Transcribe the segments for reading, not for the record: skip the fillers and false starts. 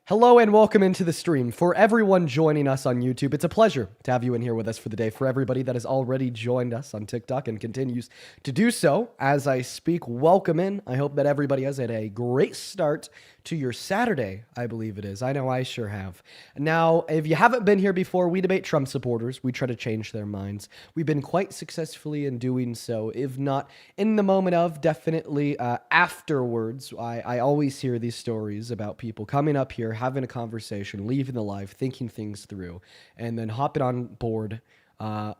Hello and welcome into the stream. For everyone joining us on YouTube, it's a pleasure to have you in here with us for the day. For everybody that has already joined us on TikTok and continues to do so as I speak, welcome in. I hope that everybody has had a great start to your Saturday, I believe it is. I know I sure have. Now, if you haven't been here before, we debate Trump supporters. We try to change their minds. We've been quite successfully in doing so, if not in the moment of, definitely afterwards. I always hear these stories about people coming up here, having a conversation, leaving the live, thinking things through, and then hopping on board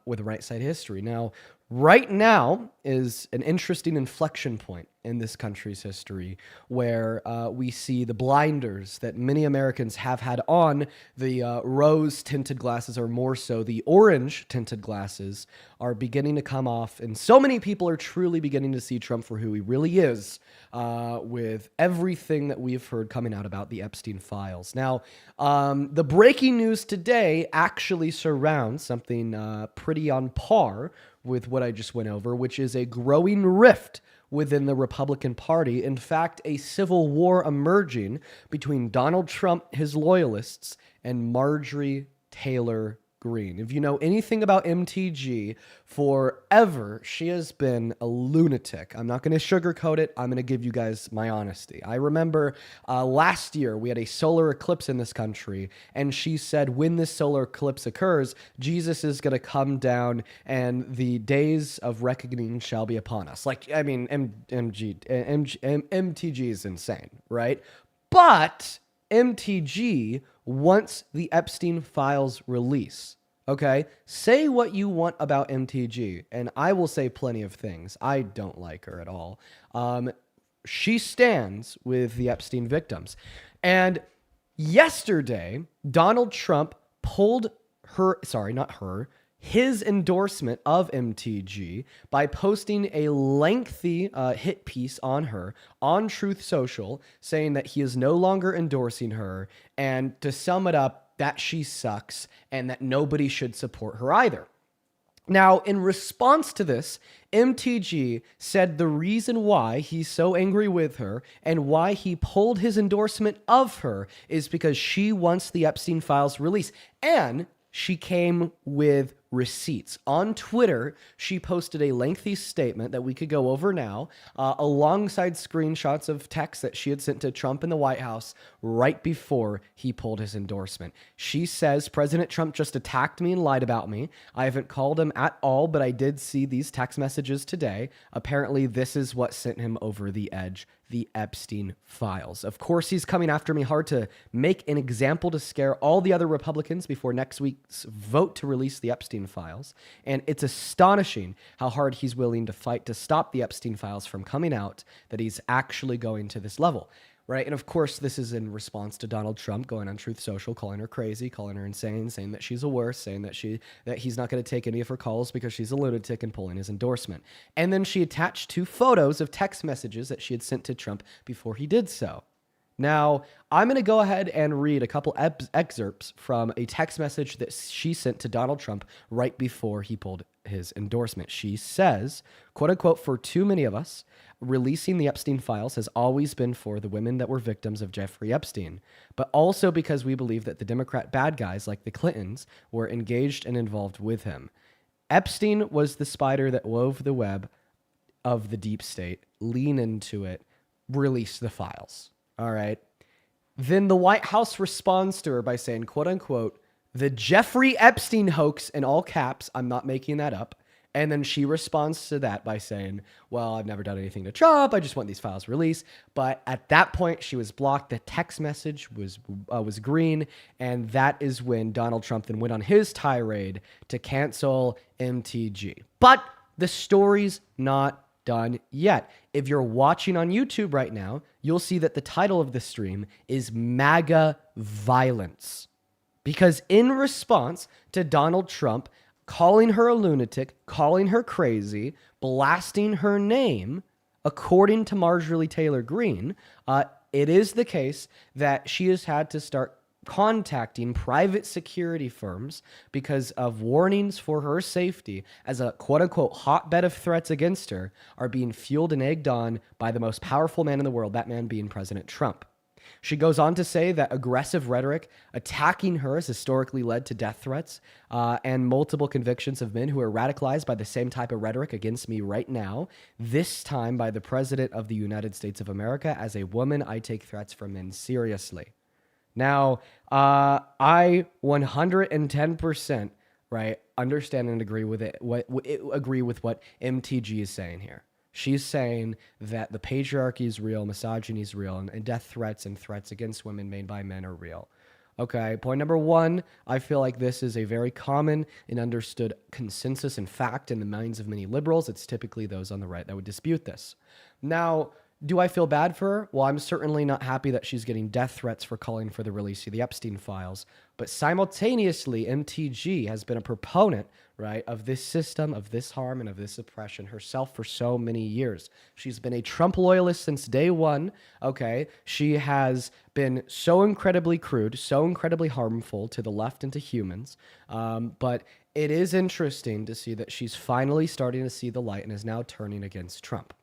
with right side history. Now, right now is an interesting inflection point in this country's history where we see the blinders that many Americans have had on, the rose-tinted glasses, or more so the orange-tinted glasses, are beginning to come off, and so many people are truly beginning to see Trump for who he really is, with everything that we've heard coming out about the Epstein files. Now, the breaking news today actually surrounds something pretty on par with what I just went over, which is a growing rift within the Republican Party. In fact, a civil war emerging between Donald Trump, his loyalists, and Marjorie Taylor Greene. If you know anything about MTG, forever she has been a lunatic. I'm not going to sugarcoat it. I'm going to give you guys my honesty. I remember last year we had a solar eclipse in this country, and she said when this solar eclipse occurs, Jesus is going to come down and the days of reckoning shall be upon us. Like, I mean, MTG is insane, right? But MTG wants the Epstein files release. Okay? Say what you want about MTG, and I will say plenty of things. I don't like her at all. She stands with the Epstein victims. And yesterday, Donald Trump pulled his endorsement of MTG by posting a lengthy hit piece on her on Truth Social, saying that he is no longer endorsing her, and to sum it up, that she sucks and that nobody should support her either. Now, in response to this, MTG said the reason why he's so angry with her and why he pulled his endorsement of her is because she wants the Epstein files released. And she came with receipts. On Twitter, she posted a lengthy statement that we could go over now, alongside screenshots of texts that she had sent to Trump in the White House right before he pulled his endorsement. She says, President Trump just attacked me and lied about me. I haven't called him at all, but I did see these text messages today. Apparently, this is what sent him over the edge. The Epstein files. Of course, he's coming after me hard to make an example to scare all the other Republicans before next week's vote to release the Epstein files. And it's astonishing how hard he's willing to fight to stop the Epstein files from coming out, that he's actually going to this level. Right. And of course, this is in response to Donald Trump going on Truth Social, calling her crazy, calling her insane, saying that she's a worse, saying that he's not going to take any of her calls because she's a lunatic, and pulling his endorsement. And then she attached 2 photos of text messages that she had sent to Trump before he did so. Now, I'm going to go ahead and read a couple excerpts from a text message that she sent to Donald Trump right before he pulled his endorsement. She says, quote unquote, for too many of us, releasing the Epstein files has always been for the women that were victims of Jeffrey Epstein, but also because we believe that the Democrat bad guys like the Clintons were engaged and involved with him. Epstein was the spider that wove the web of the deep state. Lean into it. Release the files. All right. Then the White House responds to her by saying, quote unquote, the Jeffrey Epstein hoax, in all caps, I'm not making that up. And then she responds to that by saying, well, I've never done anything to Trump. I just want these files released. But at that point, she was blocked. The text message was green. And that is when Donald Trump then went on his tirade to cancel MTG. But the story's not done yet. If you're watching on YouTube right now, you'll see that the title of the stream is MAGA Violence. Because in response to Donald Trump calling her a lunatic, calling her crazy, blasting her name, according to Marjorie Taylor Greene, it is the case that she has had to start contacting private security firms because of warnings for her safety as a quote-unquote hotbed of threats against her are being fueled and egged on by the most powerful man in the world, that man being President Trump. She goes on to say that aggressive rhetoric attacking her has historically led to death threats and multiple convictions of men who are radicalized by the same type of rhetoric against me right now, this time by the President of the United States of America. As a woman, I take threats from men seriously. Now, I 110%, right, understand and agree with it. Agree with what MTG is saying here. She's saying that the patriarchy is real, misogyny is real, and death threats and threats against women made by men are real. Okay, point number one, I feel like this is a very common and understood consensus and fact in the minds of many liberals. It's typically those on the right that would dispute this. Now, do I feel bad for her? Well, I'm certainly not happy that she's getting death threats for calling for the release of the Epstein files. But simultaneously, MTG has been a proponent, right, of this system, of this harm, and of this oppression herself for so many years. She's been a Trump loyalist since day one, okay? She has been so incredibly crude, so incredibly harmful to the left and to humans. But it is interesting to see that she's finally starting to see the light and is now turning against Trump.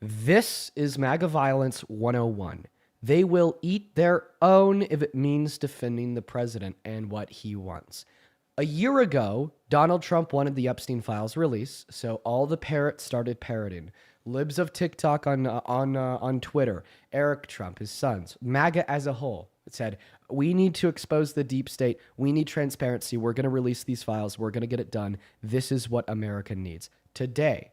This is MAGA Violence 101. They will eat their own if it means defending the president and what he wants. A year ago, Donald Trump wanted the Epstein files released, so all the parrots started parroting. Libs of TikTok on Twitter, Eric Trump, his sons, MAGA as a whole, said, we need to expose the deep state. We need transparency. We're going to release these files. We're going to get it done. This is what America needs. Today,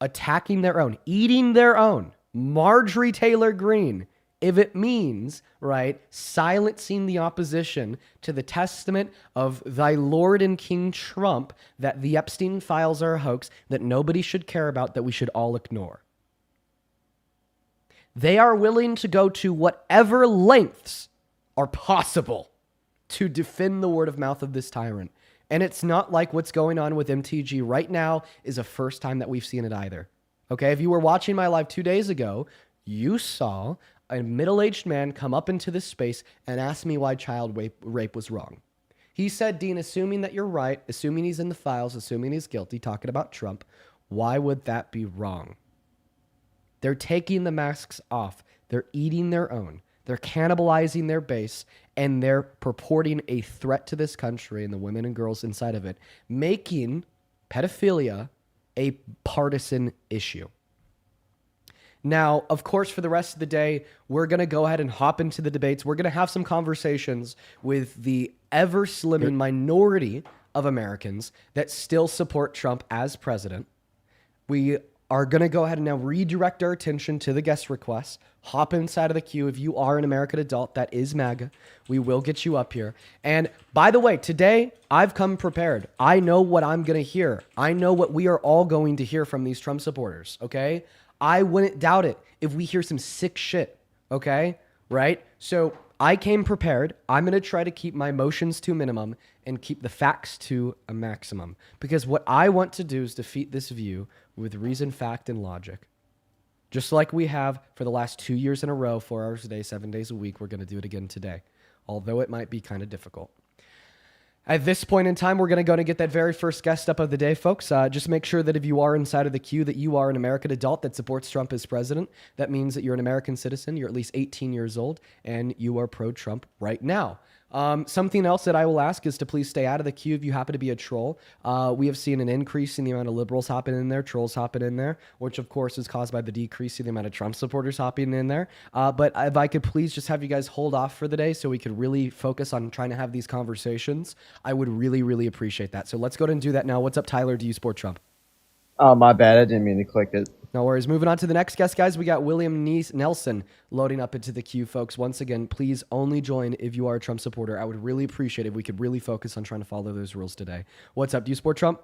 attacking their own, eating their own, Marjorie Taylor Greene, if it means, right, silencing the opposition to the testament of thy Lord and King Trump, that the Epstein files are a hoax, that nobody should care about, that we should all ignore. They are willing to go to whatever lengths are possible to defend the word of mouth of this tyrant. And it's not like what's going on with MTG right now is a first time that we've seen it either. Okay, if you were watching my live 2 days ago, you saw a middle-aged man come up into this space and ask me why child rape was wrong. He said, Dean, assuming that you're right, assuming he's in the files, assuming he's guilty, talking about Trump, why would that be wrong? They're taking the masks off. They're eating their own. They're cannibalizing their base, and they're purporting a threat to this country and the women and girls inside of it, making pedophilia a partisan issue. Now, of course, for the rest of the day, we're going to go ahead and hop into the debates. We're going to have some conversations with the ever-slimming minority of Americans that still support Trump as president. We are going to go ahead and now redirect our attention to the guest requests. Hop inside of the queue. If you are an American adult that is MAGA, we will get you up here. And by the way, today I've come prepared. I know what I'm going to hear. I know what we are all going to hear from these Trump supporters, okay? I wouldn't doubt it if we hear some sick shit, okay? Right? So I came prepared. I'm going to try to keep my emotions to a minimum and keep the facts to a maximum. Because what I want to do is defeat this view with reason, fact, and logic. Just like we have for the last 2 years in a row, 4 hours a day, 7 days a week, we're going to do it again today. Although it might be kind of difficult. At this point in time, we're going to go and get that very first guest up of the day, folks. Just make sure that if you are inside of the queue, that you are an American adult that supports Trump as president. That means that you're an American citizen, you're at least 18 years old, and you are pro-Trump right now. Something else that I will ask is to please stay out of the queue if you happen to be a troll. We have seen an increase in the amount of liberals hopping in there, trolls hopping in there, which of course is caused by the decrease in the amount of Trump supporters hopping in there. But if I could please just have you guys hold off for the day so we could really focus on trying to have these conversations, I would really, really appreciate that. So let's go ahead and do that now. What's up, Tyler? Do you support Trump? Oh, my bad. I didn't mean to click it. No worries. Moving on to the next guest, guys. We got William Nelson loading up into the queue, folks. Once again, please only join if you are a Trump supporter. I would really appreciate it if we could really focus on trying to follow those rules today. What's up? Do you support Trump?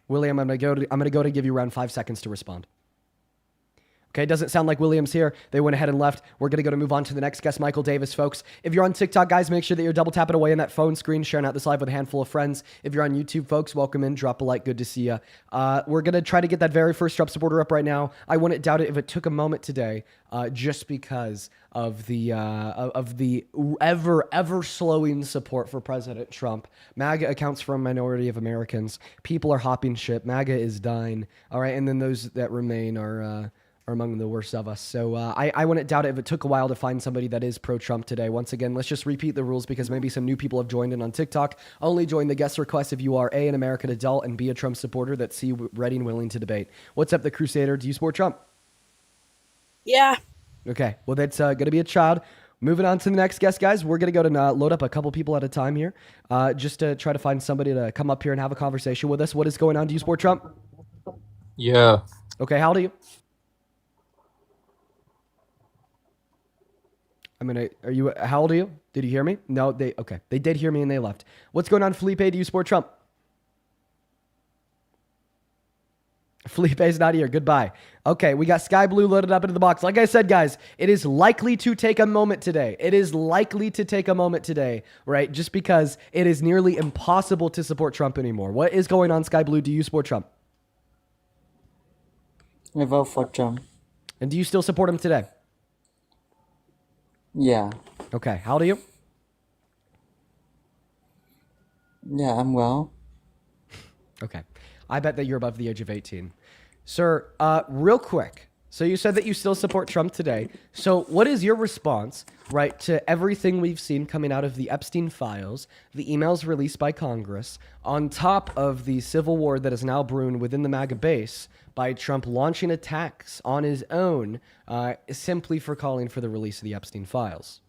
William, I'm gonna go to give you around 5 seconds to respond. Okay, doesn't sound like William's here. They went ahead and left. We're going to move on to the next guest, Michael Davis, folks. If you're on TikTok, guys, make sure that you're double tapping away on that phone screen, sharing out this live with a handful of friends. If you're on YouTube, folks, welcome in. Drop a like. Good to see you. We're going to try to get that very first Trump supporter up right now. I wouldn't doubt it if it took a moment today, just because of the ever slowing support for President Trump. MAGA accounts for a minority of Americans. People are hopping ship. MAGA is dying. All right, and then those that remain are are among the worst of us. So I wouldn't doubt it if it took a while to find somebody that is pro-Trump today. Once again, let's just repeat the rules because maybe some new people have joined in on TikTok. Only join the guest request if you are A, an American adult, and B, a Trump supporter that's C, ready and willing to debate. What's up, the Crusader? Do you support Trump? Yeah. Okay, well, that's going to be a child. Moving on to the next guest, guys. We're going to go to load up a couple people at a time here just to try to find somebody to come up here and have a conversation with us. What is going on? Do you support Trump? Yeah. Okay, how old are you? How old are you? Did you hear me? No, they did hear me and they left. What's going on, Felipe? Do you support Trump? Felipe's not here. Goodbye. Okay, we got Sky Blue loaded up into the box. Like I said, guys, it is likely to take a moment today. Right? Just because it is nearly impossible to support Trump anymore. What is going on, Sky Blue? Do you support Trump? I vote for Trump. And do you still support him today? Yeah. Okay, how old are you? Yeah, I'm well. Okay. I bet that you're above the age of 18. Sir, real quick. So you said that you still support Trump today. So what is your response, right, to everything we've seen coming out of the Epstein files, the emails released by Congress, on top of the civil war that is now brewing within the MAGA base by Trump launching attacks on his own simply for calling for the release of the Epstein files?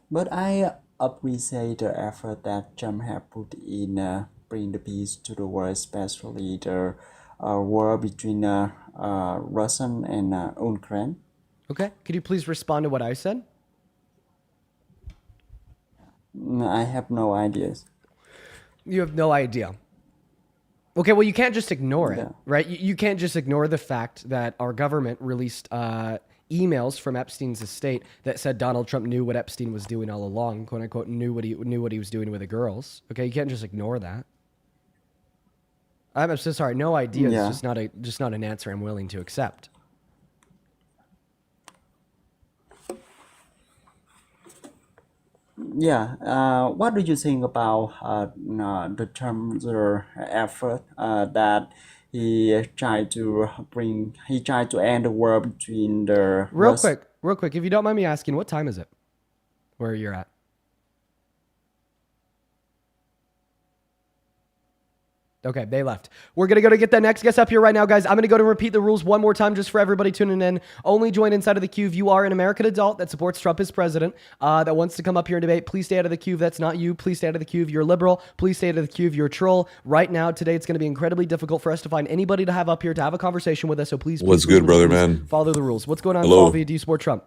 But I appreciate the effort that Trump have put in bring the peace to the world, especially the war between Russia and Ukraine. Okay. Could you please respond to what I said? I have no ideas. You have no idea. Okay, well, you can't just ignore it, Yeah. right? You can't just ignore the fact that our government released emails from Epstein's estate that said Donald Trump knew what Epstein was doing all along, quote unquote, knew what he was doing with the girls. Okay, you can't just ignore that. I'm so sorry. No idea Yeah. is just not an answer I'm willing to accept. Yeah. What do you think about the Trump's effort that he tried to end the war between the Real quick, if you don't mind me asking, what time is it where you're at? Okay, they left. We're going to go to get that next guest up here right now, guys. I'm going to go to repeat the rules one more time just for everybody tuning in. Only join inside of the queue if you are an American adult that supports Trump as president, that wants to come up here and debate. Please stay out of the queue if that's not you. Please stay out of the queue if you're a liberal. Please stay out of the queue if you're a troll. Right now, today, it's going to be incredibly difficult for us to find anybody to have up here to have a conversation with us, so please. What's please, good, brother, man? Follow the rules. What's going on, Hello. Salvi? Do you support Trump?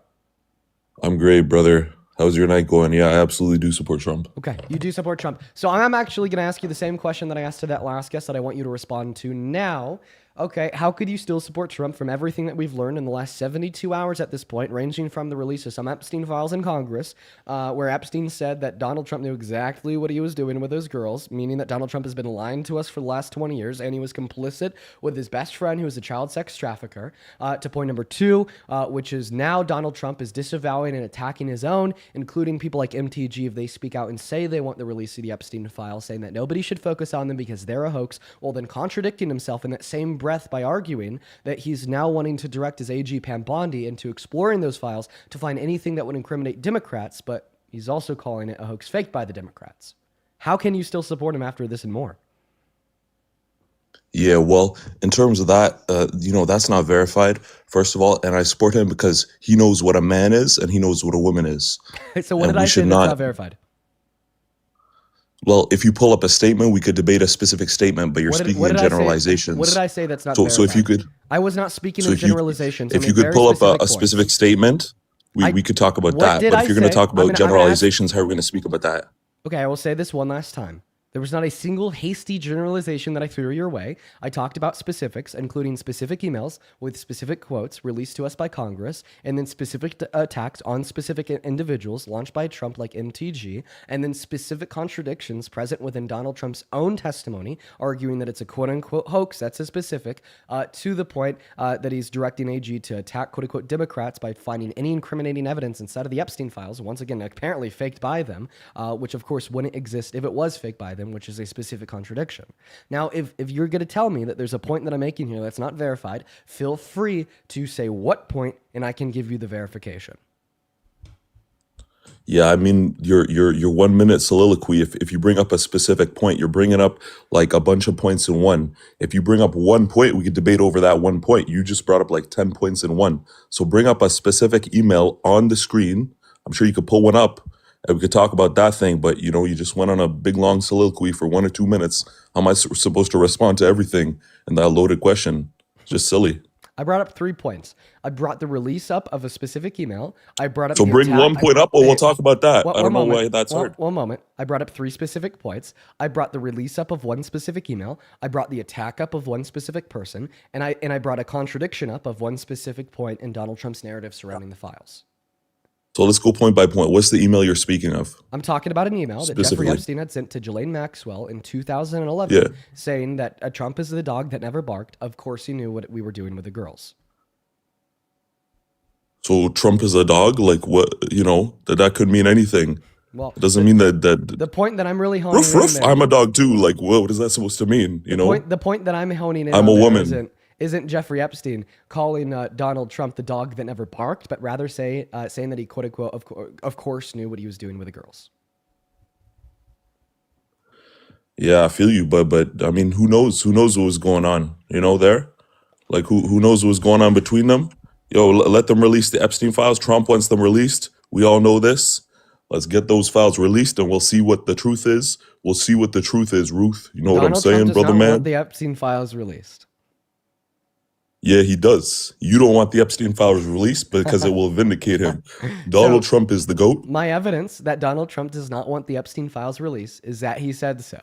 I'm great, brother. How's your night going? Yeah, I absolutely do support Trump. Okay, you do support Trump. So I'm actually going to ask you the same question that I asked to that last guest that I want you to respond to now. Okay, how could you still support Trump from everything that we've learned in the last 72 hours at this point, ranging from the release of some Epstein files in Congress, where Epstein said that Donald Trump knew exactly what he was doing with those girls, meaning that Donald Trump has been lying to us for the last 20 years, and he was complicit with his best friend, who was a child sex trafficker, to point number two, which is now Donald Trump is disavowing and attacking his own, including people like MTG, if they speak out and say they want the release of the Epstein files, saying that nobody should focus on them because they're a hoax, well, then contradicting himself in that same breath by arguing that he's now wanting to direct his AG Pam Bondi into exploring those files to find anything that would incriminate Democrats, but he's also calling it a hoax faked by the Democrats. How can you still support him after this and more? Yeah, well, in terms of that, that's not verified, first of all, and I support him because he knows what a man is and he knows what a woman is. So what And did I we say should that's not- not verified? Well, if you pull up a statement, we could debate a specific statement, but you're speaking in generalizations. What did I say that's not So verified? if you could, I was not speaking so in if you- generalizations. I if made you could very pull up specific a points. specific statement, we could talk about What that. did But I if you're going say? to talk I'm gonna about ask- generalizations, how are we going to speak about that? Okay, I will say this one last time. There was not a single hasty generalization that I threw your way. I talked about specifics, including specific emails with specific quotes released to us by Congress, and then specific attacks on specific individuals launched by Trump like MTG, and then specific contradictions present within Donald Trump's own testimony, arguing that it's a quote-unquote hoax, that's a specific, to the point that he's directing AG to attack quote-unquote Democrats by finding any incriminating evidence inside of the Epstein files, once again, apparently faked by them, which of course wouldn't exist if it was faked by them. him, which is a specific contradiction. Now, if you're going to tell me that there's a point that I'm making here that's not verified, feel free to say what point, and I can give you the verification. Yeah, I mean, your 1 minute soliloquy, if you bring up a specific point, you're bringing up like a bunch of points in one. If you bring up one point, we could debate over that one point. You just brought up like 10 points in one. So bring up a specific email on the screen. I'm sure you could pull one up and we could talk about that thing. But, you know, you just went on a big long soliloquy for 1 or 2 minutes. How am I supposed to respond to everything in that loaded question? It's just silly. I brought up 3 points. I brought the release up of a specific email. I brought up So the bring attack. 1 point up or we'll talk about that. One I don't know moment. why that's hard. One moment. I brought up 3 specific points. I brought the release up of one specific email. I brought the attack up of one specific person, and I brought a contradiction up of one specific point in Donald Trump's narrative surrounding the files. So let's go point by point. What's the email you're speaking of? I'm talking about an email that Jeffrey Specifically. Epstein had sent to Ghislaine Maxwell in 2011 Yeah. saying that Trump is the dog that never barked. Of course, he knew what we were doing with the girls. So Trump is a dog? Like what, you know, that could mean anything. Well, It doesn't mean that the point that I'm really honing roof, in roof, there, I'm a dog too. Like what is that supposed to mean? You know? the point that I'm honing in I'm on a there woman. isn't Jeffrey Epstein calling Donald Trump the dog that never barked, but rather saying that he quote unquote of course knew what he was doing with the girls. Yeah, I feel you, but I mean, who knows? Who knows what was going on? You know, there? Like who knows what was going on between them? Yo, let them release the Epstein files. Trump wants them released. We all know this. Let's get those files released and we'll see what the truth is. We'll see what the truth is, Ruth. You know what I'm Donald saying, Trump does brother not man? want the Epstein files released. Yeah, he does. You don't want the Epstein files released because it will vindicate him. Donald Trump is the GOAT. My evidence that Donald Trump does not want the Epstein files released is that he said so.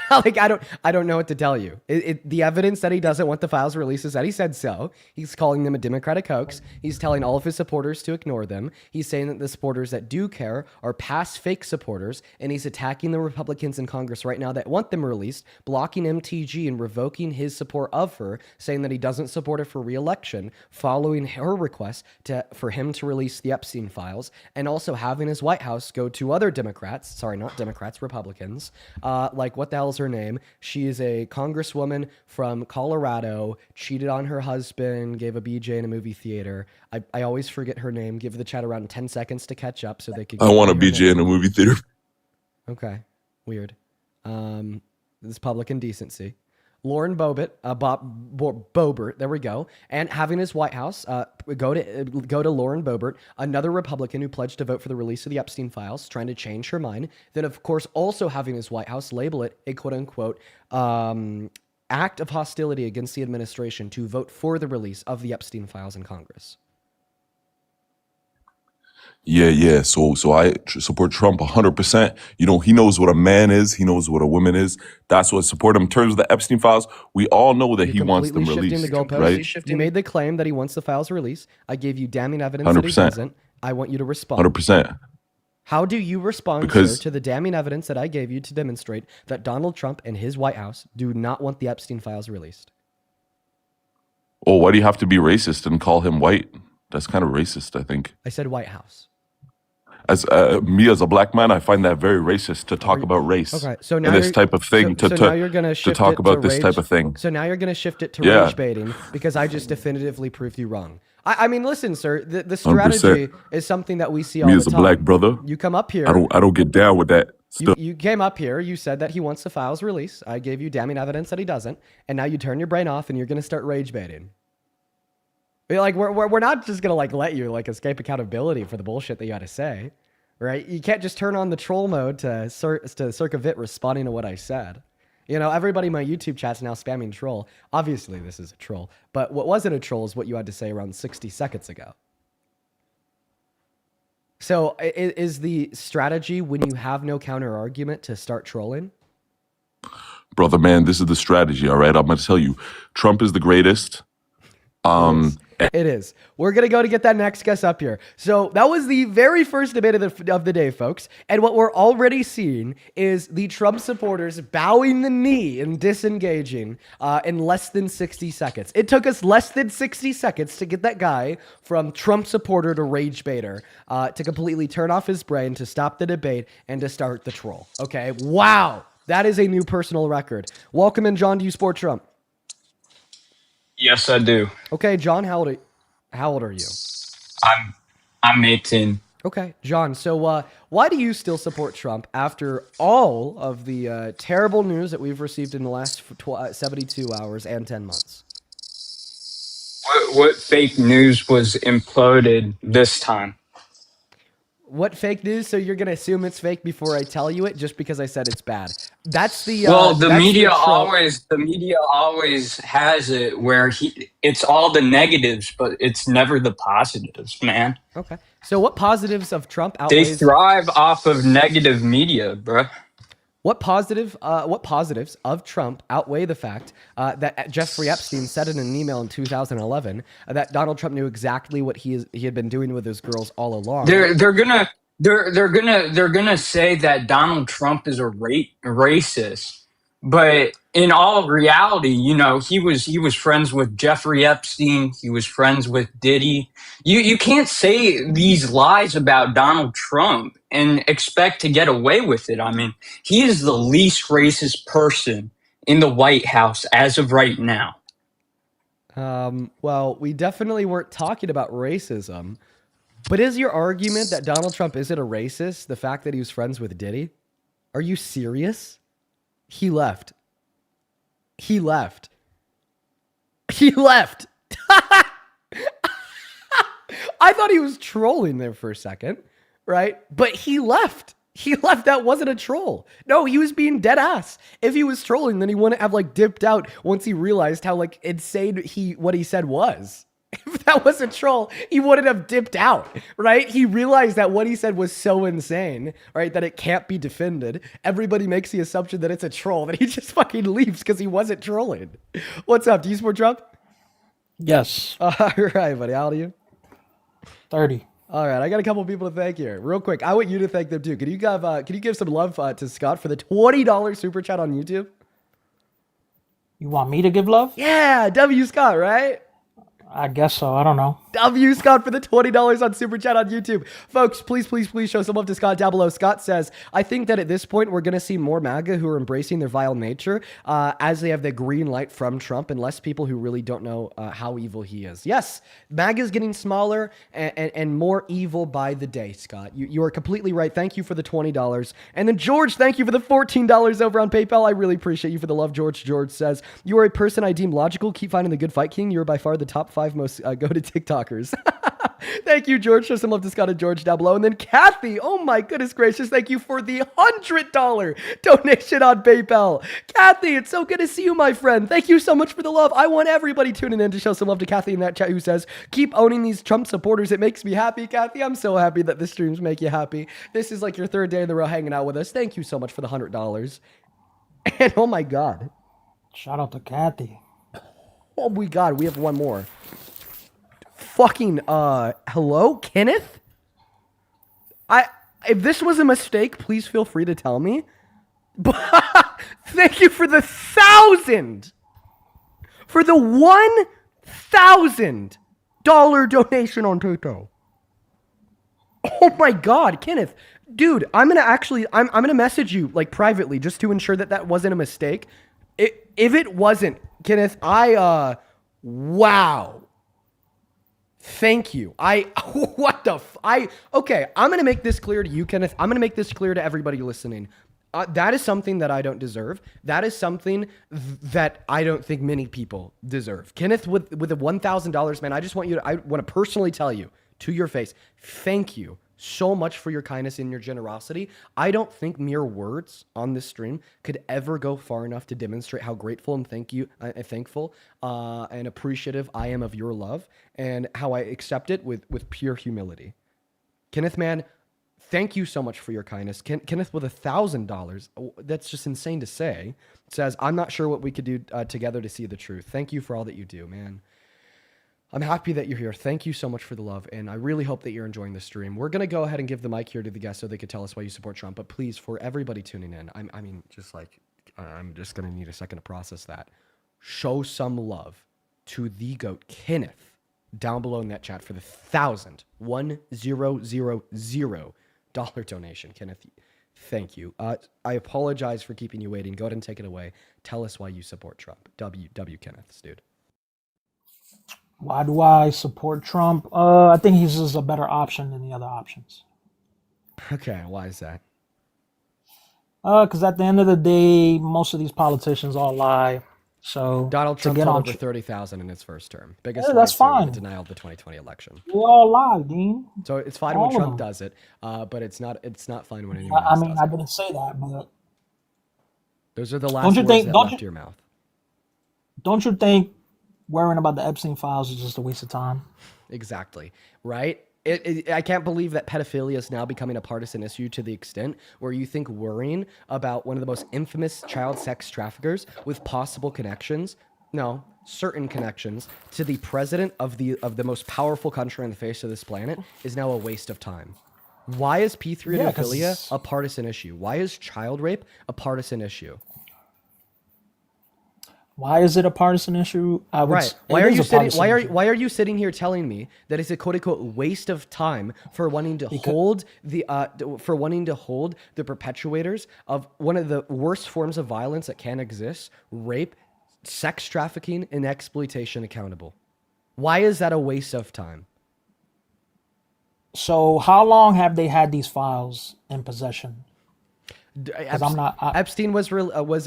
Like I don't know what to tell you. The evidence that he doesn't want the files released is that he said so. He's calling them a Democratic hoax. He's telling all of his supporters to ignore them. He's saying that the supporters that do care are past fake supporters, and he's attacking the Republicans in Congress right now that want them released, blocking MTG and revoking his support of her, saying that he doesn't support her for re-election, following her request for him to release the Epstein files, and also having his White House go to other Democrats, sorry, not Democrats, Republicans, like what the hell's her name? She is a congresswoman from Colorado, cheated on her husband, gave a BJ in a movie theater. I always forget her name. Give the chat around 10 seconds to catch up so they could I want to her BJ name. in a movie theater. Okay, weird. This public indecency. Lauren Boebert, Boebert, there we go, and having his White House go to Lauren Boebert, another Republican who pledged to vote for the release of the Epstein files, trying to change her mind. Then, of course, also having his White House label it a quote unquote act of hostility against the administration to vote for the release of the Epstein files in Congress. Yeah. So I support Trump 100%. You know, he knows what a man is. He knows what a woman is. That's what I support him. In terms of the Epstein files, we all know that he wants them Completely released, shifting the goalposts. right? You made the claim that he wants the files released. I gave you damning evidence that he 100%. doesn't. I want you to respond. 100%. How do you respond, Because- sir, to the damning evidence that I gave you to demonstrate that Donald Trump and his White House do not want the Epstein files released? Oh, why do you have to be racist and call him white? That's kind of racist, I think. I said White House. As me as a black man, I find that very racist to talk about race. Okay, so now and this you're- type of thing so now you're gonna to shift talk it about to this rage. type of thing. So now you're going to shift it to Yeah. rage baiting because I just definitively proved you wrong. I mean, listen, sir, the strategy 100%. is something that we see all Me the as a time. black brother, You come up here. I don't get down with that stuff. You came up here, you said that he wants the files released. I gave you damning evidence that he doesn't, and now you turn your brain off and you're going to start rage baiting. Like we're not just going to like let you like escape accountability for the bullshit that you had to say, right? You can't just turn on the troll mode to circumvent responding to what I said. You know, everybody in my YouTube chat's now spamming troll. Obviously, this is a troll, but what wasn't a troll is what you had to say around 60 seconds ago. So is the strategy when you have no counter argument to start trolling? Brother man, this is the strategy, all right? I'm going to tell you. Trump is the greatest. It is. We're going to go to get that next guest up here. So that was the very first debate of the day, folks. And what we're already seeing is the Trump supporters bowing the knee and disengaging in less than 60 seconds. It took us less than 60 seconds to get that guy from Trump supporter to rage baiter to completely turn off his brain, to stop the debate, and to start the troll. Okay? Wow. That is a new personal record. Welcome in, John. Do you support Trump? Yes, I do. Okay, John, how old are you? I'm 18. Okay, John. So, why do you still support Trump after all of the terrible news that we've received in the last 72 hours and 10 months? What fake news was imploded this time? What fake news? So you're gonna assume it's fake before I tell you it, just because I said it's bad? That's the Well, the that's media the troll. always has it where it's all the negatives, but it's never the positives, man. Okay. So what positives of Trump They outweighs? thrive off of negative media, bruh. What positives of Trump outweigh the fact that Jeffrey Epstein said in an email in 2011 that Donald Trump knew exactly what he had been doing with his girls all along? They're gonna say that Donald Trump is a racist, but in all reality, you know, he was friends with Jeffrey Epstein. He was friends with Diddy. You can't say these lies about Donald Trump and expect to get away with it. I mean, he is the least racist person in the White House as of right now. Well, we definitely weren't talking about racism. But is your argument that Donald Trump isn't a racist the fact that he was friends with Diddy? Are you serious? He left. He left. He left. I thought he was trolling there for a second, right? But he left. He left. That wasn't a troll. No, he was being dead ass. If he was trolling, then he wouldn't have like dipped out once he realized how like insane what he said was. If that was a troll, he wouldn't have dipped out, right? He realized that what he said was so insane, right, that it can't be defended. Everybody makes the assumption that it's a troll, that he just fucking leaves because he wasn't trolling. What's up? Do you support Trump? Yes. All right, buddy. How old are you? 30. All right, I got a couple people to thank here. Real quick, I want you to thank them too. Can you give some love to Scott for the $20 super chat on YouTube? You want me to give love? Yeah, W. Scott, right? I guess so. I don't know. W. Scott for the $20 on Super Chat on YouTube. Folks, please show some love to Scott down below. Scott says, I think that at this point, we're going to see more MAGA who are embracing their vile nature as they have the green light from Trump and less people who really don't know how evil he is. Yes, MAGA is getting smaller and more evil by the day, Scott. You are completely right. Thank you for the $20. And then George, thank you for the $14 over on PayPal. I really appreciate you for the love, George. George says, you are a person I deem logical. Keep finding the good fight, King. You're by far the top 5 most go-to TikTokers. Thank you, George. Show some love to Scott and George down below. And then Kathy, oh my goodness gracious, thank you for the $100 donation on PayPal. Kathy, it's so good to see you, my friend. Thank you so much for the love. I want everybody tuning in to show some love to Kathy in that chat who says, keep owning these Trump supporters. It makes me happy, Kathy. I'm so happy that the streams make you happy. This is like your third day in the row hanging out with us. Thank you so much for the $100. And oh my God. Shout out to Kathy. Oh my God, we have one more. Fucking hello, Kenneth? If this was a mistake, please feel free to tell me. But thank you for the 1,000. For the $1,000 donation on PayPal. Oh my God, Kenneth. Dude, I'm gonna message you like privately just to ensure that that wasn't a mistake. If it wasn't, Kenneth, wow. Thank you. Okay, I'm going to make this clear to you, Kenneth. I'm going to make this clear to everybody listening. That is something that I don't deserve. That is something that I don't think many people deserve. Kenneth, with the $1,000, man, I want to personally tell you to your face, thank you so much for your kindness and your generosity. I don't think mere words on this stream could ever go far enough to demonstrate how grateful and thankful and appreciative I am of your love and how I accept it with pure humility. Kenneth, man, thank you so much for your kindness. Kenneth with $1,000, that's just insane to say, says, I'm not sure what we could do together to see the truth. Thank you for all that you do, man. I'm happy that you're here. Thank you so much for the love, and I really hope that you're enjoying the stream. We're going to go ahead and give the mic here to the guests so they could tell us why you support Trump, but please, for everybody tuning in, I'm just going to need a second to process that. Show some love to the GOAT, Kenneth, down below in that chat for the $1,000 donation. Kenneth, Thank you. I apologize for keeping you waiting. Go ahead and take it away. Tell us why you support Trump. W. Kenneth's dude. Why do I support Trump? I think he's just a better option than the other options. Okay, why is that? Because at the end of the day, most of these politicians all lie. So Donald to Trump get told on, over 30,000 in his first term. Biggest yeah, lie that's too, the fine. denial of the 2020 election. They all lie, Dean. So it's fine All when of Trump them. does it, but it's not fine when anyone I else mean, does I it. didn't say that, but Those are the last don't you words think? that Don't left you? your mouth. Don't you think worrying about the Epstein files is just a waste of time? Exactly. Right? I can't believe that pedophilia is now becoming a partisan issue to the extent where you think worrying about one of the most infamous child sex traffickers with possible connections, no, certain connections to the president of the most powerful country on the face of this planet is now a waste of time. Why is Yeah, P3 because a partisan issue? Why is child rape a partisan issue? why is it a partisan issue? Right. It is a partisan issue Why are you sitting here telling me that it's a quote unquote waste of time for wanting to because hold the perpetuators of one of the worst forms of violence that can exist, rape, sex trafficking, and exploitation accountable? Why is that a waste of time? so how long have they had these files in possession? Because I'm not. Epstein was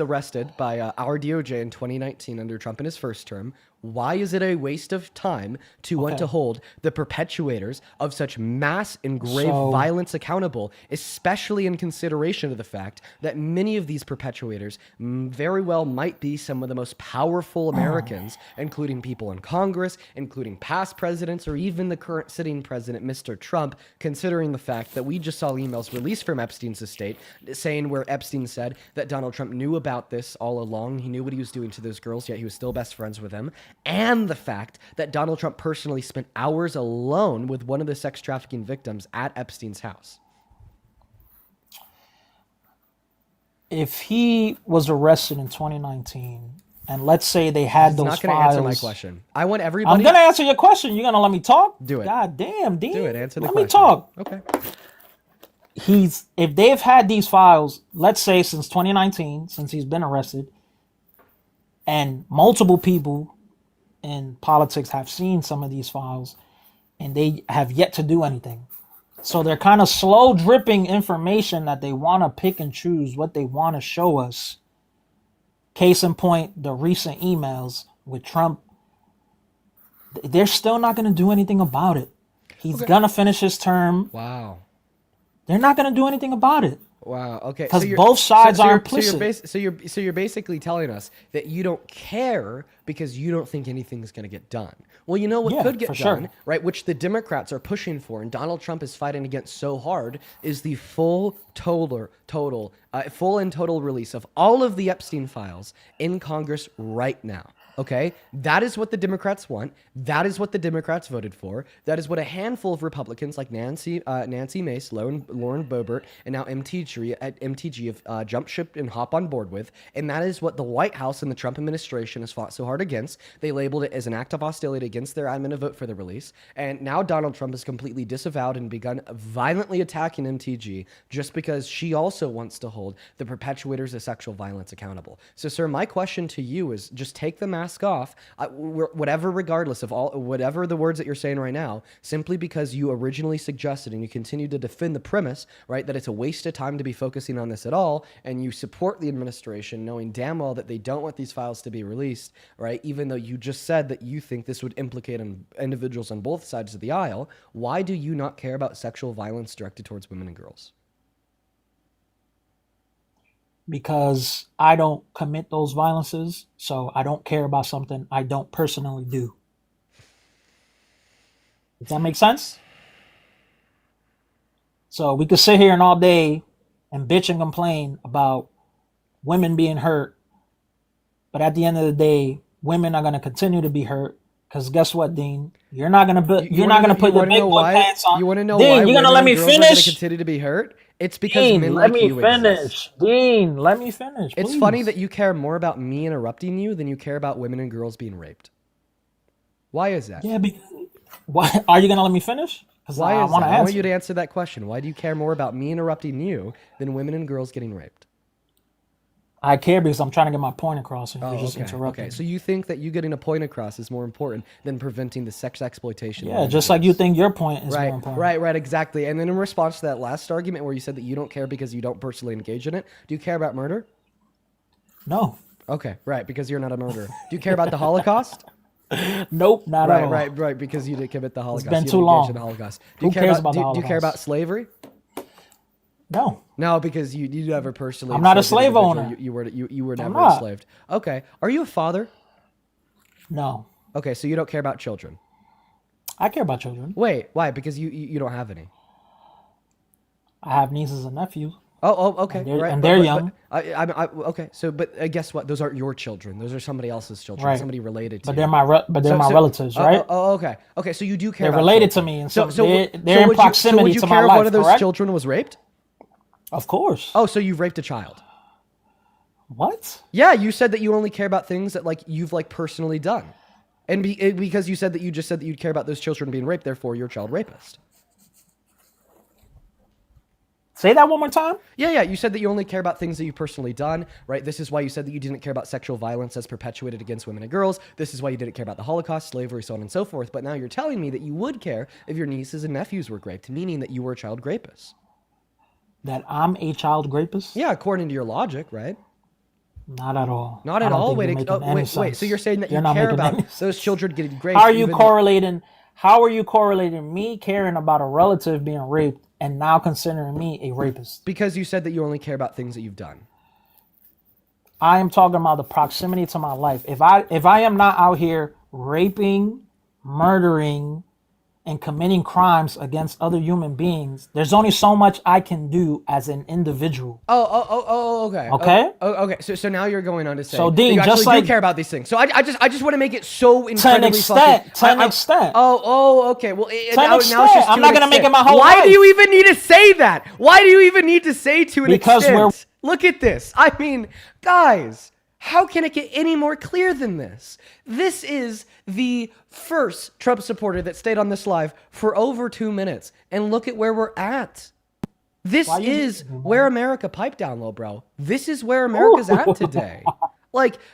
arrested by our DOJ in 2019 under Trump in his first term. Why is it a waste of time to want to Okay. hold the perpetuators of such mass and grave So violence accountable, especially in consideration of the fact that many of these perpetuators very well might be some of the most powerful Americans, including people in Congress, including past presidents, or even the current sitting president, Mr. Trump, considering the fact that we just saw emails released from Epstein's estate saying where Epstein said that Donald Trump knew about this all along. He knew what he was doing to those girls, yet he was still best friends with them. And the fact that Donald Trump personally spent hours alone with one of the sex trafficking victims at Epstein's house. if he was arrested in 2019, and let's say they had He's those not going to answer my files, question. I want I'm everybody. gonna answer your question. You're gonna let me talk? Do it. God damn, Dean. Do it. Answer the Let question. me talk. Okay. If they've had these files, let's say since 2019, since he's been arrested, and multiple people in politics have seen some of these files, and they have yet to do anything. So they're kind of slow dripping information that they want to pick and choose what they want to show us. Case in point, the recent emails with Trump, they're still not going to do anything about it. He's going to finish his term. Wow. They're not going to do anything about it. Wow. Okay. Because both sides are implicit. So you're basically telling us that you don't care because you don't think anything's going to get done. Well, you know what Yeah, could get for done, sure. right? Which the Democrats are pushing for, and Donald Trump is fighting against so hard, is the full and total release of all of the Epstein files in Congress right now. Okay, that is what the Democrats want. That is what the Democrats voted for. That is what a handful of Republicans like Nancy Mace, Lauren Boebert, and now MTG have jumped ship and hop on board with. And that is what the White House and the Trump administration has fought so hard against. They labeled it as an act of hostility against their admin to vote for the release. And now Donald Trump has completely disavowed and begun violently attacking MTG just because she also wants to hold the perpetuators of sexual violence accountable. So, sir, my question to you is just take the mask off, whatever, regardless of whatever the words that you're saying right now, simply because you originally suggested and you continue to defend the premise, right, that it's a waste of time to be focusing on this at all, and you support the administration knowing damn well that they don't want these files to be released, right, even though you just said that you think this would implicate individuals on both sides of the aisle. Why do you not care about sexual violence directed towards women and girls? Because I don't commit those violences, so I don't care about something I don't personally do. Does that make sense? So we could sit here and all day and bitch and complain about women being hurt, but at the end of the day, women are going to continue to be hurt. Because guess what, Dean? You're not gonna put your big boy pants on. You want to know Dean, why you're gonna women let me and girls are going to finish. continue to be hurt? It's because Dean, men let like me you finish. exist. Dean, let me finish. It's please. funny that you care more about me interrupting you than you care about women and girls being raped. Why is that? Yeah, why are you gonna let me finish? Because Why I is want that? to I want answer. you to answer that question. Why do you care more about me interrupting you than women and girls getting raped? I care because I'm trying to get my point across, and you're just Okay. interrupting. Okay. So you think that you getting a point across is more important than preventing the sex exploitation? of Yeah, women just and like you girls? think your point is more Right, important. right, exactly. And then in response to that last argument where you said that you don't care because you don't personally engage in it, do you care about murder? No. Okay, right, because you're not a murderer. Do you care about the Holocaust? Nope, not at all. Right, because you didn't commit the Holocaust. been You too didn't engage long. in the Holocaust. Who cares about the do you care about Holocaust? slavery? No. No, because you never personally. I'm not a enslaved an slave individual. owner. You were never not. enslaved. Okay, are you a father? No. Okay, so you don't care about children. I care about children. Wait, why? Because you don't have any. I have nieces and nephews. Okay, And they're- right. and they're young. Okay, so guess what? Those aren't your children. Those are somebody else's children. Right. Somebody related to But you. they're my relatives, right? Okay. Okay, so you do care. They're about related to children. me, and so they're in would proximity would you to care my if life, one of those correct? children was raped? Of course. Oh, so you've raped a child? What? Yeah, you said that you only care about things that you've personally done, and because you said that you just said that you'd care about those children being raped, therefore you're a child rapist. Say that one more time. Yeah. You said that you only care about things that you've personally done, right? This is why you said that you didn't care about sexual violence as perpetuated against women and girls. This is why you didn't care about the Holocaust, slavery, so on and so forth. But now you're telling me that you would care if your nieces and nephews were raped, meaning that you were a child rapist. That I'm a child rapist? Yeah, according to your logic, right? Not at all. Not I at don't all. think Wait, you're making any wait. sense. So you're saying that You're you not care making about any those sense. children getting raped? How are you even- correlating? How are you correlating me caring about a relative being raped and now considering me a rapist? Because you said that you only care about things that you've done. I am talking about the proximity to my life. If I am not out here raping, murdering, and committing crimes against other human beings, there's only so much I can do as an individual. Okay. Okay? Okay. So now you're going on to say So, that Dean, you just actually do like- care about these things. So I just want to make it so To an incredibly extent. fucking. Extent. Okay. Well, now it's extent. just I'm to not an gonna make extent. it my whole Why life. do you even need to say that? Why do you even need to say to an Because extent? Look at this. I mean, guys, how can it get any more clear than this? This is the first Trump supporter that stayed on this live for over 2 minutes. And look at where we're at. This Why you is leaving, man? where America, pipe down low, bro. This is where America's at today.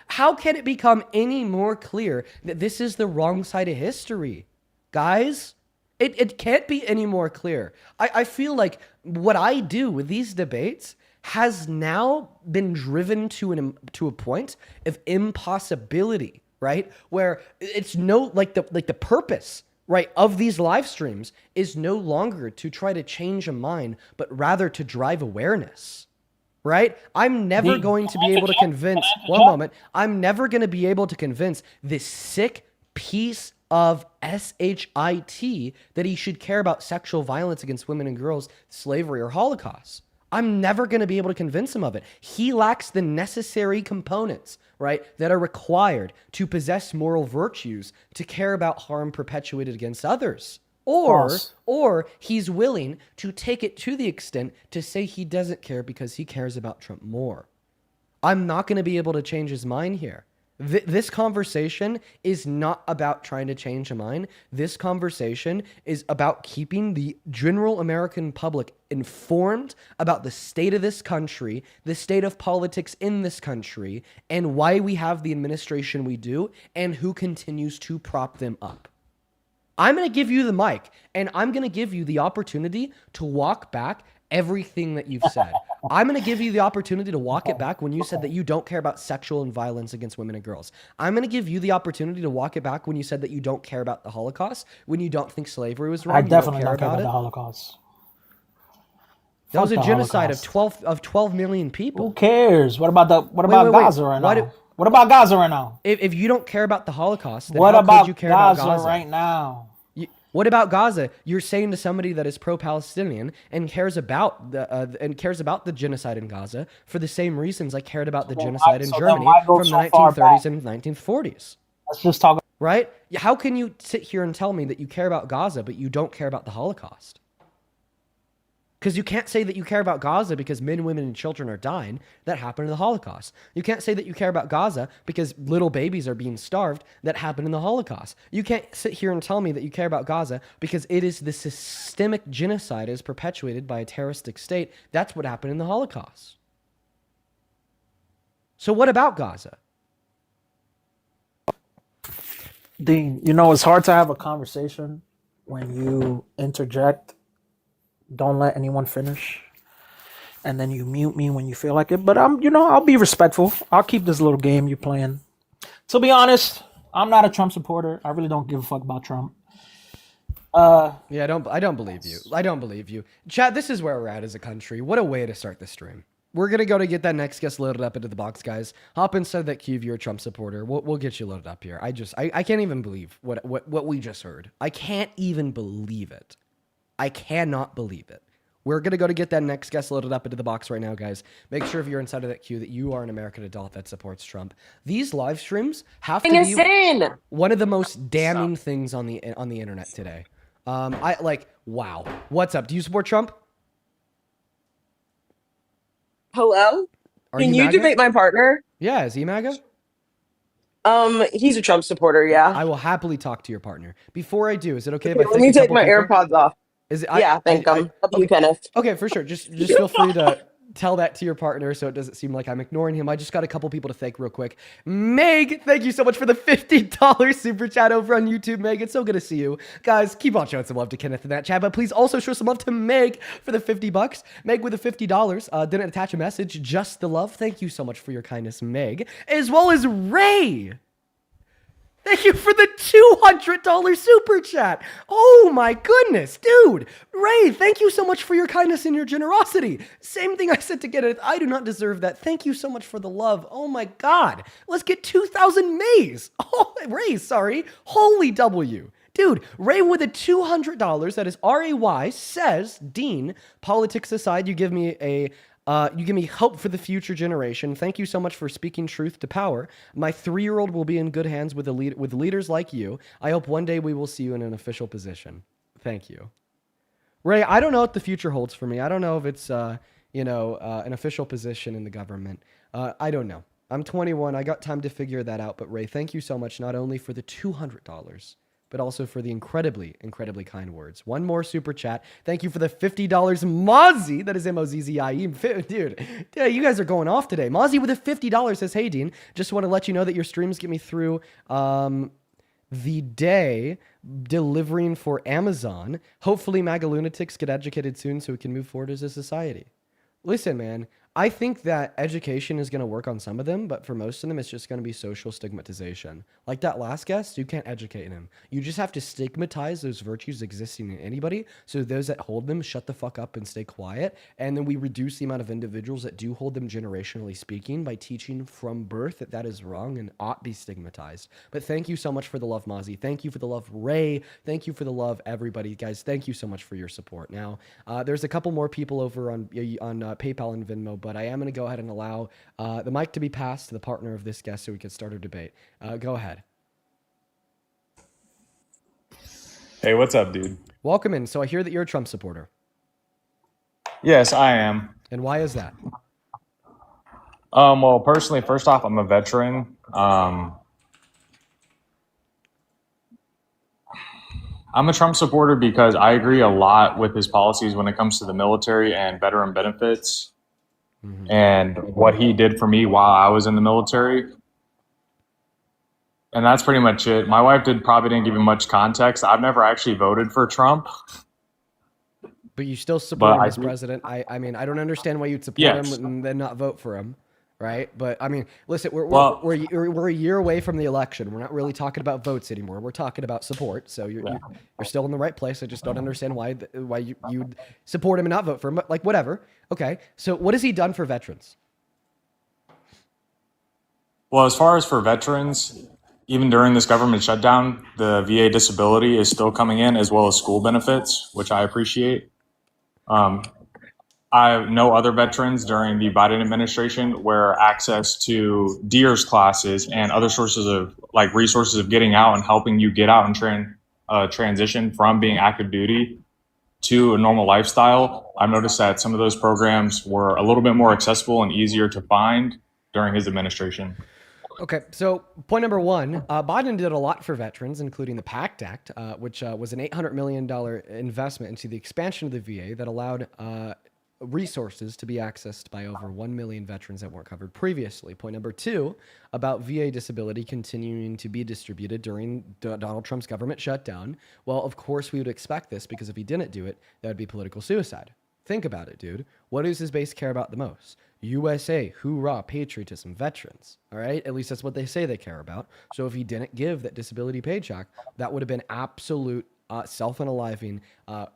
How can it become any more clear that this is the wrong side of history? Guys, it can't be any more clear. I feel like what I do with these debates has now been driven to a point of impossibility, right? Where it's the purpose, right, of these live streams is no longer to try to change a mind, but rather to drive awareness. Right? I'm never going to be able to convince, one moment, I'm never going to be able to convince this sick piece of SHIT that he should care about sexual violence against women and girls, slavery, or Holocaust. I'm never going to be able to convince him of it. He lacks the necessary components, right, that are required to possess moral virtues to care about harm perpetuated against others. Or he's willing to take it to the extent to say he doesn't care because he cares about Trump more. I'm not going to be able to change his mind here. This conversation is not about trying to change a mind. This conversation is about keeping the general American public informed about the state of this country, the state of politics in this country, and why we have the administration we do, and who continues to prop them up. I'm going to give you the mic, and I'm going to give you the opportunity to walk back everything that you've said. I'm going to give you the opportunity to walk it back when you said that you don't care about sexual and violence against women and girls. I'm going to give you the opportunity to walk it back when you said that you don't care about the Holocaust, when you don't think slavery was wrong. I you definitely don't don't care care about about the it. Holocaust. That was a Fuck the genocide Holocaust. of 12 million people. Who cares? What about wait, Gaza right why now? do- What about Gaza right now? If you don't care about the Holocaust, then What how about could you care about Gaza Gaza? right now? What about Gaza? You're saying to somebody that is pro-Palestinian and cares about the genocide in Gaza for the same reasons I cared about the genocide in so then Germany why go from the so far 1930s back? and 1940s. Let's just talk. Right? How can you sit here and tell me that you care about Gaza but you don't care about the Holocaust? Because you can't say that you care about Gaza because men, women, and children are dying. That happened in the Holocaust. You can't say that you care about Gaza because little babies are being starved. That happened in the Holocaust. You can't sit here and tell me that you care about Gaza because it is the systemic genocide is perpetuated by a terroristic state. That's what happened in the Holocaust. So what about Gaza? Dean, you know, it's hard to have a conversation when you interject, don't let anyone finish, and then you mute me when you feel like it. But I'll be respectful. I'll keep this little game you're playing. To be honest, I'm not a Trump supporter. I really don't give a fuck about Trump. Yeah, I don't believe you. I don't believe you. Chat, this is where we're at as a country. What a way to start the stream. We're going to go to get that next guest loaded up into the box, guys. Hop inside that queue if you're a Trump supporter. We'll get you loaded up here. I can't even believe what we just heard. I can't even believe it. I cannot believe it. We're going to go to get that next guest loaded up into the box right now, guys. Make sure if you're inside of that queue that you are an American adult that supports Trump. These live streams have to be Insane. one of the most damning things on the internet today. Wow. What's up? Do you support Trump? Hello? Can you MAGA? debate my partner? Yeah, is he MAGA? He's a Trump supporter, yeah. I will happily talk to your partner. Before I do, is it okay if Okay, I let thank me a take couple my people? AirPods off. Is it? Yeah, thank him. Love you, Kenneth. Okay, for sure. Just feel free to tell that to your partner so it doesn't seem like I'm ignoring him. I just got a couple people to thank real quick. Meg, thank you so much for the $50 super chat over on YouTube, Meg. It's so good to see you. Guys, keep on showing some love to Kenneth in that chat, but please also show some love to Meg for the $50. Meg with the $50 didn't attach a message, just the love. Thank you so much for your kindness, Meg. As well as Ray. Thank you for the $200 super chat. Oh my goodness, dude. Ray, thank you so much for your kindness and your generosity. Same thing I said to Kenneth. I do not deserve that. Thank you so much for the love. Oh my God. Let's get 2,000 Mays. Oh, Ray, sorry. Holy W. Dude, Ray with a $200, that is RAY, says, Dean, politics aside, you give me hope for the future generation. Thank you so much for speaking truth to power. My 3-year-old will be in good hands with leaders like you. I hope one day we will see you in an official position. Thank you. Ray, I don't know what the future holds for me. I don't know if it's, an official position in the government. I don't know. I'm 21. I got time to figure that out. But Ray, thank you so much, not only for the $200, but also for the incredibly, incredibly kind words. One more super chat. Thank you for the $50, Mozzie. That is M-O-Z-Z-I-E. Dude, you guys are going off today. Mozzie with a $50 says, hey, Dean, just want to let you know that your streams get me through the day delivering for Amazon. Hopefully MAGA lunatics get educated soon so we can move forward as a society. Listen, man, I think that education is going to work on some of them, but for most of them, it's just going to be social stigmatization. Like that last guest, you can't educate him. You just have to stigmatize those virtues existing in anybody, so those that hold them shut the fuck up and stay quiet, and then we reduce the amount of individuals that do hold them generationally speaking by teaching from birth that that is wrong and ought be stigmatized. But thank you so much for the love, Mozzie. Thank you for the love, Ray. Thank you for the love, everybody. Guys, thank you so much for your support. Now, there's a couple more people over on PayPal and Venmo, but I am going to go ahead and allow the mic to be passed to the partner of this guest so we can start our debate. Go ahead. Hey, what's up, dude? Welcome in. So I hear that you're a Trump supporter. Yes, I am. And why is that? Well, personally, first off, I'm a veteran. I'm a Trump supporter because I agree a lot with his policies when it comes to the military and veteran benefits and what he did for me while I was in the military. And that's pretty much it. My wife probably didn't give you much context. I've never actually voted for Trump. But you still support him as president. I mean, I don't understand why you'd support him and then not vote for him, right? But I mean, listen, we're a year away from the election. We're not really talking about votes anymore. We're talking about support. So you're still in the right place. I just don't understand why you'd support him and not vote for him. But like, whatever. Okay. So what has he done for veterans? Well, as far as for veterans, even during this government shutdown, the VA disability is still coming in, as well as school benefits, which I appreciate. I know other veterans during the Biden administration where access to DEERS classes and other sources of resources of getting out and helping you get out and transition from being active duty to a normal lifestyle, I've noticed that some of those programs were a little bit more accessible and easier to find during his administration. Okay, so point number one, Biden did a lot for veterans, including the PACT Act, which was an $800 million investment into the expansion of the VA that allowed resources to be accessed by over 1 million veterans that weren't covered previously. Point number two, about VA disability continuing to be distributed during Donald Trump's government shutdown. Well, of course, we would expect this because if he didn't do it, that would be political suicide. Think about it, dude. What does his base care about the most? USA, hoorah, patriotism, veterans. All right, at least that's what they say they care about. So if he didn't give that disability paycheck, that would have been absolute self-unaliving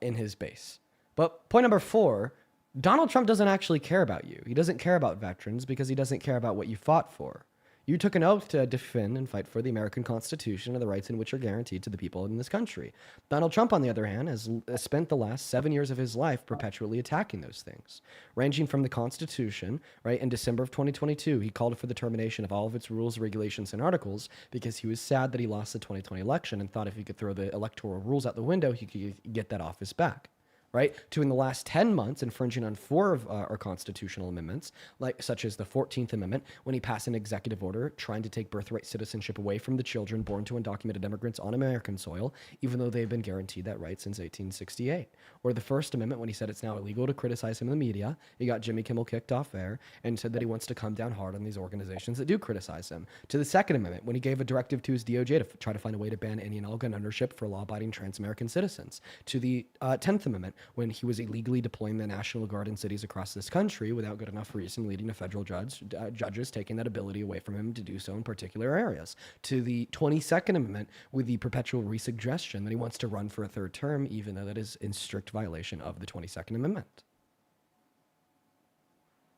in his base. But point number four, Donald Trump doesn't actually care about you. He doesn't care about veterans because he doesn't care about what you fought for. You took an oath to defend and fight for the American Constitution and the rights in which are guaranteed to the people in this country. Donald Trump, on the other hand, has spent the last 7 years of his life perpetually attacking those things, ranging from the Constitution, right? In December of 2022, he called for the termination of all of its rules, regulations, and articles because he was sad that he lost the 2020 election and thought if he could throw the electoral rules out the window, he could get that off his back. Right, to in the last 10 months infringing on 4 of our constitutional amendments, like such as the 14th Amendment, when he passed an executive order trying to take birthright citizenship away from the children born to undocumented immigrants on American soil, even though they've been guaranteed that right since 1868. Or the First Amendment, when he said it's now illegal to criticize him in the media. He got Jimmy Kimmel kicked off there and said that he wants to come down hard on these organizations that do criticize him. To the Second Amendment, when he gave a directive to his DOJ to try to find a way to ban any and all gun ownership for law-abiding trans-American citizens. To the 10th Amendment, when he was illegally deploying the National Guard in cities across this country without good enough reason, leading to federal judges taking that ability away from him to do so in particular areas. To the 22nd Amendment, with the perpetual resuggestion that he wants to run for a third term, even though that is in strict violation of the 22nd Amendment.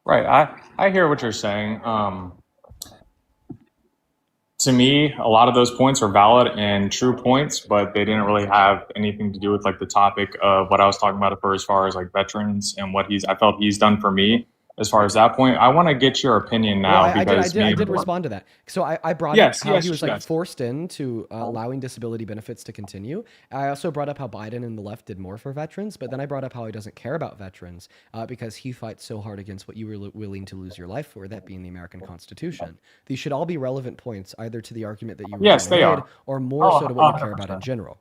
Right. I hear what you're saying. To me, a lot of those points are valid and true points, but they didn't really have anything to do with like the topic of what I was talking about as far as like veterans and what I felt he's done for me. As far as that point, I want to get your opinion now Well, because I did respond to that. So I brought up how he was like forced into allowing disability benefits to continue. I also brought up how Biden and the left did more for veterans, but then I brought up how he doesn't care about veterans because he fights so hard against what you were willing to lose your life for, that being the American Constitution. These should all be relevant points, either to the argument that you made or more so to what you care about in general.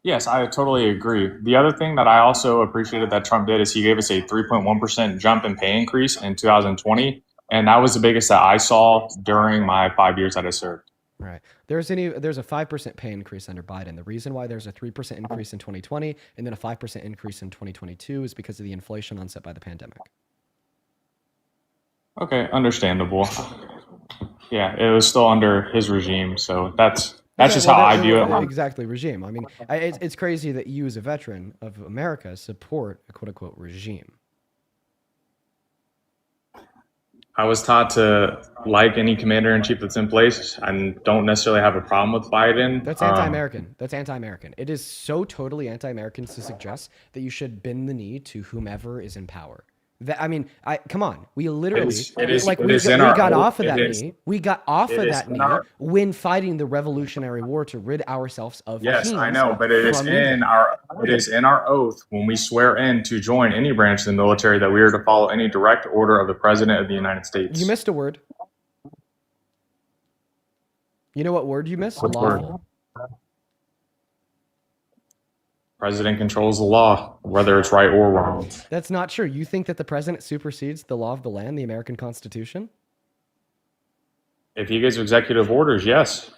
Yes, I totally agree. The other thing that I also appreciated that Trump did is he gave us a 3.1% jump in pay increase in 2020. And that was the biggest that I saw during my 5 years that I served. Right. There's a 5% pay increase under Biden. The reason why there's a 3% increase in 2020 and then a 5% increase in 2022 is because of the inflation onset by the pandemic. Okay, understandable. Yeah, it was still under his regime. So that's just how I view it. Exactly, regime. I mean, it's crazy that you as a veteran of America support a quote-unquote regime. I was taught to like any commander-in-chief that's in place. I don't necessarily have a problem with Biden. That's anti-American. That's anti-American. It is so totally anti-American to suggest that you should bend the knee to whomever is in power. Come on. We literally we got off of that knee. We got off of that knee when fighting the Revolutionary War to rid ourselves of. Yes, I know, but it is in our oath when we swear in to join any branch of the military that we are to follow any direct order of the President of the United States. You missed a word. You know what word you missed? What Lawful. word? President controls the law, whether it's right or wrong. That's not true. You think that the president supersedes the law of the land, the American Constitution? If he gives executive orders, yes.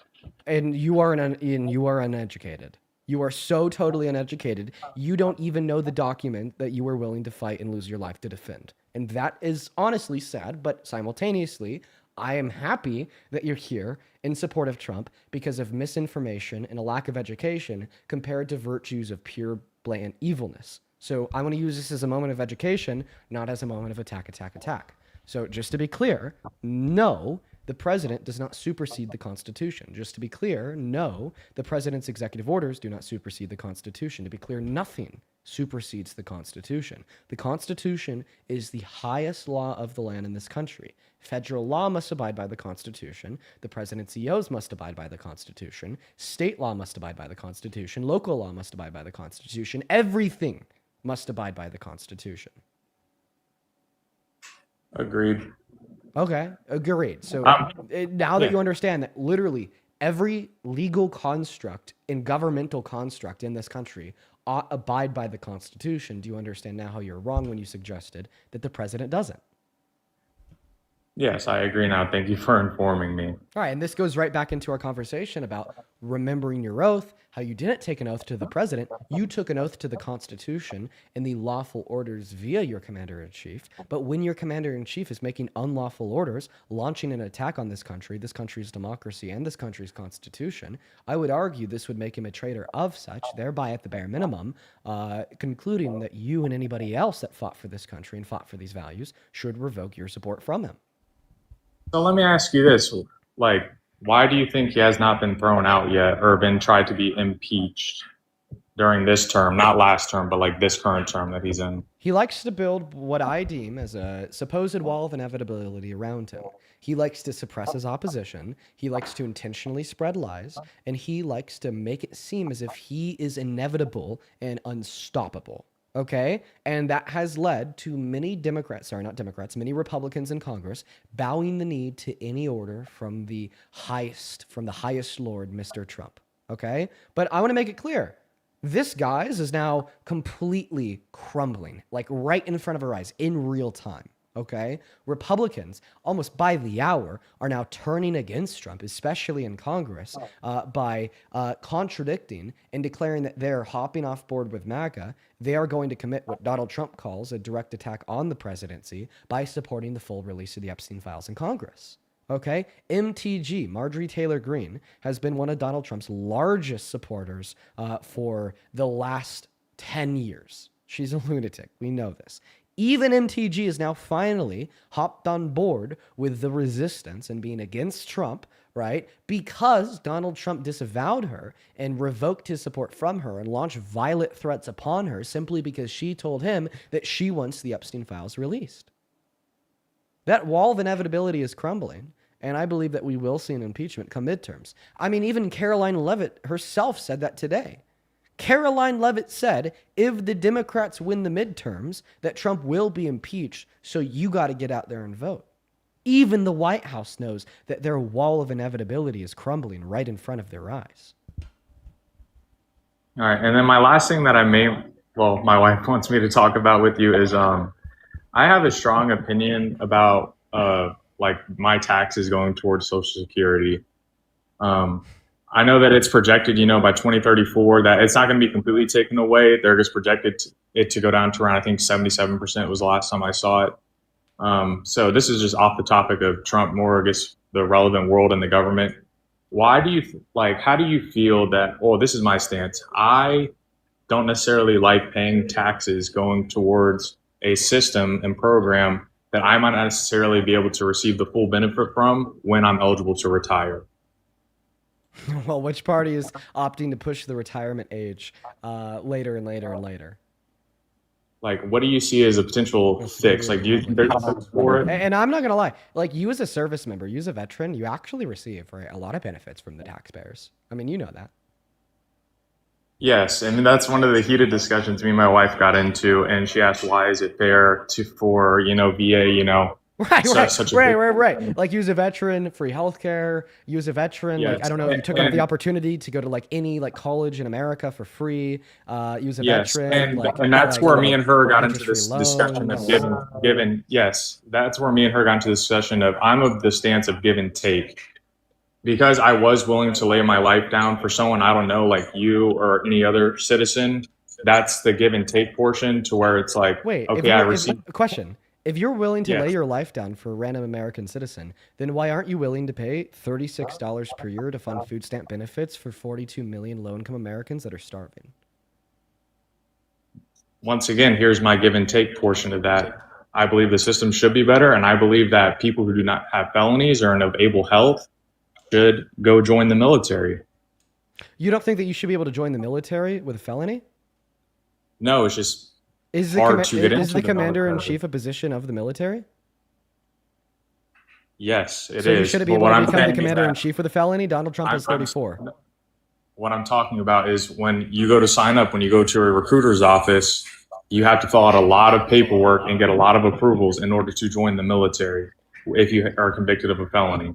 And you are uneducated. You are so totally uneducated. You don't even know the document that you were willing to fight and lose your life to defend. And that is honestly sad, but simultaneously, I am happy that you're here in support of Trump because of misinformation and a lack of education compared to virtues of pure, blatant evilness. So I want to use this as a moment of education, not as a moment of attack. So just to be clear, no, the president does not supersede the Constitution. Just to be clear, no, the president's executive orders do not supersede the Constitution. To be clear, nothing supersedes the Constitution. The Constitution is the highest law of the land in this country. Federal law must abide by the Constitution. The president CEOs must abide by the Constitution. State law must abide by the Constitution. Local law must abide by the Constitution. Everything must abide by the Constitution. Agreed. Okay, agreed. So now that yeah. you understand that literally every legal construct and governmental construct in this country ought abide by the Constitution, do you understand now how you're wrong when you suggested that the president doesn't? Yes, I agree now. Thank you for informing me. All right, and this goes right back into our conversation about remembering your oath, how you didn't take an oath to the president. You took an oath to the Constitution and the lawful orders via your commander-in-chief. But when your commander-in-chief is making unlawful orders, launching an attack on this country's democracy, and this country's Constitution, I would argue this would make him a traitor of such, thereby at the bare minimum, concluding that you and anybody else that fought for this country and fought for these values should revoke your support from him. So let me ask you this, like, why do you think he has not been thrown out yet or been tried to be impeached during this term, not last term, but like this current term that he's in? He likes to build what I deem as a supposed wall of inevitability around him. He likes to suppress his opposition. He likes to intentionally spread lies, and he likes to make it seem as if he is inevitable and unstoppable. Okay? And that has led to many many Republicans in Congress bowing the knee to any order from the highest Lord, Mr. Trump. Okay? But I want to make it clear. This, guys, is now completely crumbling, like right in front of our eyes in real time. Okay? Republicans, almost by the hour, are now turning against Trump, especially in Congress, by contradicting and declaring that they're hopping off board with MAGA. They are going to commit what Donald Trump calls a direct attack on the presidency by supporting the full release of the Epstein files in Congress. Okay? MTG, Marjorie Taylor Greene, has been one of Donald Trump's largest supporters for the last 10 years. She's a lunatic. We know this. Even MTG is now finally hopped on board with the resistance and being against Trump, right? Because Donald Trump disavowed her and revoked his support from her and launched violent threats upon her simply because she told him that she wants the Epstein files released. That wall of inevitability is crumbling, and I believe that we will see an impeachment come midterms. I mean, even Caroline Leavitt herself said that today. Caroline Leavitt said, if the Democrats win the midterms, that Trump will be impeached, so you got to get out there and vote. Even the White House knows that their wall of inevitability is crumbling right in front of their eyes. All right, and then my last thing that my wife wants me to talk about with you is I have a strong opinion about like my taxes going towards Social Security. I know that it's projected, by 2034 that it's not going to be completely taken away. They're just projected it to go down to around, I think 77% was the last time I saw it. So this is just off the topic of Trump, more I guess the relevant world and the government. How do you feel that, this is my stance. I don't necessarily like paying taxes going towards a system and program that I might not necessarily be able to receive the full benefit from when I'm eligible to retire. Well, which party is opting to push the retirement age later and later and later? Like, what do you see as a potential fix? Like, do you think there's a fix for it? And I'm not going to lie. Like, you as a service member, you as a veteran, you actually receive a lot of benefits from the taxpayers. I mean, you know that. Yes, and that's one of the heated discussions me and my wife got into, and she asked, why is it fair for VA, Right. Like, you as a veteran, free healthcare. You as a veteran, yes. Like, I don't know if you took up the opportunity to go to like any like college in America for free. You as a veteran, and that's where me and her got into this discussion of giving. Yes, that's where me and her got into the discussion of I'm of the stance of give and take, because I was willing to lay my life down for someone I don't know, like you or any other citizen. That's the give and take portion, to where it's like, question. If you're willing to lay your life down for a random American citizen, then why aren't you willing to pay $36 per year to fund food stamp benefits for 42 million low-income Americans that are starving? Once again, here's my give and take portion of that. I believe the system should be better, and I believe that people who do not have felonies or of able health should go join the military. You don't think that you should be able to join the military with a felony? No, it's just Is hard to get is into the the commander in military. chief a position of the military? Yes, it So he is. shouldn't be But able what to I'm become the saying is commander in that chief with a felony. Donald Trump is I'm 34. what I'm talking about is when you go to sign up, when you go to a recruiter's office, you have to fill out a lot of paperwork and get a lot of approvals in order to join the military if you are convicted of a felony.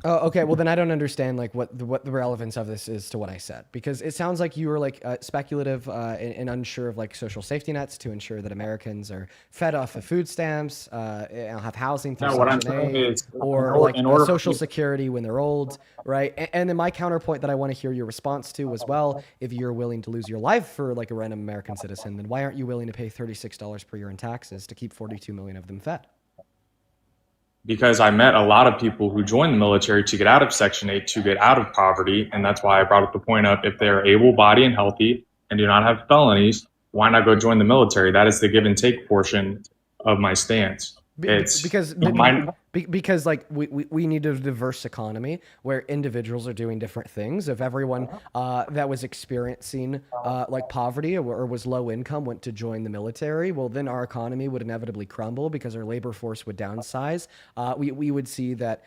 Oh, okay. Well, then I don't understand like what the relevance of this is to what I said, because it sounds like you were like speculative and unsure of like social safety nets to ensure that Americans are fed off of food stamps, and have housing through No, what I'm Section saying 8, is or like in order social for security when they're old, right? And then my counterpoint that I want to hear your response to as well, if you're willing to lose your life for like a random American citizen, then why aren't you willing to pay $36 per year in taxes to keep 42 million of them fed? because I met a lot of people who joined the military to get out of Section 8, to get out of poverty. And that's why I brought up the point of if they're able bodied and healthy and do not have felonies, why not go join the military? That is the give and take portion of my stance. It's Because like we need a diverse economy where individuals are doing different things. If everyone that was experiencing like poverty or was low income went to join the military, well, then our economy would inevitably crumble because our labor force would downsize. We would see that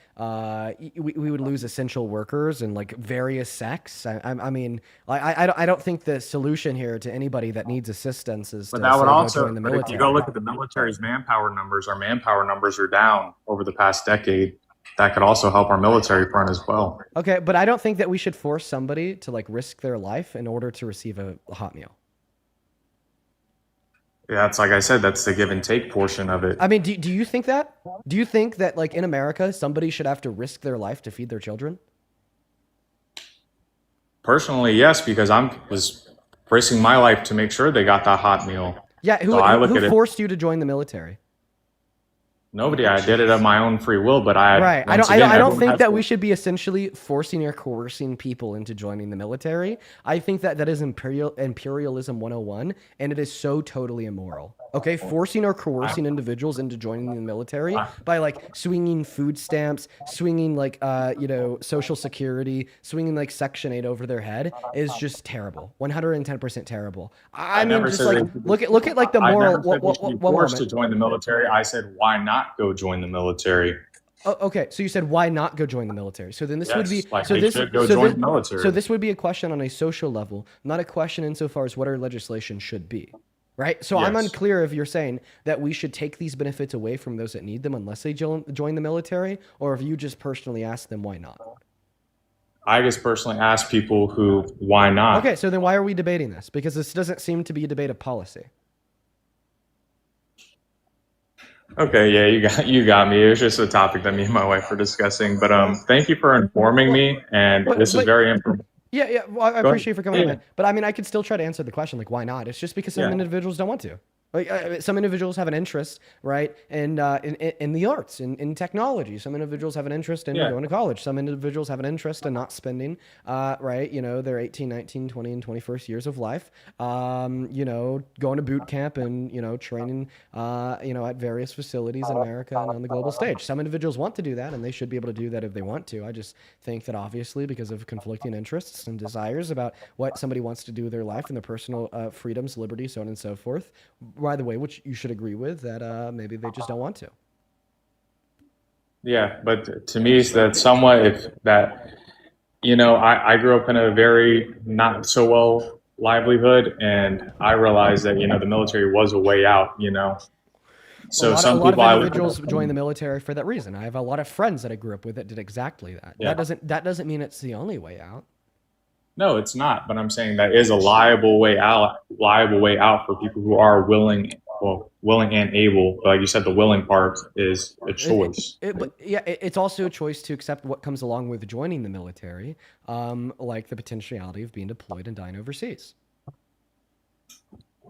we would lose essential workers and like various sects. I mean, I don't think the solution here to anybody that needs assistance is But to that would say, go also, join the but if you military. go look at the military's manpower numbers, our manpower numbers are down over the past decade. That could also help our military front as well. Okay, but I don't think that we should force somebody to like risk their life in order to receive a hot meal. Yeah, that's like I said, that's the give and take portion of it. I mean, do you think that? Do you think that like in America, somebody should have to risk their life to feed their children? Personally, yes, because was risking my life to make sure they got that hot meal. Yeah, who forced you to join the military? Nobody. I did it of my own free will, but Right. I don't think that we should be essentially forcing or coercing people into joining the military. I think that is imperialism 101, and it is so totally immoral. Okay, forcing or coercing individuals into joining the military by like swinging food stamps, swinging like social security, swinging like Section 8 over their head is just terrible. 110% terrible. I mean, just like look at like the moral. One moment. To join the military, I said, why not go join the military? Oh, okay, so you said why not go join the military? So then this would be like join the military. So this would be a question on a social level, not a question insofar as what our legislation should be. Right? So I'm unclear if you're saying that we should take these benefits away from those that need them unless they join the military, or if you just personally ask them why not. I just personally ask people why not. Okay, so then why are we debating this? Because this doesn't seem to be a debate of policy. Okay, yeah, you got me. It was just a topic that me and my wife were discussing. But thank you for informing me, and this is very important. Yeah. Well, I appreciate you for coming in, man. But I mean, I could still try to answer the question, like, why not? It's just because some individuals don't want to. Like, some individuals have an interest, right, in the arts, in technology. Some individuals have an interest in going to college. Some individuals have an interest in not spending, right, their 18, 19, 20, and 21st years of life, going to boot camp and, training, at various facilities in America and on the global stage. Some individuals want to do that, and they should be able to do that if they want to. I just think that obviously because of conflicting interests and desires about what somebody wants to do with their life and their personal freedoms, liberties, so on and so forth, by the way, which you should agree with, that maybe they just don't want to. Yeah, but to me, that's somewhat I grew up in a very not so well livelihood, and I realized that, the military was a way out, So a lot of individuals join the military for that reason. I have a lot of friends that I grew up with that did exactly that. Yeah. That doesn't mean it's the only way out. No, it's not. But I'm saying that is a liable way out for people who are willing and able. Like you said, the willing part is a choice. It's also a choice to accept what comes along with joining the military, like the potentiality of being deployed and dying overseas.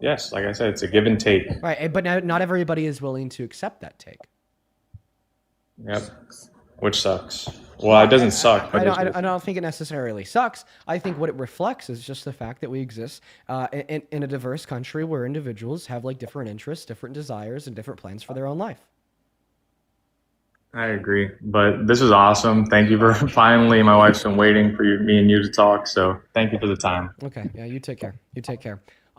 Yes, like I said, it's a give and take. Right, but not everybody is willing to accept that take. Yep, which sucks. Well, it doesn't suck. But I don't think it necessarily sucks. I think what it reflects is just the fact that we exist in a diverse country where individuals have like different interests, different desires, and different plans for their own life. I agree, but this is awesome. Thank you for finally. My wife's been waiting for me and you to talk, so thank you for the time. Okay, yeah, you take care.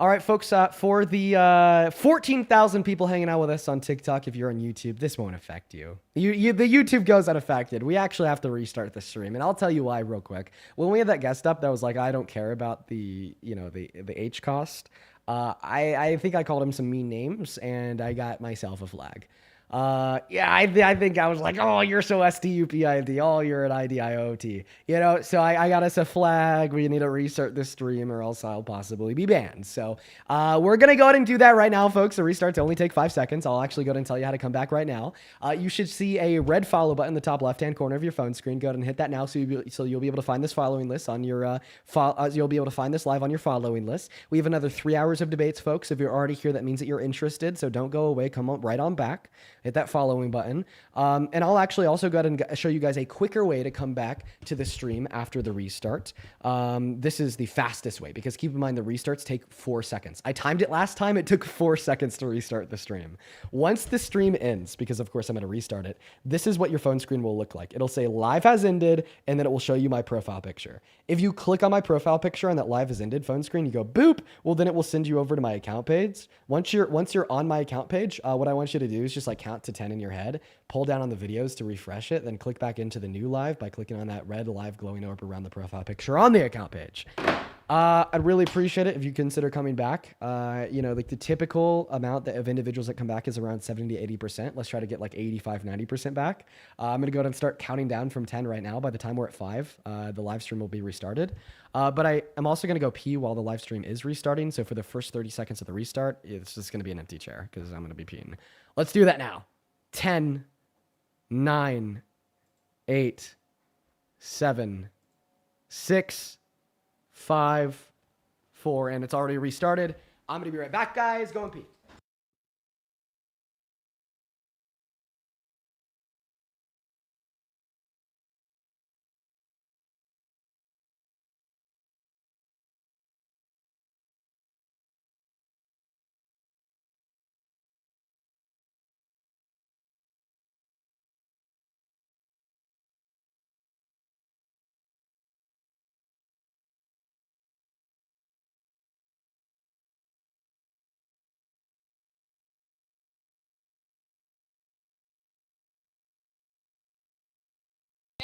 All right, folks, for the 14,000 people hanging out with us on TikTok, if you're on YouTube, this won't affect you. The YouTube goes unaffected. We actually have to restart the stream, and I'll tell you why real quick. When we had that guest up that was like, I don't care about the H cost, I think I called him some mean names, and I got myself a flag. I think I was like, oh, you're so STUPID. Oh, you're an IDIOT. So I got us a flag. We need to restart the stream or else I'll possibly be banned. So we're going to go ahead and do that right now, folks. The restarts only take 5 seconds. I'll actually go ahead and tell you how to come back right now. You should see a red follow button in the top left-hand corner of your phone screen. Go ahead and hit that now so you'll be able to find this following list on your you'll be able to find this live on your following list. We have another 3 hours of debates, folks. If you're already here, that means that you're interested. So don't go away. Come on right on back. Hit that following button. And I'll actually also go ahead and show you guys a quicker way to come back to the stream after the restart. This is the fastest way because keep in mind the restarts take 4 seconds. I timed it last time. It took 4 seconds to restart the stream. Once the stream ends, because of course I'm going to restart it, this is what your phone screen will look like. It'll say live has ended, and then it will show you my profile picture. If you click on my profile picture on that live has ended phone screen, you go boop, well then it will send you over to my account page. Once you're on my account page, what I want you to do is just like count to 10 in your head, pull down on the videos to refresh it, then click back into the new live by clicking on that red live glowing orb around the profile picture on the account page. I'd really appreciate it if you consider coming back. Like the typical amount of individuals that come back is around 70 to 80%. Let's try to get like 85, 90% back. I'm going to go ahead and start counting down from 10 right now. By the time we're at 5, the live stream will be restarted. But I'm also going to go pee while the live stream is restarting. So for the first 30 seconds of the restart, it's just going to be an empty chair because I'm going to be peeing. Let's do that now. 10, 9, 8, 7, 6, 5, 4, and it's already restarted. I'm going to be right back, guys. Go and pee.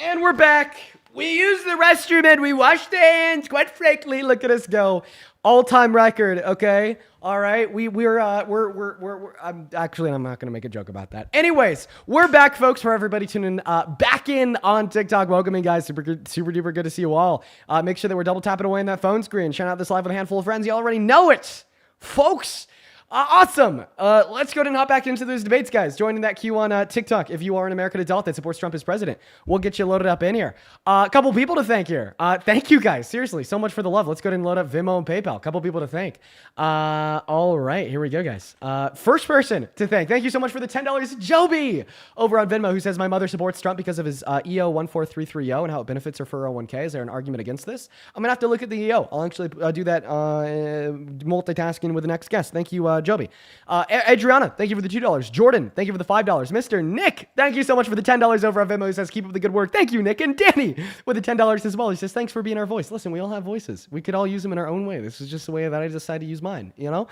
And we're back. We used the restroom and we washed the hands. Quite frankly, look at us go. All-time record, okay? All right, we're I'm not going to make a joke about that. Anyways, we're back, folks, for everybody tuning back in on TikTok. Welcome in, guys. Super duper good to see you all. Make sure that we're double tapping away on that phone screen. Shout out this live with a handful of friends. You already know it, folks. Awesome. Let's go ahead and hop back into those debates, guys. Joining that queue on TikTok. If you are an American adult that supports Trump as president, we'll get you loaded up in here. A couple people to thank here. Thank you, guys. Seriously, so much for the love. Let's go ahead and load up Venmo and PayPal. A couple people to thank. All right, here we go, guys. First person to thank. Thank you so much for the $10, Joby, over on Venmo, who says, my mother supports Trump because of his EO14330 and how it benefits her 401k. Is there an argument against this? I'm going to have to look at the EO. I'll actually do that multitasking with the next guest. Thank you, Joby. Adriana, thank you for the $2. Jordan, thank you for the $5. Mr. Nick, thank you so much for the $10 over on Venmo. He says, keep up the good work. Thank you, Nick. And Danny with the $10 as well. He says, thanks for being our voice. Listen, we all have voices. We could all use them in our own way. This is just the way that I decided to use mine, you know?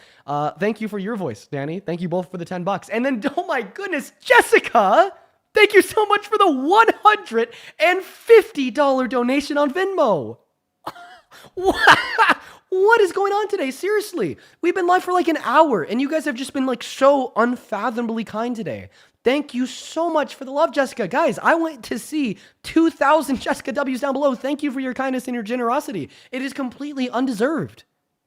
Thank you for your voice, Danny. Thank you both for the $10. And then, oh my goodness, Jessica, thank you so much for the $150 donation on Venmo. What is going on today? Seriously, we've been live for like an hour and you guys have just been like so unfathomably kind today. Thank you so much for the love, Jessica. Guys, I went to see 2,000 Jessica W's down below. Thank you for your kindness and your generosity. It is completely undeserved.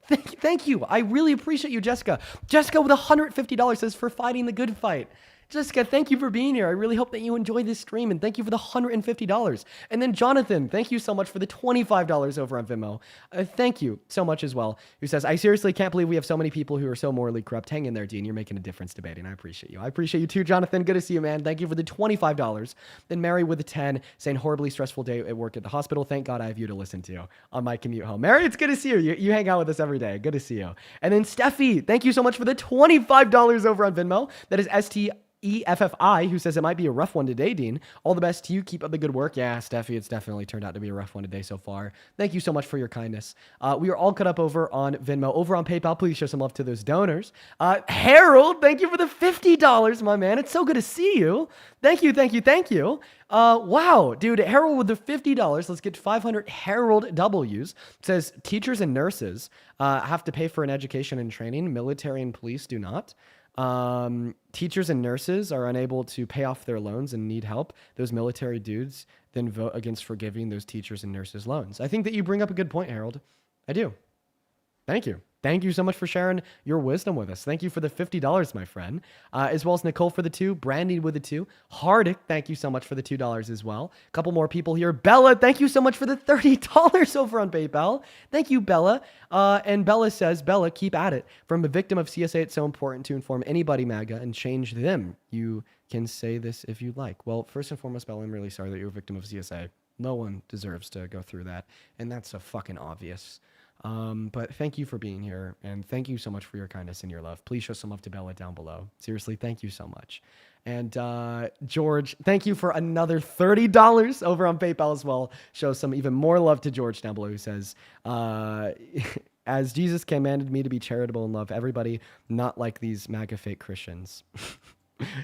Thank you. I really appreciate you, Jessica. Jessica with $150 says, for fighting the good fight. Jessica, thank you for being here. I really hope that you enjoyed this stream, and thank you for the $150. And then Jonathan, thank you so much for the $25 over on Venmo. Thank you so much as well. Who says, I seriously can't believe we have so many people who are so morally corrupt. Hang in there, Dean. You're making a difference debating. I appreciate you. I appreciate you too, Jonathan. Good to see you, man. Thank you for the $25. Then Mary with the 10, saying, horribly stressful day at work at the hospital. Thank God I have you to listen to on my commute home. Mary, it's good to see you. You hang out with us every day. Good to see you. And then Steffi, thank you so much for the $25 over on Venmo. That is EFFI, who says it might be a rough one today, Dean. All the best to you. Keep up the good work. Yeah, Steffi, it's definitely turned out to be a rough one today so far. Thank you so much for your kindness. We are all caught up over on Venmo. Over on PayPal, please show some love to those donors. Harold, thank you for the $50, my man. It's so good to see you. Thank you, thank you, thank you. Wow, dude, Harold with the $50. Let's get 500 Harold W's. It says teachers and nurses have to pay for an education and training. Military and police do not. Teachers and nurses are unable to pay off their loans and need help. Those military dudes then vote against forgiving those teachers and nurses' loans. I think that you bring up a good point, Harold. I do. Thank you. Thank you so much for sharing your wisdom with us. Thank you for the $50, my friend. As well as Nicole for the 2, Brandy with the 2, Hardick, thank you so much for the $2 as well. A couple more people here. Bella, thank you so much for the $30 over on PayPal. Thank you, Bella. And Bella says, Bella, keep at it. From a victim of CSA, it's so important to inform anybody MAGA and change them. You can say this if you like. Well, first and foremost, Bella, I'm really sorry that you're a victim of CSA. No one deserves to go through that. And that's so fucking obvious. But thank you for being here, and thank you so much for your kindness and your love. Please show some love to Bella down below. Seriously, thank you so much. And George, thank you for another $30 over on PayPal as well. Show some even more love to George down below, who says, as Jesus commanded me to be charitable and love everybody, not like these MAGA fake Christians.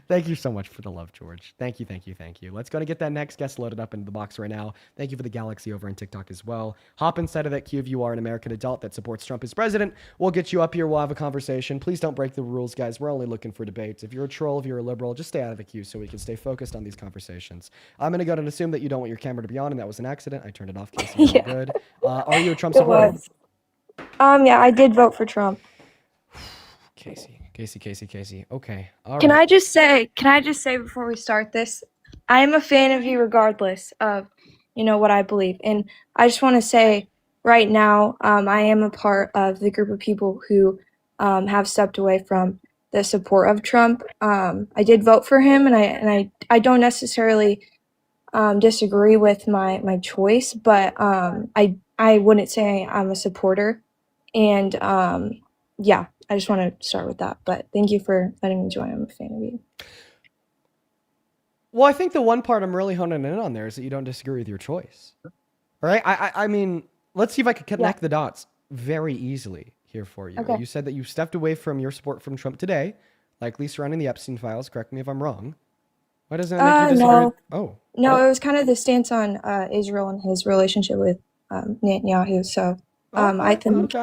Thank you so much for the love, George. Thank you, thank you, thank you. Let's go and get that next guest loaded up into the box right now. Thank you for the Galaxy over on TikTok as well. Hop inside of that queue if you are an American adult that supports Trump as president. We'll get you up here. We'll have a conversation. Please don't break the rules, guys. We're only looking for debates. If you're a troll, if you're a liberal, just stay out of the queue so we can stay focused on these conversations. I'm going to go ahead and assume that you don't want your camera to be on, and that was an accident. I turned it off, Casey. You're all good. Are you a Trump supporter? Yeah, I did vote for Trump. Casey. Okay. All Can right. I just say before we start this, I am a fan of you regardless of, what I believe. And I just want to say right now, I am a part of the group of people who have stepped away from the support of Trump. I did vote for him, and I don't necessarily disagree with my choice, but I wouldn't say I'm a supporter. And yeah, I just want to start with that. But thank you for letting me join. I'm a fan of you. Well, I think the one part I'm really honing in on there is that you don't disagree with your choice. All right. I mean, let's see if I could connect the dots very easily here for you. Okay. You said that you stepped away from your support from Trump today, likely surrounding the Epstein files. Correct me if I'm wrong. Why doesn't that make you disagree? No, it was kind of the stance on Israel and his relationship with Netanyahu. So I think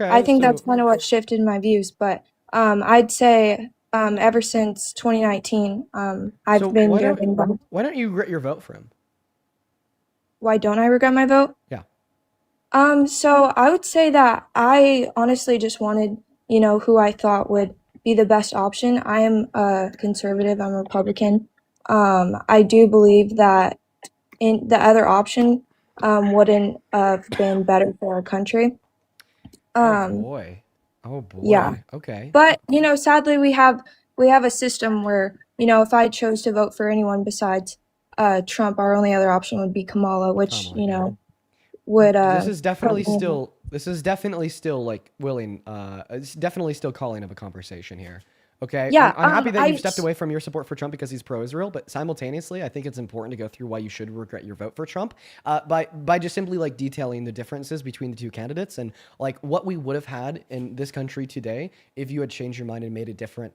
I think that's kind of what shifted my views. But I'd say ever since 2019, I've been driven by. Why don't you regret your vote for him? Why don't I regret my vote? Yeah. So I would say that I honestly just wanted, who I thought would be the best option. I am a conservative. I'm a Republican. I do believe that in the other option wouldn't have been better for our country. Oh boy. Yeah. Okay. But sadly, we have a system where if I chose to vote for anyone besides Trump, our only other option would be Kamala, which would. This is definitely still like willing. It's definitely still calling of a conversation here. Okay. Yeah, I'm happy that you've stepped away from your support for Trump because he's pro-Israel, but simultaneously, I think it's important to go through why you should regret your vote for Trump by just simply like detailing the differences between the two candidates and like what we would have had in this country today if you had changed your mind and made a different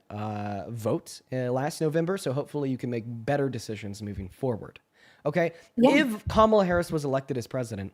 vote last November. So hopefully you can make better decisions moving forward. Okay. Yeah. If Kamala Harris was elected as president,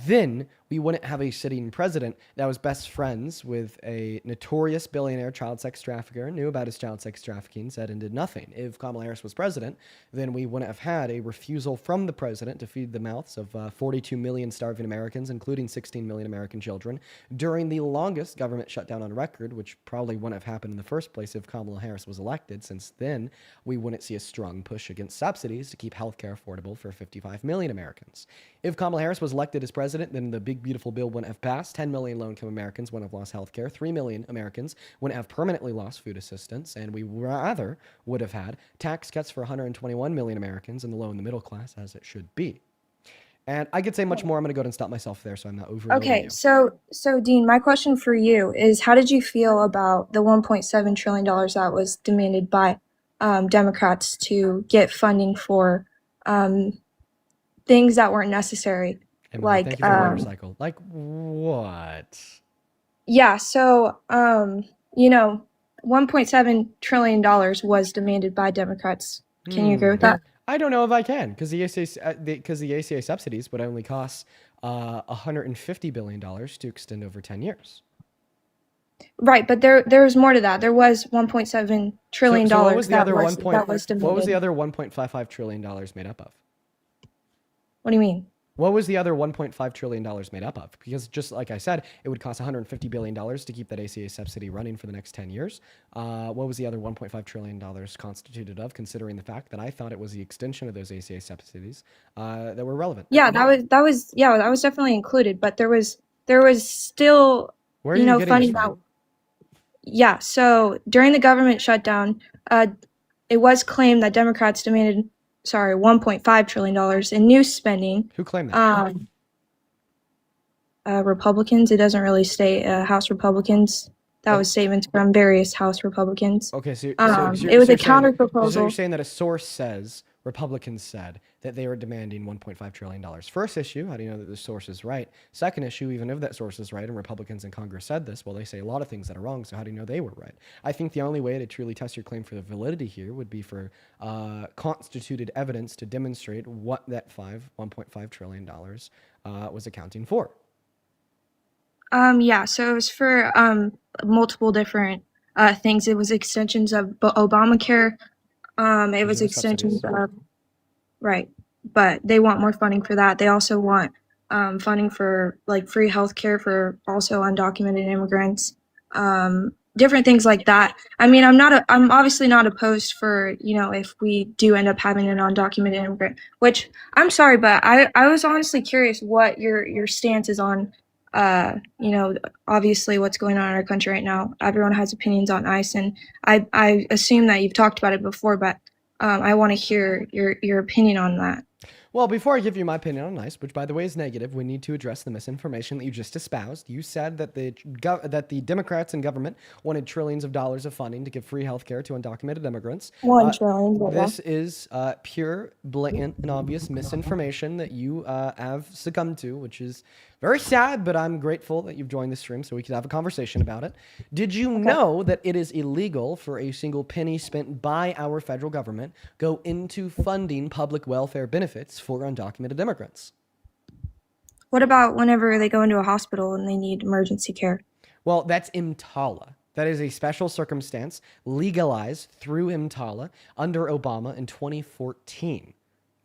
then we wouldn't have a sitting president that was best friends with a notorious billionaire child sex trafficker, knew about his child sex trafficking, said and did nothing. If Kamala Harris was president, then we wouldn't have had a refusal from the president to feed the mouths of 42 million starving Americans, including 16 million American children, during the longest government shutdown on record, which probably wouldn't have happened in the first place if Kamala Harris was elected, since then we wouldn't see a strong push against subsidies to keep healthcare affordable for 55 million Americans. If Kamala Harris was elected as president, then the big, beautiful bill wouldn't have passed. 10 million low-income Americans wouldn't have lost health care. 3 million Americans wouldn't have permanently lost food assistance. And we rather would have had tax cuts for 121 million Americans in the low and the middle class, as it should be. And I could say much more. I'm going to go ahead and stop myself there so I'm not overloading you. Okay, so Dean, my question for you is, how did you feel about the $1.7 trillion that was demanded by Democrats to get funding for things that weren't necessary. Emily, Like, thank you for the motorcycle. Like what? yeah, so, $1.7 trillion was demanded by Democrats. Can you agree with that? I don't know if I can, because the ACA subsidies would only cost $150 billion to extend over 10 years. Right, but there's more to that. There was $1.7 trillion So what was the other that was demanded. What was the other $1.55 trillion made up of? What do you mean? What was the other $1.5 trillion made up of? Because just like I said, it would cost $150 billion to keep that ACA subsidy running for the next 10 years. What was the other $1.5 trillion constituted of, considering the fact that I thought it was the extension of those ACA subsidies that were relevant? Yeah, that was definitely included, but there was still, Where are you getting funding this from? that. Yeah, so during the government shutdown, it was claimed that Democrats demanded, $1.5 trillion in new spending. Who claimed that? Republicans. It doesn't really state House Republicans. That was statements from various House Republicans. Okay, so it was a counter proposal. So you're saying that a source says Republicans said that they were demanding $1.5 trillion. First issue, how do you know that the source is right? Second issue, even if that source is right and Republicans in Congress said this, well, they say a lot of things that are wrong, so how do you know they were right? I think the only way to truly test your claim for the validity here would be for constituted evidence to demonstrate what that $1.5 trillion was accounting for. Yeah, so it was for multiple different things. It was extensions of Obamacare. It was extensions of, right, but they want more funding for that. They also want funding for like free healthcare for also undocumented immigrants. Different things like that. I mean, I'm obviously not opposed for, if we do end up having an undocumented immigrant, which I'm sorry, but I was honestly curious what your stance is on, obviously what's going on in our country right now. Everyone has opinions on ICE, and I assume that you've talked about it before, but I want to hear your opinion on that. Well, before I give you my opinion on ICE, which by the way is negative, we need to address the misinformation that you just espoused. You said that the Democrats and government wanted trillions of dollars of funding to give free health care to undocumented immigrants. $1 trillion. This is pure, blatant, and obvious misinformation that you have succumbed to, which is very sad, but I'm grateful that you've joined the stream so we can have a conversation about it. Did you know that it is illegal for a single penny spent by our federal government go into funding public welfare benefits for undocumented immigrants? What about whenever they go into a hospital and they need emergency care? Well, that's EMTALA. That is a special circumstance legalized through EMTALA under Obama in 2014.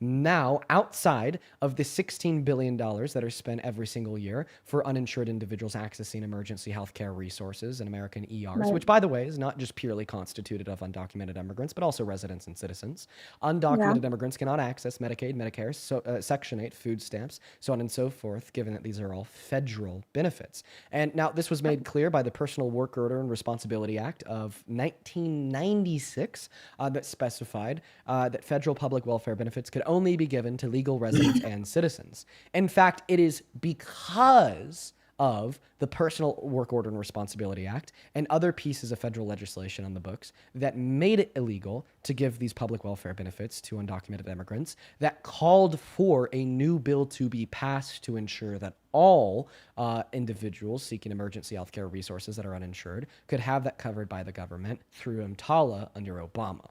Now, outside of the $16 billion that are spent every single year for uninsured individuals accessing emergency healthcare resources in American ERs, which, by the way, is not just purely constituted of undocumented immigrants, but also residents and citizens. Undocumented immigrants cannot access Medicaid, Medicare, Section 8, food stamps, so on and so forth, given that these are all federal benefits. And now this was made clear by the Personal Work Order and Responsibility Act of 1996 that specified that federal public welfare benefits could only be given to legal residents and citizens. In fact, it is because of the Personal Work Order and Responsibility Act and other pieces of federal legislation on the books that made it illegal to give these public welfare benefits to undocumented immigrants, that called for a new bill to be passed to ensure that all individuals seeking emergency healthcare resources that are uninsured could have that covered by the government through EMTALA under Obama.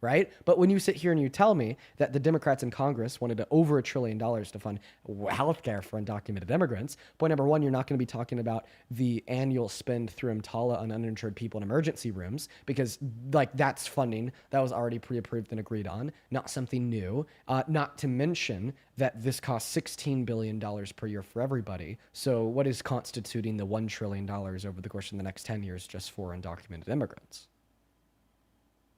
Right? But when you sit here and you tell me that the Democrats in Congress wanted over $1 trillion to fund healthcare for undocumented immigrants, point number one, you're not going to be talking about the annual spend through EMTALA on uninsured people in emergency rooms, because that's funding that was already pre-approved and agreed on, not something new. Not to mention that this costs $16 billion per year for everybody. So what is constituting the $1 trillion over the course of the next 10 years just for undocumented immigrants?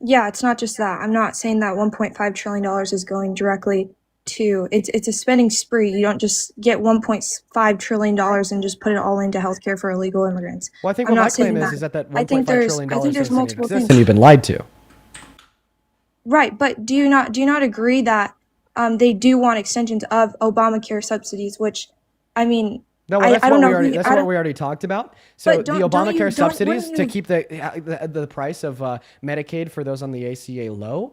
Yeah, it's not just that. I'm not saying that $1.5 trillion is going directly to, it's a spending spree. You don't just get $1.5 trillion and just put it all into healthcare for illegal immigrants. Well, I think what my claim is that $1.5 trillion there's doesn't multiple exist things. and you've been lied to. Right, but do you not agree that they do want extensions of Obamacare subsidies, which, I mean, No, well, that's I what don't we know. already. He, That's I what don't. we already talked about. So But the don't you Obamacare don't subsidies wouldn't to you? keep the price of Medicaid for those on the ACA low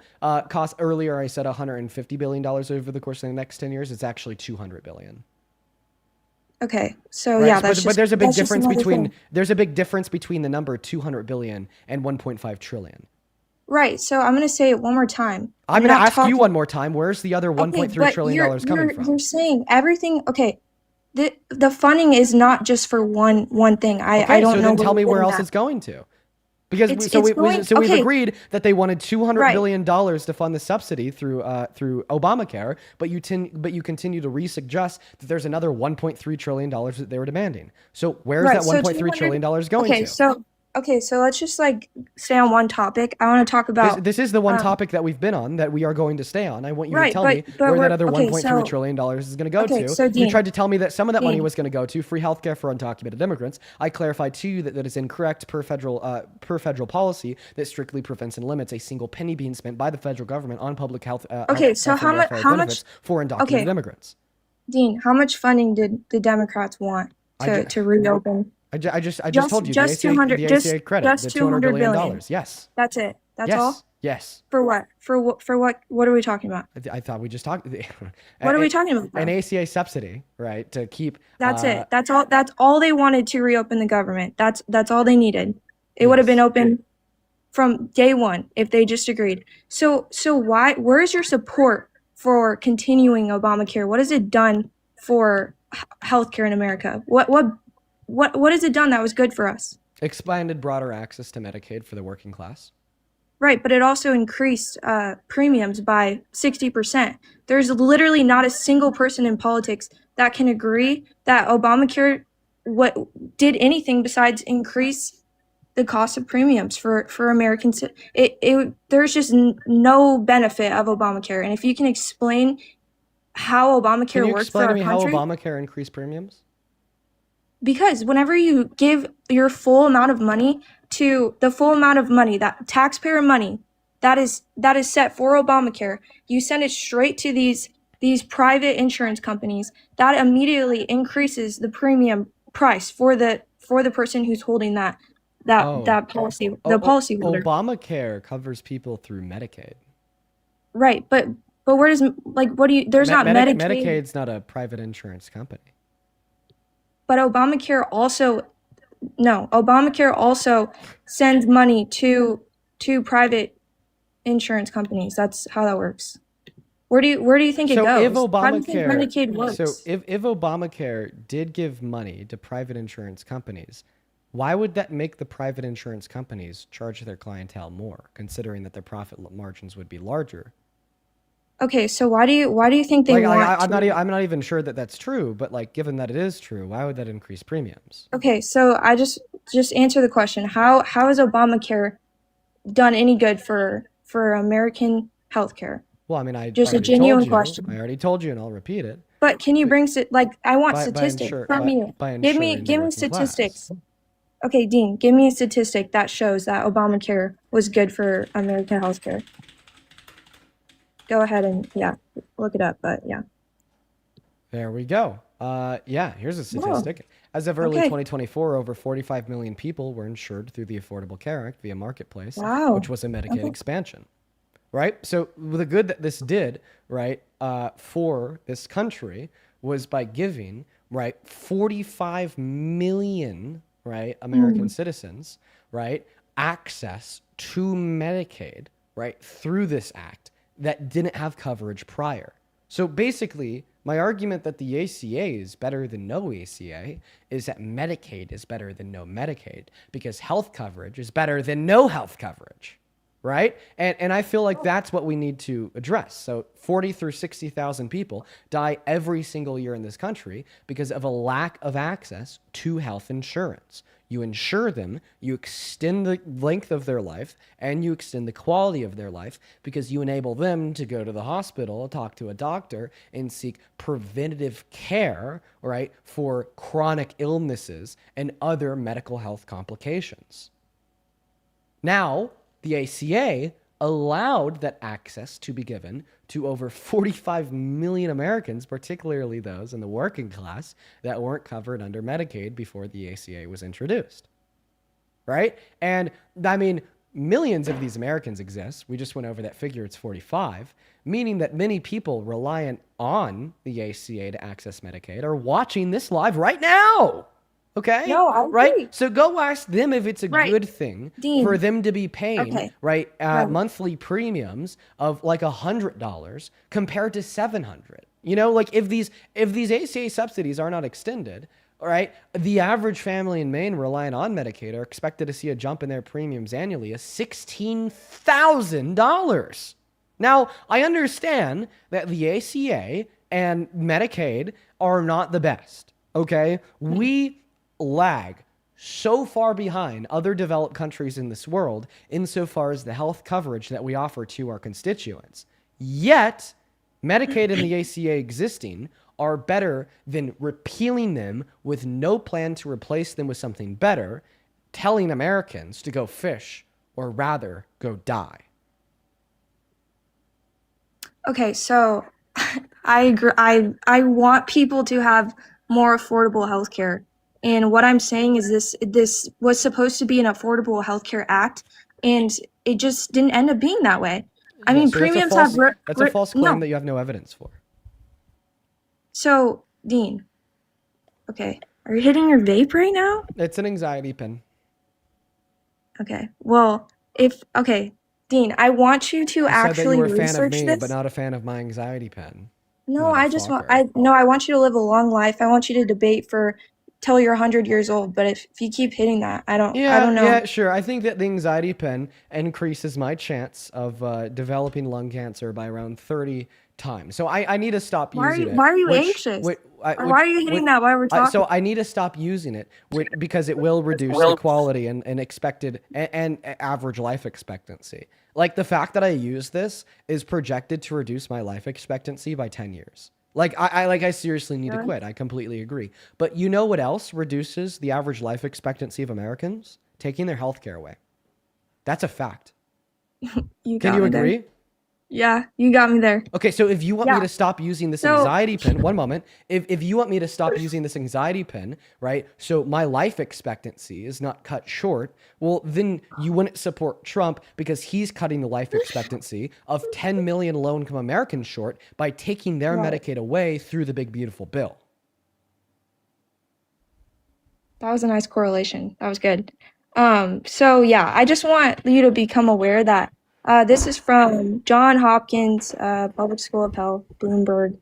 cost. Earlier, I said $150 billion over the course of the next 10 years. It's actually $200 billion. Okay, so Right. yeah, But there's a big that's just difference another between thing. the number 200 billion and 1.5 trillion. Right. So I'm gonna say it one more time. I'm I'm going to not ask you talking. one more time. Where's the other Okay, 1.3 but trillion you're dollars coming you're from? you're saying everything. Okay, the funding is not just for one thing. I Okay, don't so know then where tell you're me where getting else that. it's going to. Because It's going. we've Okay, agreed that they wanted $200 right. billion to fund the subsidy through Obamacare, but you continue to re-suggest that there's another $1.3 trillion that they were demanding. So where's Right. that So 1.3 trillion 200. dollars going Okay. to? So let's just like stay on one topic. I want to talk about. This is the one Um. topic that we've been on that we are going to stay on. I want you to Right. tell me But where that we're other okay. 1.3 trillion dollars is going to go Okay. to. So You Dean. tried to tell me that some of that money Dean. was going to go to free healthcare for undocumented immigrants. I clarified to you that that is incorrect per federal policy that strictly prevents and limits a single penny being spent by the federal government on public health Okay. So health and welfare how benefits much? for undocumented Okay, immigrants. Dean. How much funding did the Democrats want I, ju- to reopen? I just told you Just 200. the ACA credit, the Just $200 200 billion. billion. Yes. That's it. That's all. Yes. Yes. For what? For what? What are we talking about? I thought we just talked. What are we talking about? An Though? ACA subsidy, right? To keep. That's it. That's all. That's all they wanted to reopen the government. That's all they needed. It would have been Yes. open from day one if they just agreed. So why? Where's your support for continuing Obamacare? What has it done for healthcare in America? What has it done that was good for us? Expanded broader access to Medicaid for the working class. Right, but it also increased premiums by 60%. There's literally not a single person in politics that can agree that Obamacare did anything besides increase the cost of premiums for Americans. There's just no benefit of Obamacare. And if you can explain how Can Obamacare you works for explain to our me how country, Obamacare increased premiums? because whenever you give your full amount of money that taxpayer money that is set for Obamacare, you send it straight to these private insurance companies, that immediately increases the premium price for the person who's holding that Oh, policy, the policy holder. Obamacare covers people through Medicaid. Right, but where does, like, what do you, there's not Medicaid. Medicaid's not a private insurance company. But Obamacare also sends money to private insurance companies. That's how that works. Where do you think it So goes? if How do you think Obamacare, Medicaid works? so if Obamacare did give money to private insurance companies, why would that make the private insurance companies charge their clientele more, considering that their profit margins would be larger? Okay, so why do you think they want I'm not even sure that that's true, but like, given that it is true, why would that increase premiums? Okay, so I just answer the question. How has Obamacare done any good for American healthcare? Well, I mean, I Just a already genuine told you. question. I already told you, and I'll repeat it. But can you bring I want By statistics insure from you. by Give ensuring the me working statistics. class. Okay, Dean, give me a statistic that shows that Obamacare was good for American healthcare. Go ahead and look it up. But yeah. There we go. Here's a statistic. As of early Okay. 2024, over 45 million people were insured through the Affordable Care Act via Marketplace, Wow. which was a Medicaid Okay. expansion. Right? So the good that this did, right, for this country was by giving, right, 45 million, right, American citizens, right, access to Medicaid, right, through this act that didn't have coverage prior. So basically, my argument that the ACA is better than no ACA is that Medicaid is better than no Medicaid, because health coverage is better than no health coverage, right? And I feel like that's what we need to address. So 40 through 60,000 people die every single year in this country because of a lack of access to health insurance. You insure them, you extend the length of their life, and you extend the quality of their life because you enable them to go to the hospital, talk to a doctor, and seek preventative care, right, for chronic illnesses and other medical health complications. Now, the ACA allowed that access to be given to over 45 million Americans, particularly those in the working class that weren't covered under Medicaid before the ACA was introduced. Right? And I mean, millions of these Americans exist. We just went over that figure. It's 45, meaning that many people reliant on the ACA to access Medicaid are watching this live right now. Okay? No, I right? agree. So go ask them if it's a Right. good thing Dean. for them to be paying, Okay. right, Right. monthly premiums of like $100 compared to $700. You know, like if these ACA subsidies are not extended, all right, the average family in Maine relying on Medicaid are expected to see a jump in their premiums annually of $16,000. Now, I understand that the ACA and Medicaid are not the best, okay? We lag so far behind other developed countries in this world insofar as the health coverage that we offer to our constituents. Yet, Medicaid and the ACA existing are better than repealing them with no plan to replace them with something better, telling Americans to go fish or rather go die. Okay, so I agree. I want people to have more affordable healthcare. And what I'm saying is this was supposed to be an Affordable Healthcare Act, and it just didn't end up being that way. I mean, so premiums that's have a false claim no. that you have no evidence for. So, Dean, okay, are you hitting your vape right now? It's an anxiety pin. Okay, well, Dean, I want you to You said that you actually were a fan of research me, this. but not a fan of my anxiety pen. No, I Motherfucker. want you to live a long life. I want you to debate for till you're 100 years old. But if you keep hitting that, I don't know. Yeah, sure. I think that the anxiety pen increases my chance of developing lung cancer by around 30 times. So I need to stop using it. Why are you anxious? Or why are you hitting that while we're talking? So I need to stop using it because it will reduce the quality and expected and average life expectancy. Like the fact that I use this is projected to reduce my life expectancy by 10 years. Like I seriously need to quit. I completely agree. But you know what else reduces the average life expectancy of Americans? Taking their health care away. That's a fact. Can you agree? There. Yeah, you got me there. Okay, so if you want me to stop using this anxiety pen, one moment. If you want me to stop using this anxiety pen, right? So my life expectancy is not cut short. Well, then you wouldn't support Trump because he's cutting the life expectancy of 10 million low-income Americans short by taking their Medicaid away through the big beautiful bill. That was a nice correlation. That was good. So yeah, I just want you to become aware that this is from John Hopkins Public School of Health, Bloomberg.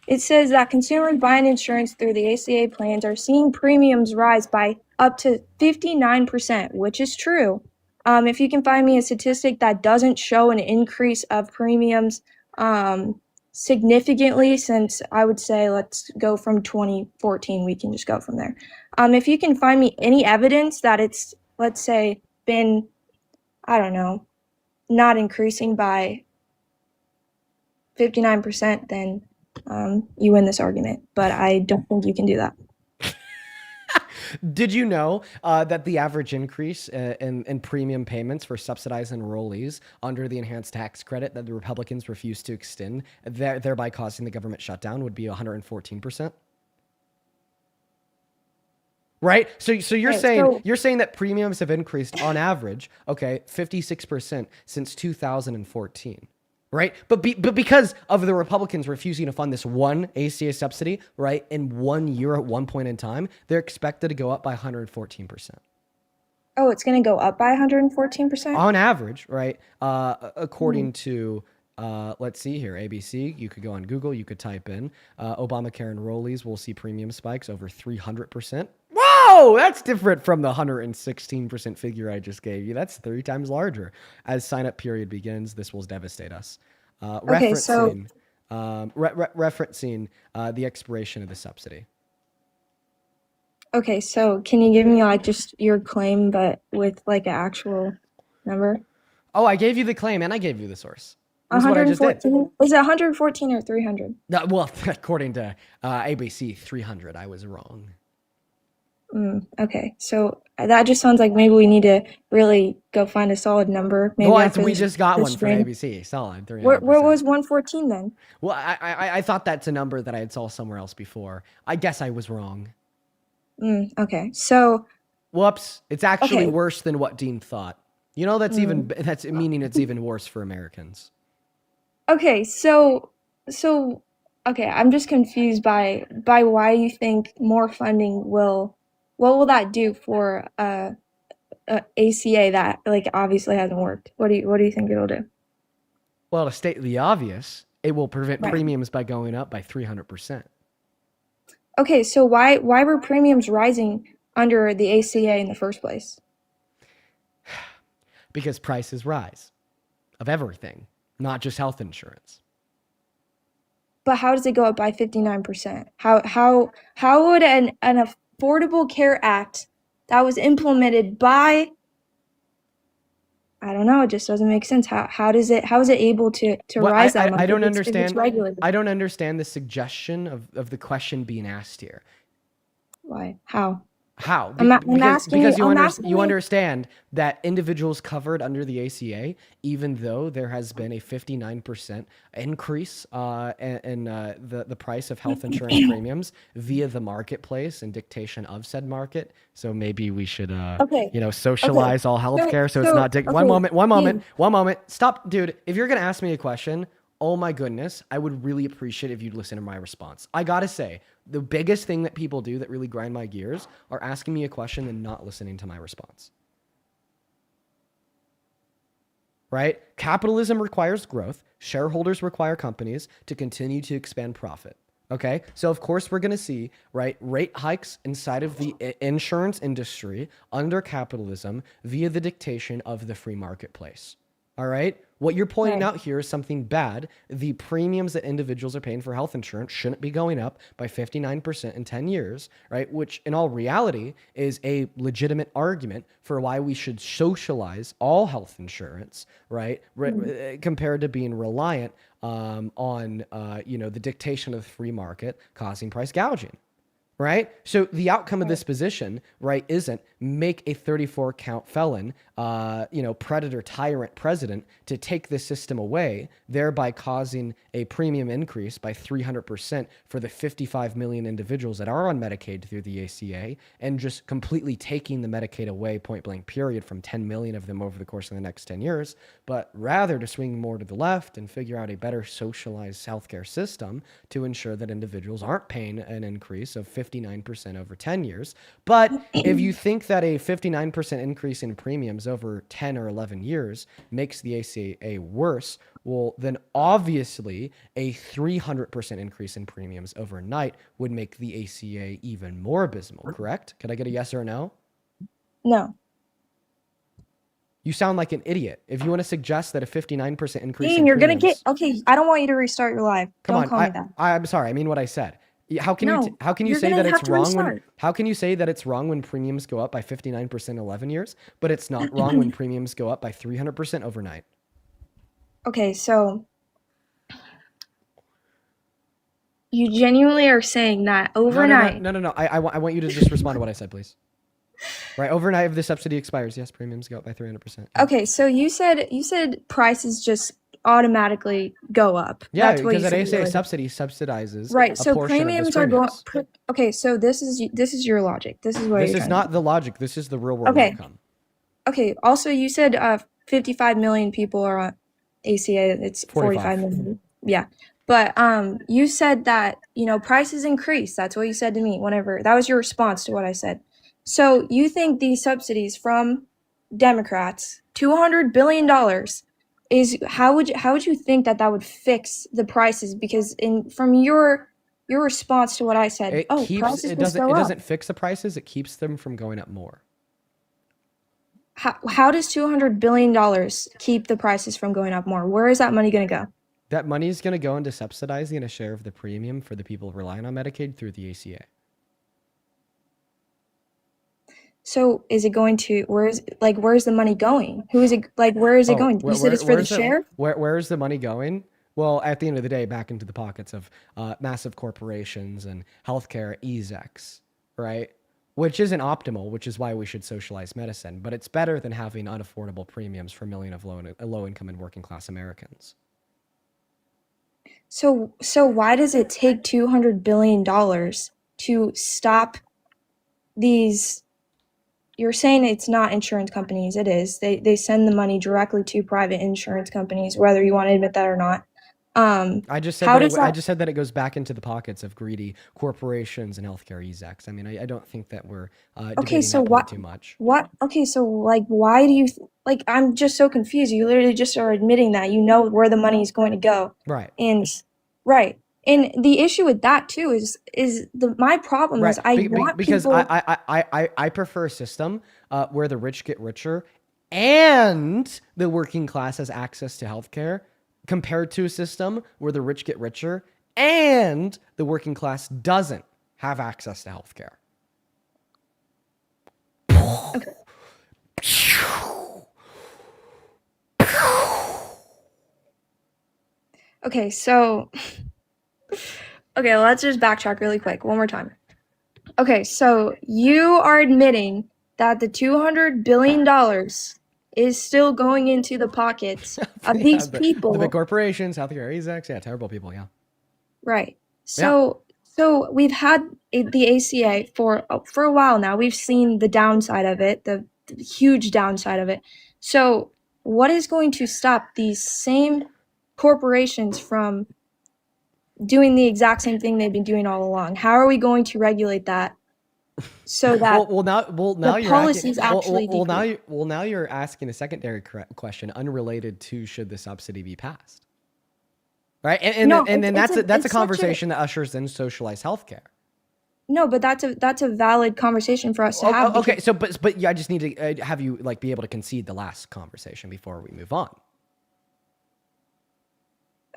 It says that consumers buying insurance through the ACA plans are seeing premiums rise by up to 59%, which is true. If you can find me a statistic that doesn't show an increase of premiums significantly, since I would say let's go from 2014, we can just go from there. If you can find me any evidence that it's, let's say, been, I don't know, not increasing by 59%, then you win this argument. But I don't think you can do that. Did you know that the average increase in premium payments for subsidized enrollees under the enhanced tax credit that the Republicans refused to extend, thereby causing the government shutdown, would be 114%? Right? So you're saying that premiums have increased on average, 56% since 2014. Right? But because of the Republicans refusing to fund this one ACA subsidy, right, in 1 year at one point in time, they're expected to go up by 114%. Oh, it's going to go up by 114%? On average, right? According to, let's see here, ABC, you could go on Google, you could type in, Obamacare enrollees will see premium spikes over 300%. Whoa, that's different from the 116% figure I just gave you. That's 3 times larger. As sign-up period begins, this will devastate us. Referencing the expiration of the subsidy. Okay, so can you give me like just your claim, but with like an actual number? Oh, I gave you the claim and I gave you the source. This is what I just did. Is it 114 or 300? No, well, according to ABC, 300. I was wrong. Okay, so that just sounds like maybe we need to really go find a solid number. Maybe Well, after we this, just got this one from string. ABC. Solid, Where 300%. was 114 then? Well, I thought that's a number that I had saw somewhere else before. I guess I was wrong. Okay, so Whoops. It's actually okay. worse than what Dean thought. You know, that's meaning it's even worse for Americans. Okay, so okay, I'm just confused by why you think more funding will what will that do for ACA that like obviously hasn't worked? What do you think it'll do? Well, to state the obvious, it will prevent Right. premiums by going up by 300%. Okay, so why were premiums rising under the ACA in the first place? Because prices rise of everything, not just health insurance. But how does it go up by 59%? How would an Affordable Care Act that was implemented by I don't know, it just doesn't make sense. How is it able to Well, rise that much I don't if it's understand. regulated? I don't understand the suggestion of the question being asked here. Why? How? How? I'm asking Because you. I'm asking you you. understand that individuals covered under the ACA, even though there has been a 59% increase in the price of health insurance premiums via the marketplace and dictation of said market. So maybe we should, Okay. socialize all healthcare so it's not. One moment. Stop, dude. If you're gonna ask me a question, oh my goodness, I would really appreciate if you'd listen to my response. I gotta say, the biggest thing that people do that really grind my gears are asking me a question and not listening to my response. Right? Capitalism requires growth. Shareholders require companies to continue to expand profit. Okay? So of course we're going to see, right, rate hikes inside of the insurance industry under capitalism via the dictation of the free marketplace. All right? What you're pointing out here is something bad. The premiums that individuals are paying for health insurance shouldn't be going up by 59% in 10 years, right? Which in all reality is a legitimate argument for why we should socialize all health insurance, right? Compared to being reliant on the dictation of the free market causing price gouging. Right? So the outcome of this position, right, isn't make a 34 count felon, predator tyrant president to take the system away, thereby causing a premium increase by 300% for the 55 million individuals that are on Medicaid through the ACA, and just completely taking the Medicaid away, point blank period, from 10 million of them over the course of the next 10 years, but rather to swing more to the left and figure out a better socialized healthcare system to ensure that individuals aren't paying an increase of 59% over 10 years. But if you think that a 59% increase in premiums over 10 or 11 years makes the ACA worse, well, then obviously a 300% increase in premiums overnight would make the ACA even more abysmal, correct? Could I get a yes or a no? No. You sound like an idiot. If you want to suggest that a 59% increase Dean, in you're premiums... gonna get okay. I don't want you to restart your live. Don't call me that. I'm sorry. I mean what I said. How can you you're say gonna that have it's to wrong restart. how can you say that it's wrong when premiums go up by 59% in 11 years, but it's not wrong when premiums go up by 300% overnight? Okay, so you genuinely are saying that overnight. No. I want you to just respond to what I said, please. Right, overnight, if the subsidy expires, yes, premiums go up by 300%. Yeah. Okay, so you said prices just automatically go up. Yeah, That's what because you that said. ACA subsidy subsidizes Right. a So portion premiums of those are going. premiums. Okay, so this is your logic. This is what This you're is trying not the logic. This is the real world Okay. outcome. Okay. Also, you said 55 million people are on ACA. It's 45 million. Yeah. But you said that prices increase. That's what you said to me. Whenever that was your response to what I said. So you think these subsidies from Democrats, $200 billion, is how would you think that would fix the prices? Because from your response to what I said, prices it just go up. doesn't fix the prices. It keeps them from going up more. How does $200 billion keep the prices from going up more? Where is that money going to go? That money is going to go into subsidizing a share of the premium for the people relying on Medicaid through the ACA. So is it going to where's the money going? Who is it where is it going? You said it's for the share? Where is the money going? Well, at the end of the day, back into the pockets of massive corporations and healthcare execs, right? which isn't optimal, which is why we should socialize medicine. But it's better than having unaffordable premiums for millions of low income and working class Americans. So why does it take $200 billion to stop these? You're saying it's not insurance companies. It is. They send the money directly to private insurance companies, whether you want to admit that or not. I just said How that does I that? just said that it goes back into the pockets of greedy corporations and healthcare execs. I mean, I don't think that we're Okay, debating so that point too much. what? Okay, so like, why do you like? I'm just so confused. You literally just are admitting that you know where the money is going to go, Right. and right. And the issue with that too is my problem Right. is I want Because people. I prefer a system where the rich get richer and the working class has access to healthcare compared to a system where the rich get richer and the working class doesn't have access to healthcare. Okay. Okay, so okay, let's just backtrack really quick one more time. Okay, so you are admitting that the $200 billion is still going into the pockets of these the people. big corporations, healthcare execs, yeah, terrible people, yeah. Right. So we've had the ACA for a while now. We've seen the downside of it, the huge downside of it. So what is going to stop these same corporations from doing the exact same thing they've been doing all along? How are we going to regulate that so that now you're policies asking, actually now you're asking a secondary question unrelated to should the subsidy be passed, right? And then that's a such conversation that ushers in socialized healthcare. No, but that's a valid conversation for us to have. Okay, so but yeah, I just need to have you like be able to concede the last conversation before we move on.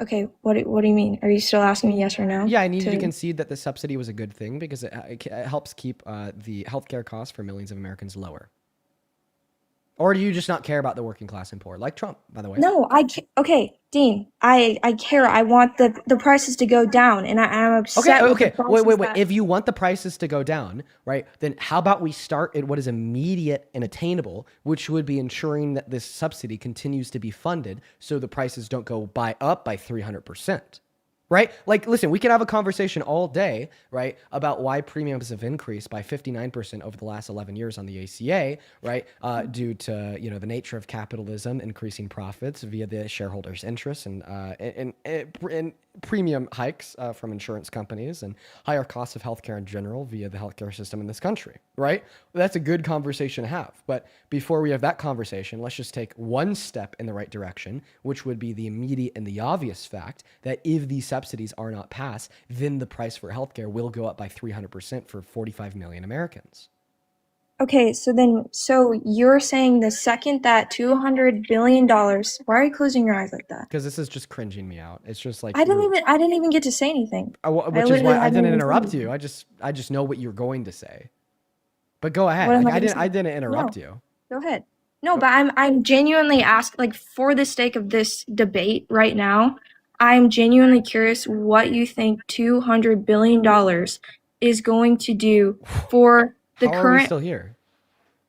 Okay, what do you mean? Are you still asking me yes or no? Yeah, I need you to concede that the subsidy was a good thing because it helps keep the healthcare costs for millions of Americans lower. Or do you just not care about the working class and poor, like Trump, by the way? No, okay, Dean, I care. I want the prices to go down, and I'm upset with the prices Wait. that- If you want the prices to go down, right, then how about we start at what is immediate and attainable, which would be ensuring that this subsidy continues to be funded so the prices don't go up by 300%. Right? Like, listen, we can have a conversation all day, right, about why premiums have increased by 59% over the last 11 years on the ACA, right, due to, the nature of capitalism, increasing profits via the shareholders' interests and premium hikes from insurance companies and higher costs of healthcare in general via the healthcare system in this country, right? That's a good conversation to have. But before we have that conversation, let's just take one step in the right direction, which would be the immediate and the obvious fact that if these subsidies are not passed, then the price for healthcare will go up by 300% for 45 million Americans. Okay, so you're saying the second that $200 billion, why are you closing your eyes like that? Because this is just cringing me out. It's just like I didn't even get to say anything. which is why I didn't interrupt you. I just know what you're going to say. But go ahead. Like, I didn't interrupt you. Go ahead. No, but I'm genuinely asking, like, for the sake of this debate right now, I'm genuinely curious what you think $200 billion is going to do for the How are we current. still here?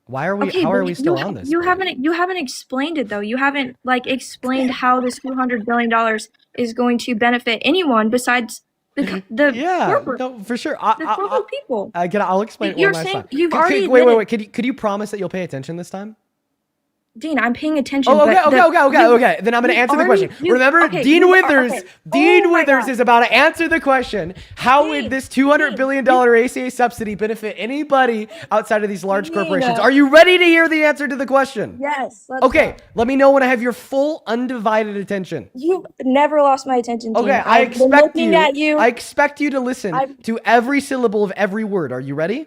Why are we? Okay, how but are we still on this? You haven't explained it though. You haven't explained how this $200 billion is going to benefit anyone besides the corporate. No, for sure. The corporate people. I'll explain it You're one last saying time. you've already Wait. Could you promise that you'll pay attention this time? Dean, I'm paying attention. Okay. Then I'm going to answer the question. Remember, Dean Withers. Dean Withers is about to answer the question. How would this $200 billion ACA subsidy benefit anybody outside of these large corporations? Are you ready to hear the answer to the question? Yes. Okay. Let me know when I have your full undivided attention. You've never lost my attention, Dean. Okay. I've been looking at you. I expect you to listen to every syllable of every word. Are you ready?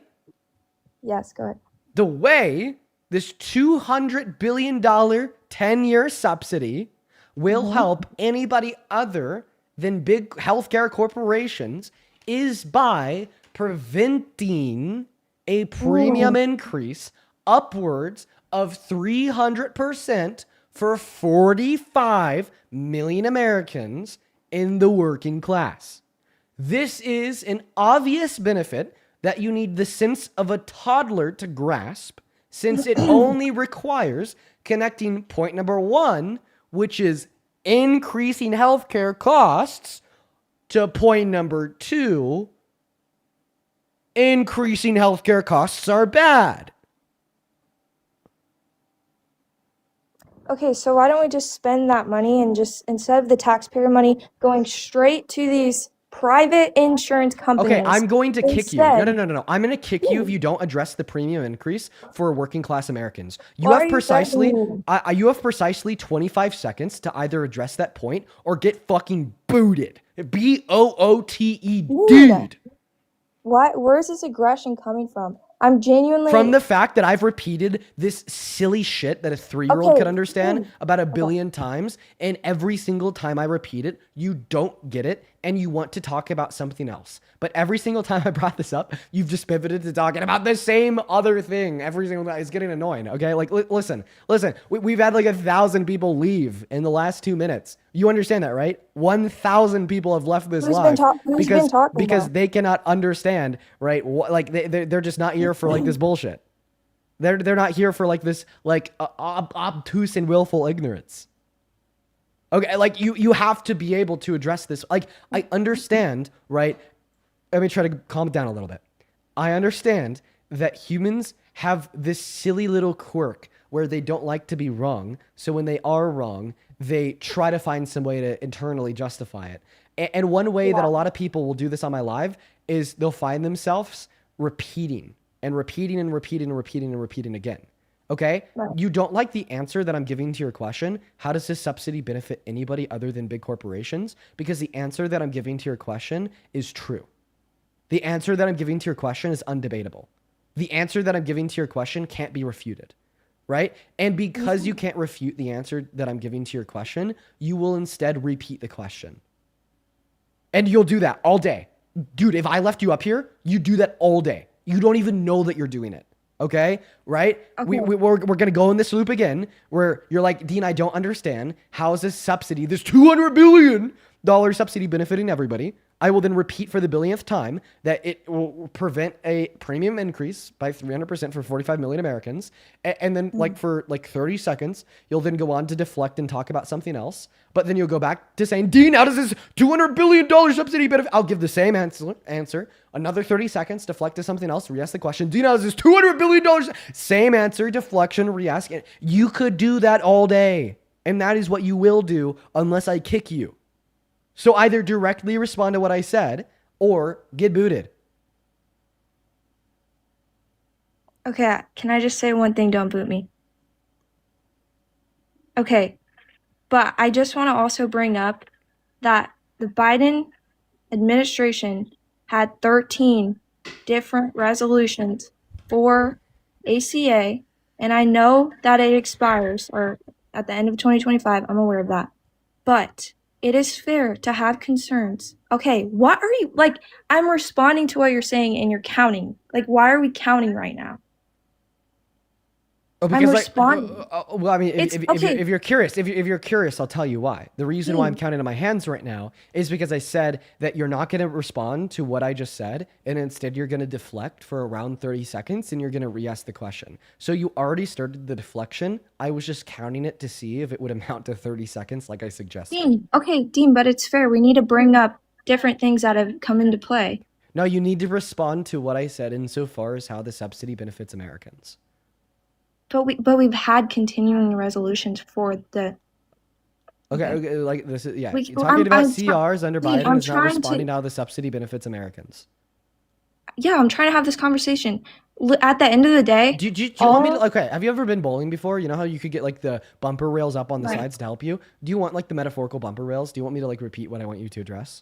Yes. Go ahead. The way this $200 billion 10-year subsidy will help anybody other than big healthcare corporations is by preventing a premium increase upwards of 300% for 45 million Americans in the working class. This is an obvious benefit that you need the sense of a toddler to grasp, since it only requires connecting point number 1, which is increasing healthcare costs, to point number 2, increasing healthcare costs are bad. Okay, so why don't we just spend that money and just, instead of the taxpayer money going straight to these private insurance companies? Okay, I'm going to kick you. No, instead- no. I'm going to kick you if you don't address the premium increase for working class Americans. You Why have are you precisely threatening you have precisely 25 seconds to either address that point or get fucking booted. BOOTED. Dean, where's this aggression coming from? I'm genuinely From the fact that I've repeated this silly shit that a 3-year-old Okay, could understand Dean. about a billion times, and every single time I repeat it, you don't get it, and you want to talk about something else. But every single time I brought this up, you've just pivoted to talking about the same other thing every single time. It's getting annoying, okay? Like, listen. We've had like 1,000 people leave in the last 2 minutes. You understand that, right? 1,000 people have left this Who's live been talking because now? they cannot understand, right? Like they're just not here for like this bullshit. They're not here for like this like obtuse and willful ignorance. Okay, like you have to be able to address this. Like, I understand, right? Let me try to calm it down a little bit. I understand that humans have this silly little quirk where they don't like to be wrong. So when they are wrong, they try to find some way to internally justify it. And one way that a lot of people will do this on my live is they'll find themselves repeating again. Okay? Right. You don't like the answer that I'm giving to your question. How does this subsidy benefit anybody other than big corporations? Because the answer that I'm giving to your question is true. The answer that I'm giving to your question is undebatable. The answer that I'm giving to your question can't be refuted, right? And because you can't refute the answer that I'm giving to your question, you will instead repeat the question. And you'll do that all day. Dude, if I left you up here, you do that all day. You don't even know that you're doing it. Okay? Right? Okay. We're going to go in this loop again where you're like, Dean, I don't understand. How is this subsidy, this $200 billion subsidy benefiting everybody? I will then repeat for the billionth time that it will prevent a premium increase by 300% for 45 million Americans. And then like for like 30 seconds, you'll then go on to deflect and talk about something else. But then you'll go back to saying, Dean, how does this $200 billion subsidy benefit? I'll give the same answer. Another 30 seconds, deflect to something else, re-ask the question. Dean, how does this $200 billion? Same answer, deflection, re-ask it. You could do that all day. And that is what you will do unless I kick you. So either directly respond to what I said or get booted. Okay, can I just say one thing? Don't boot me. Okay, but I just want to also bring up that the Biden administration had 13 different resolutions for ACA, and I know that it expires or at the end of 2025. I'm aware of that. But it is fair to have concerns. Okay, what are you like? I'm responding to what you're saying and you're counting. Like, why are we counting right now? Oh, because I'm responding. well, I mean, It's okay. if you're curious, I'll tell you why. The reason why I'm counting in my hands right now is because I said that you're not going to respond to what I just said, and instead you're going to deflect for around 30 seconds, and you're going to re-ask the question. So you already started the deflection. I was just counting it to see if it would amount to 30 seconds, like I suggested. Dean, but it's fair. We need to bring up different things that have come into play. No, you need to respond to what I said insofar as how the subsidy benefits Americans. But we've had continuing resolutions for the. Okay, like this is We- You're talking about I'm CRs under Dean, Biden I'm is not trying to- responding to how the subsidy benefits Americans. Yeah, I'm trying to have this conversation. At the end of the day, Do you want me to, okay, have you ever been bowling before? You know how you could get like the bumper rails up on the Right. sides to help you? Do you want like the metaphorical bumper rails? Do you want me to like repeat what I want you to address?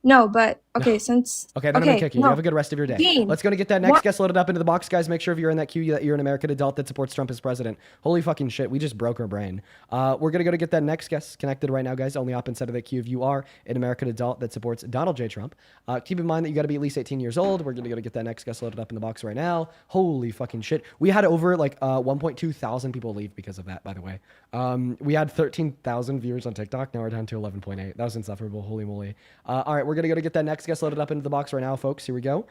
no, but okay, since Okay, then I'm gonna kick you. no. You have a good rest of your day. Dean, Let's go to get that next what- guest loaded up into the box, guys. Make sure if you're in that queue that you're an American adult that supports Trump as president. Holy fucking shit, we just broke our brain. We're gonna go to get that next guest connected right now, guys. Only up inside of the queue if you are an American adult that supports Donald J. Trump. Keep in mind that you got to be at least 18 years old. We're gonna go to get that next guest loaded up in the box right now. Holy fucking shit, we had over like 1.2 thousand people leave because of that. By the way, we had 13,000 viewers on TikTok. Now we're down to 11.8. That was insufferable. Holy moly. All right, we're gonna go to get that next next guest loaded up into the box right now, folks. Here we go.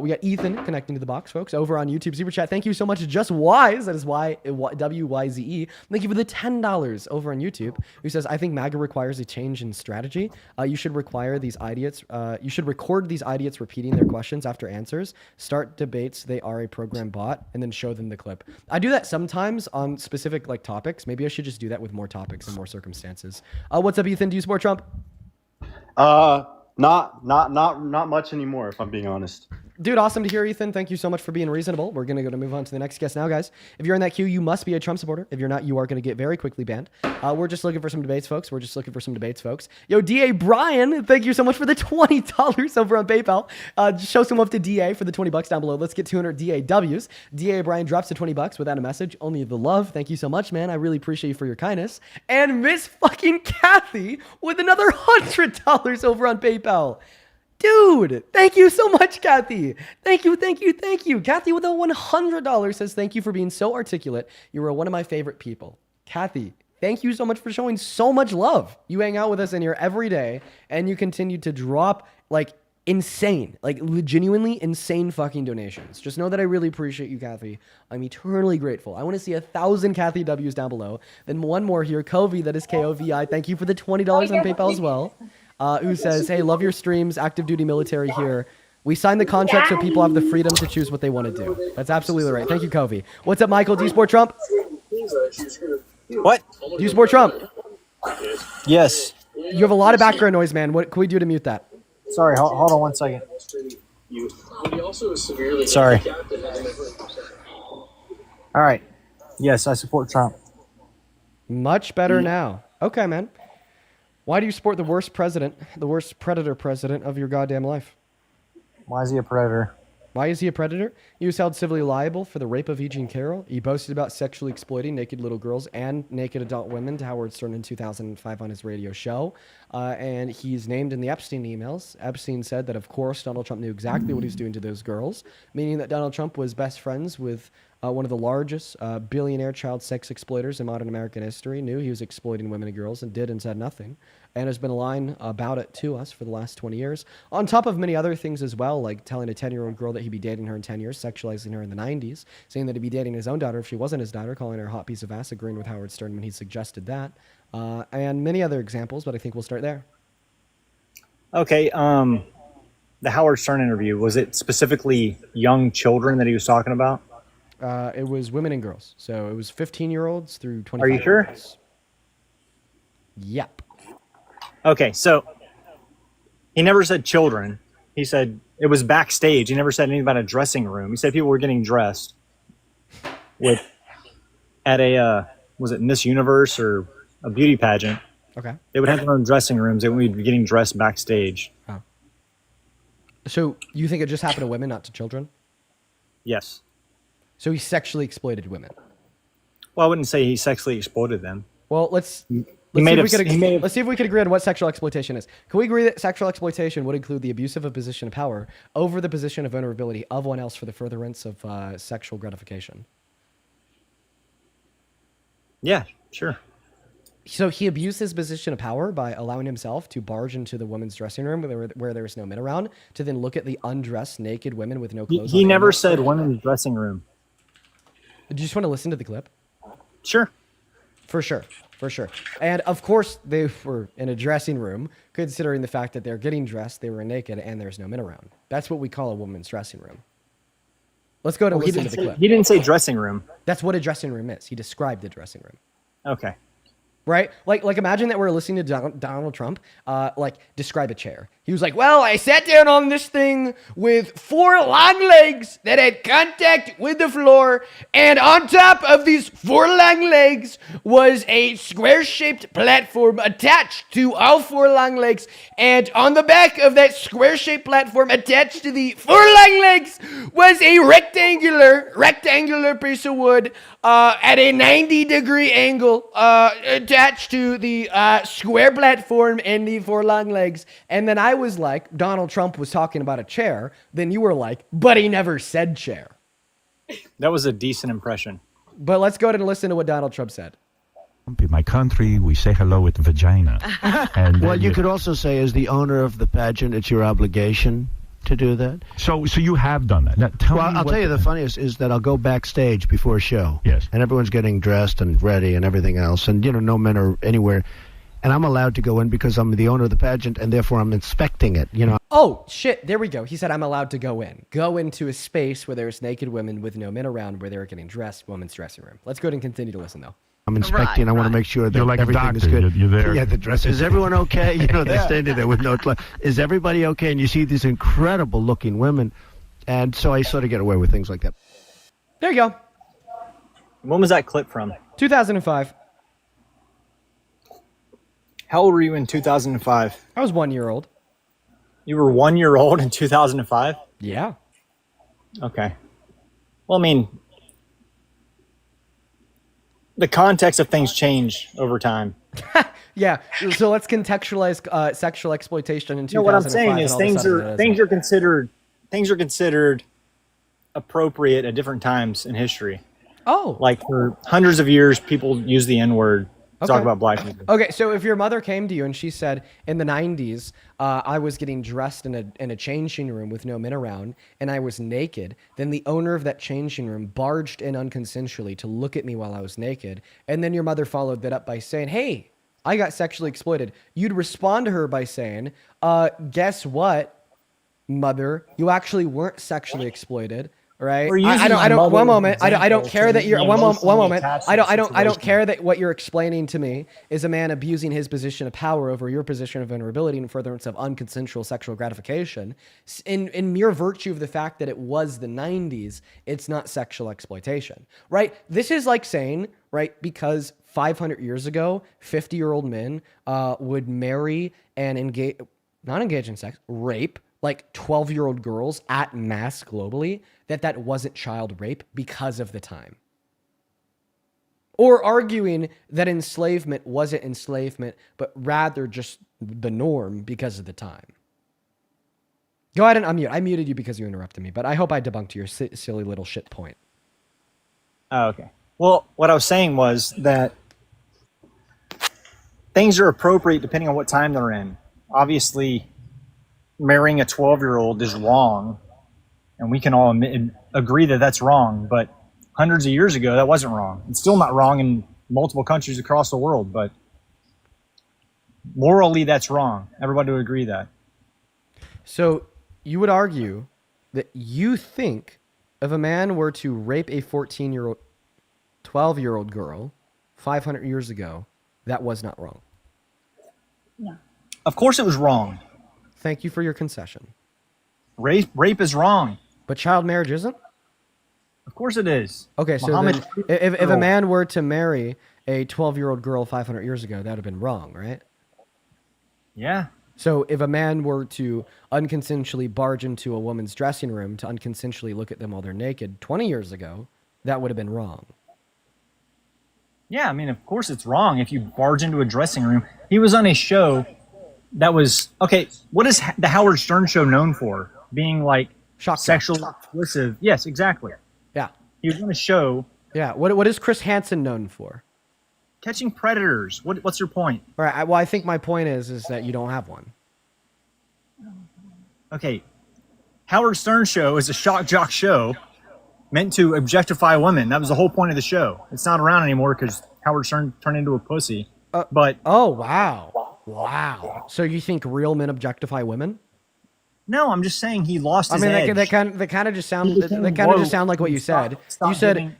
We got Ethan connecting to the box, folks, over on YouTube Super Chat. Thank you so much, Just Wise. That is WYZE. Thank you for the $10 over on YouTube. Who says, I think MAGA requires a change in strategy. You should require these idiots. You should record these idiots repeating their questions after answers. Start debates. They are a program bot, and then show them the clip. I do that sometimes on specific like topics. Maybe I should just do that with more topics and more circumstances. What's up, Ethan? Do you support Trump? Not much anymore, if I'm being honest. Dude, awesome to hear, Ethan. Thank you so much for being reasonable. We're going to move on to the next guest now, guys. If you're in that queue, you must be a Trump supporter. If you're not, you are going to get very quickly banned. We're just looking for some debates, folks. Yo, DA Brian, thank you so much for the $20 over on PayPal. Show some love to DA for the $20 down below. Let's get 200 DAWs. DA Brian drops the $20 without a message. Only the love. Thank you so much, man. I really appreciate you for your kindness. And Miss fucking Kathy with another $100 over on PayPal. Dude, thank you so much, Kathy. Thank you. Kathy with a $100 says, thank you for being so articulate. You are one of my favorite people. Kathy, thank you so much for showing so much love. You hang out with us in here every day, and you continue to drop, like, insane, like, genuinely insane fucking donations. Just know that I really appreciate you, Kathy. I'm eternally grateful. I want to see 1,000 Kathy W's down below. Then one more here, Kovi, that is Kovi. Thank you for the $20 on PayPal as well. Who says, hey, love your streams, active duty military here. We signed the contract so people have the freedom to choose what they want to do. That's absolutely right. Thank you, Kovi. What's up, Michael? Do you support Trump? What? Do you support Trump? Yes. You have a lot of background noise, man. What can we do to mute that? Sorry, hold on 1 second. Sorry. All right. Yes, I support Trump. Much better now. Okay, man. Why do you support the worst predator president of your goddamn life? Why is he a predator? Why is he a predator? He was held civilly liable for the rape of E. Jean Carroll. He boasted about sexually exploiting naked little girls and naked adult women to Howard Stern in 2005 on his radio show. And he's named in the Epstein emails. Epstein said that, of course, Donald Trump knew exactly what he was doing to those girls, meaning that Donald Trump was best friends with one of the largest billionaire child sex exploiters in modern American history, knew he was exploiting women and girls and did and said nothing, and has been lying about it to us for the last 20 years, on top of many other things as well, like telling a 10-year-old girl that he'd be dating her in 10 years, sexualizing her in the 90s, saying that he'd be dating his own daughter if she wasn't his daughter, calling her a hot piece of ass, agreeing with Howard Stern when he suggested that, and many other examples, but I think we'll start there. Okay, the Howard Stern interview, was it specifically young children that he was talking about? It was women and girls. So it was 15-year-olds through 25. Are you sure? Yep. Okay, so he never said children. He said it was backstage. He never said anything about a dressing room. He said people were getting dressed at a, was it Miss Universe or a beauty pageant? Okay. They would have their own dressing rooms. They would be getting dressed backstage. Oh. So you think it just happened to women, not to children? Yes. So he sexually exploited women. Well, I wouldn't say he sexually exploited them. Well, let's see if we could agree on what sexual exploitation is. Can we agree that sexual exploitation would include the abuse of a position of power over the position of vulnerability of one else for the furtherance of sexual gratification? Yeah, sure. So he abused his position of power by allowing himself to barge into the women's dressing room where there was no men around, to then look at the undressed naked women with no clothes on. He never said women's dressing room. Do you just want to listen to the clip? Sure. For sure. And of course, they were in a dressing room, considering the fact that they're getting dressed, they were naked, and there's no men around. That's what we call a woman's dressing room. Let's go to listen to the clip. He didn't say dressing room. That's what a dressing room is. He described the dressing room. Okay. Right? Like imagine that we're listening to Donald Trump, describe a chair. He was like, well, I sat down on this thing with 4 long legs that had contact with the floor, and on top of these 4 long legs was a square-shaped platform attached to all 4 long legs, and on the back of that square-shaped platform attached to the 4 long legs was a rectangular piece of wood at a 90-degree angle attached to the square platform and the 4 long legs. And then I was like, Donald Trump was talking about a chair. Then you were like, but he never said chair. That was a decent impression. But let's go ahead and listen to what Donald Trump said. In my country, we say hello with vagina. And Well, you could also say, as the owner of the pageant, it's your obligation to do that. So you have done that. Now, tell Well, me I'll what tell you the funniest is that I'll go backstage before a show. Yes. And everyone's getting dressed and ready and everything else. And, no men are anywhere. And I'm allowed to go in because I'm the owner of the pageant, and therefore I'm inspecting it, Oh, shit. There we go. He said, I'm allowed to go in. Go into a space where there's naked women with no men around where they're getting dressed, women's dressing room. Let's go ahead and continue to listen, though. I'm inspecting. I want to make sure that You're like a everything is doctor. good. You're there. Yeah, the dress. Is everyone okay? They're standing there with no clothes. Is everybody okay? And you see these incredible looking women. And so I sort of get away with things like that. There you go. When was that clip from? 2005. How old were you in 2005? I was 1 year old. You were 1 year old in 2005? Yeah. Okay. Well, I mean, the context of things change over time. Yeah. So let's contextualize sexual exploitation in 2005. No, what I'm saying is and all of a sudden it isn't. things are considered appropriate at different times in history. Oh. Like for hundreds of years, people use the N-word to talk Okay. about black people. Okay, so if your mother came to you and she said, in the 90s, I was getting dressed in a changing room with no men around, and I was naked, then the owner of that changing room barged in unconsensually to look at me while I was naked, and then your mother followed that up by saying, hey, I got sexually exploited. You'd respond to her by saying, guess what, mother? You actually weren't sexually exploited. Right. We're using I don't. my mother One as moment. an I don't example care to that you're. be One emotionally moment. attached to I the don't situation. care that what you're explaining to me is a man abusing his position of power over your position of vulnerability in furtherance of unconsensual sexual gratification. In mere virtue of the fact that it was the 90s, it's not sexual exploitation. Right. This is like saying, right, because 500 years ago, 50-year-old men would marry and not engage in sex, rape like 12-year-old girls at mass globally, that wasn't child rape because of the time. Or arguing that enslavement wasn't enslavement, but rather just the norm because of the time. Go ahead and unmute. I muted you because you interrupted me, but I hope I debunked your silly little shit point. Oh, okay. Well, what I was saying was that things are appropriate depending on what time they're in. Obviously, marrying a 12-year-old is wrong, and we can all agree that that's wrong, but hundreds of years ago, that wasn't wrong. It's still not wrong in multiple countries across the world, but morally, that's wrong. Everybody would agree that. So you would argue that you think if a man were to rape a 14-year-old, 12-year-old girl 500 years ago, that was not wrong. No. Of course it was wrong. Thank you for your concession. Rape is wrong. But child marriage isn't? Of course it is. Okay, so then if a man were to marry a 12-year-old girl 500 years ago, that would have been wrong, right? Yeah. So if a man were to unconsensually barge into a woman's dressing room to unconsensually look at them while they're naked 20 years ago, that would have been wrong. Yeah, I mean, of course it's wrong if you barge into a dressing room. He was on a show that was, okay, what is the Howard Stern show known for? Being like sexually explicit. Yes, exactly. Yeah. He was on a show. Yeah, what is Chris Hansen known for? Catching predators. What's your point? All right, well, I think my point is that you don't have one. Okay, Howard Stern show is a shock jock show meant to objectify women. That was the whole point of the show. It's not around anymore because Howard Stern turned into a pussy. But oh, wow. So you think real men objectify women? No, I'm just saying he lost his edge. edge. They kind of just sound like what you said.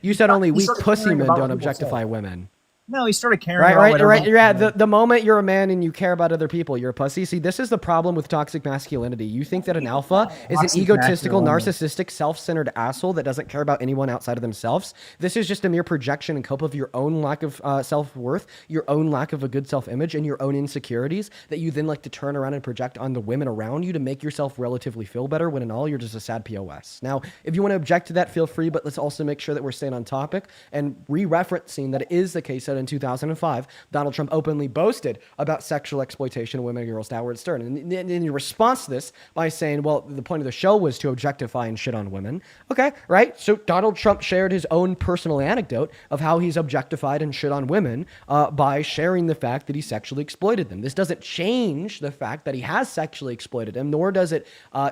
You said only weak pussy men don't objectify women. No, he started caring about Right. Yeah, the moment you're a man and you care about other people, you're a pussy. See, this is the problem with toxic masculinity. You think that an alpha is an egotistical, narcissistic, self-centered asshole that doesn't care about anyone outside of themselves. This is just a mere projection and cope of your own lack of self-worth, your own lack of a good self-image, and your own insecurities that you then like to turn around and project on the women around you to make yourself relatively feel better, when in all, you're just a sad POS. Now, if you want to object to that, feel free, but let's also make sure that we're staying on topic and re-referencing that it is the case that that in 2005, Donald Trump openly boasted about sexual exploitation of women and girls to Howard Stern. And in response to this, by saying, well, the point of the show was to objectify and shit on women. Okay, right? So Donald Trump shared his own personal anecdote of how he's objectified and shit on women by sharing the fact that he sexually exploited them. This doesn't change the fact that he has sexually exploited them, nor does it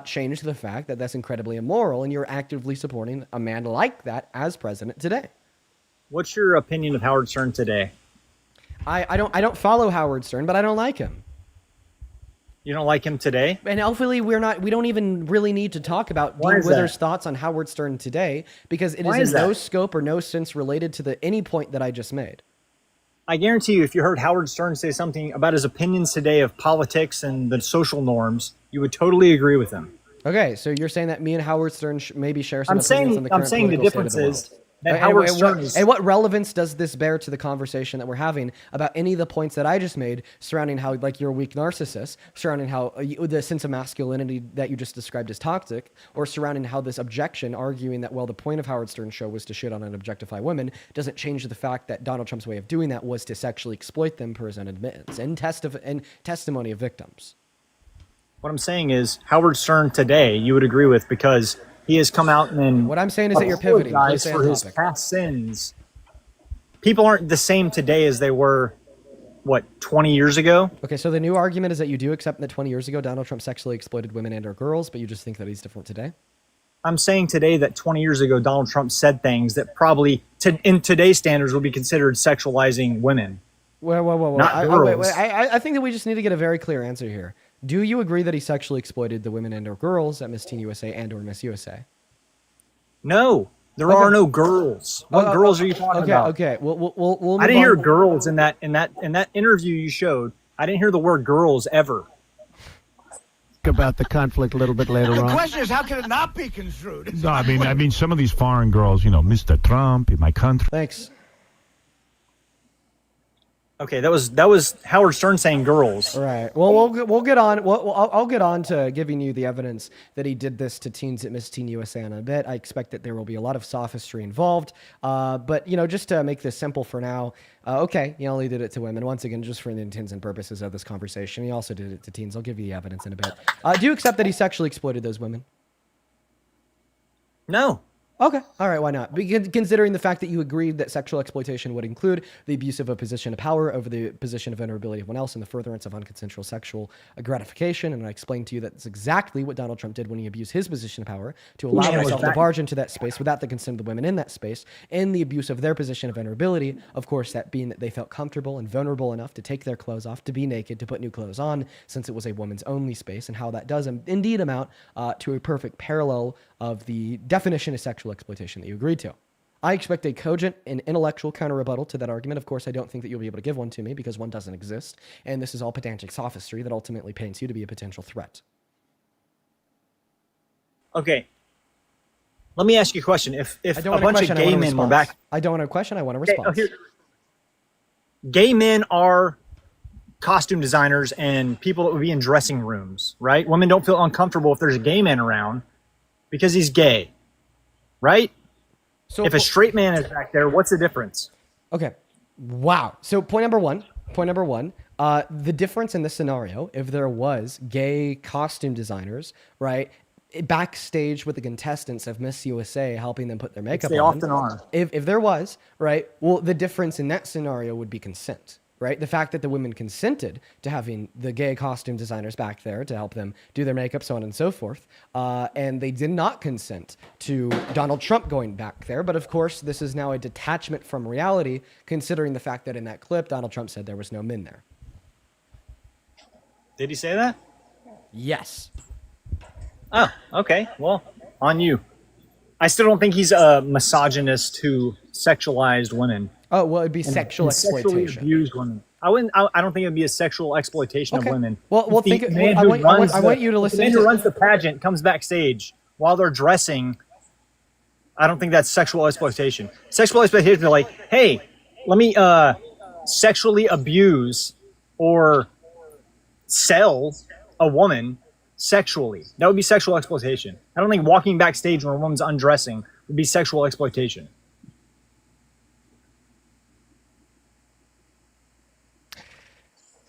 change the fact that that's incredibly immoral, and you're actively supporting a man like that as president today. What's your opinion of Howard Stern today? I don't follow Howard Stern, but I don't like him. You don't like him today? And hopefully we don't even really need to talk about Why Dean is Wither's that? thoughts on Howard Stern today, because it Why is is in no that? scope or no sense related to any point that I just made. I guarantee you, if you heard Howard Stern say something about his opinions today of politics and the social norms, you would totally agree with him. Okay, so you're saying that me and Howard Stern maybe share some I'm opinions saying on the current the political difference state of the is world. that Howard Stern is. And what relevance does this bear to the conversation that we're having about any of the points that I just made surrounding how, like, you're a weak narcissist, surrounding how the sense of masculinity that you just described as toxic, or surrounding how this objection arguing that, well, the point of Howard Stern's show was to shit on and objectify women, doesn't change the fact that Donald Trump's way of doing that was to sexually exploit them per his own admittance and testimony of victims. What I'm saying is Howard Stern today, you would agree with, because he has come out and what I'm saying is that you're pivoting. Please apologized stay for on his topic. past sins. People aren't the same today as they were, what, 20 years ago? Okay, so the new argument is that you do accept that 20 years ago Donald Trump sexually exploited women and or girls, but you just think that he's different today? I'm saying today that 20 years ago Donald Trump said things that probably, in today's standards, would be considered sexualizing women. Whoa. Not girls. I think that we just need to get a very clear answer here. Do you agree that he sexually exploited the women and or girls at Miss Teen USA and or Miss USA? No, there are no girls. What girls are you talking about? Okay. We'll move I didn't hear on. girls in that interview you showed. I didn't hear the word girls ever. About the conflict a little bit later on. The question is, how can it not be construed? No, I mean, some of these foreign girls, Mr. Trump in my country. Thanks. Okay, that was Howard Stern saying girls. All right. Well, we'll get on. I'll get on to giving you the evidence that he did this to teens at Miss Teen USA in a bit. I expect that there will be a lot of sophistry involved. But just to make this simple for now, okay, he only did it to women. Once again, just for the intents and purposes of this conversation, he also did it to teens. I'll give you the evidence in a bit. Do you accept that he sexually exploited those women? No. Okay. All right. Why not? Considering the fact that you agreed that sexual exploitation would include the abuse of a position of power over the position of vulnerability of one else and the furtherance of unconsensual sexual gratification. And I explained to you that that's exactly what Donald Trump did when he abused his position of power to allow himself to barge into that space without the consent of the women in that space, and the abuse of their position of vulnerability. Of course, that being that they felt comfortable and vulnerable enough to take their clothes off, to be naked, to put new clothes on, since it was a woman's only space, and how that does indeed amount to a perfect parallel of the definition of sexual exploitation that you agreed to. I expect a cogent and intellectual counter-rebuttal to that argument. Of course, I don't think that you'll be able to give one to me because one doesn't exist, and this is all pedantic sophistry that ultimately paints you to be a potential threat. Okay. Let me ask you a question. If I a don't want a bunch question, of I want gay a men were response. back, I don't want a question, I want a Okay, response. gay men are costume designers and people that would be in dressing rooms, right? Women don't feel uncomfortable if there's a gay man around because he's gay, right? So if a straight man is back there, what's the difference? Okay. Wow. So point number one, the difference in this scenario, if there was gay costume designers, right, backstage with the contestants of Miss USA helping them put their makeup They on. often are. If there was, right, well, the difference in that scenario would be consent. Right? The fact that the women consented to having the gay costume designers back there to help them do their makeup, so on and so forth. And they did not consent to Donald Trump going back there. But of course, this is now a detachment from reality, considering the fact that in that clip, Donald Trump said there was no men there. Did he say that? Yes. Oh, okay. Well, on you. I still don't think he's a misogynist who sexualized women. Oh, well, it'd be and sexual sexually exploitation. abused women. I don't think it'd be a sexual exploitation of women. Well, If the think. man I who want runs you to the listen man to. who runs the pageant comes backstage while they're dressing. I don't think that's sexual exploitation. Sexual exploitation is like, hey, let me sexually abuse or sell a woman sexually. That would be sexual exploitation. I don't think walking backstage when a woman's undressing would be sexual exploitation.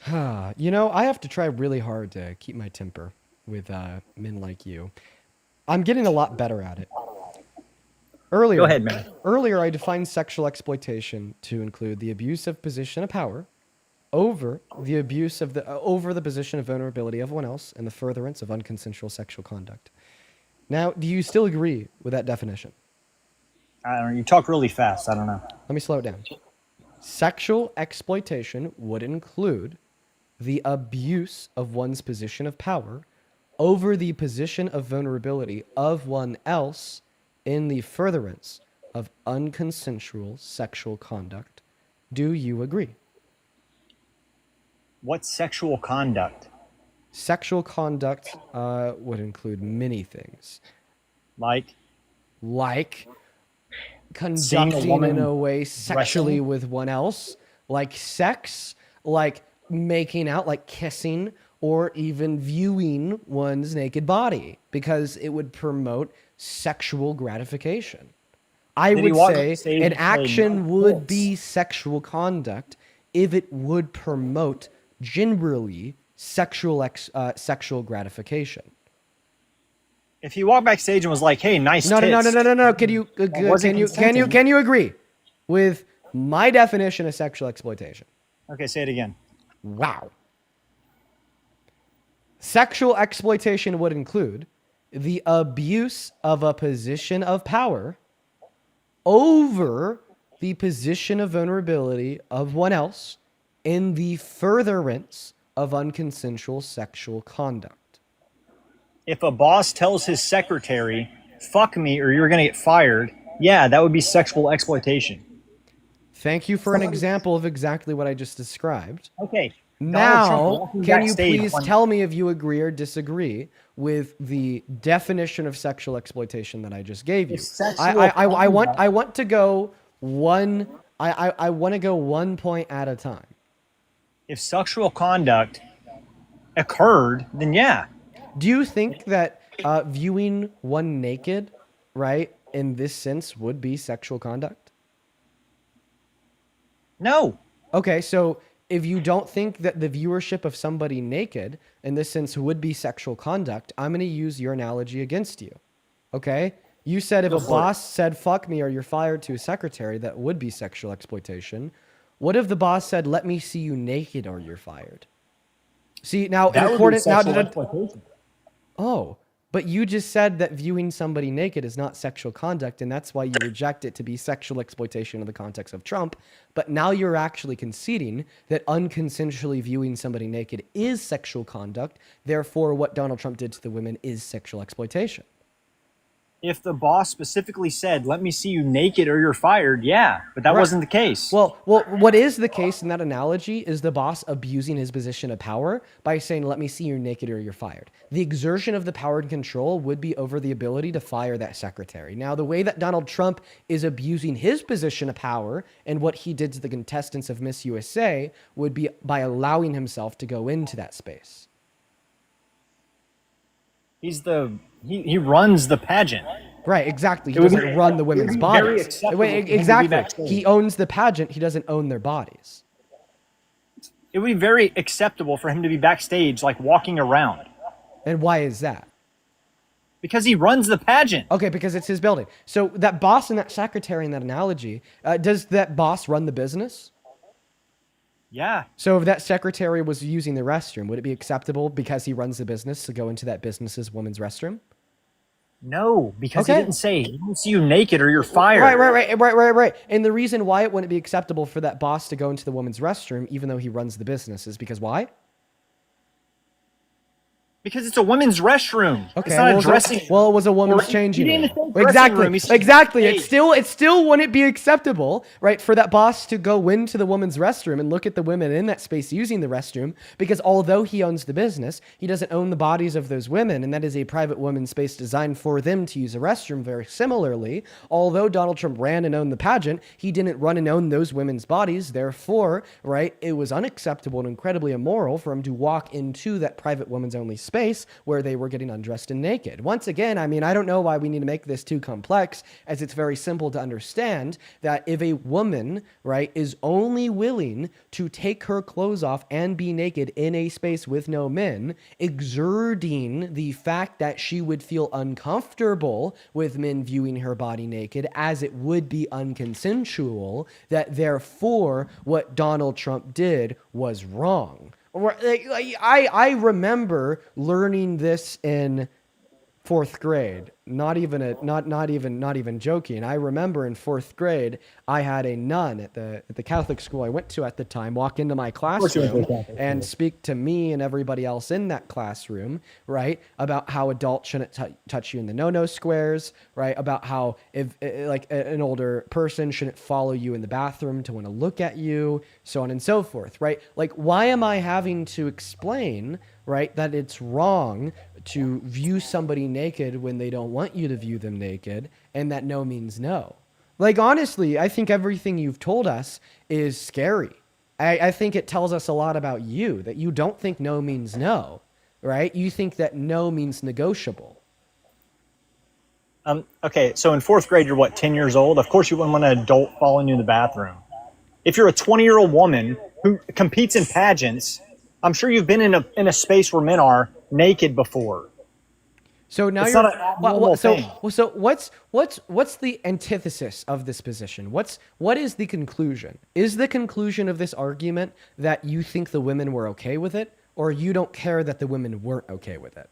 You know, I have to try really hard to keep my temper with men like you. I'm getting a lot better at it. Earlier, Go ahead, man. Earlier, I defined sexual exploitation to include the abuse of position of power over the abuse of over the position of vulnerability of one else and the furtherance of unconsensual sexual conduct. Now, do you still agree with that definition? I don't know. You talk really fast. I don't know. Let me slow it down. Sexual exploitation would include the abuse of one's position of power over the position of vulnerability of one else in the furtherance of unconsensual sexual conduct. Do you agree? What sexual conduct? Sexual conduct would include many things. Like conducting in a way sexually with one else, like sex, like making out, like kissing, or even viewing one's naked body, because it would promote sexual gratification. I would say an action would be sexual conduct if it would promote generally sexual gratification. If he walked backstage and was like, "Hey, nice tits." No. Can you agree with my definition of sexual exploitation? Okay, say it again. Wow. Sexual exploitation would include the abuse of a position of power over the position of vulnerability of one else in the furtherance of unconsensual sexual conduct. If a boss tells his secretary, "Fuck me or you're going to get fired," yeah, that would be sexual exploitation. Thank you for an example of exactly what I just described. Okay. Now, can you please tell me if you agree or disagree with the definition of sexual exploitation that I just gave you? I want to go one. I want to go 1 point at a time. If sexual conduct occurred, then yeah. Do you think that viewing one naked, right, in this sense would be sexual conduct? No. Okay, so if you don't think that the viewership of somebody naked in this sense would be sexual conduct, I'm going to use your analogy against you. Okay? You said if a boss said, "Fuck me," or "You're fired" to a secretary, that would be sexual exploitation. What if the boss said, "Let me see you naked," or "You're fired"? See, now, that in accordance, now, oh, but you just said that viewing somebody naked is not sexual conduct, and that's why you reject it to be sexual exploitation in the context of Trump. But now you're actually conceding that unconsensually viewing somebody naked is sexual conduct. Therefore, what Donald Trump did to the women is sexual exploitation. If the boss specifically said, "Let me see you naked or you're fired," yeah, but that wasn't the case. Well, what is the case in that analogy is the boss abusing his position of power by saying, "Let me see you naked or you're fired." The exertion of the power and control would be over the ability to fire that secretary. Now, the way that Donald Trump is abusing his position of power and what he did to the contestants of Miss USA would be by allowing himself to go into that space. He runs the pageant. Right, exactly. He doesn't run the women's bodies. Exactly. He owns the pageant. He doesn't own their bodies. It would be very acceptable for him to be backstage, like walking around. And why is that? Because he runs the pageant. Okay, because it's his building. So that boss and that secretary in that analogy, does that boss run the business? Yeah. So if that secretary was using the restroom, would it be acceptable because he runs the business to go into that business's woman's restroom? No, because he didn't say, "He didn't see you naked or you're fired." Right. And the reason why it wouldn't be acceptable for that boss to go into the woman's restroom, even though he runs the business, is because why? Because it's a women's restroom. Okay, it's not a dressing. Well, it was a woman's changing room. Exactly. It still wouldn't be acceptable, right, for that boss to go into the woman's restroom and look at the women in that space using the restroom, because although he owns the business, he doesn't own the bodies of those women, and that is a private women's space designed for them to use a restroom. Very similarly, although Donald Trump ran and owned the pageant, he didn't run and own those women's bodies. Therefore, right, it was unacceptable and incredibly immoral for him to walk into that private woman's only space space where they were getting undressed and naked. Once again, I mean, I don't know why we need to make this too complex, as it's very simple to understand that if a woman, right, is only willing to take her clothes off and be naked in a space with no men, exerting the fact that she would feel uncomfortable with men viewing her body naked, as it would be unconsensual, that therefore what Donald Trump did was wrong. I remember learning this in fourth grade. Not even joking. I remember in fourth grade, I had a nun at the Catholic school I went to at the time walk into my classroom and speak to me and everybody else in that classroom, right, about how adults shouldn't touch you in the no-no squares, right, about how if like an older person shouldn't follow you in the bathroom to want to look at you, so on and so forth, right? Like, why am I having to explain, right, that it's wrong to view somebody naked when they don't want you to view them naked, and that no means no? Like, honestly, I think everything you've told us is scary. I think it tells us a lot about you, that you don't think no means no, right? You think that no means negotiable. Okay, so in fourth grade, you're what, 10 years old? Of course you wouldn't want an adult following you in the bathroom. If you're a 20-year-old woman who competes in pageants, I'm sure you've been in a space where men are naked before. So now it's you're not an abnormal thing. so what's the antithesis of this position? What is the conclusion? Is the conclusion of this argument that you think the women were okay with it, or you don't care that the women weren't okay with it?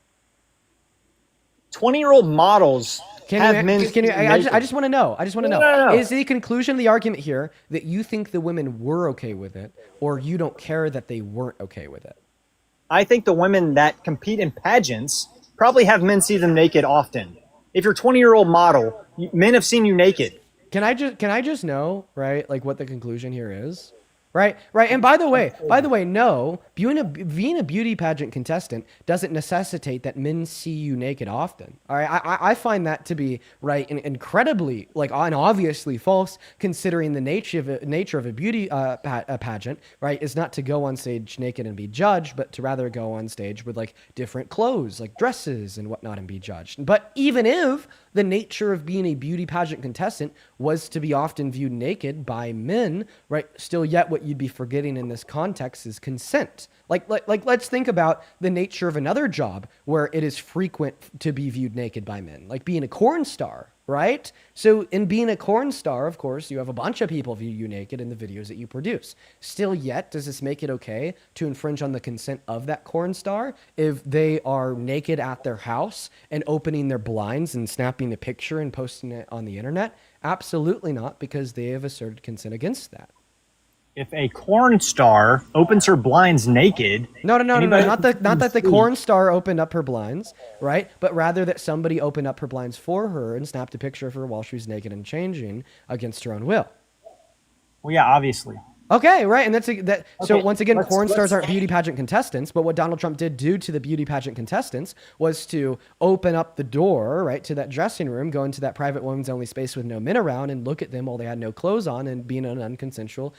20-year-old models have men. I just want to know. I just want to know. No. Is the conclusion of the argument here that you think the women were okay with it, or you don't care that they weren't okay with it? I think the women that compete in pageants probably have men see them naked often. If you're a 20-year-old model, men have seen you naked. Can I just know, right, like what the conclusion here is? Right. And by the way, no, being a beauty pageant contestant doesn't necessitate that men see you naked often. All right. I find that to be, right, incredibly, like, and obviously false, considering the nature of a beauty pageant, right, is not to go on stage naked and be judged, but to rather go on stage with like different clothes, like dresses and whatnot, and be judged. But even if the nature of being a beauty pageant contestant was to be often viewed naked by men, right, still yet what you'd be forgetting in this context is consent. Like let's think about the nature of another job where it is frequent to be viewed naked by men, like being a corn star, right? So in being a corn star, of course, you have a bunch of people view you naked in the videos that you produce. Still yet, does this make it okay to infringe on the consent of that corn star if they are naked at their house and opening their blinds and snapping a picture and posting it on the internet? Absolutely not, because they have asserted consent against that. If a corn star opens her blinds naked... No, not that the corn star opened up her blinds, right? But rather that somebody opened up her blinds for her and snapped a picture of her while she was naked and changing against her own will. Well, yeah, obviously. Okay, right, and so once again, let's- porn stars aren't beauty pageant contestants, but what Donald Trump did do to the beauty pageant contestants was to open up the door, right, to that dressing room, go into that private women's only space with no men around, and look at them while they had no clothes on, and being an unconsensual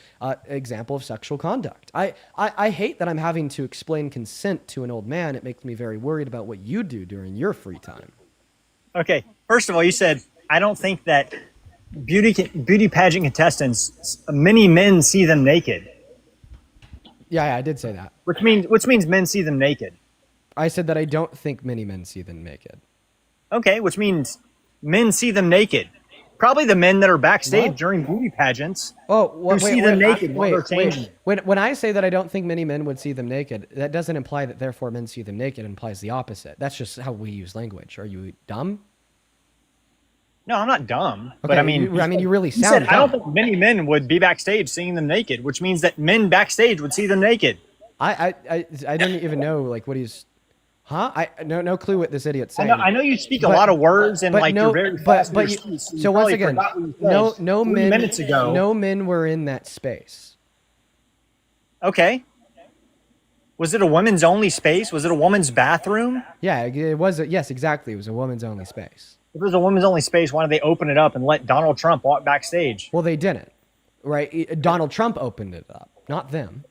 example of sexual conduct. I hate that I'm having to explain consent to an old man. It makes me very worried about what you do during your free time. Okay, first of all, you said, I don't think that beauty pageant contestants, many men see them naked. Yeah, I did say that. Which means men see them naked. I said that I don't think many men see them naked. Okay, which means men see them naked. Probably the men that are backstage during beauty pageants see them naked while they're changing. When I say that I don't think many men would see them naked, that doesn't imply that therefore men see them naked. It implies the opposite. That's just how we use language. Are you dumb? No, I'm not dumb. Okay, but I mean, you really you sound said, I don't dumb. think many men would be backstage seeing them naked, which means that men backstage would see them naked. I don't even know like what he's, huh? I no clue what this idiot's saying. I know you speak a lot of words and like you're very fast. So once again, no men. Minutes ago, no men were in that space. Okay. Was it a women's only space? Was it a woman's bathroom? Yeah, it was. Yes, exactly. It was a woman's only space. If it was a women's only space, why don't they open it up and let Donald Trump walk backstage? Well, they didn't, right? Donald Trump opened it up, not them.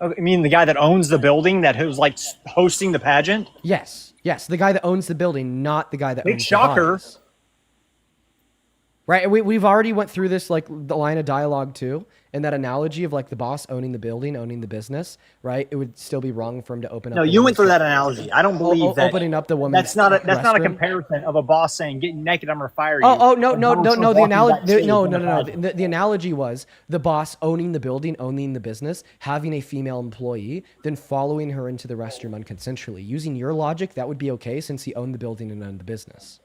Oh, I mean, the guy that owns the building that was like hosting the pageant. Yes, the guy that owns the building, not the guy that Big owns shocker. the vines. Right, we've already went through this, like, the line of dialogue too, and that analogy of like the boss owning the building, owning the business, right? It would still be wrong for him to open up. No, you went through that analogy. I don't believe that. Opening up the woman's That's not a restroom. comparison of a boss saying, "Get naked, I'm gonna fire you." No. The analogy, no. The The analogy was the boss owning the building, owning the business, having a female employee, then following her into the restroom unconsensually. Using your logic, that would be okay since he owned the building and owned the business.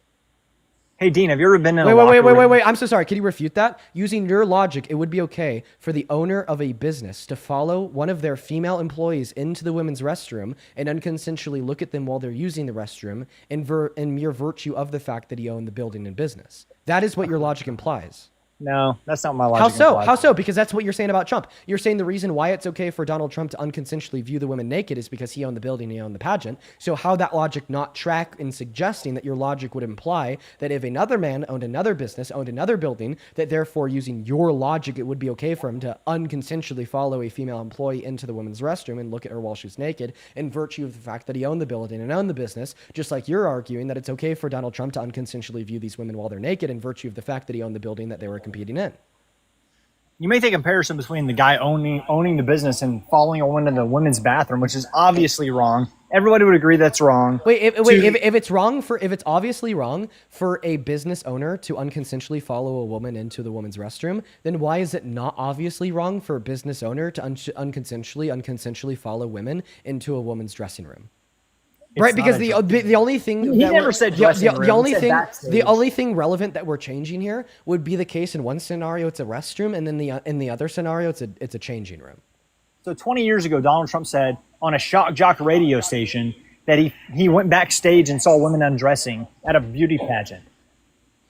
Hey, Dean, have you ever been in a locker room? Wait. I'm so sorry. Can you refute that? Using your logic, it would be okay for the owner of a business to follow one of their female employees into the women's restroom and unconsensually look at them while they're using the restroom in mere virtue of the fact that he owned the building and business. That is what your logic implies. No, that's not my logic. How so? implies. How so? Because that's what you're saying about Trump. You're saying the reason why it's okay for Donald Trump to unconsensually view the women naked is because he owned the building, he owned the pageant. So how that logic not track in suggesting that your logic would imply that if another man owned another business, owned another building, that therefore using your logic, it would be okay for him to unconsensually follow a female employee into the women's restroom and look at her while she's naked in virtue of the fact that he owned the building and owned the business, just like you're arguing that it's okay for Donald Trump to unconsensually view these women while they're naked in virtue of the fact that he owned the building that they were competing in. You make a comparison between the guy owning the business and following a woman in the women's bathroom, which is obviously wrong. Everybody would agree that's wrong. If it's obviously wrong for a business owner to unconsensually follow a woman into the woman's restroom, then why is it not obviously wrong for a business owner to unconsensually follow women into a woman's dressing room? Right, because the only thing he never said dressing room. The only thing relevant that we're changing here would be the case in one scenario it's a restroom, and then in the other scenario it's a changing room. So 20 years ago, Donald Trump said on a shock jock radio station that he went backstage and saw women undressing at a beauty pageant.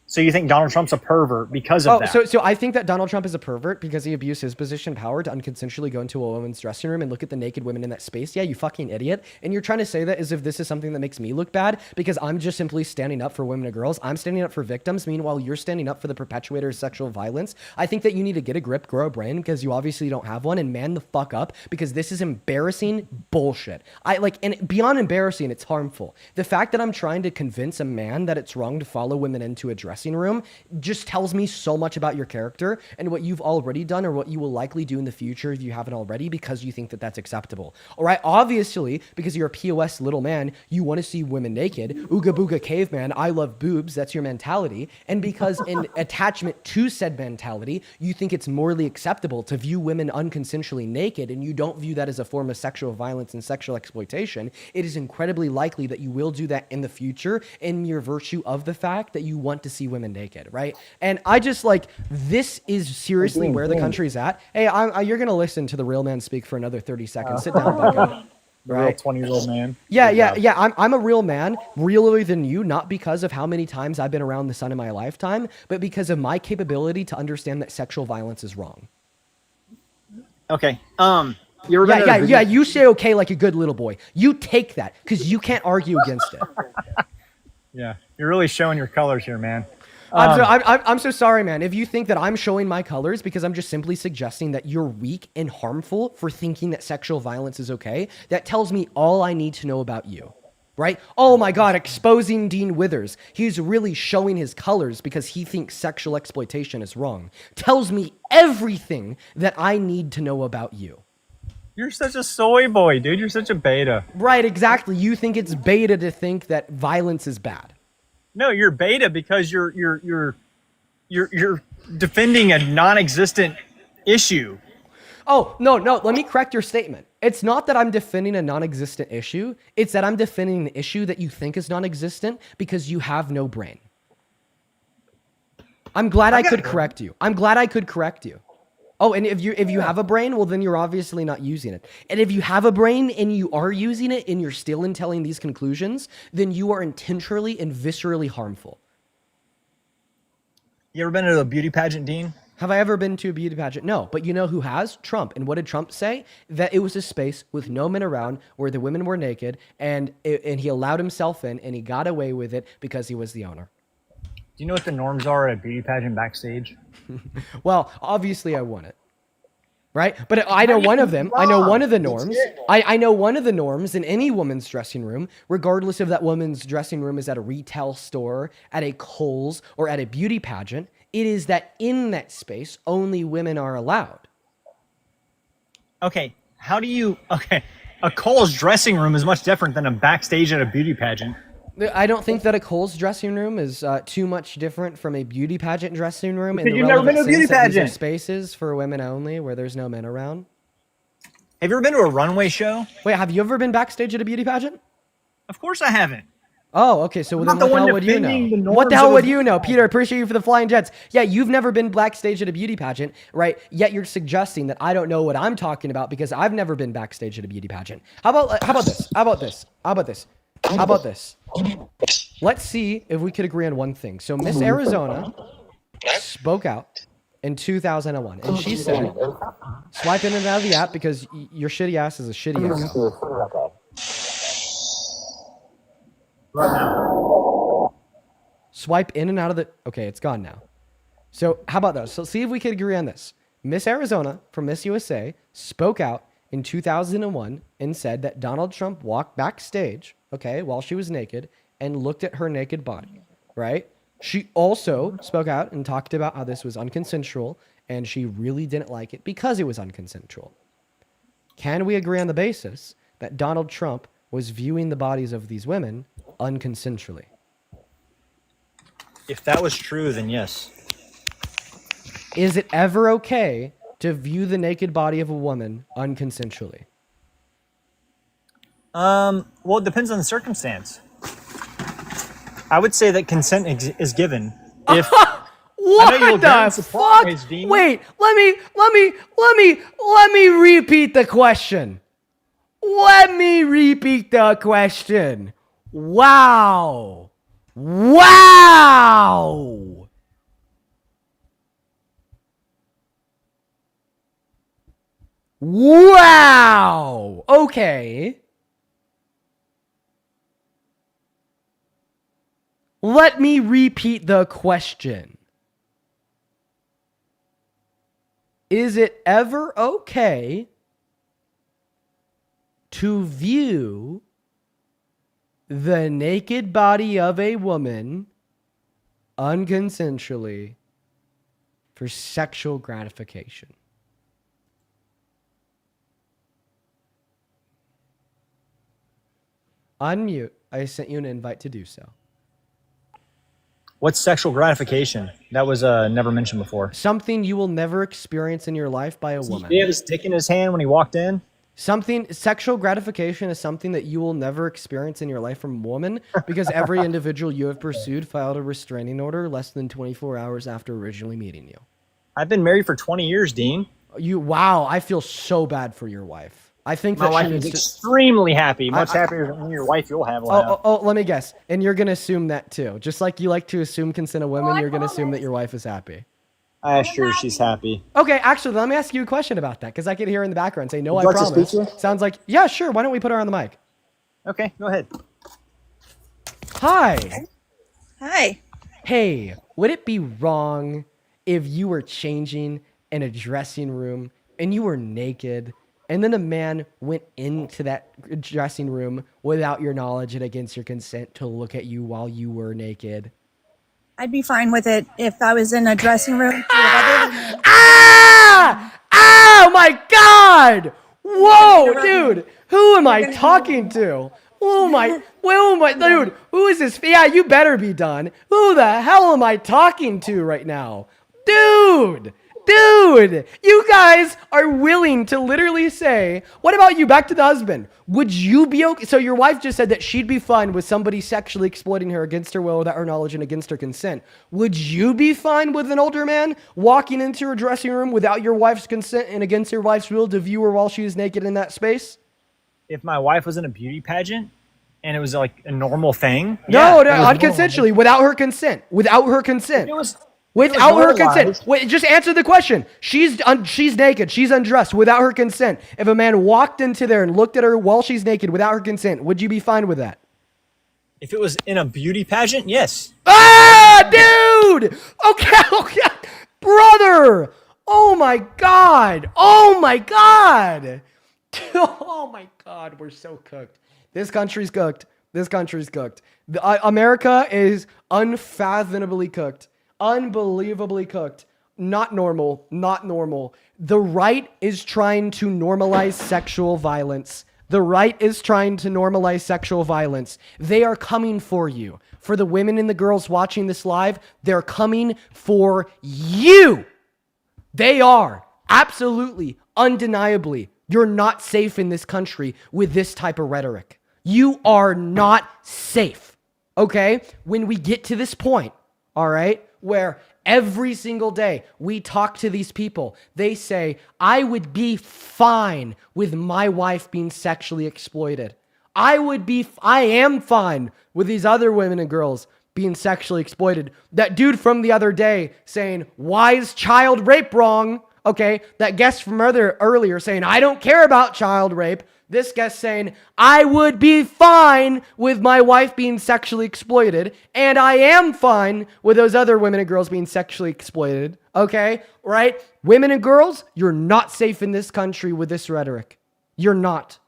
So you think Donald Trump's a pervert because of that? So I think that Donald Trump is a pervert because he abused his position of power to unconsensually go into a woman's dressing room and look at the naked women in that space. Yeah, you fucking idiot. And you're trying to say that as if this is something that makes me look bad because I'm just simply standing up for women and girls. I'm standing up for victims. Meanwhile, you're standing up for the perpetuators of sexual violence. I think that you need to get a grip, grow a brain because you obviously don't have one, and man the fuck up because this is embarrassing bullshit. And beyond embarrassing, it's harmful. The fact that I'm trying to convince a man that it's wrong to follow women into a dressing room just tells me so much about your character and what you've already done or what you will likely do in the future if you haven't already because you think that that's acceptable. All right, obviously, because you're a POS little man, you want to see women naked. Ooga booga caveman, I love boobs, that's your mentality. And because in attachment to said mentality, you think it's morally acceptable to view women unconsensually naked and you don't view that as a form of sexual violence and sexual exploitation, it is incredibly likely that you will do that in the future in your virtue of the fact that you want to see women naked. Right? And I just this is seriously where the country's at. Hey, you're going to listen to the real man speak for another 30 seconds. Sit down, Becca. Right? 20-year-old man. Yeah. I'm a real man, realer than you, not because of how many times I've been around the sun in my lifetime, but because of my capability to understand that sexual violence is wrong. Okay. You say okay like a good little boy. You take that because you can't argue against it. Yeah, you're really showing your colors here, man. I'm so sorry, man. If you think that I'm showing my colors because I'm just simply suggesting that you're weak and harmful for thinking that sexual violence is okay, that tells me all I need to know about you, right? Oh my God, exposing Dean Withers. He's really showing his colors because he thinks sexual exploitation is wrong. Tells me everything that I need to know about you. You're such a soy boy, dude. You're such a beta. Right, exactly. You think it's beta to think that violence is bad. No, you're beta because you're defending a non-existent issue. Oh, no, let me correct your statement. It's not that I'm defending a non-existent issue. It's that I'm defending an issue that you think is non-existent because you have no brain. I'm glad I could correct you. Oh, and if you have a brain, well, then you're obviously not using it. And if you have a brain and you are using it and you're still in telling these conclusions, then you are intentionally and viscerally harmful. You ever been to a beauty pageant, Dean? Have I ever been to a beauty pageant? No, but you know who has? Trump. And what did Trump say? That it was a space with no men around where the women were naked and he allowed himself in and he got away with it because he was the owner. Do you know what the norms are at a beauty pageant backstage? Well, obviously I won it. right? But I know one of them. I know one of the norms. I know one of the norms in any woman's dressing room, regardless if that woman's dressing room is at a retail store, at a Kohl's, or at a beauty pageant. It is that in that space, only women are allowed. Okay, a Kohl's dressing room is much different than a backstage at a beauty pageant. I don't think that a Kohl's dressing room is too much different from a beauty pageant dressing room. Because you've never been to a beauty pageant. These are spaces for women only, where there's no men around. Have you ever been to a runway show? Wait, have you ever been backstage at a beauty pageant? Of course I haven't. Oh, okay. So then not the what the one hell would you defending the know? norms What the hell of a would you beauty know, pageant. Peter? Appreciate you for the flying jets. Yeah, you've never been backstage at a beauty pageant, right? Yet you're suggesting that I don't know what I'm talking about because I've never been backstage at a beauty pageant. How about this? Let's see if we could agree on one thing. So Miss Arizona spoke out in 2001, and she said, "Swipe in and out of the app because your shitty ass is a shitty echo." Swipe in and out of the... Okay, it's gone now. So how about those? So see if we could agree on this. Miss Arizona from Miss USA spoke out in 2001 and said that Donald Trump walked backstage, okay, while she was naked and looked at her naked body, right? She also spoke out and talked about how this was unconsensual and she really didn't like it because it was unconsensual. Can we agree on the basis that Donald Trump was viewing the bodies of these women unconsensually? If that was true, then yes. Is it ever okay to view the naked body of a woman unconsensually? Well, it depends on the circumstance. I would say that consent is given. If What the fuck? Wait, let me repeat the question. Let me repeat the question. Wow. Wow. Wow. Okay. Let me repeat the question. Is it ever okay to view the naked body of a woman unconsensually for sexual gratification? Unmute. I sent you an invite to do so. What's sexual gratification? That was never mentioned before. Something you will never experience in your life by a woman. Did he have his dick in his hand when he walked in? Sexual gratification is something that you will never experience in your life from a woman because every individual you have pursued filed a restraining order less than 24 hours after originally meeting you. I've been married for 20 years, Dean. Wow, I feel so bad for your wife. I think my that wife is extremely happy. Much happier than your wife you'll have. Let me guess. And you're going to assume that too. Just like you like to assume consent of women, you're going to assume that your wife is happy. I assure she's happy. Okay, actually, let me ask you a question about that because I could hear in the background say, no, I promise. Sounds like, yeah, sure. Why don't we put her on the mic? Okay, go ahead. Hi. Hi. Hey, would it be wrong if you were changing in a dressing room and you were naked and then a man went into that dressing room without your knowledge and against your consent to look at you while you were naked? I'd be fine with it if I was in a dressing room. Oh my God! Whoa, dude! Who am I talking to? Dude, who is this? Yeah, you better be done. Who the hell am I talking to right now? Dude, you guys are willing to literally say, what about you? Back to the husband. Would you be okay? So your wife just said that she'd be fine with somebody sexually exploiting her against her will, without her knowledge and against her consent. Would you be fine with an older man walking into her dressing room without your wife's consent and against your wife's will to view her while she is naked in that space? If my wife was in a beauty pageant and it was like a normal thing. No, unconsensually, without her consent. Without her consent. Without her consent. Wait, just answer the question. She's naked. She's undressed without her consent. If a man walked into there and looked at her while she's naked without her consent, would you be fine with that? If it was in a beauty pageant, yes. Ah, dude! Okay. Brother! Oh my God. Oh my God. Oh my God. We're so cooked. This country's cooked. This country's cooked. America is unfathomably cooked. Unbelievably cooked. Not normal. Not normal. The right is trying to normalize sexual violence. The right is trying to normalize sexual violence. They are coming for you. For the women and the girls watching this live, they're coming for you. They are. Absolutely. Undeniably. You're not safe in this country with this type of rhetoric. You are not safe. Okay? When we get to this point, all right, where every single day we talk to these people, they say, I would be fine with my wife being sexually exploited. I am fine with these other women and girls being sexually exploited. That dude from the other day saying, why is child rape wrong? Okay, that guest from earlier saying, I don't care about child rape. This guest saying, I would be fine with my wife being sexually exploited, and I am fine with those other women and girls being sexually exploited. Okay, right? Women and girls, you're not safe in this country with this rhetoric. You're not.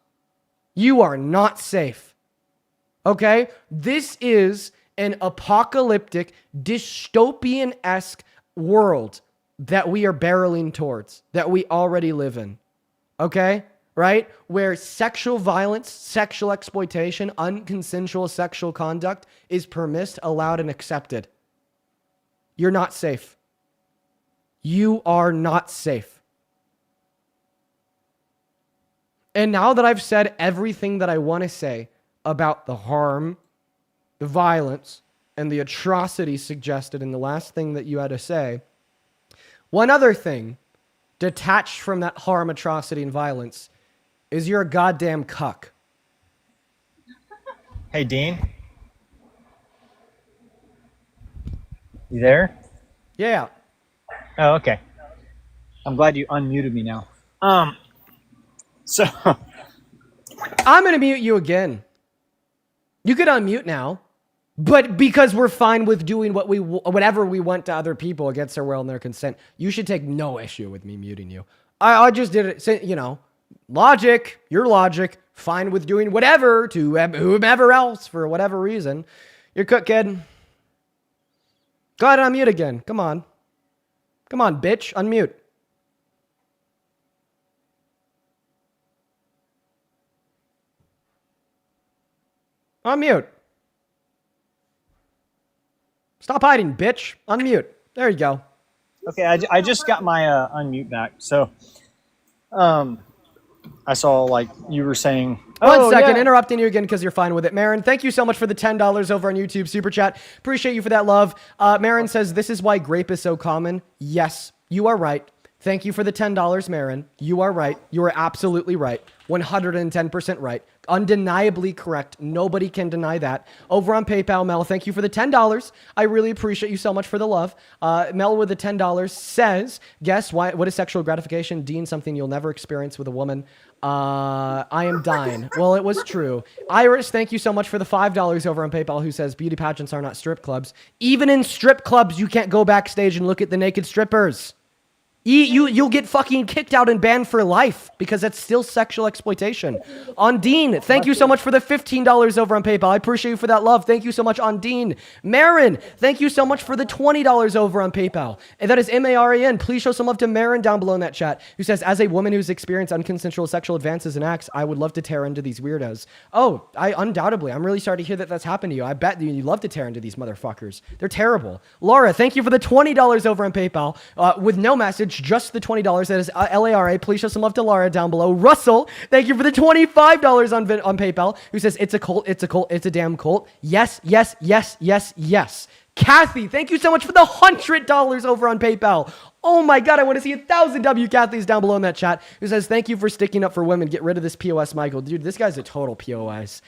You are not safe. Okay? This is an apocalyptic, dystopian-esque world that we are barreling towards, that we already live in. Okay? Right? Where sexual violence, sexual exploitation, unconsensual sexual conduct is permitted, allowed, and accepted. You're not safe. You are not safe. And now that I've said everything that I want to say about the harm, the violence, and the atrocities suggested in the last thing that you had to say, one other thing detached from that harm, atrocity, and violence is you're a goddamn cuck. Hey, Dean. You there? Yeah. Oh, okay. I'm glad you unmuted me now. So I'm going to mute you again. You could unmute now, but because we're fine with doing whatever we want to other people against their will and their consent, you should take no issue with me muting you. I just did it, you know, logic, your logic, fine with doing whatever to whomever else for whatever reason. You're cooked, kid. Go ahead and unmute again. Come on. Come on, bitch. Unmute. Unmute. Stop hiding, bitch. Unmute. There you go. okay, I just got my unmute back. So I saw like you were saying. One second, yeah. interrupting you again because you're fine with it. Marin, thank you so much for the $10 over on YouTube Super Chat. Appreciate you for that love. Marin says, this is why grape is so common. Yes, you are right. Thank you for the $10, Marin. You are right. You are absolutely right. 110% right. Undeniably correct. Nobody can deny that. Over on PayPal, Mel, thank you for the $10. I really appreciate you so much for the love. Mel with the $10 says, guess what is sexual gratification? Dean, something you'll never experience with a woman. I am dying. Well, it was true. Iris, thank you so much for the $5 over on PayPal, who says beauty pageants are not strip clubs. Even in strip clubs, you can't go backstage and look at the naked strippers. You'll get fucking kicked out and banned for life because that's still sexual exploitation. Ondine, thank you so much for the $15 over on PayPal. I appreciate you for that love. Thank you so much, Ondine. Marin, thank you so much for the $20 over on PayPal. And that is Maran. Please show some love to Marin down below in that chat, who says, as a woman who's experienced unconsensual sexual advances and acts, I would love to tear into these weirdos. Oh, undoubtedly. I'm really sorry to hear that that's happened to you. I bet you love to tear into these motherfuckers. They're terrible. Laura, thank you for the $20 over on PayPal with no message. Just the $20. That is LARA. Please show some love to Laura down below. Russell, thank you for the $25 on PayPal, who says it's a cult, it's a cult, it's a damn cult. Yes, yes, yes, yes, yes. Kathy, thank you so much for the $100 over on PayPal. Oh my God, I want to see 1,000 W Kathys down below in that chat, who says, thank you for sticking up for women. Get rid of this POS, Michael. Dude, this guy's a total POS.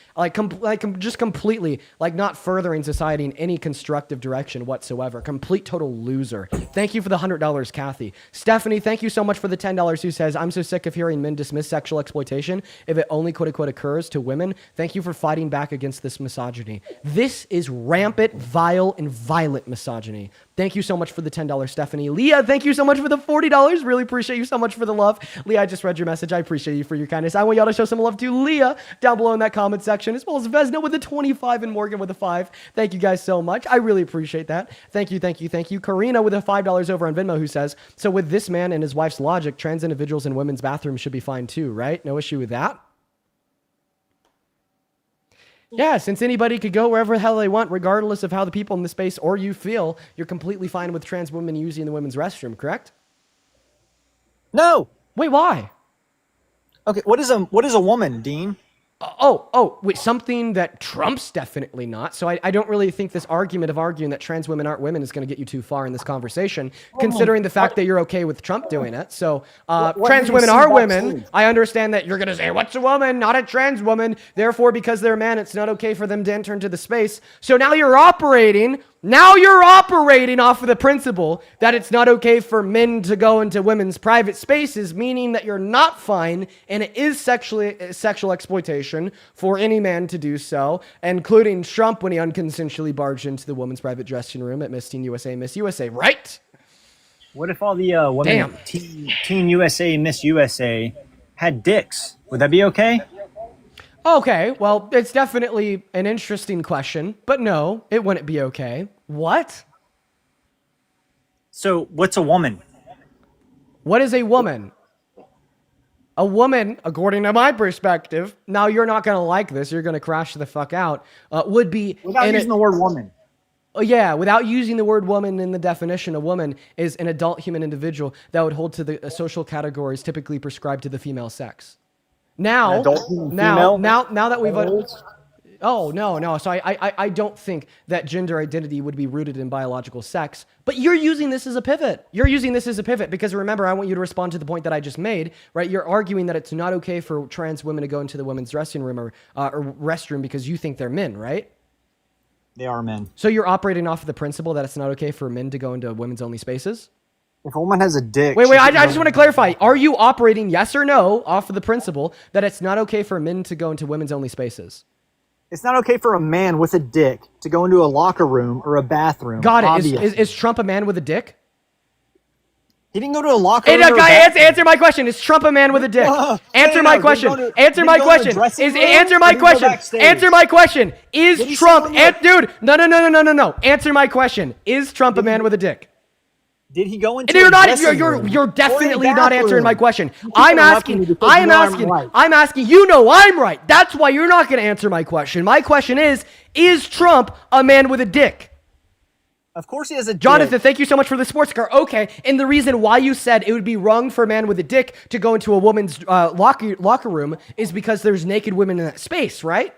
Just completely, not furthering society in any constructive direction whatsoever. Complete total loser. Thank you for the $100, Kathy. Stephanie, thank you so much for the $10, who says, I'm so sick of hearing men dismiss sexual exploitation if it only quote-unquote occurs to women. Thank you for fighting back against this misogyny. This is rampant, vile, and violent misogyny. Thank you so much for the $10, Stephanie. Leah, thank you so much for the $40. Really appreciate you so much for the love. Leah, I just read your message. I appreciate you for your kindness. I want y'all to show some love to Leah down below in that comment section, as well as Vesna with a 25 and Morgan with a 5. Thank you guys so much. I really appreciate that. Thank you, thank you, thank you. Karina with a $5 over on Venmo who says, so with this man and his wife's logic, trans individuals in women's bathrooms should be fine too, right? No issue with that? Yeah, since anybody could go wherever the hell they want, regardless of how the people in the space or you feel, you're completely fine with trans women using the women's restroom, correct? No. Wait, why? Okay, what is a woman, Dean? Wait, something that Trump's definitely not. So I don't really think this argument of arguing that trans women aren't women is going to get you too far in this conversation, considering the fact that you're okay with Trump doing it. So trans women are women. I understand that you're going to say, what's a woman? Not a trans woman. Therefore, because they're a man, it's not okay for them to enter into the space. So now you're operating off of the principle that it's not okay for men to go into women's private spaces, meaning that you're not fine, and it is sexual exploitation for any man to do so, including Trump when he unconsensually barged into the women's private dressing room at Miss Teen USA, Miss USA, right? What if all the women Teen USA, Miss USA had dicks? Would that be okay? Okay, well, it's definitely an interesting question, but no, it wouldn't be okay. What? So, what's a woman? What is a woman? A woman, according to my perspective, now you're not going to like this, you're going to crash the fuck out, would be... Without using the word woman. Yeah, without using the word woman in the definition, a woman is an adult human individual that would hold to the social categories typically prescribed to the female sex. Now that we've... Oh, no. So I don't think that gender identity would be rooted in biological sex, but you're using this as a pivot. Because remember, I want you to respond to the point that I just made, right? You're arguing that it's not okay for trans women to go into the women's dressing room or restroom because you think they're men, right? They are men. So you're operating off of the principle that it's not okay for men to go into women's only spaces? If a woman has a dick... Wait, I just want to clarify. Are you operating, yes or no, off of the principle that it's not okay for men to go into women's only spaces? It's not okay for a man with a dick to go into a locker room or a bathroom. Got it. Is Trump a man with a dick? He didn't go to a locker room. Answer my question. Is Trump a man with a dick? Answer my question. Answer my question. Answer my question. Is Trump... Dude, no. Answer my question. Is Trump a man with a dick? Did he go into You're definitely not answering my question. I'm asking, you know I'm right. That's why you're not going to answer my question. My question is Trump a man with a dick? Of course he has a dick. Jonathan, thank you so much for the sports car. Okay, and the reason why you said it would be wrong for a man with a dick to go into a woman's locker room is because there's naked women in that space, right?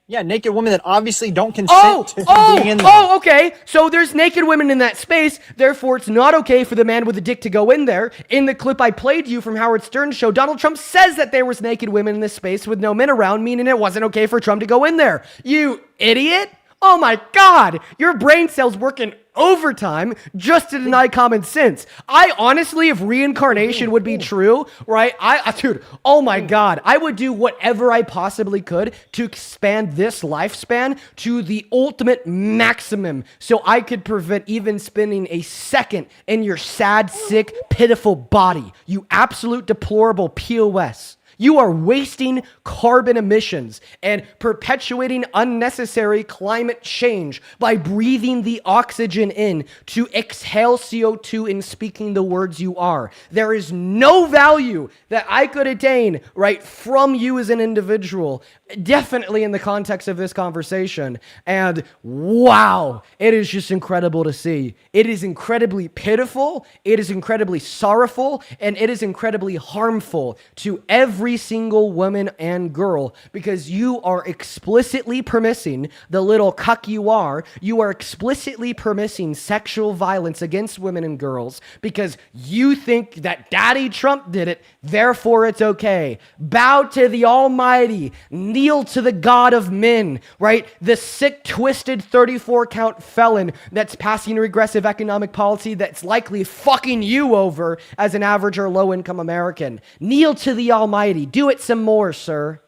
Yeah, naked women that obviously don't consent to being in there. Okay. So there's naked women in that space. Therefore, it's not okay for the man with the dick to go in there. In the clip I played you from Howard Stern's show, Donald Trump says that there was naked women in this space with no men around, meaning it wasn't okay for Trump to go in there. You idiot. Oh my God. Your brain cells working overtime just to deny common sense. I honestly, if reincarnation would be true, right? Dude, oh my God, I would do whatever I possibly could to expand this lifespan to the ultimate maximum so I could prevent even spending a second in your sad, sick, pitiful body. You absolute deplorable POS. You are wasting carbon emissions and perpetuating unnecessary climate change by breathing the oxygen in to exhale CO2 and speaking the words you are. There is no value that I could attain, right, from you as an individual, definitely in the context of this conversation. And wow, it is just incredible to see. It is incredibly pitiful, it is incredibly sorrowful, and it is incredibly harmful to every single woman and girl, because you are explicitly permitting the little cuck you are explicitly permitting sexual violence against women and girls because you think that Daddy Trump did it, therefore it's okay. Bow to the Almighty, kneel to the God of men, right? The sick, twisted 34-count felon that's passing regressive economic policy that's likely fucking you over as an average or low-income American. Kneel to the Almighty. Do it some more, sir.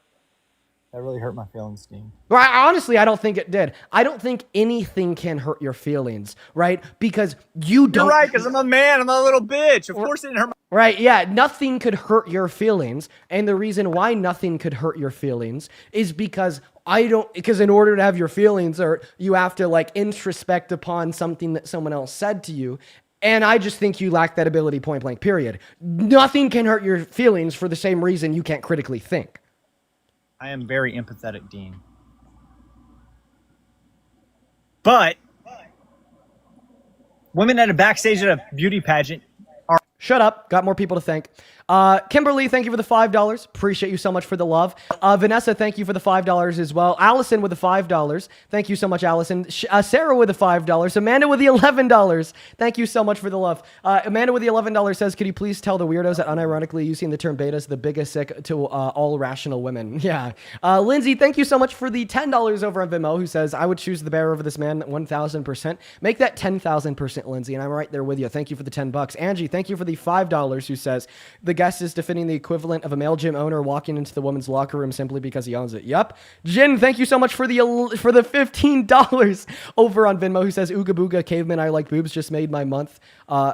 That really hurt my feelings, Dean. Well, honestly, I don't think it did. I don't think anything can hurt your feelings, right? Because you don't. You're right, because I'm a man. I'm a little bitch. Of course it didn't hurt my. Right, yeah, nothing could hurt your feelings. And the reason why nothing could hurt your feelings is because because in order to have your feelings hurt, you have to like introspect upon something that someone else said to you. And I just think you lack that ability, point blank, period. Nothing can hurt your feelings for the same reason you can't critically think. I am very empathetic, Dean. But women at a backstage at a beauty pageant are. Shut up. Got more people to thank. Kimberly, thank you for the $5. Appreciate you so much for the love. Vanessa, thank you for the $5 as well. Allison with the $5. Thank you so much, Allison. Sarah with the $5. Amanda with the $11. Thank you so much for the love. Amanda with the $11 says, could you please tell the weirdos that unironically using the term beta is the biggest sick to all rational women? Yeah. Lindsay, thank you so much for the $10 over on Venmo, who says, I would choose the bear over this man 1,000%. Make that 10,000%, Lindsay, and I'm right there with you. Thank you for the $10. Angie, thank you for the $5, who says, the guest is defending the equivalent of a male gym owner walking into the woman's locker room simply because he owns it. Yup. Jen, thank you so much for the $15 over on Venmo, who says, Ooga Booga, caveman, I like boobs, just made my month.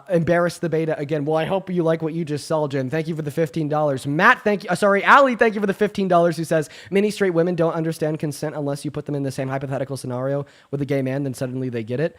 Embarrass the beta again. Well, I hope you like what you just saw, Jen. Thank you for the $15. Matt, thank you. Allie, thank you for the $15, who says, many straight women don't understand consent unless you put them in the same hypothetical scenario with a gay man, then suddenly they get it.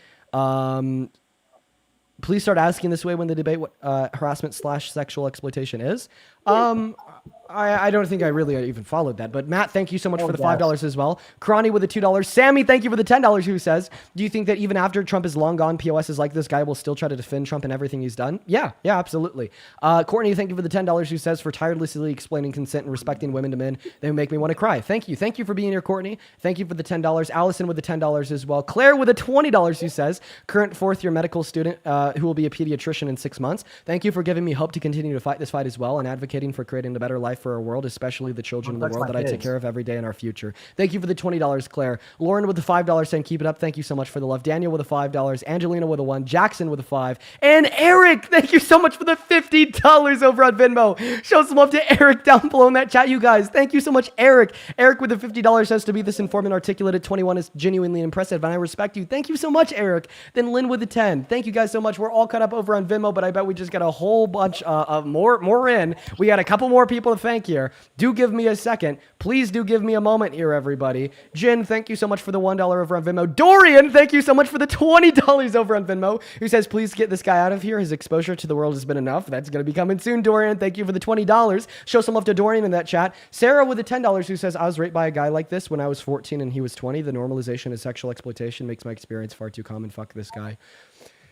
Please start asking this way when the debate what harassment / sexual exploitation is. I don't think I really even followed that. But Matt, thank you so much for the $5 as well. Karani with the $2. Sammy, thank you for the $10, who says, do you think that even after Trump is long gone, POS is like this guy will still try to defend Trump and everything he's done? Yeah, absolutely. Courtney, thank you for the $10, who says, for tirelessly explaining consent and respecting women to men, they make me want to cry. Thank you. Thank you for being here, Courtney. Thank you for the $10. Allison with the $10 as well. Claire with the $20, who says, current fourth-year medical student who will be a pediatrician in 6 months. Thank you for giving me hope to continue to fight this fight as well and advocating for creating a better life for our world, especially the children in the world that I take care of every day in our future. Thank you for the $20, Claire. Lauren with the $5 saying, keep it up. Thank you so much for the love. Daniel with the $5. Angelina with a 1. Jackson with a 5. And Eric, thank you so much for the $50 over on Venmo. Show some love to Eric down below in that chat, you guys. Thank you so much, Eric. Eric with the $50 says, to be this informed and articulate at 21 is genuinely impressive, and I respect you. Thank you so much, Eric. Then Lynn with the 10. Thank you guys so much. We're all caught up over on Venmo, but I bet we just got a whole bunch of more in. We got a couple more people to thank here. Do give me a second. Please do give me a moment here, everybody. Jen, thank you so much for the $1 over on Venmo. Dorian, thank you so much for the $20 over on Venmo, who says, please get this guy out of here. His exposure to the world has been enough. That's going to be coming soon, Dorian. Thank you for the $20. Show some love to Dorian in that chat. Sarah with the $10, who says, I was raped by a guy like this when I was 14 and he was 20. The normalization of sexual exploitation makes my experience far too common. Fuck this guy.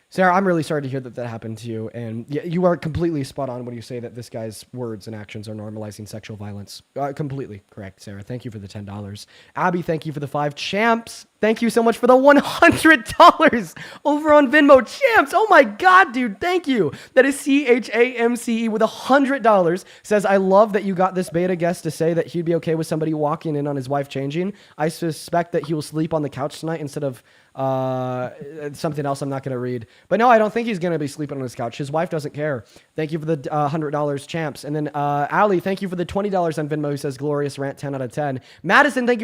Sarah, I'm really sorry to hear that happened to you. And you are completely spot on when you say that this guy's words and actions are normalizing sexual violence. Completely correct, Sarah. Thank you for the $10. Abby, thank you for the 5. Champs, thank you so much for the $100 over on Venmo. Champs, oh my God, dude, thank you. That is CHAMCE with $100. Says, I love that you got this beta guest to say that he'd be okay with somebody walking in on his wife changing. I suspect that he will sleep on the couch tonight instead of something else I'm not going to read. But no, I don't think he's going to be sleeping on his couch. His wife doesn't care. Thank you for the $100, Champs. And then Ali, thank you for the $20 on Venmo, who says, glorious rant, 10 out of 10. Madison, thank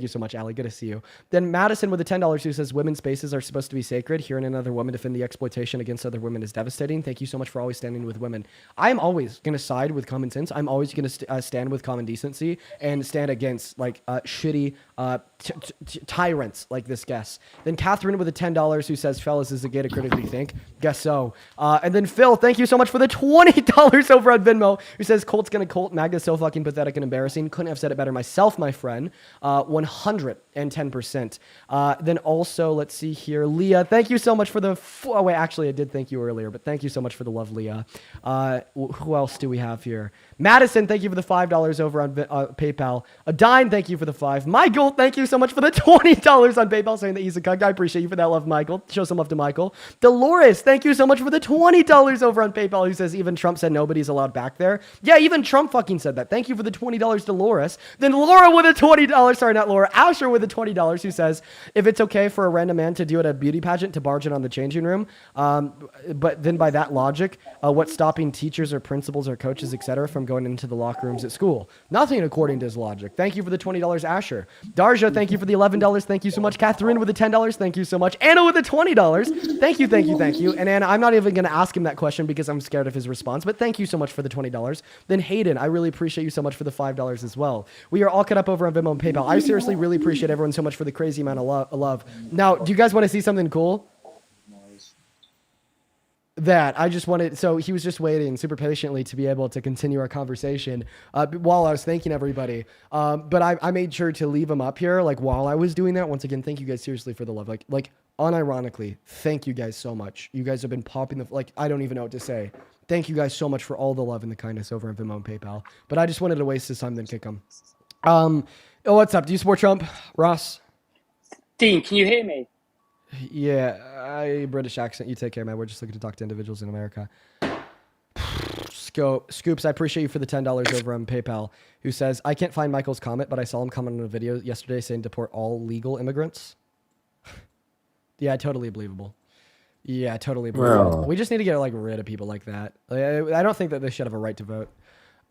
you so much, Ali. Good to see you. Then Madison with the $10, who says, women's spaces are supposed to be sacred. Hearing another woman defend the exploitation against other women is devastating. Thank you so much for always standing with women. I'm always going to side with common sense. I'm always going to stand with common decency and stand against like shitty tyrants like this guest. Then Catherine with the $10, who says, fellas, is it gay to critically think? Guess so. And then Phil, thank you so much for the $20 over on Venmo, who says, Colt's gonna Colt. MAGA's so fucking pathetic and embarrassing. Couldn't have said it better myself, my friend. 110%. Then also, let's see here. Leah, thank you so much for the... oh, wait, actually, I did thank you earlier, but thank you so much for the love, Leah. Who else do we have here? Madison, thank you for the $5 over on PayPal. Adine, thank you for the 5. Michael, thank you so much for the $20 on PayPal, saying that he's a I appreciate you for that love, Michael. Show some love to Michael. Dolores, thank you so much for the $20 over on PayPal, who says even Trump said nobody's allowed back there. Yeah, even Trump fucking said that. Thank you for the $20, Dolores. Then Laura with a $20, sorry, not Laura, Asher with a $20, who says, if it's okay for a random man to do at a beauty pageant to barge in on the changing room, but then by that logic, what's stopping teachers or principals or coaches, etc., from going into the locker rooms at school? Nothing according to his logic. Thank you for the $20, Asher. Darja, thank you for the $11. Thank you so much. Catherine with the $10. Thank you so much. Anna with the $20. Thank you, thank you, thank you. And Anna, I'm not even going to ask him that question because I'm scared of his response, but thank you so much for the $20. Then Hayden, I really appreciate you so much for the $5 as well. We are all caught up over on Venmo and PayPal. I seriously really appreciate everyone so much for the crazy amount of love. Now, do you guys want to see something cool? That I just wanted, so he was just waiting super patiently to be able to continue our conversation while I was thanking everybody. But I made sure to leave him up here, like while I was doing that. Once again, thank you guys seriously for the love. Like unironically, thank you guys so much. You guys have been popping I don't even know what to say. Thank you guys so much for all the love and the kindness over on Venmo and PayPal. But I just wanted to waste his time, then kick him. What's up? Do you support Trump, Ross? Dean, can you hear me? Yeah, British accent. You take care, man. We're just looking to talk to individuals in America. Scoops, I appreciate you for the $10 over on PayPal, who says, I can't find Michael's comment, but I saw him comment on a video yesterday saying deport all legal immigrants. Yeah, totally believable. Yeah, totally believable. Well, We just need to get rid of people like that. I don't think that they should have a right to vote.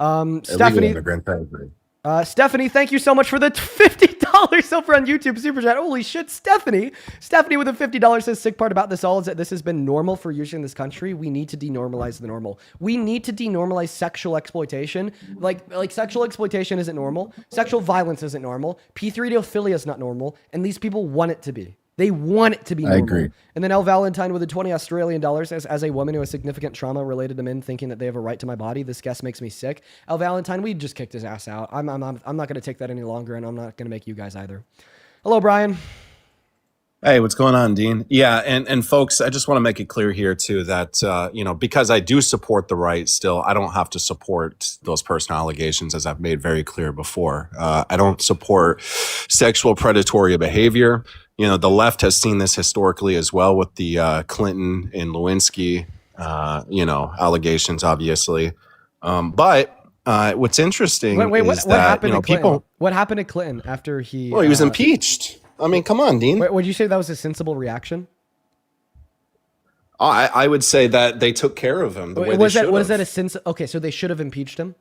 illegal Stephanie, immigrant, I agree. Stephanie, thank you so much for the $50 over on YouTube Super Chat. Holy shit, Stephanie. Stephanie with a $50 says, sick part about this all is that this has been normal for years in this country. We need to denormalize the normal. We need to denormalize sexual exploitation. Like sexual exploitation isn't normal. Sexual violence isn't normal. P3-ophilia is not normal. And these people want it to be. They want it to be normal. I agree. And then El Valentine with a 20 Australian dollars says, as a woman who has significant trauma related to men thinking that they have a right to my body, this guest makes me sick. El Valentine, we just kicked his ass out. I'm not going to take that any longer, and I'm not going to make you guys either. Hello, Brian. Hey, what's going on, Dean? Yeah, and folks, I just want to make it clear here too that because I do support the right still, I don't have to support those personal allegations, as I've made very clear before. I don't support sexual predatory behavior. The left has seen this historically as well with the Clinton and Lewinsky, allegations, obviously. But what's interesting is that people. What happened to Clinton after he? Well, he was impeached. I mean, come on, Dean. Would you say that was a sensible reaction? I would say that they took care of him. Was that a sense? Okay, so they should have impeached him.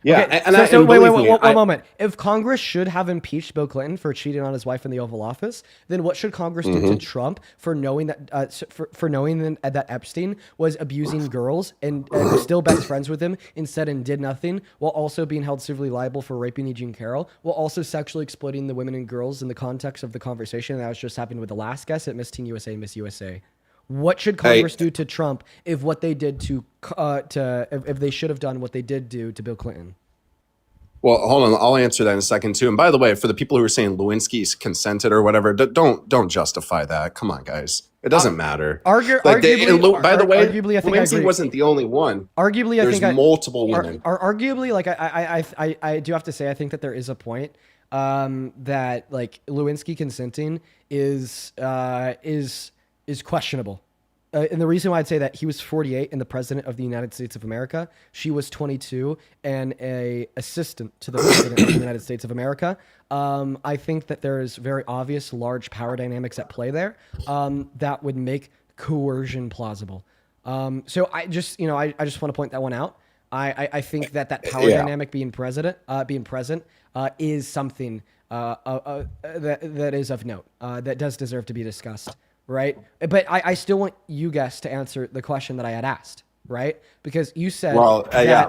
Yeah, okay, wait, one moment. If Congress should have impeached Bill Clinton for cheating on his wife in the Oval Office, then what should Congress do to Trump for knowing that for knowing that Epstein was abusing girls and was still best friends with him instead and did nothing, while also being held civilly liable for raping Eugene Carroll, while also sexually exploiting the women and girls in the context of the conversation that I was just having with the last guest at Miss Teen USA, Miss USA. What should Congress do to Trump if what they did if they should have done what they did do to Bill Clinton? Well, hold on. I'll answer that in a second too. And by the way, for the people who are saying Lewinsky's consented or whatever, don't justify that. Come on, guys. It doesn't matter. By the way, arguably, I think Lewinsky wasn't the only one. Arguably, there's multiple women. Arguably, I do have to say, I think that there is a point that Lewinsky consenting is questionable. And the reason why I'd say that, he was 48 and the president of the United States of America. She was 22 and a assistant to the president of the United States of America. I think that there is very obvious large power dynamics at play there that would make coercion plausible. So I just want to point that one out. I think that power dynamic being present is something that is of note, that does deserve to be discussed. Right. But I still want you guys to answer the question that I had asked. Right. Because you said,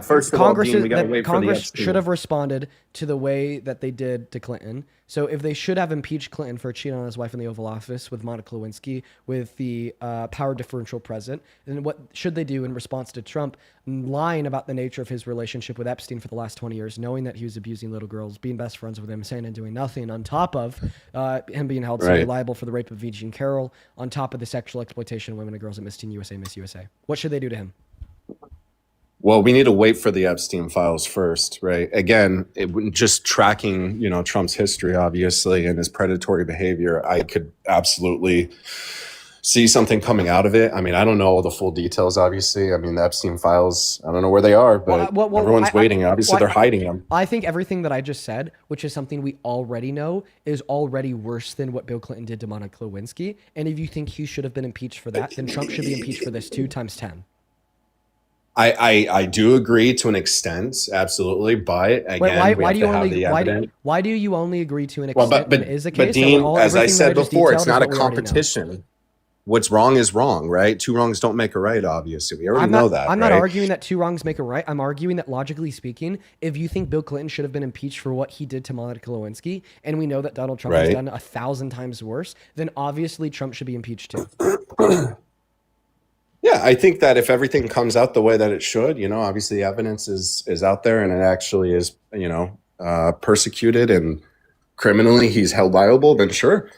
first of Congress, all, Dean, we gotta wait for the Congress Epstein. should have responded to the way that they did to Clinton. So if they should have impeached Clinton for cheating on his wife in the Oval Office with Monica Lewinsky, with the power differential present, then what should they do in response to Trump lying about the nature of his relationship with Epstein for the last 20 years, knowing that he was abusing little girls, being best friends with him, saying and doing nothing, on top of him being held civilly liable for the rape of Eugene Carroll, on top of the sexual exploitation of women and girls at Miss Teen USA, Miss USA. What should they do to him? Well, we need to wait for the Epstein files first, right? Again, just tracking, Trump's history, obviously, and his predatory behavior, I could absolutely see something coming out of it. I mean, I don't know all the full details, obviously. I mean, the Epstein files, I don't know where they are, but everyone's waiting. Obviously, they're hiding them. I think everything that I just said, which is something we already know, is already worse than what Bill Clinton did to Monica Lewinsky. And if you think he should have been impeached for that, then Trump should be impeached for this 2 times 10. I do agree to an extent, absolutely, but again, why do you only agree to an extent? But is the case? Dean, as I said before, it's not a competition. What's wrong is wrong, right? 2 wrongs don't make a right. Obviously, we already know that. I'm not arguing that 2 wrongs make a right. I'm arguing that logically speaking, if you think Bill Clinton should have been impeached for what he did to Monica Lewinsky, and we know that Donald Trump has done 1,000 times worse, then obviously Trump should be impeached too. Yeah, I think that if everything comes out the way that it should, obviously the evidence is out there and it actually is, persecuted and criminally he's held liable, then sure.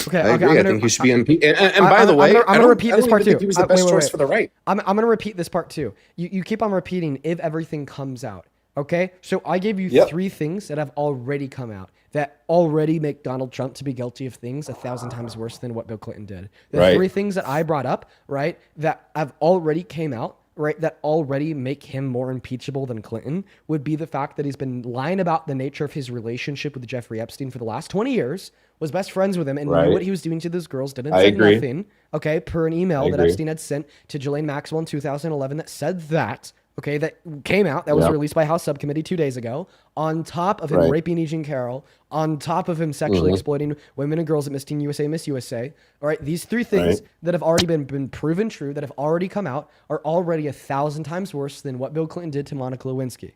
Okay, I agree. I think he should be impeached. And by the way, I'm going to repeat this part too. He was the best choice for the right. I'm going to repeat this part too. You keep on repeating if everything comes out. Okay, so I gave you 3 things that have already come out that already make Donald Trump to be guilty of things 1,000 times worse than what Bill Clinton did. The 3 things that I brought up, right, that have already came out, right, that already make him more impeachable than Clinton would be the fact that he's been lying about the nature of his relationship with Jeffrey Epstein for the last 20 years, was best friends with him, and knew what he was doing to those girls, didn't say nothing, okay, per an email that Epstein had sent to Ghislaine Maxwell in 2011 that said that, okay, that came out, that was released by House Subcommittee 2 days ago, on top of him raping E. Jean Carroll, on top of him sexually exploiting women and girls at Miss Teen USA, Miss USA. All right, these 3 things that have already been proven true, that have already come out, are already 1,000 times worse than what Bill Clinton did to Monica Lewinsky.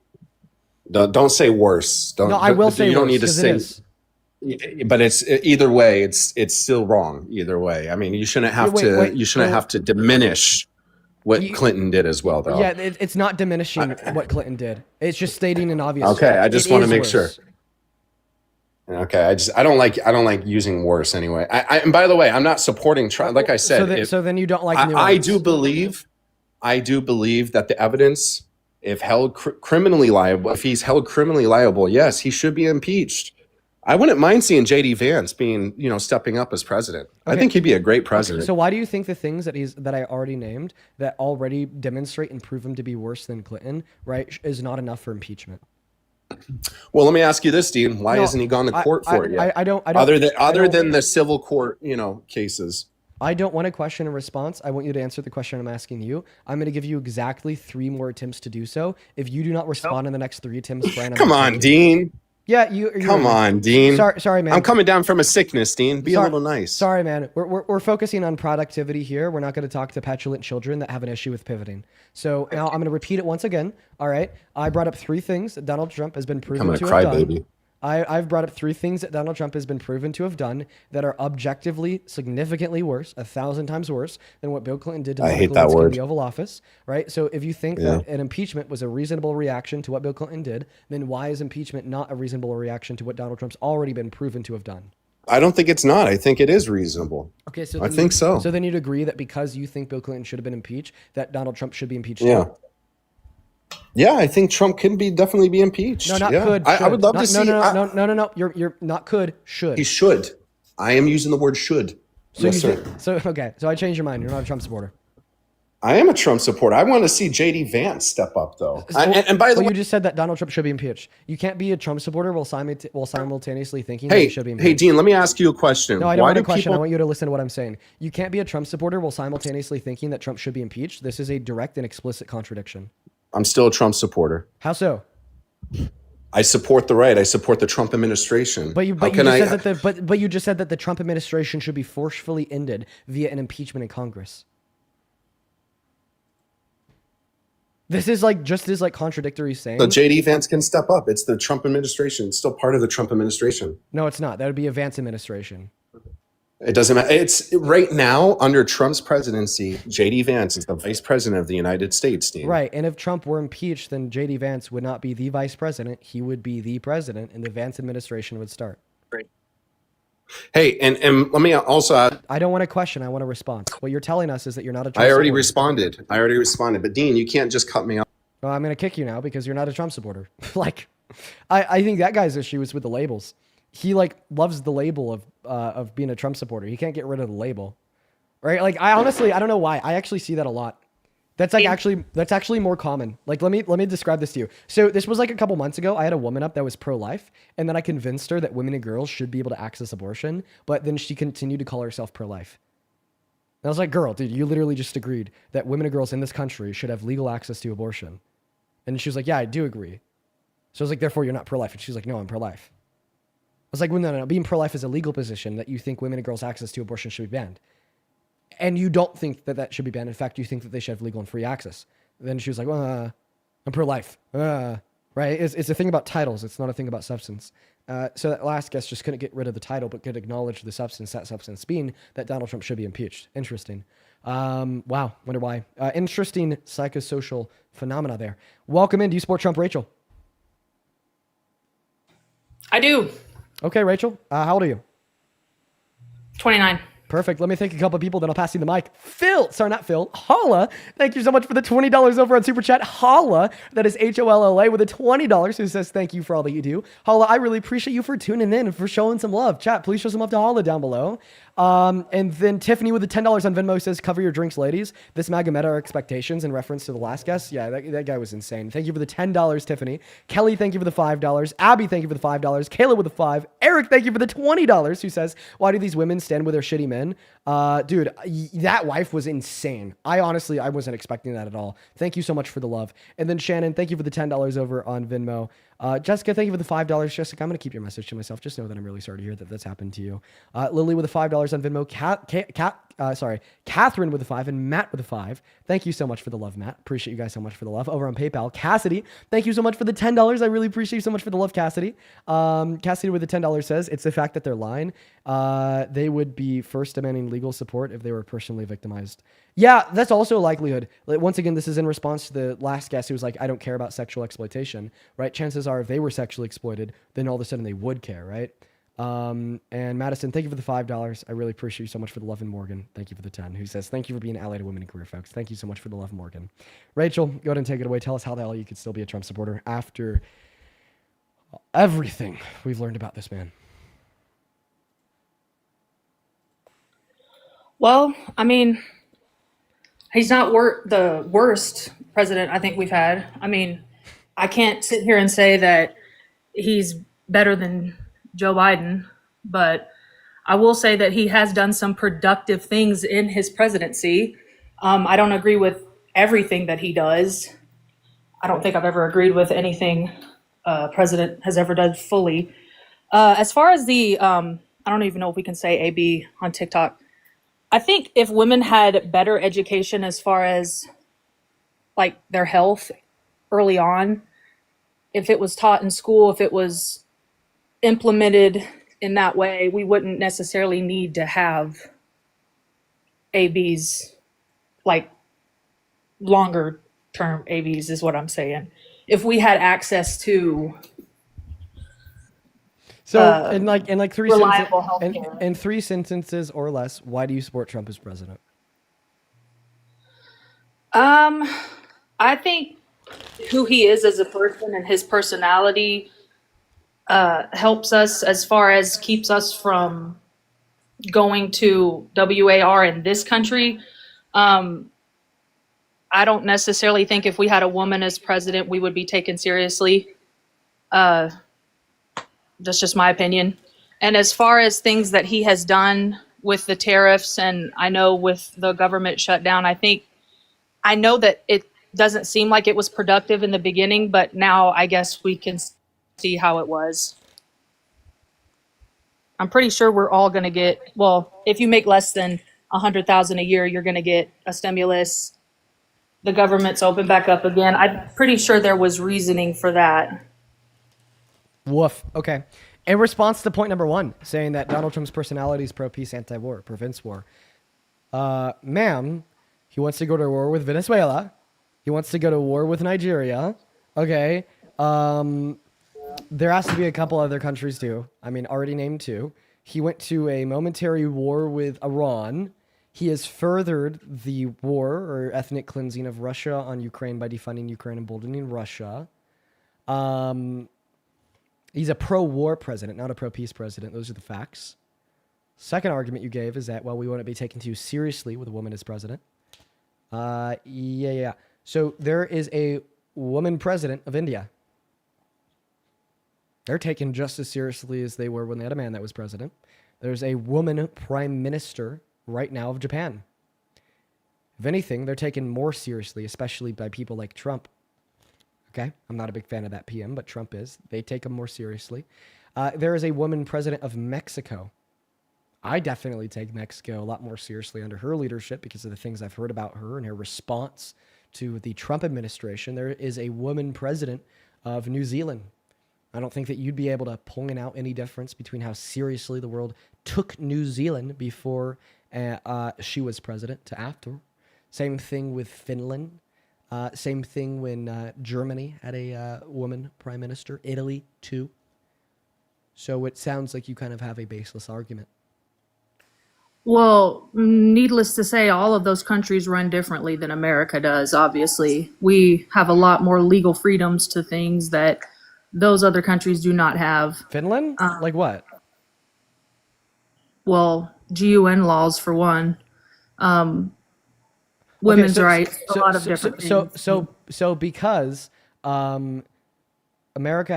Don't say worse. No, I will say worse. You don't need to say. But it's either way. It's still wrong either way. I mean, you shouldn't have to diminish what Clinton did as well, though. Yeah, it's not diminishing what Clinton did. It's just stating an obvious. Okay, I just want to make sure. Okay, I don't like using worse anyway. And by the way, I'm not supporting Trump. Like I said, so then you don't like. I do believe that the evidence, if held criminally liable, if he's held criminally liable, yes, he should be impeached. I wouldn't mind seeing J.D. Vance being, stepping up as president. Okay. I think he'd be a great president. Okay. So why do you think the things that I already named that already demonstrate and prove him to be worse than Clinton, right, is not enough for impeachment? Well, let me ask you this, Dean. Why hasn't he gone to court for it yet? I don't. Other than the civil court, cases. I don't want a question and response. I want you to answer the question I'm asking you. I'm going to give you exactly 3 more attempts to do so. If you do not respond in the next 3 attempts, Brian, come on, Dean. Yeah, come on, Dean. Sorry, man. I'm coming down from a sickness, Dean. Be a little nice. Sorry, man. We're focusing on productivity here. We're not going to talk to petulant children that have an issue with pivoting. So now I'm going to repeat it once again. All right. I brought up 3 things that Donald Trump has been proven to have done. Baby. I've brought up 3 things that Donald Trump has been proven to have done that are objectively significantly worse, 1,000 times worse than what Bill Clinton did to Monica Lewinsky in the Oval Office, right? So if you think that an impeachment was a reasonable reaction to what Bill Clinton did, then why is impeachment not a reasonable reaction to what Donald Trump's already been proven to have done? I don't think it's not. I think it is reasonable. Okay, so I think so. So then you'd agree that because you think Bill Clinton should have been impeached, that Donald Trump should be impeached too? Yeah, I think Trump can definitely be impeached. No, not could. I would love to see. No. You're not could. Should. He should. I am using the word should. So okay. So I changed your mind. You're not a Trump supporter. I am a Trump supporter. I want to see J.D. Vance step up, though. And by the way, you just said that Donald Trump should be impeached. You can't be a Trump supporter while simultaneously thinking that he should be impeached. Hey, Dean, let me ask you a question. No, I don't want a question. I want you to listen to what I'm saying. You can't be a Trump supporter while simultaneously thinking that Trump should be impeached. This is a direct and explicit contradiction. I'm still a Trump supporter. How so? I support the right. I support the Trump administration. But you just said that the Trump administration should be forcefully ended via an impeachment in Congress. This is just as contradictory saying. So J.D. Vance can step up. It's the Trump administration. It's still part of the Trump administration. No, it's not. That would be a Vance administration. It doesn't matter. It's right now under Trump's presidency. J.D. Vance is the vice president of the United States, Dean. Right. And if Trump were impeached, then J.D. Vance would not be the vice president. He would be the president, and the Vance administration would start. Right. Hey, and let me also add. I don't want a question. I want a response. What you're telling us is that you're not a Trump I already supporter. responded. But Dean, you can't just cut me off. Well, I'm going to kick you now because you're not a Trump supporter. Like, I think that guy's issue is with the labels. He like loves the label of being a Trump supporter. He can't get rid of the label, right? Like, I honestly, I don't know why. I actually see that a lot. That's like that's actually more common. Like, let me describe this to you. So this was like a couple months ago. I had a woman up that was pro-life, and then I convinced her that women and girls should be able to access abortion, but then she continued to call herself pro-life. And I was like, girl, dude, you literally just agreed that women and girls in this country should have legal access to abortion. And she was like, yeah, I do agree. So I was like, therefore, you're not pro-life. And she's like, no, I'm pro-life. I was like, well, no. Being pro-life is a legal position that you think women and girls' access to abortion should be banned. And you don't think that that should be banned. In fact, you think that they should have legal and free access. Then she was like, well, I'm pro-life. Right? It's a thing about titles. It's not a thing about substance. So that last guest just couldn't get rid of the title, but could acknowledge the substance, that substance being that Donald Trump should be impeached. Interesting. Wow. Wonder why. Interesting psychosocial phenomena there. Welcome in. Do you support Trump, Rachel? I do. Okay, Rachel. How old are you? 29. Perfect. Let me thank a couple of people, then I'll pass you the mic. Phil, sorry, not Phil, Holla. Thank you so much for the $20 over on Super Chat. Holla, that is Holla with a $20 who says thank you for all that you do. Holla, I really appreciate you for tuning in and for showing some love. Chat, please show some love to Holla down below. And then Tiffany with the $10 on Venmo says, cover your drinks, ladies. This MAGA met our expectations in reference to the last guest. Yeah, that guy was insane. Thank you for the $10, Tiffany. Kelly, thank you for the $5. Abby, thank you for the $5. Kayla with the $5. Eric, thank you for the $20 who says, why do these women stand with their shitty men? Dude, that wife was insane. I wasn't expecting that at all. Thank you so much for the love. And then Shannon, thank you for the $10 over on Venmo. Jessica, thank you for the $5. Jessica, I'm going to keep your message to myself. Just know that I'm really sorry to hear that that's happened to you. Lily with the $5 on Venmo. Catherine with the 5 and Matt with the 5. Thank you so much for the love, Matt. Appreciate you guys so much for the love. Over on PayPal, Cassidy, thank you so much for the $10. I really appreciate you so much for the love, Cassidy. Cassidy with the $10 says, it's the fact that they're lying. They would be first demanding legal support if they were personally victimized. Yeah, that's also a likelihood. Like, once again, this is in response to the last guest who was like, I don't care about sexual exploitation, right? Chances are if they were sexually exploited, then all of a sudden they would care, right? And Madison, thank you for the $5. I really appreciate you so much for the love. And Morgan, thank you for the 10, who says, thank you for being an ally to women and queer folks. Thank you so much for the love, Morgan. Rachel, go ahead and take it away. Tell us how the hell you could still be a Trump supporter after everything we've learned about this man. Well, I mean, he's not the worst president I think we've had. I mean, I can't sit here and say that he's better than Joe Biden, but I will say that he has done some productive things in his presidency. I don't agree with everything that he does. I don't think I've ever agreed with anything a president has ever done fully. As far as the, I don't even know if we can say AB on TikTok. I think if women had better education as far as like their health early on, if it was taught in school, if it was implemented in that way, we wouldn't necessarily need to have ABs, like longer term ABs is what I'm saying. If we had access to in three reliable sentences, healthcare. in 3 sentences or less, why do you support Trump as president? I think who he is as a person and his personality helps us as far as keeps us from going to WAR in this country. I don't necessarily think if we had a woman as president, we would be taken seriously. That's just my opinion. And as far as things that he has done with the tariffs, and I know with the government shutdown, I know that it doesn't seem like it was productive in the beginning, but now I guess we can see how it was. I'm pretty sure we're all going to get, well, if you make less than $100,000 a year, you're going to get a stimulus. The government's open back up again. I'm pretty sure there was reasoning for that. Woof. Okay. In response to point number 1, saying that Donald Trump's personality is pro-peace, anti-war, prevents war. Ma'am, he wants to go to war with Venezuela. He wants to go to war with Nigeria. Okay. There has to be a couple other countries too. I mean, already named 2. He went to a momentary war with Iran. He has furthered the war or ethnic cleansing of Russia on Ukraine by defunding Ukraine and emboldening Russia. He's a pro-war president, not a pro-peace president. Those are the facts. Second argument you gave is that, well, we wouldn't be taken too seriously with a woman as president. Yeah. So there is a woman president of India. They're taken just as seriously as they were when they had a man that was president. There's a woman prime minister right now of Japan. If anything, they're taken more seriously, especially by people like Trump. Okay? I'm not a big fan of that PM, but Trump is. They take him more seriously. There is a woman president of Mexico. I definitely take Mexico a lot more seriously under her leadership because of the things I've heard about her and her response to the Trump administration. There is a woman president of New Zealand. I don't think that you'd be able to point out any difference between how seriously the world took New Zealand before she was president to after. Same thing with Finland. Same thing when Germany had a woman prime minister. Italy, too. So it sounds like you kind of have a baseless argument. Well, needless to say, all of those countries run differently than America does, obviously. We have a lot more legal freedoms to things that those other countries do not have. Finland? Like what? Well, GUN laws, for one. Women's rights, a lot of different things. So because America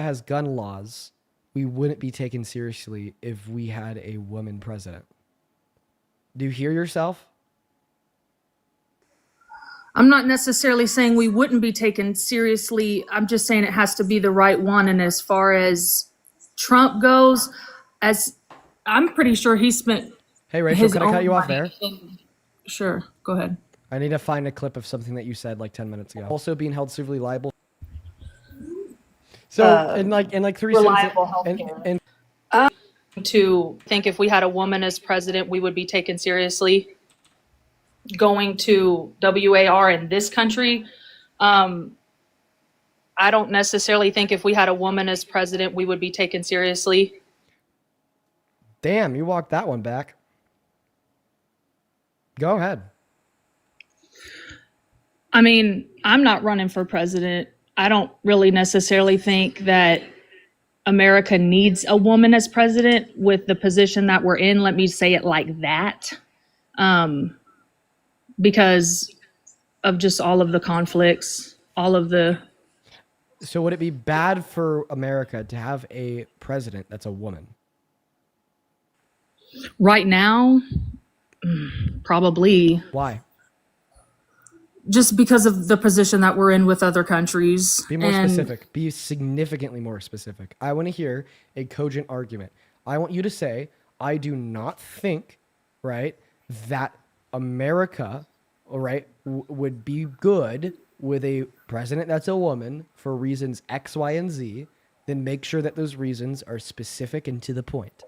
has gun laws, we wouldn't be taken seriously if we had a woman president. Do you hear yourself? I'm not necessarily saying we wouldn't be taken seriously. I'm just saying it has to be the right one. And as far as Trump goes, as I'm pretty sure he spent. Hey, Rachel, can I cut you off there? Sure, go ahead. I need to find a clip of something that you said like 10 minutes ago. Also being held civilly liable. So in like 3 reliable sentences. healthcare. To think if we had a woman as president, we would be taken seriously. Going to WAR in this country, I don't necessarily think if we had a woman as president, we would be taken seriously. Damn, you walked that one back. Go ahead. I mean, I'm not running for president. I don't really necessarily think that America needs a woman as president with the position that we're in. Let me say it like that. Because of just all of the conflicts, all of the... So would it be bad for America to have a president that's a woman? Right now, probably. Why? Just because of the position that we're in with other countries. Be more specific. Be significantly more specific. I want to hear a cogent argument. I want you to say, I do not think, right, that America, all right, would be good with a president that's a woman for reasons X, Y, and Z. Then make sure that those reasons are specific and to the point.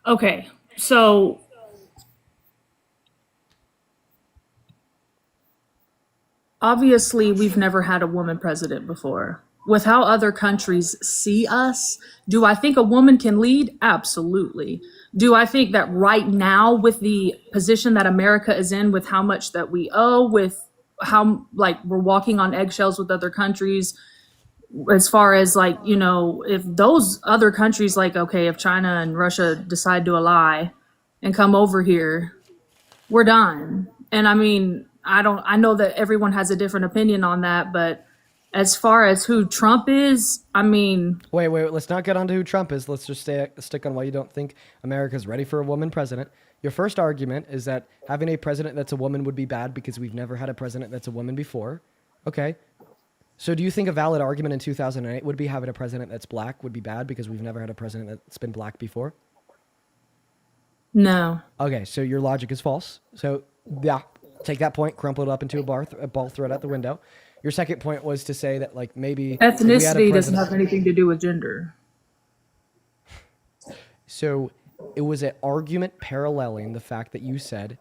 Okay, so obviously we've never had a woman president before. With how other countries see us, do I think a woman can lead? Absolutely. Do I think that right now, with the position that America is in, with how much that we owe, with how like we're walking on eggshells with other countries, as far as like, you know, if those other countries, like, okay, if China and Russia decide to ally and come over here, we're done. And I mean, I know that everyone has a different opinion on that, but as far as who Trump is, I mean... Wait, let's not get onto who Trump is. Let's just stick on why you don't think America's ready for a woman president. Your first argument is that having a president that's a woman would be bad because we've never had a president that's a woman before. Okay. So do you think a valid argument in 2008 would be having a president that's black would be bad because we've never had a president that's been black before? No. Okay, so your logic is false. So, yeah, take that point, crumple it up into a ball, throw it out the window. Your second point was to say that, like, maybe... Ethnicity doesn't have anything to do with gender. So it was an argument paralleling the fact that you said,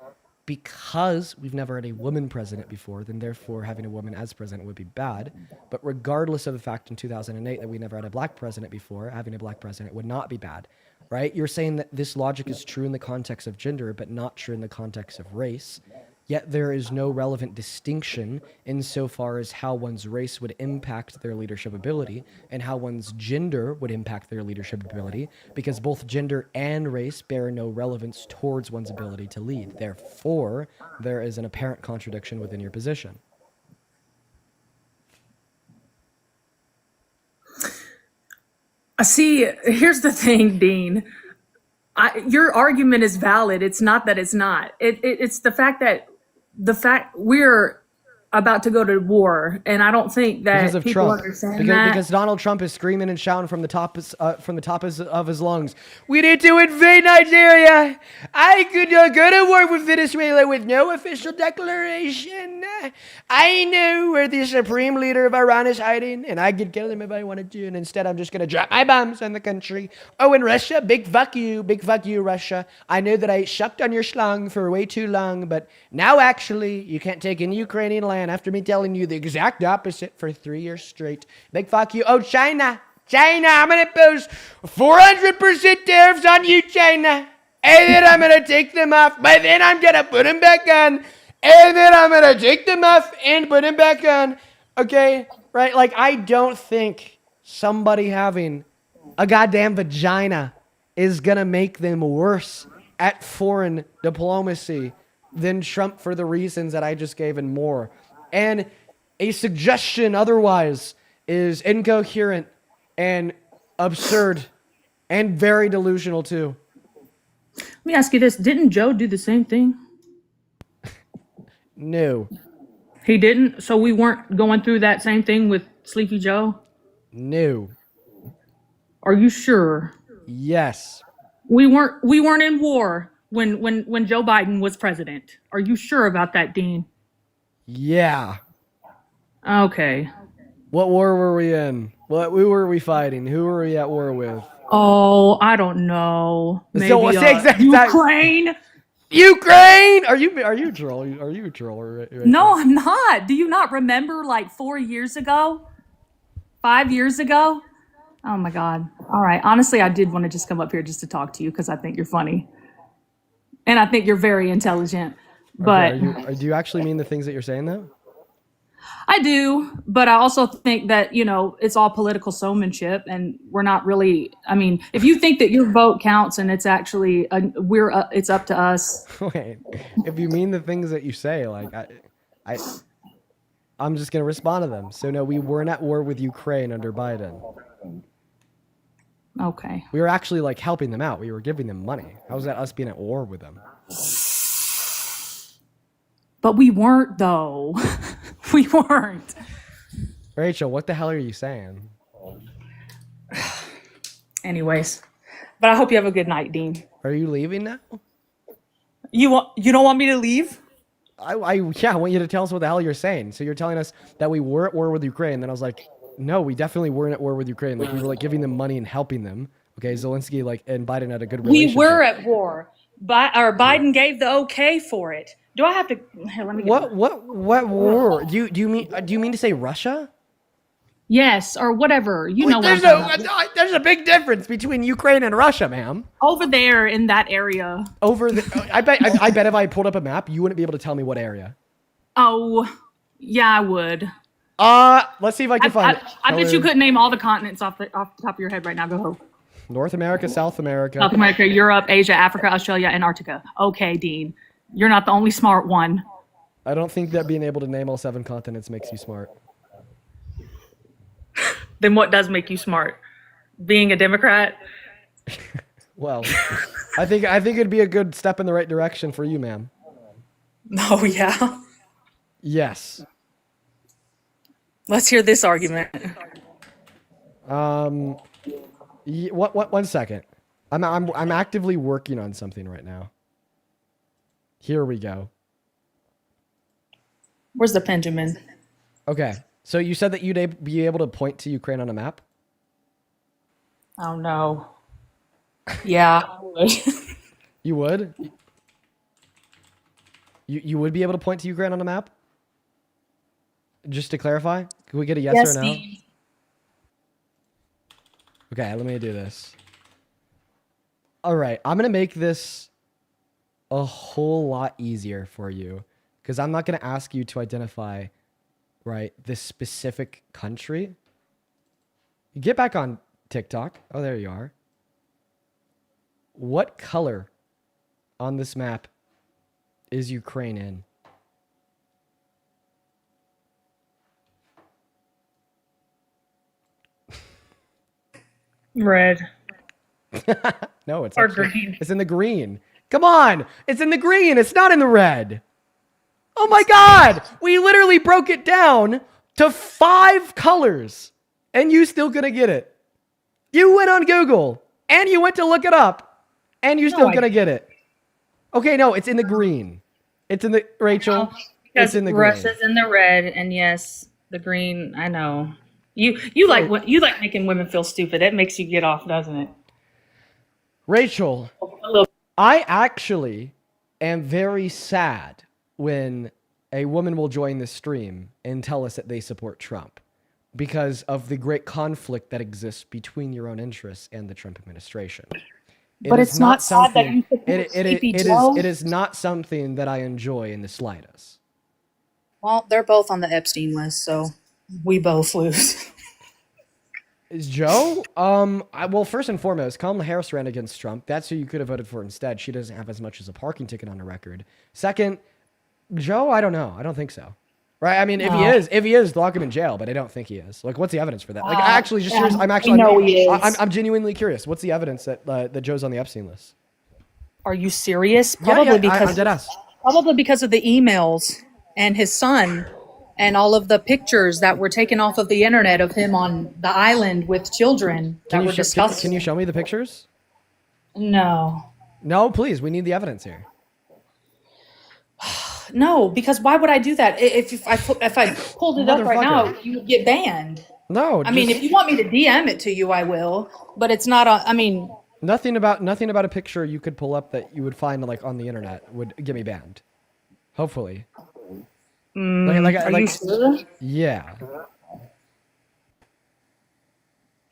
because we've never had a woman president before, then therefore having a woman as president would be bad. But regardless of the fact in 2008 that we never had a black president before, having a black president would not be bad. right? You're saying that this logic is true in the context of gender, but not true in the context of race. Yet there is no relevant distinction insofar as how one's race would impact their leadership ability and how one's gender would impact their leadership ability, because both gender and race bear no relevance towards one's ability to lead. Therefore, there is an apparent contradiction within your position. See, here's the thing, Dean. Your argument is valid. It's not that it's not. It's the fact that we're about to go to war, and I don't think that Because of people Trump. understand that. Because Donald Trump is screaming and shouting from the top of his lungs, "We need to invade Nigeria. I could go to war with Venezuela with no official declaration. I know where the supreme leader of Iran is hiding, and I could kill him if I wanted to. And instead, I'm just going to drop my bombs on the country. Oh, and Russia, big fuck you, Russia. I know that I shucked on your schlong for way too long, but now actually, you can't take any Ukrainian land after me telling you the exact opposite for 3 years straight. Big fuck you. Oh, China, I'm going to impose 400% tariffs on you, China. And then I'm going to take them off, but then I'm going to put them back on. And then I'm going to take them off and put them back on. Okay? Right? Like, I don't think somebody having a goddamn vagina is going to make them worse at foreign diplomacy than Trump for the reasons that I just gave and more. And a suggestion otherwise is incoherent and absurd and very delusional too. Let me ask you this. Didn't Joe do the same thing? No. He didn't? So we weren't going through that same thing with Sleepy Joe? No. Are you sure? Yes. We weren't in war when Joe Biden was president. Are you sure about that, Dean? Yeah. Okay. What war were we in? Who were we fighting? Who were we at war with? Oh, I don't know. Maybe So what's Ukraine? Ukraine? Are you troll? Are you a troll? Right No, I'm not. Do you not remember like 4 years ago? 5 years ago? Oh my God. All right. Honestly, I did want to just come up here just to talk to you because I think you're funny. And I think you're very intelligent. But okay, do you actually mean the things that you're saying though? I do, but I also think that, it's all political showmanship and we're not really, if you think that your vote counts and it's actually, it's up to us. Wait, if you mean the things that you say, like, I'm just going to respond to them. So no, we weren't at war with Ukraine under Biden. Okay. We were actually like helping them out. We were giving them money. How was that us being at war with them? But we weren't though. We weren't. Rachel, what the hell are you saying? Anyways, but I hope you have a good night, Dean. Are you leaving now? You don't want me to leave? I want you to tell us what the hell you're saying. So you're telling us that we were at war with Ukraine. Then I was like, no, we definitely weren't at war with Ukraine. Like, we were like giving them money and helping them. Okay, Zelensky and Biden had a good relationship. We were at war. Biden gave the okay for it. Do I have to? Here, let me. What war? Do you mean to say Russia? Yes, or whatever. You know There's what? There's a big difference between Ukraine and Russia, ma'am. Over there in that area. I bet if I pulled up a map, you wouldn't be able to tell me what area. Oh, yeah, I would. Let's see if I can find it. I bet you couldn't name all the continents off the top of your head right now. Go. North America, South America, Europe, Asia, Africa, Australia, Antarctica. Okay, Dean. You're not the only smart one. I don't think that being able to name all 7 continents makes you smart. Then what does make you smart? Being a Democrat? Well, I think it'd be a good step in the right direction for you, ma'am. Oh, yeah? Yes. Let's hear this argument. One second. I'm actively working on something right now. Here we go. Where's the Benjamin? Okay. So you said that you'd be able to point to Ukraine on a map? Oh, no. Yeah, I would. You would? You would be able to point to Ukraine on a map? Just to clarify? Can we get a yes or no? Dean. Okay, let me do this. All right, I'm gonna make this a whole lot easier for you because I'm not gonna ask you to identify, right, this specific country. Get back on TikTok. Oh, there you are. What color on this map is Ukraine in? Red. No, it's Or actually, green. it's in the green. Come on, it's in the green. It's not in the red. Oh my God, we literally broke it down to 5 colors, and you still couldn't get it. You went on Google and you went to look it up, and you're still gonna get it. Okay, no, it's in the green. It's in the Rachel. Because It's in the green. Russia's in the red, and yes, the green. I know. You like making women feel stupid. It makes you get off, doesn't it? Rachel, I actually am very sad when a woman will join the stream and tell us that they support Trump because of the great conflict that exists between your own interests and the Trump administration. But it's not sad that you support Sleepy Joe. It is not something that I enjoy in the slightest. Well, they're both on the Epstein list, so we both lose. Is Joe? Well, first and foremost, Kamala Harris ran against Trump. That's who you could have voted for instead. She doesn't have as much as a parking ticket on her record. Second, Joe, I don't know. I don't think so. Right? I mean, if he is, lock him in jail. But I don't think he is. Like, what's the evidence for that? Like, actually, just curious. I'm genuinely curious. What's the evidence that Joe's on the Epstein list? Are you serious? Probably I'm dead ass. Probably because of the emails and his son. And all of the pictures that were taken off of the internet of him on the island with children that were discussed. Can you show me the pictures? No. No, please. We need the evidence here. No, because why would I do that? If I pulled it up right now, you would get banned. No. I mean, if you want me to DM it to you, I will. But it's not on. I mean, nothing about a picture you could pull up that you would find like on the internet would get me banned. Hopefully. Are you sure? Yeah.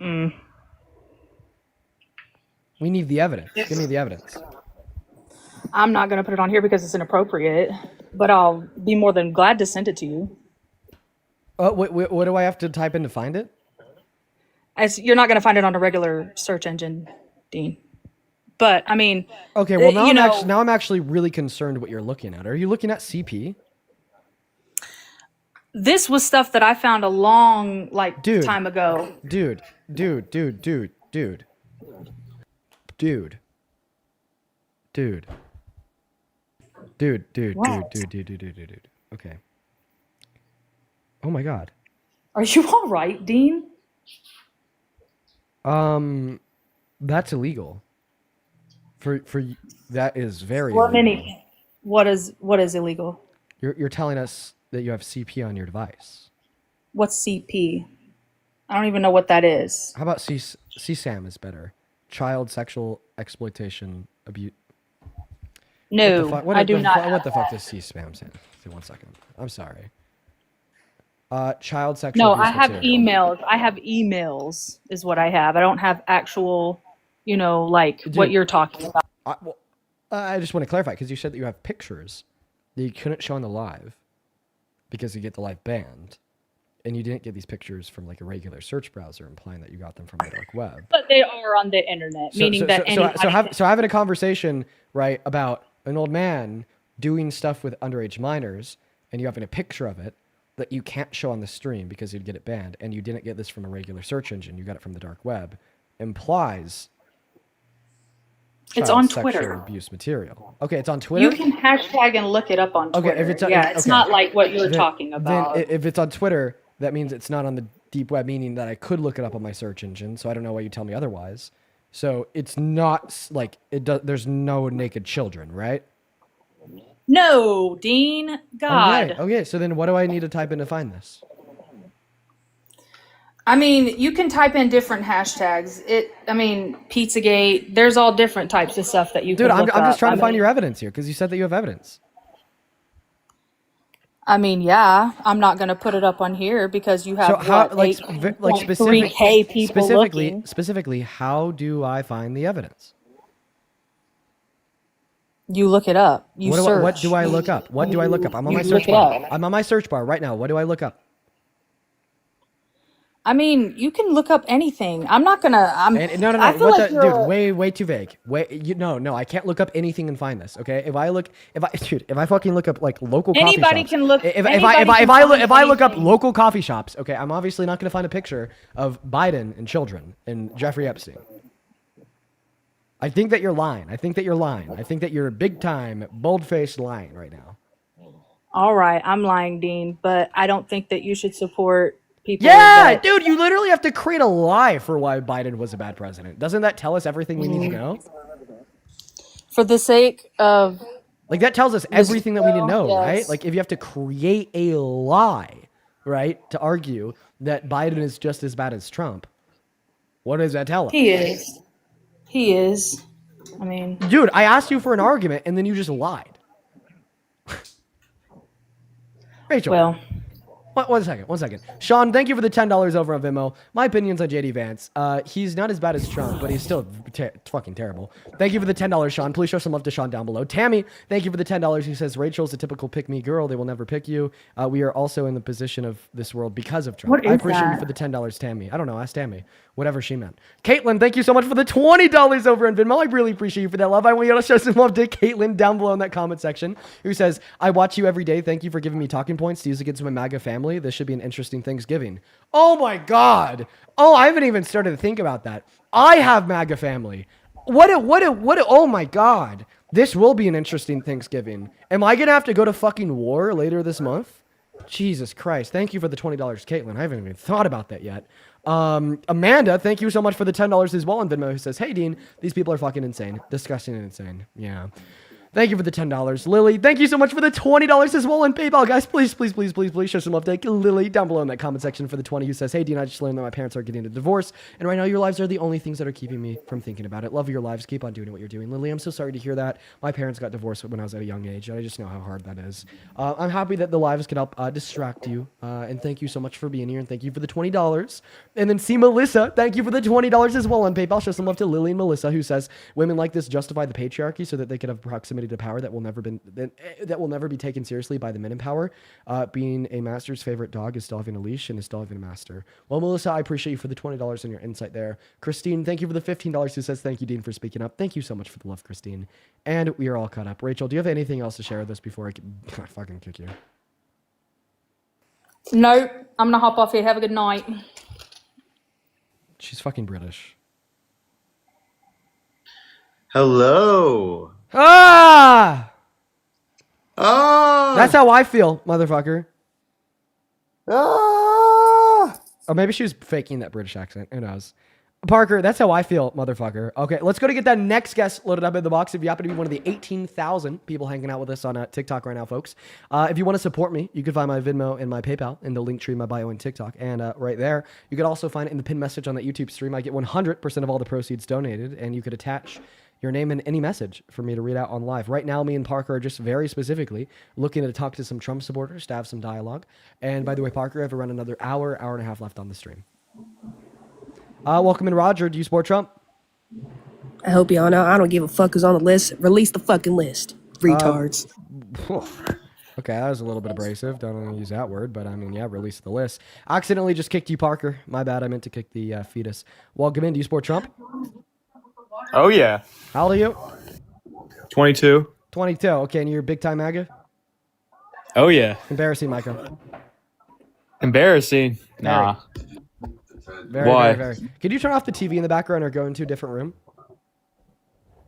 We need the evidence. Give me the evidence. I'm not going to put it on here because it's inappropriate, but I'll be more than glad to send it to you. What do I have to type in to find it? As you're not going to find it on a regular search engine, Dean. But I mean, okay. Well, now I'm actually really concerned what you're looking at. Are you looking at CP? This was stuff that I found a long time ago. Dude. Okay. Oh my God. Are you all right, Dean? That's illegal. For that is very What illegal. what is illegal? You're telling us that you have CP on your device. What's CP? I don't even know what that is. How about CSAM is better? Child sexual exploitation abuse. No, I do not. What the fuck does CSAM stand? 1 second. I'm sorry. Child sexual. No, abuse I have material. emails. I have emails is what I have. I don't have actual, what you're talking about. I just want to clarify because you said that you have pictures that you couldn't show on the live because you get the live banned, and you didn't get these pictures from like a regular search browser, implying that you got them from the dark web. But they are on the internet, meaning that having a conversation right about an old man doing stuff with underage minors, and you having a picture of it that you can't show on the stream because you'd get it banned, and you didn't get this from a regular search engine, you got it from the dark web, implies it's on sexual Twitter. Abuse material. Okay, it's on Twitter. You can hashtag and look it up on Twitter. Okay, if it's it's not like what you're talking about. Then if it's on Twitter, that means it's not on the deep web, meaning that I could look it up on my search engine. So I don't know why you tell me otherwise. So it's not like it does. There's no naked children, right? No, Dean. God. Okay. So then, what do I need to type in to find this? I mean, you can type in different hashtags. Pizzagate. There's all different types of stuff that you can look up. I'm just trying to find your evidence here because you said that you have evidence. I mean, yeah, I'm not going to put it up on here because you have 3K people looking. Specifically, how do I find the evidence? You look it up. You search. What do I look up? What do I look up? I'm on my You search look it bar. up. I'm on my search bar right now. What do I look up? I mean, you can look up anything. I'm not gonna. And no. I feel What like the you're. dude? Way too vague. No. I can't look up anything and find this. Okay. If I fucking look up like local coffee Anybody shops. can look. If anybody can I look up anything. local coffee shops, okay, I'm obviously not gonna find a picture of Biden and children and Jeffrey Epstein. I think that you're lying. I think that you're big time, bold-faced lying right now. All right, I'm lying, Dean, but I don't think that you should support people. Yeah, dude, you literally have to create a lie for why Biden was a bad president. Doesn't that tell us everything we need to know? For the sake of. Like, that tells us everything that we need to know, right? Yes. Like, if you have to create a lie, right, to argue that Biden is just as bad as Trump, what does that tell us? He is. He is. I mean. Dude, I asked you for an argument, and then you just lied. Rachel. Well. One second. Sean, thank you for the $10 over on Venmo. My opinion's on JD Vance. He's not as bad as Trump, but he's still fucking terrible. Thank you for the $10, Sean. Please show some love to Sean down below. Tammy, thank you for the $10. He says, Rachel's a typical pick-me girl. They will never pick you. We are also in the position of this world because of Trump. What is I appreciate you that? for the $10, Tammy. I don't know. Ask Tammy. Whatever she meant. Caitlin, thank you so much for the $20 over on Venmo. I really appreciate you for that love. I want you to show some love to Caitlin down below in that comment section, who says, I watch you every day. Thank you for giving me talking points to use against my MAGA family. This should be an interesting Thanksgiving. Oh my God. Oh, I haven't even started to think about that. I have MAGA family. Oh my God. This will be an interesting Thanksgiving. Am I going to have to go to fucking war later this month? Jesus Christ. Thank you for the $20, Caitlin. I haven't even thought about that yet. Amanda, thank you so much for the $10 as well on Venmo, who says, hey, Dean, these people are fucking insane. Disgusting and insane. Yeah. Thank you for the $10. Lily, thank you so much for the $20 as well on PayPal. Guys, please show some love to Lily down below in that comment section for the 20, who says, hey, Dean, I just learned that my parents are getting a divorce, and right now your lives are the only things that are keeping me from thinking about it. Love your lives. Keep on doing what you're doing. Lily, I'm so sorry to hear that. My parents got divorced when I was at a young age, and I just know how hard that is. I'm happy that the lives can help distract you, and thank you so much for being here, and thank you for the $20. And then see Melissa, thank you for the $20 as well on PayPal. Show some love to Lily and Melissa, who says, women like this justify the patriarchy so that they can have proximity to power that will never be taken seriously by the men in power. Being a master's favorite dog is still having a leash and is still having a master. Well, Melissa, I appreciate you for the $20 and your insight there. Christine, thank you for the $15, who says, thank you, Dean, for speaking up. Thank you so much for the love, Christine. And we are all caught up. Rachel, do you have anything else to share with us before I can fucking kick you? Nope. I'm gonna hop off here. Have a good night. She's fucking British. Hello. Ah! Ah! That's how I feel, motherfucker. Ah! Or maybe she was faking that British accent. Who knows? Parker, that's how I feel, motherfucker. Okay, let's go to get that next guest loaded up in the box. If you happen to be one of the 18,000 people hanging out with us on TikTok right now, folks. If you want to support me, you can find my Venmo and my PayPal in the link tree in my bio and TikTok. And right there, you could also find it in the pinned message on that YouTube stream. I get 100% of all the proceeds donated, and you could attach your name and any message for me to read out on live. Right now, me and Parker are just very specifically looking to talk to some Trump supporters, to have some dialogue. And by the way, Parker, I have around another hour and a half left on the stream. Welcome in, Roger. Do you support Trump? I hope y'all know I don't give a fuck who's on the list. Release the fucking list. Retards. Okay, that was a little bit abrasive. Don't want to use that word, but I mean, yeah, release the list. Accidentally just kicked you, Parker. My bad. I meant to kick the fetus. Welcome in. Do you support Trump? Oh, yeah. How old are you? 22. 22. Okay, and you're big time MAGA? Oh, yeah. Embarrassing, Micah. Embarrassing? Nah. Very, Why? very, very. Could you turn off the TV in the background or go into a different room?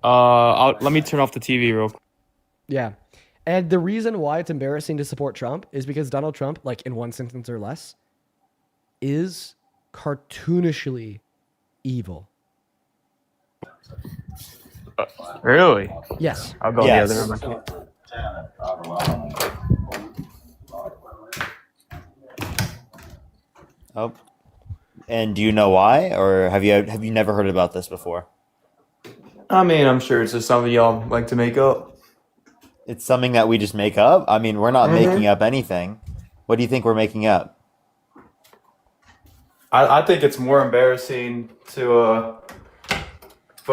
Let me turn off the TV real quick. Yeah. And the reason why it's embarrassing to support Trump is because Donald Trump, like in one sentence or less, is cartoonishly evil. Really? Yes. I'll go in the other room. Oh. And do you know why, or have you never heard about this before? I mean, I'm sure it's just something y'all like to make up. It's something that we just make up? I mean, we're not making up anything. What do you think we're making up? I think it's more embarrassing to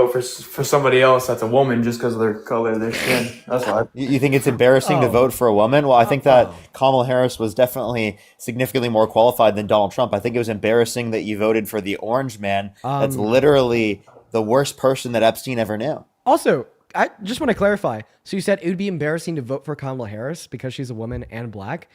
vote for somebody else that's a woman just because of their color of their skin. That's why. You think it's embarrassing to vote for a woman? Well, I think that Kamala Harris was definitely significantly more qualified than Donald Trump. I think it was embarrassing that you voted for the orange man. That's literally the worst person that Epstein ever knew. Also, I just want to clarify. So you said it would be embarrassing to vote for Kamala Harris because she's a woman and black.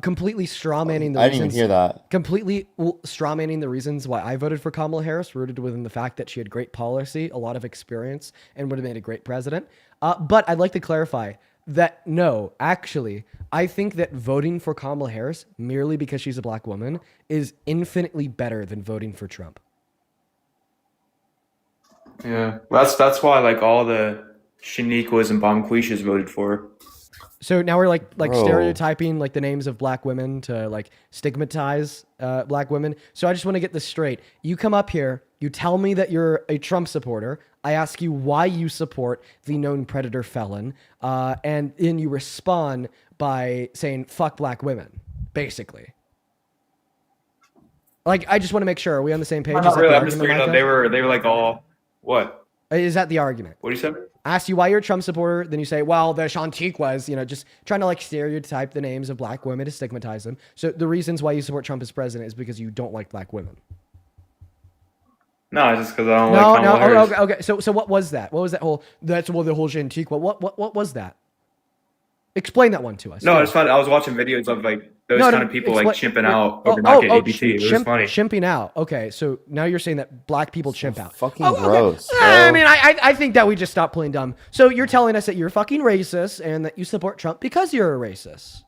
Completely strawmanning the reasons. I didn't even hear that. Completely strawmanning the reasons why I voted for Kamala Harris, rooted within the fact that she had great policy, a lot of experience, and would have made a great president. But I'd like to clarify that no, actually, I think that voting for Kamala Harris merely because she's a black woman is infinitely better than voting for Trump. Yeah, that's why like all the Shaniquas and Bonquishas voted for. So now we're like Bro. stereotyping like the names of black women to like stigmatize black women. So I just want to get this straight. You come up here, you tell me that you're a Trump supporter. I ask you why you support the known predator felon, and then you respond by saying "fuck black women," basically. Like, I just want to make sure. Are we on the same page? Not really. I'm just bringing up. They were like all what? Is that the argument? What do you say? I ask you why you're a Trump supporter, then you say, well, the Shantiquas, just trying to like stereotype the names of black women to stigmatize them. So the reasons why you support Trump as president is because you don't like black women. No, just because I don't like Kamala Harris. Okay. So what was that? What was that whole? The whole Shantiqua. What was that? Explain that one to us. No, it's fun. I was watching videos of like those kind of people like chimping out over not getting ABT. It was funny. Chimping out. Okay, so now you're saying that black people chimp out. Fucking gross. Okay. I mean, I think that we just stop playing dumb. So you're telling us that you're fucking racist and that you support Trump because you're a racist.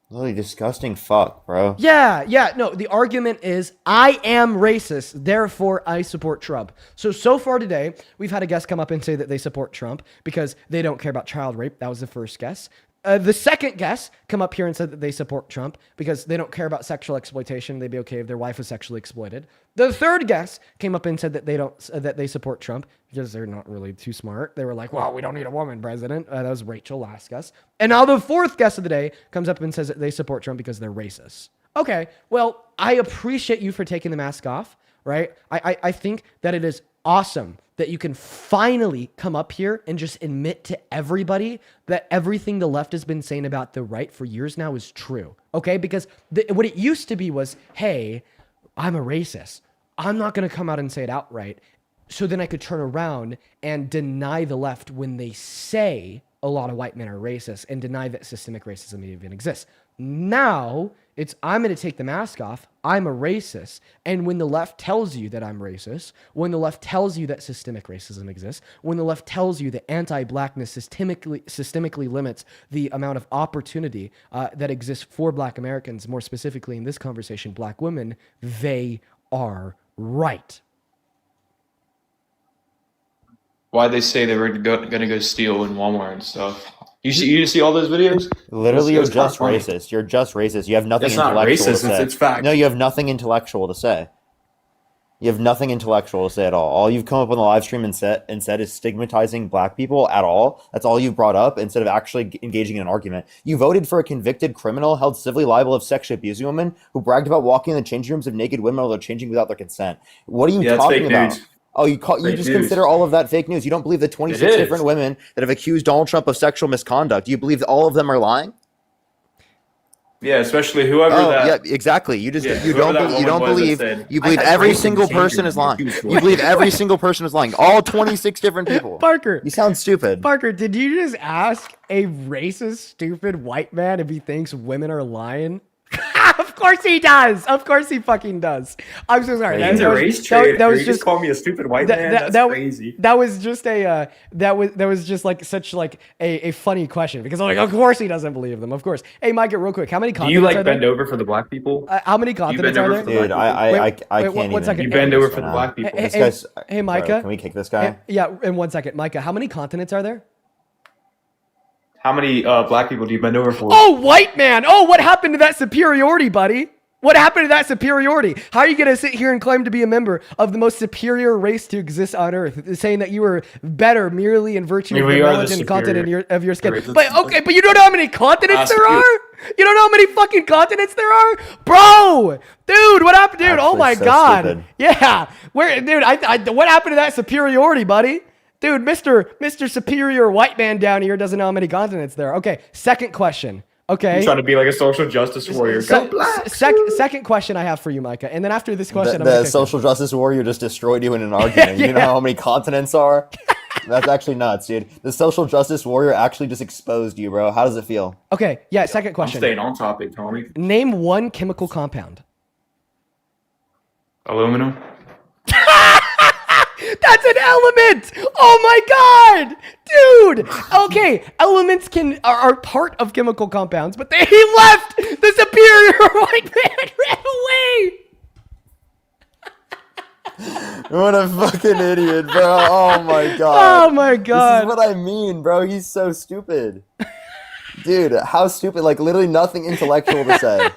Really disgusting fuck, bro. Yeah. No, the argument is I am racist, therefore I support Trump. So far today, we've had a guest come up and say that they support Trump because they don't care about child rape. That was the first guest. The second guest come up here and said that they support Trump because they don't care about sexual exploitation. They'd be okay if their wife was sexually exploited. The third guest came up and said that that they support Trump because they're not really too smart. They were like, well, we don't need a woman president. That was Rachel last guest. And now the fourth guest of the day comes up and says that they support Trump because they're racist. Okay, well, I appreciate you for taking the mask off, right? I think that it is awesome that you can finally come up here and just admit to everybody that everything the left has been saying about the right for years now is true, okay? Because what it used to be was, hey, I'm a racist. I'm not going to come out and say it outright. So then I could turn around and deny the left when they say a lot of white men are racist and deny that systemic racism even exists. Now it's I'm going to take the mask off. I'm a racist. And when the left tells you that I'm racist, when the left tells you that systemic racism exists, when the left tells you that anti-blackness systemically limits the amount of opportunity that exists for black Americans, more specifically in this conversation, black women, they are right. Why they say they were gonna go steal in Walmart and stuff. You see all those videos? Literally, you're just racist. You're just racist. You have nothing intellectual to say. It's fact. No, you have nothing intellectual to say. You have nothing intellectual to say at all. All you've come up on the live stream and said is stigmatizing black people at all. That's all you've brought up instead of actually engaging in an argument. You voted for a convicted criminal held civilly liable of sexually abusing women who bragged about walking in the changing rooms of naked women while they're changing without their consent. What are you talking about? News. Oh, you just consider all of that fake news. You don't believe the 26 different women that have accused Donald Trump of sexual misconduct. You believe that all of them are lying? Yeah, especially whoever. Yeah, exactly. You don't believe every single person is lying. You believe every single person is lying. All 26 different people. Parker, you sound stupid. Parker, did you just ask a racist, stupid white man if he thinks women are lying? Of course he does. Of course he fucking does. I'm so sorry. That was just called me a stupid white man. That's crazy. That was just a that was just like such like a funny question because I'm like, of course he doesn't believe them. Of course. Hey, Micah, real quick, how many continents? Do you like bend over for the black people? How many continents are there? Dude, I can't even. You bend over for the black people. Hey, Micah, bro, can we kick this guy? Yeah, in 1 second, Micah. How many continents are there? How many black people do you bend over for? Oh, white man. Oh, what happened to that superiority, buddy? What happened to that superiority? How are you going to sit here and claim to be a member of the most superior race to exist on Earth, saying that you were better merely in virtue of the melanin content of your skin? But you don't know how many continents there are? You don't know how many fucking continents there are, bro. Dude, what happened, dude? Oh Actually, my so god. stupid. Yeah, where, dude? What happened to that superiority, buddy? Dude, Mr. Superior White Man down here doesn't know how many continents there are. Okay, second question. Okay. You trying to be like a social justice warrior? Go black. Second question I have for you, Micah, and then after this question, The social justice warrior just destroyed you in an argument. You know how many continents are? That's actually nuts, dude. The social justice warrior actually just exposed you, bro. How does it feel? Okay, yeah, second I'm question. staying on topic, Tony. Name one chemical compound. Aluminum. That's an element! Oh my god! Dude! Okay, elements are part of chemical compounds, but he left! The superior white man ran away! What a fucking idiot, bro. Oh my god. Oh my god. This is what I mean, bro. He's so stupid. Dude, how stupid. Like, literally nothing intellectual to say.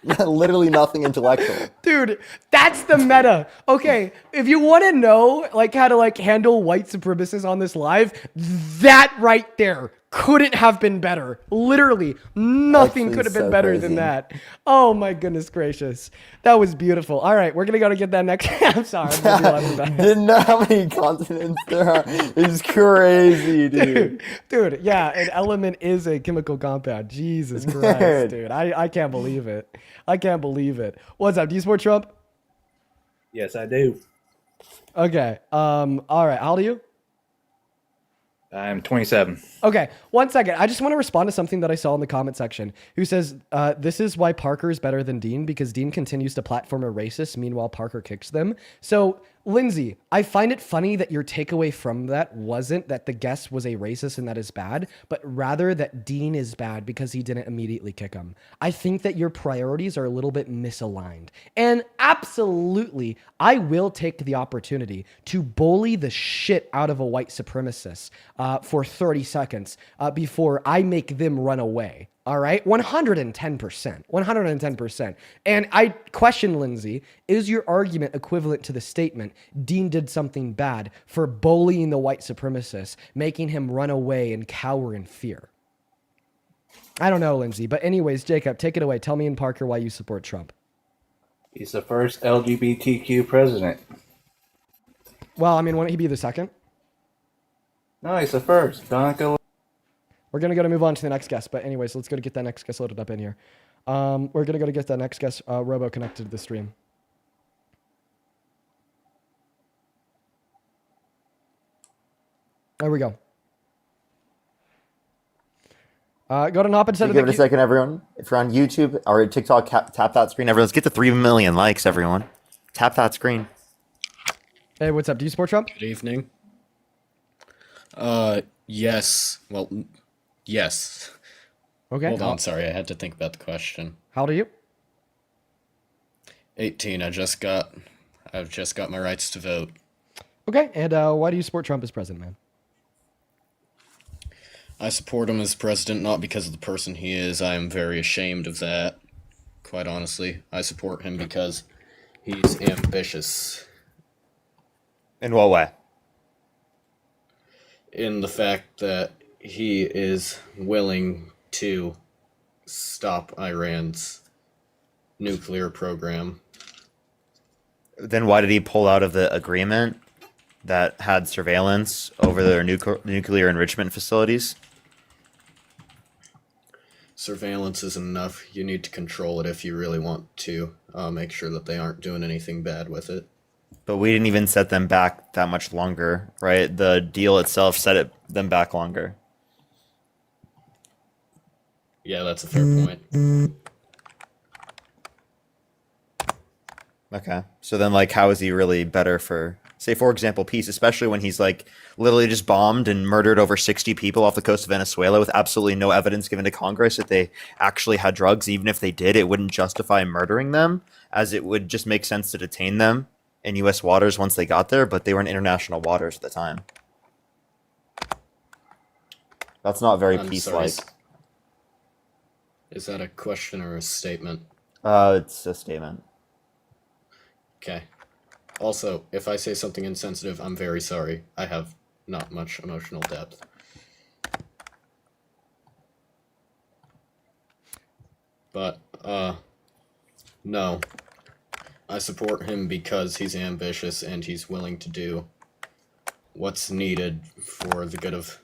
Literally nothing intellectual. Dude, that's the meta. Okay, if you want to know like how to like handle white supremacists on this live, that right there couldn't have been better. Literally, nothing Actually, could have been so better than crazy. that. Oh my goodness gracious. That was beautiful. All right, we're going to go to get that next. I'm sorry. I'm gonna be laughing about it. Didn't know how many continents there are. It's crazy, dude. Dude, yeah, an element is a chemical compound. Jesus Christ, Dude. dude. I can't believe it. I can't believe it. What's up? Do you support Trump? Yes, I do. Okay. All right. How old are you? I'm 27. Okay, 1 second. I just want to respond to something that I saw in the comment section. Who says, this is why Parker is better than Dean, because Dean continues to platform a racist, meanwhile Parker kicks them. So, Lindsay, I find it funny that your takeaway from that wasn't that the guest was a racist and that is bad, but rather that Dean is bad because he didn't immediately kick him. I think that your priorities are a little bit misaligned. And absolutely, I will take the opportunity to bully the shit out of a white supremacist for 30 seconds before I make them run away. All right, 110%, 110%. And I question, Lindsay, is your argument equivalent to the statement Dean did something bad for bullying the white supremacist, making him run away and cower in fear? I don't know, Lindsay. But anyways, Jacob, take it away. Tell me and Parker why you support Trump. He's the first LGBTQ president. Well, I mean, wouldn't he be the second? No, he's the first. Don't go. We're going to move on to the next guest. But anyways, let's go to get that next guest loaded up in here. We're going to go to get that next guest, Robo, connected to the stream. There we go. Go to hop instead of Give it a second, everyone. If you're on YouTube or TikTok, tap that screen. Everyone, let's get to 3 million likes, everyone. Tap that screen. Hey, what's up? Do you support Trump? Good evening. Yes. Well, yes. Okay. Hold on, sorry, I had to think about the question. How old are you? 18. I've just got my rights to vote. Okay. And why do you support Trump as president, man? I support him as president not because of the person he is. I am very ashamed of that. Quite honestly, I support him because he's ambitious. In what way? In the fact that he is willing to stop Iran's nuclear program. Then why did he pull out of the agreement that had surveillance over their nuclear enrichment facilities? Surveillance isn't enough. You need to control it if you really want to make sure that they aren't doing anything bad with it. But we didn't even set them back that much longer, right? The deal itself them back longer. Yeah, that's a fair point. Okay. So then, like, how is he really better for, say, for example, peace, especially when he's, like, literally just bombed and murdered over 60 people off the coast of Venezuela with absolutely no evidence given to Congress that they actually had drugs. Even if they did, it wouldn't justify murdering them, as it would just make sense to detain them in U.S. waters once they got there, but they were in international waters at the time. That's not very I'm peace-like. sorry. Is that a question or a statement? It's a statement. Okay. Also, if I say something insensitive, I'm very sorry. I have not much emotional depth. But, no. I support him because he's ambitious and he's willing to do what's needed for the good of,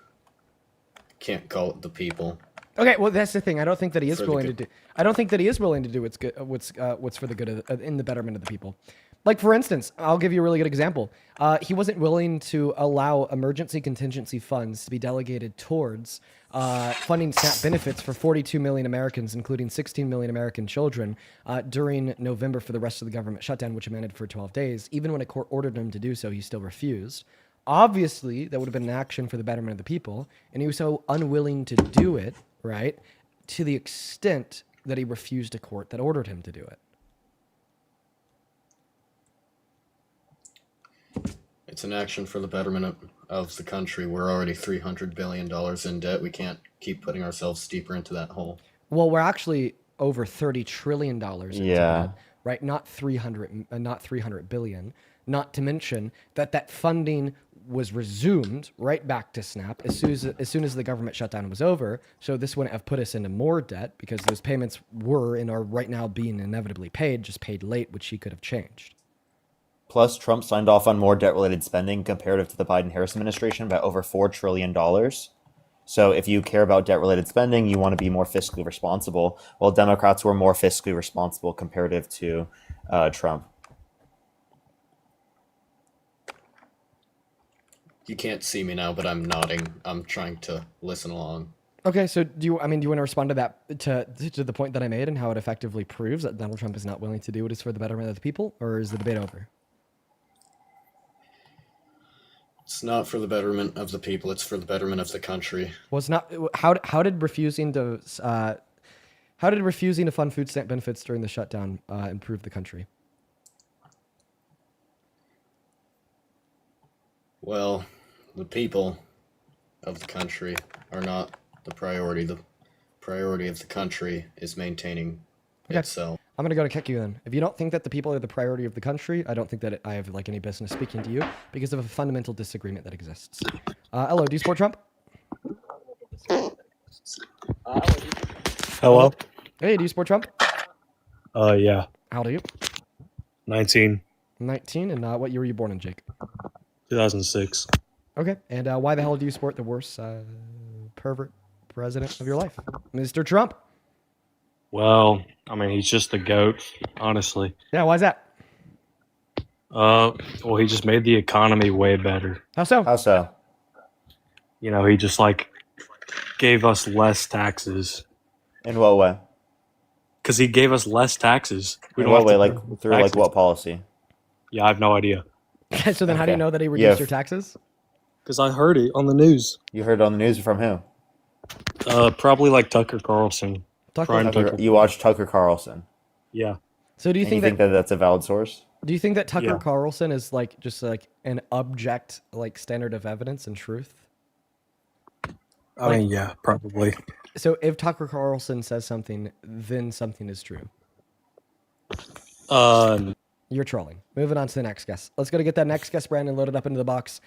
can't call it the people. Okay, well that's the thing. I don't think that he is For the willing to good- do. I don't think that he is willing to do what's good, what's for the good of, in the betterment of the people. Like for instance, I'll give you a really good example. He wasn't willing to allow emergency contingency funds to be delegated towards funding SNAP benefits for 42 million Americans, including 16 million American children, during November for the rest of the government shutdown, which amounted for 12 days. Even when a court ordered him to do so, he still refused. Obviously, that would have been an action for the betterment of the people, and he was so unwilling to do it, right, to the extent that he refused a court that ordered him to do it. It's an action for the betterment of the country. We're already $300 billion in debt. We can't keep putting ourselves deeper into that hole. Well, we're actually over $30 trillion into Yeah. debt, right? Not 300 billion. Not to mention that funding was resumed right back to SNAP as soon as the government shutdown was over. So this wouldn't have put us into more debt because those payments were and are right now being inevitably paid, just paid late, which he could have changed. Plus, Trump signed off on more debt-related spending comparative to the Biden-Harris administration by over $4 trillion. So if you care about debt-related spending, you want to be more fiscally responsible. Well, Democrats were more fiscally responsible comparative to Trump. You can't see me now, but I'm nodding. I'm trying to listen along. Okay, so do you want to respond to that, to the point that I made and how it effectively proves that Donald Trump is not willing to do what is for the betterment of the people, or is the debate over? It's not for the betterment of the people. It's for the betterment of the country. Well, it's not. How did refusing to fund food stamp benefits during the shutdown improve the country? Well, the people of the country are not the priority. The priority of the country is maintaining itself. I'm gonna go to kick you then. If you don't think that the people are the priority of the country, I don't think that I have any business speaking to you because of a fundamental disagreement that exists. Hello, do you support Trump? Hello? Hey, do you support Trump? Yeah. How old are you? 19. 19, and what year were you born in, Jake? 2006. Okay, and why the hell do you support the worst pervert president of your life, Mr. Trump? Well, I mean, he's just the GOAT, honestly. Yeah, why is that? Well, he just made the economy way better. How so? How so? You know, he just gave us less taxes. In what way? Because he gave us less taxes. In what way? Through what policy? Yeah, I have no idea. So then how do you know that he reduced your taxes? Because I heard it on the news. You heard it on the news from who? Probably Tucker Carlson. You watched Tucker Carlson? Yeah. So do you think that that's a valid source? Do you think that Tucker Carlson is just an object standard of evidence and truth? I mean, yeah, probably. So if Tucker Carlson says something, then something is true. You're trolling. Moving on to the next guest. Let's go to get that next guest, Brandon, loaded up into the box.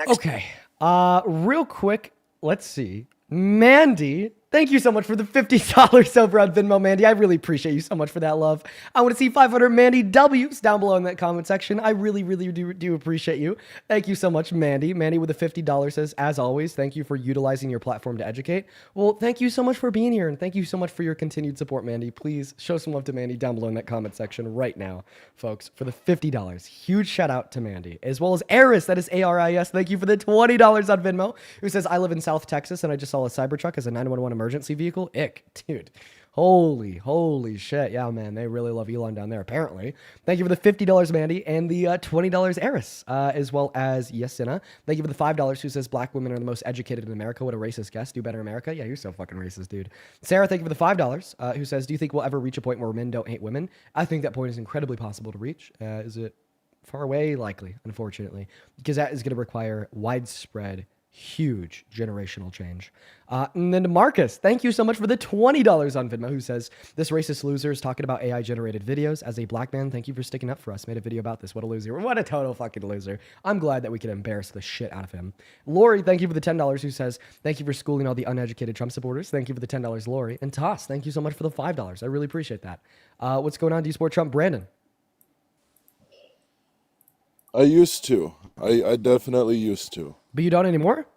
Okay. Real quick, let's see. Mandy, thank you so much for the $50 over on Venmo, Mandy. I really appreciate you so much for that love. I want to see 500 Mandy W's down below in that comment section. I really, really do appreciate you. Thank you so much, Mandy. Mandy with the $50 says, as always, thank you for utilizing your platform to educate. Well, thank you so much for being here, and thank you so much for your continued support, Mandy. Please show some love to Mandy down below in that comment section right now, folks, for the $50. Huge shout out to Mandy, as well as Aris, that is A-R-I-S. Thank you for the $20 on Venmo, who says, I live in South Texas, and I just saw a Cybertruck as a 911 emergency vehicle. Ick, dude. Holy shit. Yeah, man, they really love Elon down there, apparently. Thank you for the $50, Mandy, and the $20 Eris, as well as Yesina. Thank you for the $5 who says black women are the most educated in America. What a racist guest. Do better, America. Yeah, you're so fucking racist, dude. Sarah, thank you for the $5, who says, do you think we'll ever reach a point where men don't hate women? I think that point is incredibly possible to reach. Is it far away? Likely, unfortunately, because that is going to require widespread huge generational change. And then to Marcus, thank you so much for the $20 on Venmo, who says, this racist loser is talking about AI generated videos. As a black man, thank you for sticking up for us. Made a video about this. What a loser. What a total fucking loser. I'm glad that we could embarrass the shit out of him. Lori, thank you for the $10, who says, thank you for schooling all the uneducated Trump supporters. Thank you for the $10, Lori. And Toss, thank you so much for the $5. I really appreciate that. What's going on? Do you support Trump? Brandon? I used to. I definitely used to. But you don't anymore?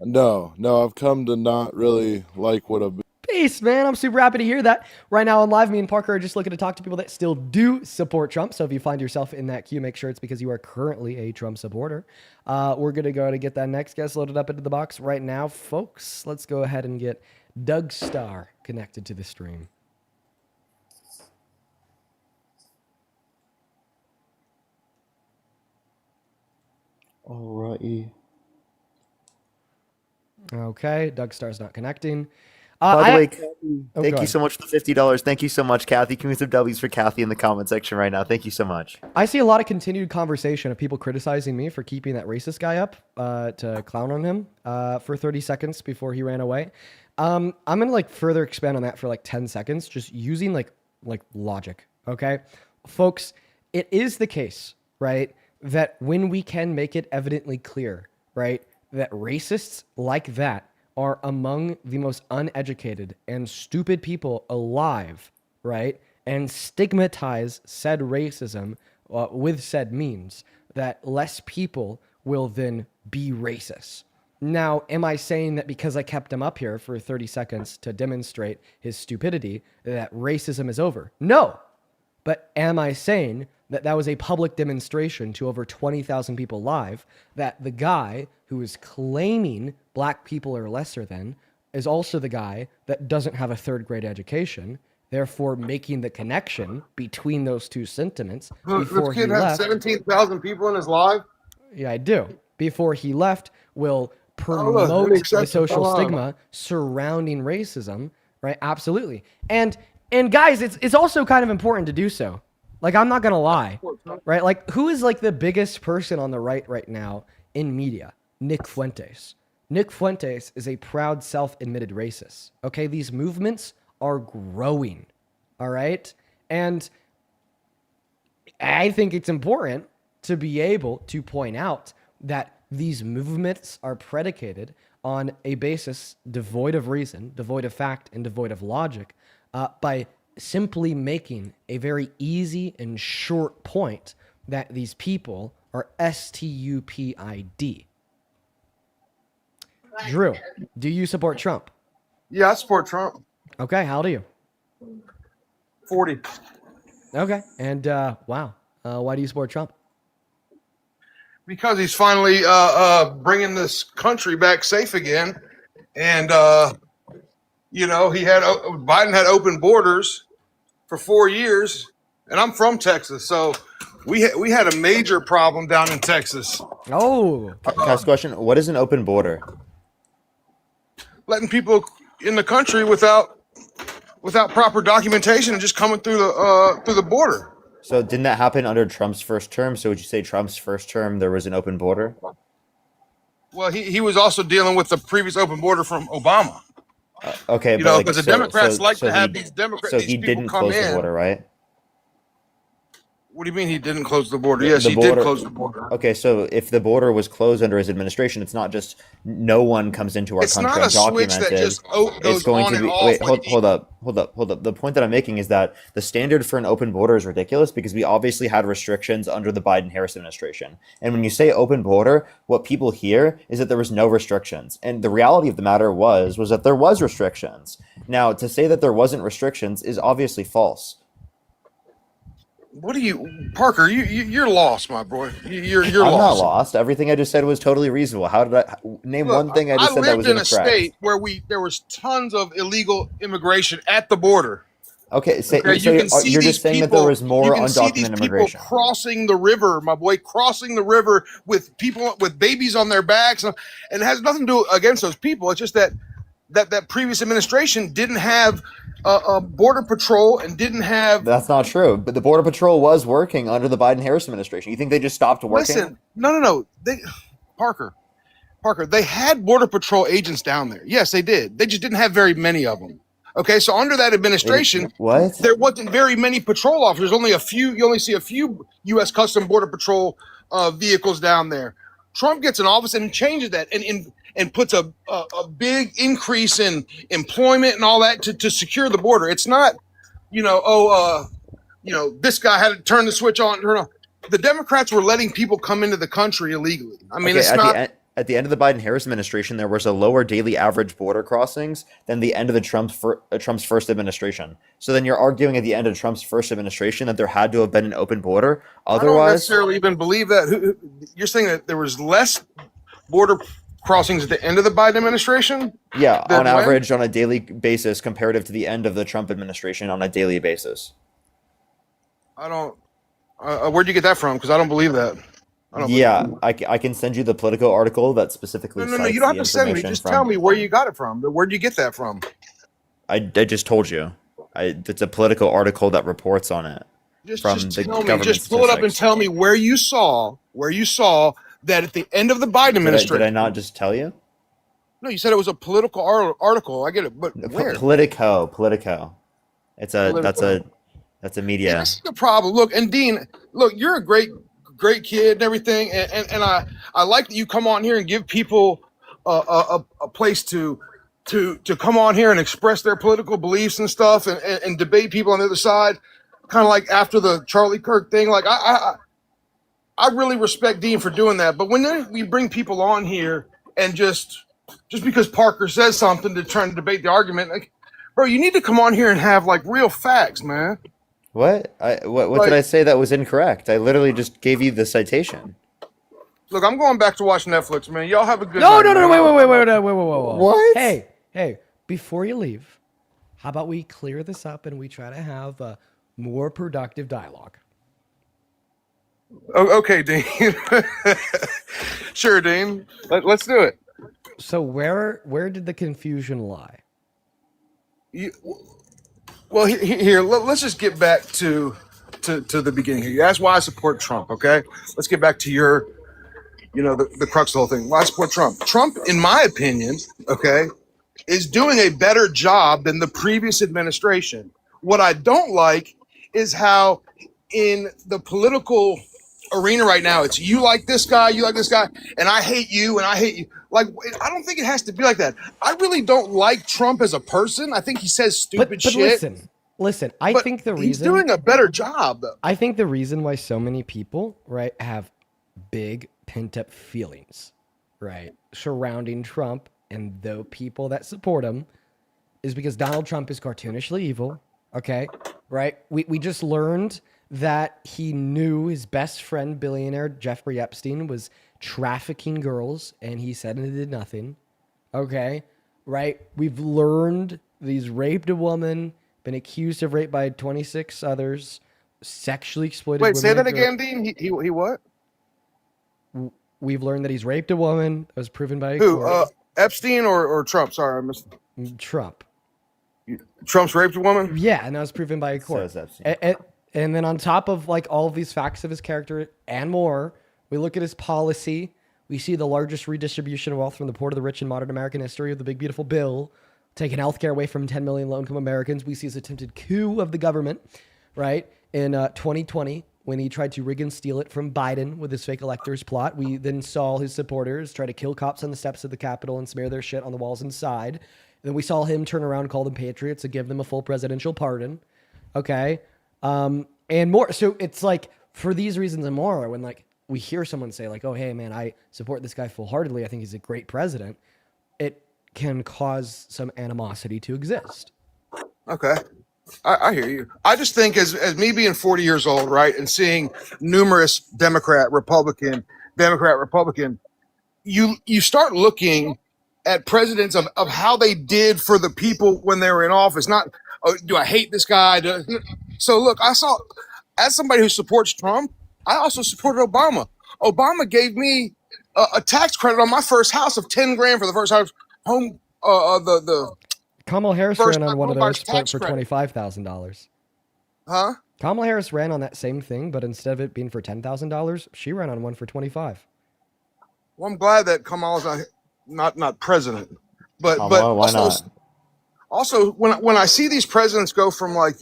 No, I've come to not really like what I've been. Peace, man. I'm super happy to hear that. Right now on live, me and Parker are just looking to talk to people that still do support Trump. So if you find yourself in that queue, make sure it's because you are currently a Trump supporter. We're going to go to get that next guest loaded up into the box right now. Folks, let's go ahead and get Doug Starr connected to the stream. Alrighty. Okay, Doug Starr's not connecting. By the way, Kathy, Oh, thank go you ahead. so much for the $50. Thank you so much, Kathy. Can we some W's for Kathy in the comment section right now? Thank you so much. I see a lot of continued conversation of people criticizing me for keeping that racist guy up to clown on him for 30 seconds before he ran away. I'm gonna like further expand on that for like 10 seconds, just using like logic. Okay, folks, it is the case, right, that when we can make it evidently clear, right, that racists like that are among the most uneducated and stupid people alive, right? And stigmatize said racism with said means, that less people will then be racist. Now, am I saying that because I kept him up here for 30 seconds to demonstrate his stupidity, that racism is over? No. But am I saying that that was a public demonstration to over 20,000 people live, that the guy who is claiming black people are lesser than is also the guy that doesn't have a third grade education, therefore making the connection between those two sentiments before This he kid had left? 17,000 people in his live. Yeah, I do. Before he left, will look, promote really accept the it. social Come on. stigma surrounding racism, right? Absolutely. And guys, it's also kind of important to do so. Like, I'm not gonna lie, right? Like, who is like the biggest person on the right now in media? Nick Fuentes. Nick Fuentes is a proud self-admitted racist. Okay, these movements are growing. All right, and I think it's important to be able to point out that these movements are predicated on a basis devoid of reason, devoid of fact, and devoid of logic, by simply making a very easy and short point that these people are stupid. Drew, do you support Trump? Yeah, I support Trump. Okay, how old are you? 40. Okay, and wow, why do you support Trump? Because he's finally bringing this country back safe again, and you know, Biden had open borders for 4 years, and I'm from Texas, so we had a major problem down in Texas. Oh, Can I ask a question? What is an open border? Letting people in the country without proper documentation and just coming through the border. So didn't that happen under Trump's first term? So would you say Trump's first term there was an open border? Well, he was also dealing with the previous open border from Obama. Okay, You but know, like, because the Democrats like to have these So he people didn't come close in. the border, right? What do you mean he didn't close the border? Yes, he did close the border. Okay, so if the border was closed under his administration, it's not just no one comes into our It's country not a switch undocumented. that just It's goes going on to and be. off. Wait, like hold up. The point that I'm making is that the standard for an open border is ridiculous because we obviously had restrictions under the Biden-Harris administration. And when you say open border, what people hear is that there was no restrictions. And the reality of the matter was that there was restrictions. Now, to say that there wasn't restrictions is obviously false. What do you, Parker? You're lost, my boy. You're I'm lost. not lost. Everything I just said was totally reasonable. How did I name Look, one thing I just said that lived was in a incorrect? state where there was tons of illegal immigration at the border. Okay, so, Okay, so you can see you're these just saying that people. there was more You can see these undocumented people immigration. crossing the river, my boy, crossing the river with people with babies on their backs, and it has nothing to do against those people. It's just that previous administration didn't have a border patrol and didn't have. That's not true. But the Border Patrol was working under the Biden-Harris administration. You think they just stopped working? Listen, no. Parker, Parker, they had Border Patrol agents down there. Yes, they did. They just didn't have very many of them. Okay, so under that administration, What? there wasn't very many patrol officers. Only a few. You only see a few U.S. Custom Border Patrol vehicles down there. Trump gets in office and changes that, and puts a big increase in employment and all that to secure the border. It's not, this guy had to turn the switch on. Turn on. The Democrats were letting people come into the country illegally. I mean, Okay, it's not. at the end of the Biden-Harris administration, there was a lower daily average border crossings than the end of the Trump's first administration. So then you're arguing at the end of Trump's first administration that there had to have been an open border. I don't Otherwise, necessarily even believe that. You're saying that there was less border crossings at the end of the Biden administration? yeah, Then on when? average, on a daily basis, comparative to the end of the Trump administration on a daily basis. I don't. Where'd you get that from? Because I don't believe that. I don't Yeah, I can send you the Politico article that specifically No, cites you don't the have to send me. information Just from. tell me where you got it from. Where'd you get that from? I just told you. It's a Politico article that reports on it from Just the tell me. government Just pull it up and statistics. tell me where you saw that at the end of the Biden Did administration. I not just tell you? No, you said it was a political article. I get it, but where? Politico. It's a that's a media. That's the problem. Look, and Dean, look, you're a great kid and everything, and I like that you come on here and give people a place to come on here and express their political beliefs and stuff, and debate people on the other side, kind of like after the Charlie Kirk thing. Like I really respect Dean for doing that. But when we bring people on here and just because Parker says something to try and debate the argument, like, bro, you need to come on here and have like real facts, man. What? What did I say that was incorrect? I literally just gave you the citation. Look, I'm going back to watch Netflix, man. Y'all have a good No, night. no, man. wait. What? Hey, before you leave, how about we clear this up and we try to have a more productive dialogue? Okay, Dean. Sure, Dean. Let's do it. So where did the confusion lie? Well, here, let's just get back to the beginning here. You asked why I support Trump, okay? Let's get back to your, the crux of the whole thing. Why I support Trump. Trump, in my opinion, okay, is doing a better job than the previous administration. What I don't like is how in the political arena right now, it's you like this guy, and I hate you, and I hate you. Like, I don't think it has to be like that. I really don't like Trump as a person. I think he says stupid But shit. listen. I But think the reason he's doing a better job, though. I think the reason why so many people, right, have big pent-up feelings, right, surrounding Trump and the people that support him is because Donald Trump is cartoonishly evil, okay? Right? We just learned that he knew his best friend, billionaire Jeffrey Epstein, was trafficking girls, and he said he did nothing, okay? Right? We've learned that he's raped a woman, been accused of rape by 26 others, sexually exploited Wait, women. say that and again, Dean. He what? We've learned that he's raped a woman. That was proven by a Who? court. Epstein or Trump? Sorry, I missed. Trump. Trump's raped a woman? Yeah, and that was proven by a court. So is Epstein. And then on top of like all of these facts of his character and more, we look at his policy. We see the largest redistribution of wealth from the poor to the rich in modern American history with the big beautiful bill, taking healthcare away from 10 million low-income Americans. We see his attempted coup of the government, right, in 2020 when he tried to rig and steal it from Biden with his fake electors plot. We then saw his supporters try to kill cops on the steps of the Capitol and smear their shit on the walls inside. And then we saw him turn around, call them patriots, and give them a full presidential pardon. Okay. And more. So it's like for these reasons and more, when like we hear someone say like, oh, hey man, I support this guy full-heartedly. I think he's a great president. It can cause some animosity to exist. Okay. I hear you. I just think as me being 40 years old, right, and seeing numerous Democrat, Republican, you start looking at presidents of how they did for the people when they were in office. Not, oh, do I hate this guy? So look, I saw, as somebody who supports Trump, I also supported Obama. Obama gave me a tax credit on my first house of 10 grand for the first house home. Kamala Harris First ran on one of homebuyer those tax for credit. $25,000. Huh? Kamala Harris ran on that same thing, but instead of it being for $10,000, she ran on one for $25,000. Well, I'm glad that Kamala's not president, but Kamala, why not? Also, when I see these presidents go from like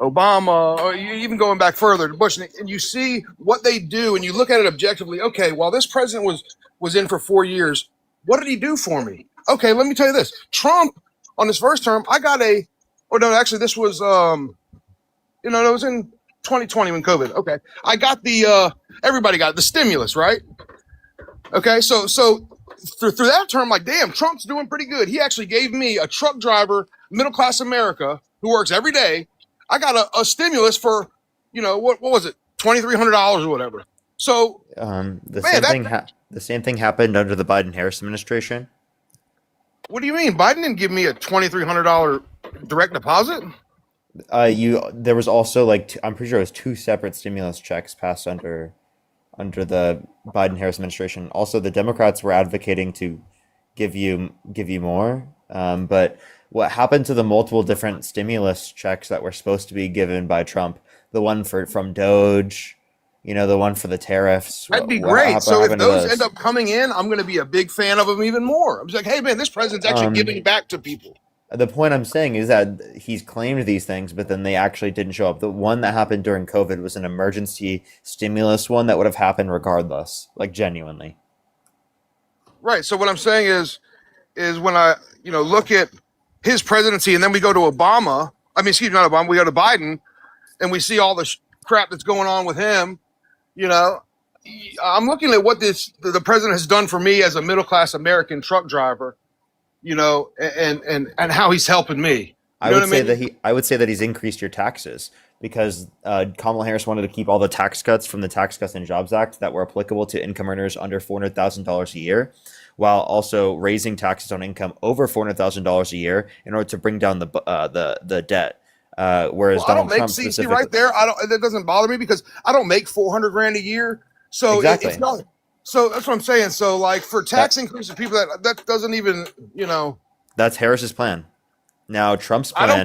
Obama, or you even going back further to Bush, and you see what they do, and you look at it objectively. Okay, while this president was in for 4 years, what did he do for me? Okay, let me tell you this: Trump on his first term, I got this was it was in 2020 when COVID. Okay, I got everybody got the stimulus, right? Okay, so through that term, like, damn, Trump's doing pretty good. He actually gave me, a truck driver, middle class America who works every day, I got a stimulus for, what was it, $2,300 or whatever. So the same thing happened under the Biden-Harris administration. What do you mean? Biden didn't give me a $2,300 direct deposit? There was also I'm pretty sure it was 2 separate stimulus checks passed under the Biden-Harris administration. Also, the Democrats were advocating to give you more, but what happened to the multiple different stimulus checks that were supposed to be given by Trump? The one from Doge, the one for the tariffs. That'd be great. So if those end up coming in, I'm going to be a big fan of them even more. I'm just like, hey man, this president's actually giving back to people. The point I'm saying is that he's claimed these things, but then they actually didn't show up. The one that happened during COVID was an emergency stimulus one that would have happened regardless, genuinely. Right. So what I'm saying is when I, look at his presidency and then we go to Obama, not Obama, we go to Biden and we see all the crap that's going on with him, I'm looking at what the president has done for me as a middle-class American truck driver, and how he's helping me. I would say that he's increased your taxes because Kamala Harris wanted to keep all the tax cuts from the Tax Cuts and Jobs Act that were applicable to income earners under $400,000 a year, while also raising taxes on income over $400,000 a year in order to bring down the debt. Whereas Donald Trump specifically, right there, that doesn't bother me because I don't make $400,000 a year. So exactly. It's not. So that's what I'm saying. So for tax increases, people that doesn't even, That's Harris's plan. Now Trump's plan. I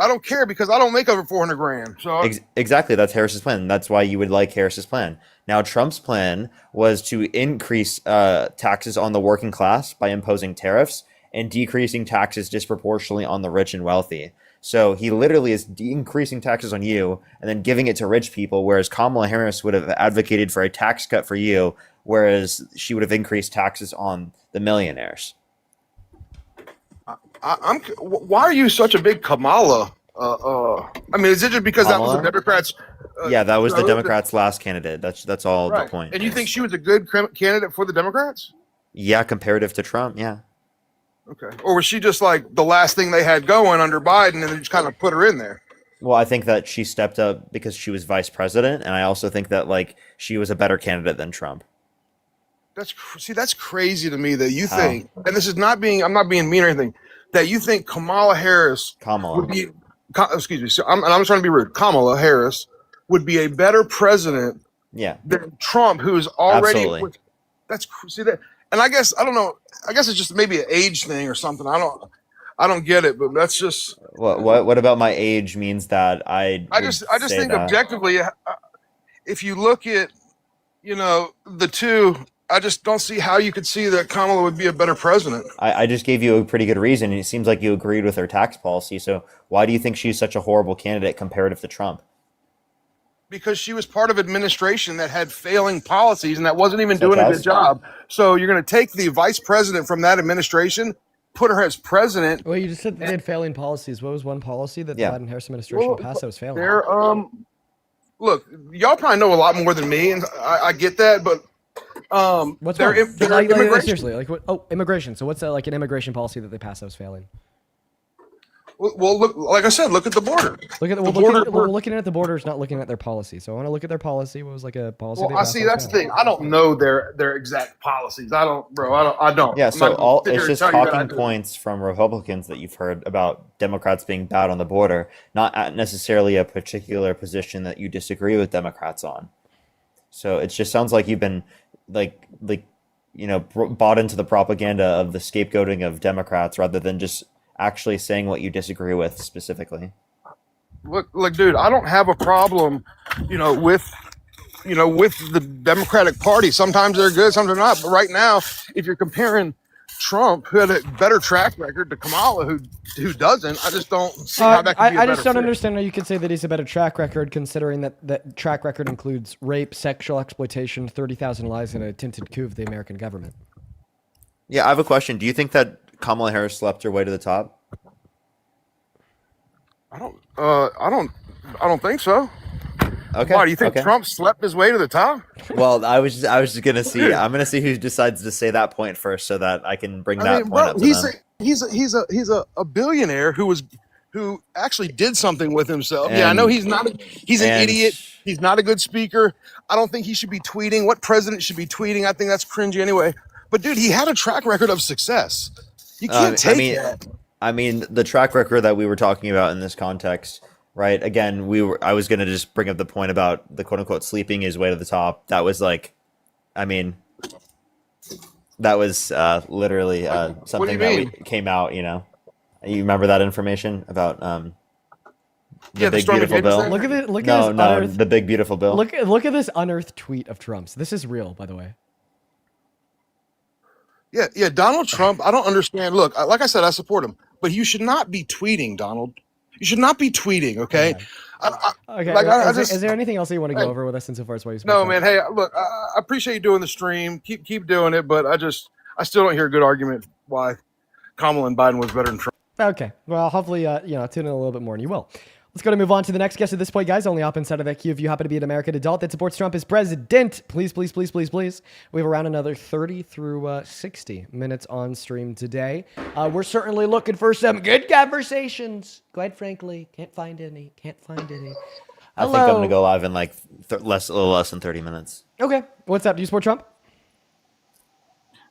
don't care because I don't make over $400,000. So exactly, that's Harris's plan. That's why you would like Harris's plan. Now Trump's plan was to increase taxes on the working class by imposing tariffs and decreasing taxes disproportionately on the rich and wealthy. So he literally is increasing taxes on you and then giving it to rich people, whereas Kamala Harris would have advocated for a tax cut for you, whereas she would have increased taxes on the millionaires. Why are you such a big Kamala? Is it just because Kamala? That was the Democrats? Yeah, that was the Democrats' last candidate. That's all right. The point. And you think she was a good candidate for the Democrats? Yeah, comparative to Trump, yeah. Okay. Or was she just like the last thing they had going under Biden and they just kind of put her in there? Well, I think that she stepped up because she was vice president, and I also think that she was a better candidate than Trump. That's crazy to me that you think, and this is I'm not being mean or anything, that you think Kamala Harris would be, excuse me, I'm trying to be rude. Kamala Harris would be a better president than Trump, who is already. Absolutely. That, and I guess I don't know. I guess it's just maybe an age thing or something. I don't get it, but that's just. What about my age means that I just think objectively, if you look at, the two, I just don't see how you could see that Kamala would be a better president. I just gave you a pretty good reason. It seems like you agreed with her tax policy. So why do you think she's such a horrible candidate comparative to Trump? Because she was part of administration that had failing policies and that wasn't even doing a good job. So you're going to take the vice president from that administration, put her as president. Well, you just said they had failing policies. What was one policy that the Biden-Harris administration passed that was failing? Look, y'all probably know a lot more than me, and I get that, but what's immigration. Seriously, what? Oh, immigration. So what's an immigration policy that they passed that was failing? Well, look, like I said, look at the border. We're looking at the borders, not looking at their policy. So I want to look at their policy. What was a policy? Well, I see. That's the thing. I don't know their exact policies. I don't. Yeah. So it's just talking points from Republicans that you've heard about Democrats being bad on the border, not necessarily a particular position that you disagree with Democrats on. So it just sounds like you've been bought into the propaganda of the scapegoating of Democrats rather than just actually saying what you disagree with specifically. Look, dude, I don't have a problem, with with the Democratic Party. Sometimes they're good, sometimes they're not. But right now, if you're comparing Trump, who had a better track record, to Kamala, who doesn't, I just don't see how that could be a I better just don't fit. understand how you could say that he's a better track record, considering that track record includes rape, sexual exploitation, 30,000 lives, and a attempted coup of the American government. Yeah, I have a question. Do you think that Kamala Harris slept her way to the top? I don't think so. Okay. Why do you think okay. Trump slept his way to the top? Well, I was just gonna see. I'm gonna see who decides to say that point first, so that I can bring that point up to them. He's a billionaire who actually did something with himself. I know he's not. He's an idiot. He's not a good speaker. I don't think he should be tweeting. What president should be tweeting? I think that's cringy anyway. But dude, he had a track record of success. You can't take that. I mean, the track record that we were talking about in this context, right? Again, I was going to just bring up the point about the quote unquote sleeping his way to the top. That was that was literally something that came out, You remember that information about the big beautiful bill? Look at it. The big beautiful bill. Look at this unearthed tweet of Trump's. This is real, by the way. Yeah, Donald Trump, I don't understand. Look, like I said, I support him, but you should not be tweeting, Donald. You should not be tweeting, okay? Okay. Is there anything else that you want to go over with us insofar as why you spoke? No, man. Hey, look, I appreciate you doing the stream. Keep doing it, but I still don't hear a good argument why Kamala and Biden was better than Trump. Okay. Well, hopefully, tune in a little bit more, and you will. Let's go to move on to the next guest at this point, guys. Only hop inside of that queue if you happen to be an American adult that supports Trump as president. Please, please, please, please, please. We have around another 30 through 60 minutes on stream today. We're certainly looking for some good conversations. Quite frankly, can't find any. I think I'm going to go live in like a little less than 30 minutes. Okay. What's up? Do you support Trump?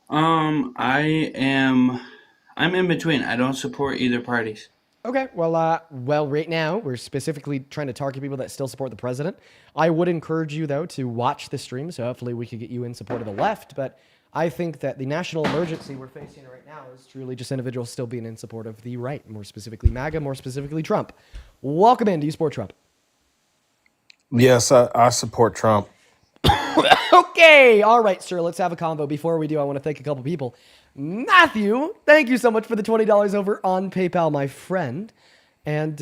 I'm in between. I don't support either parties. Okay, well, right now we're specifically trying to target people that still support the president. I would encourage you, though, to watch the stream, so hopefully we could get you in support of the left, but I think that the national emergency we're facing right now is truly just individuals still being in support of the right, more specifically MAGA, more specifically Trump. Welcome in. Do you support Trump? Yes, I support Trump. Okay, all right, sir, let's have a convo. Before we do, I want to thank a couple people. Matthew, thank you so much for the $20 over on PayPal, my friend. And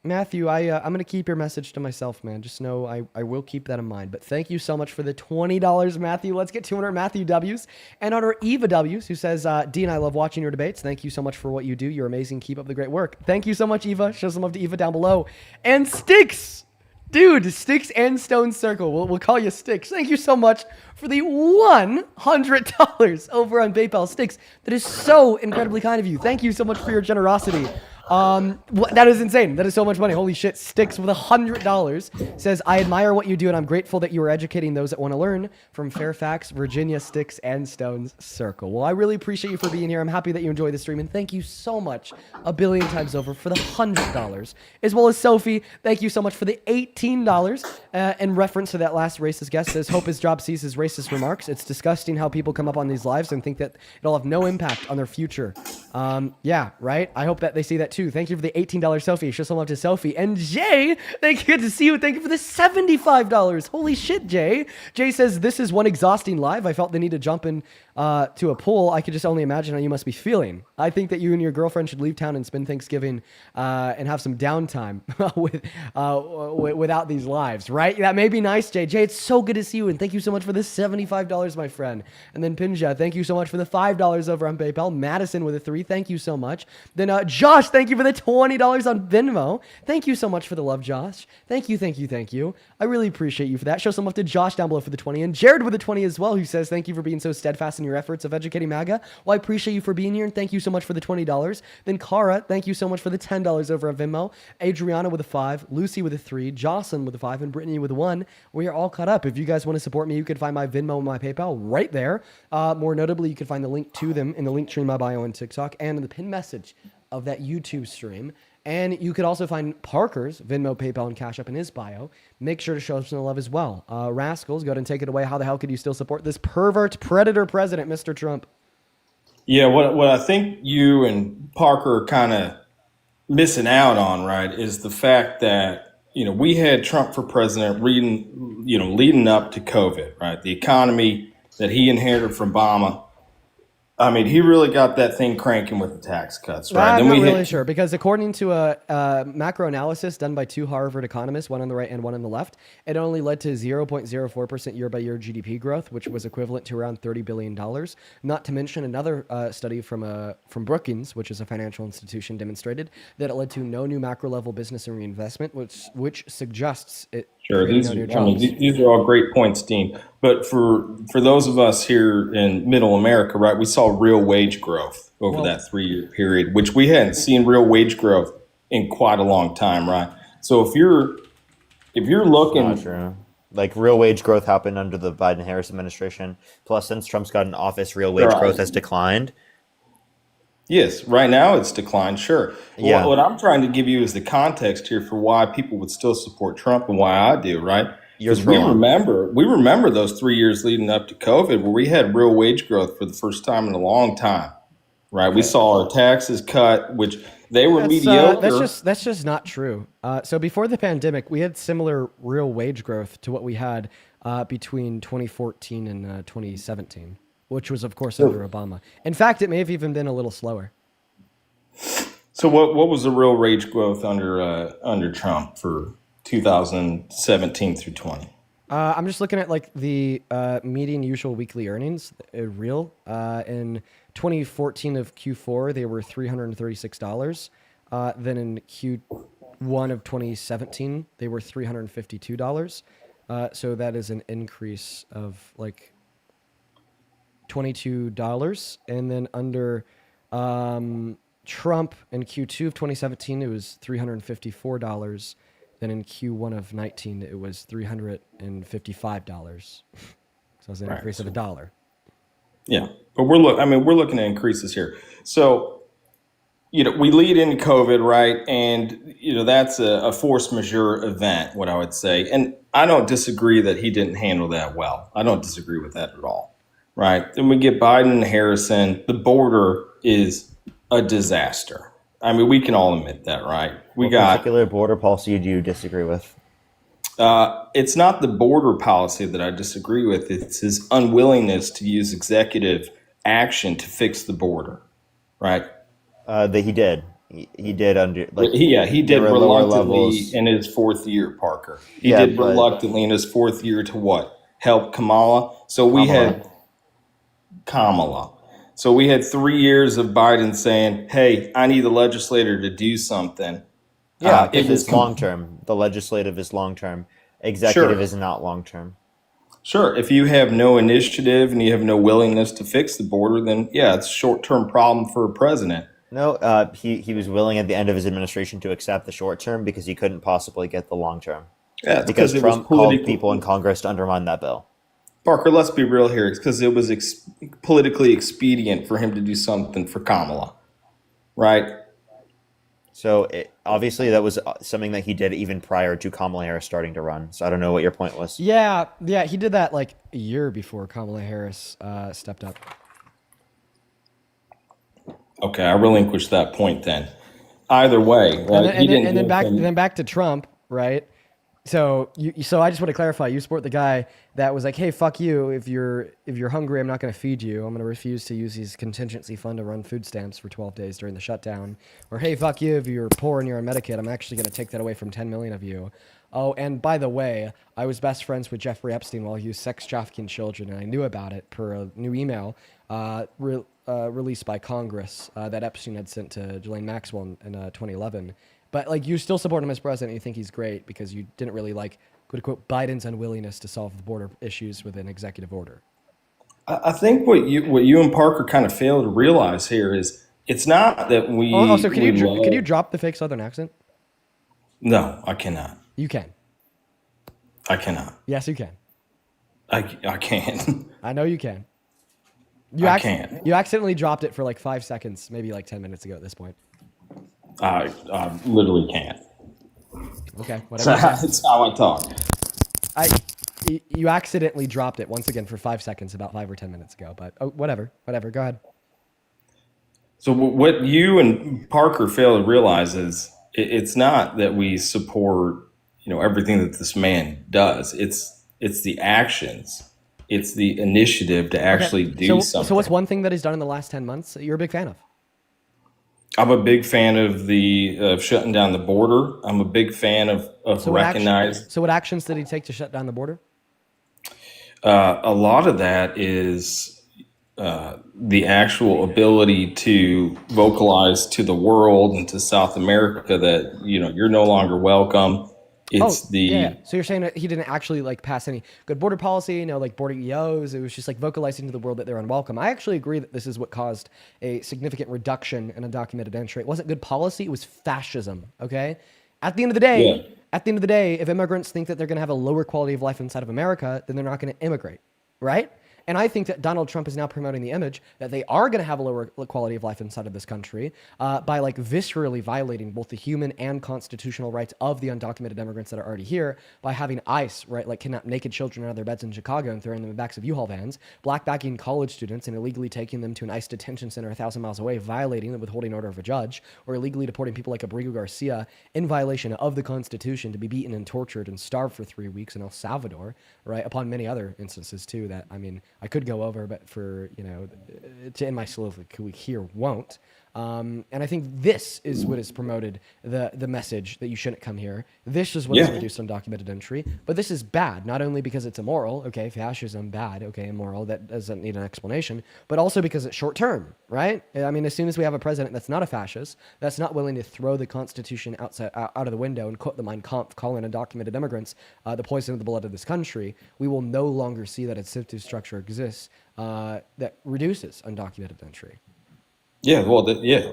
Matthew, I'm going to keep your message to myself, man. Just know I will keep that in mind. But thank you so much for the $20, Matthew. Let's get 200 Matthew W's. And on our Eva W's, who says, Dean, I love watching your debates. Thank you so much for what you do. You're amazing. Keep up the great work. Thank you so much, Eva. Show some love to Eva down below. And Sticks. Dude, Sticks and Stone Circle. We'll call you Sticks. Thank you so much for the $100 over on PayPal. Sticks, that is so incredibly kind of you. Thank you so much for your generosity. That is insane. That is so much money. Holy shit. Sticks with $100 says, I admire what you do and I'm grateful that you are educating those that want to learn from Fairfax, Virginia, Sticks and Stones Circle. Well, I really appreciate you for being here. I'm happy that you enjoy the stream and thank you so much a billion times over for the $100, as well as Sophie. Thank you so much for the $18 in reference to that last racist guest. Says, hope his job ceases racist remarks. It's disgusting how people come up on these lives and think that it'll have no impact on their future. Yeah, right. I hope that they see that too. Thank you for the $18, Sophie. Show some love to Sophie. And Jay, thank you. Good to see you. Thank you for the $75. Holy shit, Jay. Jay says, this is one exhausting live. I felt the need to jump in to a pool. I could just only imagine how you must be feeling. I think that you and your girlfriend should leave town and spend Thanksgiving and have some downtime without these lives, right? That may be nice, Jay. Jay, it's so good to see you. And thank you so much for the $75, my friend. And then Pinja, thank you so much for the $5 over on PayPal. Madison with a 3. Thank you so much. Then Josh, thank you for the $20 on Venmo. Thank you so much for the love, Josh. Thank you, thank you, thank you. I really appreciate you for that. Show some love to Josh down below for the 20. And Jared with the 20 as well, who says, thank you for being so steadfast in your efforts of educating MAGA. Well, I appreciate you for being here, and thank you so much for the $20. Then Cara, thank you so much for the $10 over on Venmo. Adriana with a 5. Lucy with a 3. Jocelyn with a 5. And Brittany with a 1. We are all caught up. If you guys want to support me, you can find my Venmo and my PayPal right there. More notably, you can find the link to them in the link tree in my bio on TikTok and in the pinned message of that YouTube stream. And you could also find Parker's Venmo, PayPal, and Cash App in his bio. Make sure to show us some love as well. Rascals, go ahead and take it away. How the hell could you still support this pervert predator president, Mr. Trump? Yeah, what I think you and Parker are kind of missing out on, right, is the fact that, we had Trump for president, reading leading up to COVID, right? The economy that he inherited from Obama. I mean, he really got that thing cranking with the tax cuts, right? I'm Then not we really hit sure because according to a macro analysis done by two Harvard economists, one on the right and one on the left, it only led to 0.04% year-by-year GDP growth, which was equivalent to around $30 billion. Not to mention another study from Brookings, which is a financial institution, demonstrated that it led to no new macro-level business and reinvestment, which suggests it Sure, creating these no new I mean, jobs. these are all great points, Dean. But for those of us here in Middle America, right, we saw real wage growth over Well- that 3-year period, which we hadn't seen real wage growth in quite a long time, right? So if you're looking, Not true. Like real wage growth happened under the Biden-Harris administration. Plus, since Trump's got in office, real wage Sure. growth has declined. yes, right now it's declined, sure. Yeah. What I'm trying to give you is the context here for why people would still support Trump and why I do, right? You're Because we wrong. remember those 3 years leading up to COVID where we had real wage growth for the first time in a long time, right? We saw our taxes cut, which they were mediocre. That's just not true. So before the pandemic, we had similar real wage growth to what we had between 2014 and 2017, which was of course under Obama. In fact, it may have even been a little slower. So what was the real wage growth under Trump for 2017 through 20? I'm just looking at like the median usual weekly earnings, real. In 2014 of Q4, they were $336. Then in Q1 of 2017, they were $352. So that is an increase of like $22. And then under Trump in Q2 of 2017, it was $354. Then in Q1 of 19, it was $355. So it's an Right, increase of $1. Yeah, but we're looking at increases here. So, we lead into COVID, right? And that's a force majeure event, what I would say. And I don't disagree that he didn't handle that well. I don't disagree with that at all, right? Then we get Biden and Harrison. The border is a disaster. I mean, we can all admit that, right? What particular border policy do you disagree with? It's not the border policy that I disagree with. It's his unwillingness to use executive action to fix the border, right? That he did. He did under like he did there were lower reluctantly levels. in his fourth year, Parker. He Yeah, did but- reluctantly in his fourth year to what? Help Kamala. So we had Kamala. So we had 3 years of Biden saying, "Hey, I need the legislator to do something." Yeah, it because was it's long term. The legislative is long term. Executive is not long term. Sure. If you have no initiative and you have no willingness to fix the border, then yeah, it's a short-term problem for a president. No, he was willing at the end of his administration to accept the short term because he couldn't possibly get the long term. Yeah, it's because because it was Trump called political- people in Congress to undermine that bill. Parker, let's be real here. It's because it was politically expedient for him to do something for Kamala, right? So obviously that was something that he did even prior to Kamala Harris starting to run. So I don't know what your point was. Yeah, he did that like a year before Kamala Harris stepped up. Okay, I relinquished that point then. Either way, right? And then back to Trump, right? So I just want to clarify. You support the guy that was like, "Hey, fuck you. If you're hungry, I'm not going to feed you. I'm going to refuse to use his contingency fund to run food stamps for 12 days during the shutdown." Or, "Hey, fuck you. If you're poor and you're on Medicaid, I'm actually going to take that away from 10 million of you." Oh, and by the way, I was best friends with Jeffrey Epstein while he was sex trafficking children, and I knew about it per a new email released by Congress that Epstein had sent to Ghislaine Maxwell in 2011. But like, you still support him as president. You think he's great because you didn't really like, quote unquote, Biden's unwillingness to solve the border issues with an executive order. I think what you and Parker kind of fail to realize here is it's not that we. Also, can we you drop the fake Southern accent? No, I cannot. You can. I cannot. Yes, you can. I can't. I know you can. I can't. You accidentally dropped it for like 5 seconds, maybe like 10 minutes ago at this point. I literally can't. Okay, whatever. That's how I talk. You accidentally dropped it once again for 5 seconds about 5 or 10 minutes ago, but whatever. Go ahead. So what you and Parker fail to realize is it's not that we support everything that this man does. It's It's the actions. It's the initiative to actually do something. So what's one thing that he's done in the last 10 months that you're a big fan of? I'm a big fan of shutting down the border. I'm a big fan of recognizing. So what actions did he take to shut down the border? A lot of that is the actual ability to vocalize to the world and to South America that you're no longer welcome. It's So you're saying that he didn't actually like pass any good border policy, like border EOs. It was just like vocalizing to the world that they're unwelcome. I actually agree that this is what caused a significant reduction in undocumented entry. It wasn't good policy; it was fascism. Okay. At the end of the day, if immigrants think that they're going to have a lower quality of life inside of America, then they're not going to immigrate, right? And I think that Donald Trump is now promoting the image that they are going to have a lower quality of life inside of this country by like viscerally violating both the human and constitutional rights of the undocumented immigrants that are already here by having ICE, right, like kidnap naked children out of their beds in Chicago and throwing them in the backs of U-Haul vans, blackbacking college students and illegally taking them to an ICE detention center 1,000 miles away, violating the withholding order of a judge, or illegally deporting people like Abrigo Garcia in violation of the Constitution to be beaten and tortured and starved for 3 weeks in El Salvador, right, upon many other instances too that, I mean, I could go over, but for, to end my soliloquy here won't. And I think this is what has promoted the message that you shouldn't come here. This is what has reduced undocumented entry. But this is bad, not only because it's immoral, okay, fascism, bad, okay, immoral, that doesn't need an explanation, but also because it's short term, right? I mean, as soon as we have a president that's not a fascist, that's not willing to throw the Constitution out of the window and quote the Mein Kampf, calling undocumented immigrants the poison of the blood of this country, we will no longer see that incentive structure exists that reduces undocumented entry. Yeah, well,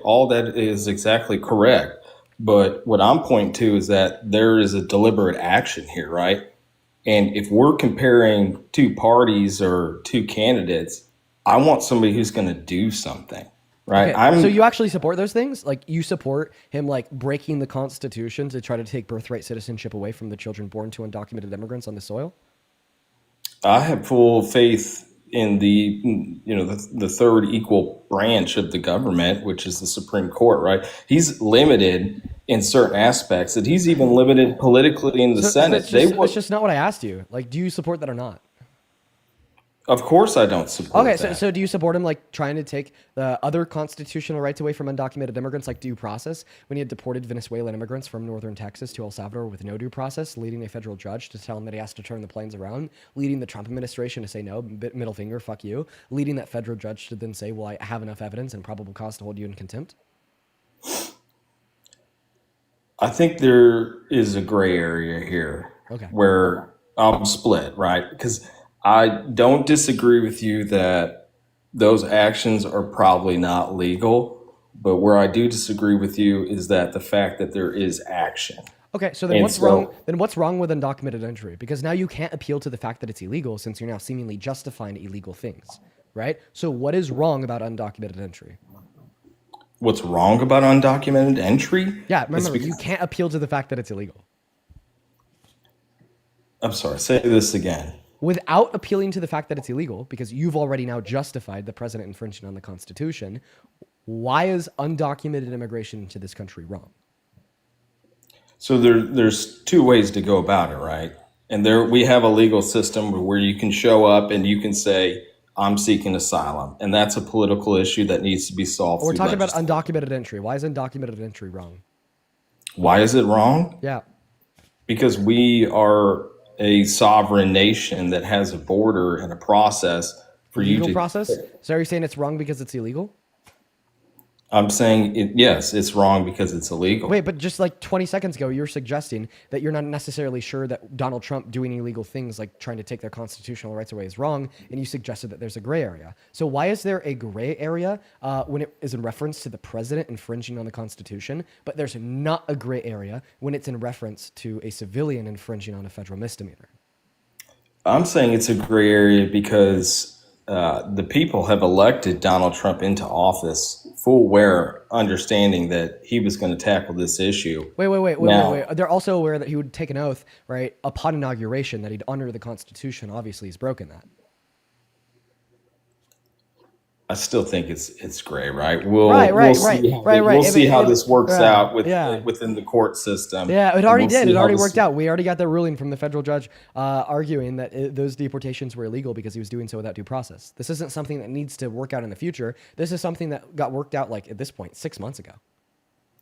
all that is exactly correct. But what I'm pointing to is that there is a deliberate action here, right? And if we're comparing two parties or two candidates, I want somebody who's going to do something, right? Okay, so you actually support those things? Like you support him like breaking the Constitution to try to take birthright citizenship away from the children born to undocumented immigrants on the soil? I have full faith in the third equal branch of the government, which is the Supreme Court, right? He's limited in certain aspects, that he's even limited politically in the Senate. That's just not what I asked you. Like, do you support that or not? Of course I don't support that. Okay, so do you support him like trying to take the other constitutional rights away from undocumented immigrants, like due process, when he had deported Venezuelan immigrants from northern Texas to El Salvador with no due process, leading a federal judge to tell him that he has to turn the planes around, leading the Trump administration to say no, middle finger, fuck you, leading that federal judge to then say, well, I have enough evidence and probable cause to hold you in contempt? I think there is a gray area here where I'm split, right? Because I don't disagree with you that those actions are probably not legal, but where I do disagree with you is that the fact that there is action. Okay, so then what's wrong? Then what's wrong with undocumented entry? Because now you can't appeal to the fact that it's illegal, since you're now seemingly justifying illegal things, right? So what is wrong about undocumented entry? What's wrong about undocumented entry? Yeah, remember, you can't appeal to the fact that it's illegal. I'm sorry, say this again. Without appealing to the fact that it's illegal, because you've already now justified the president infringing on the Constitution, why is undocumented immigration into this country wrong? So there's two ways to go about it, right? And we have a legal system where you can show up and you can say, I'm seeking asylum. And that's a political issue that needs to be solved. We're talking about undocumented entry. Why is undocumented entry wrong? Why is it wrong? Yeah. Because we are a sovereign nation that has a border and a process for you to... Legal process? So are you saying it's wrong because it's illegal? I'm saying, yes, it's wrong because it's illegal. Wait, but just like 20 seconds ago, you were suggesting that you're not necessarily sure that Donald Trump doing illegal things like trying to take their constitutional rights away is wrong, and you suggested that there's a gray area. So why is there a gray area when it is in reference to the president infringing on the Constitution, but there's not a gray area when it's in reference to a civilian infringing on a federal misdemeanor? I'm saying it's a gray area because the people have elected Donald Trump into office full aware, understanding that he was going to tackle this issue. Wait. They're also aware that he would take an oath, right, upon inauguration, that he'd honor the Constitution. Obviously, he's broken that. I still think it's gray, right? Right, We'll right, see right, right, right. we'll see how this works out Yeah. within the court system. Yeah, it and already we'll did. see It how already this- worked out. We already got the ruling from the federal judge arguing that those deportations were illegal because he was doing so without due process. This isn't something that needs to work out in the future. This is something that got worked out like at this point 6 months ago.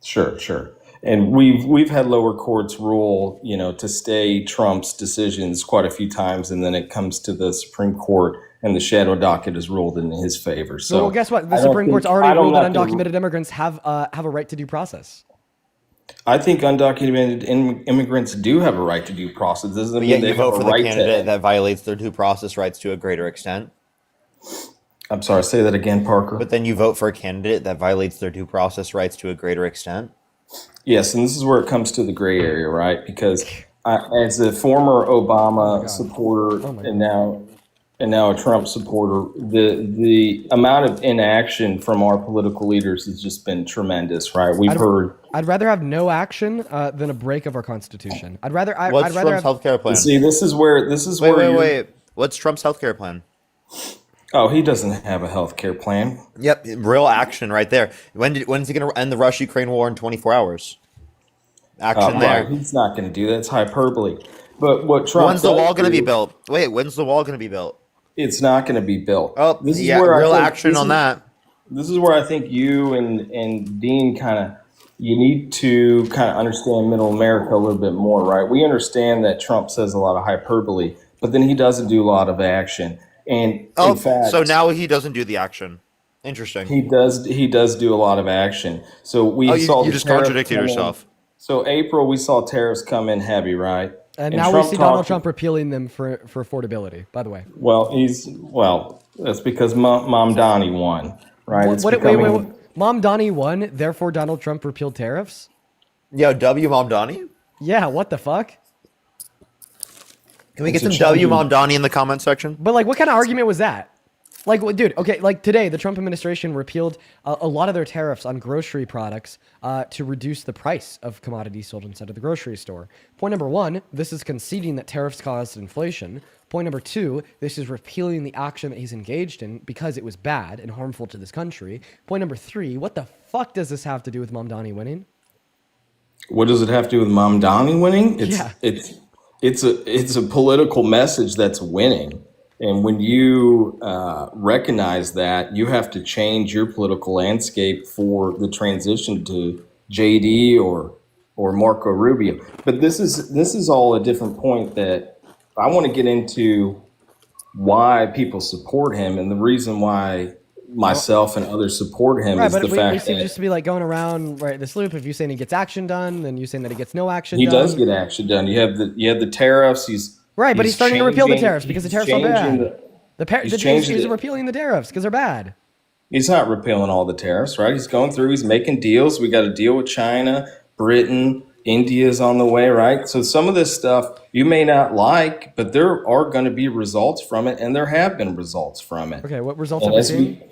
Sure. And we've had lower courts rule, to stay Trump's decisions quite a few times, and then it comes to the Supreme Court, and the shadow docket is ruled in his favor. So, well, guess what? The I don't Supreme Court's think- already I don't ruled that have to- undocumented immigrants have a right to due process. I think undocumented immigrants do have a right to due process. Doesn't But mean yet they you have vote a for the right candidate to. that violates their due process rights to a greater extent. I'm sorry, say that again, Parker. But then you vote for a candidate that violates their due process rights to a greater extent. Yes, and this is where it comes to the gray area, right? Because as a former Obama supporter and now a Trump supporter, the amount of inaction from our political leaders has just been tremendous, right? I'd rather have no action than a break of our Constitution. I'd rather What's I'd rather Trump's have, healthcare plan? See, this is where Wait. What's Trump's healthcare plan? Oh, he doesn't have a healthcare plan. Yep, real action right there. When's he going to end the Russia-Ukraine war in 24 hours? Action there. Right. He's not going to do that. It's hyperbole. But what Trump When's the does wall going to do- be built? Wait, when's the wall going to be built? It's not going to be built. Oh, This is yeah, where I real think- action this on is- that. This is where I think you and Dean you need to kind of understand middle America a little bit more, right? We understand that Trump says a lot of hyperbole, but then he doesn't do a lot of action. And in fact, so now he doesn't do the action. Interesting. he does do a lot of action. So we saw you the just tariff contradicted come in. yourself. So April, we saw tariffs come in heavy, right? and now we see Donald Trump repealing them for affordability. By the way, Well, that's because Mom Donnie won, right? It's wait, becoming- Mom Donnie won, therefore Donald Trump repealed tariffs. Yo, W Mom Donnie? Yeah, what the fuck? Can we get some W Mom Donnie in the comment section? But like, what kind of argument was that? Like, dude, okay, like today, the Trump administration repealed a lot of their tariffs on grocery products to reduce the price of commodities sold inside of the grocery store. Point number one, this is conceding that tariffs caused inflation. Point number two, this is repealing the action that he's engaged in because it was bad and harmful to this country. Point number three, what the fuck does this have to do with Mom Donnie winning? What does it have to do with Mom Donnie winning? Yeah. It's a political message that's winning. And when you recognize that, you have to change your political landscape for the transition to JD or Marco Rubio. But this is all a different point that I want to get into why people support him, and the reason why myself and others support him is Right, the but we fact seem that just to be like going around right this loop. If you saying he gets action done, then you saying that he gets no action he done. does get action done. You have the tariffs. Right, but he's starting to repeal the tariffs because the he's tariffs are changing bad. he's changing He's the- repealing the tariffs because they're bad. He's not repealing all the tariffs, right? He's going through, he's making deals. We got a deal with China, Britain, India's on the way, right? So some of this stuff you may not like, but there are going to be results from it, and there have been results from it. Okay, what results And have we as seen?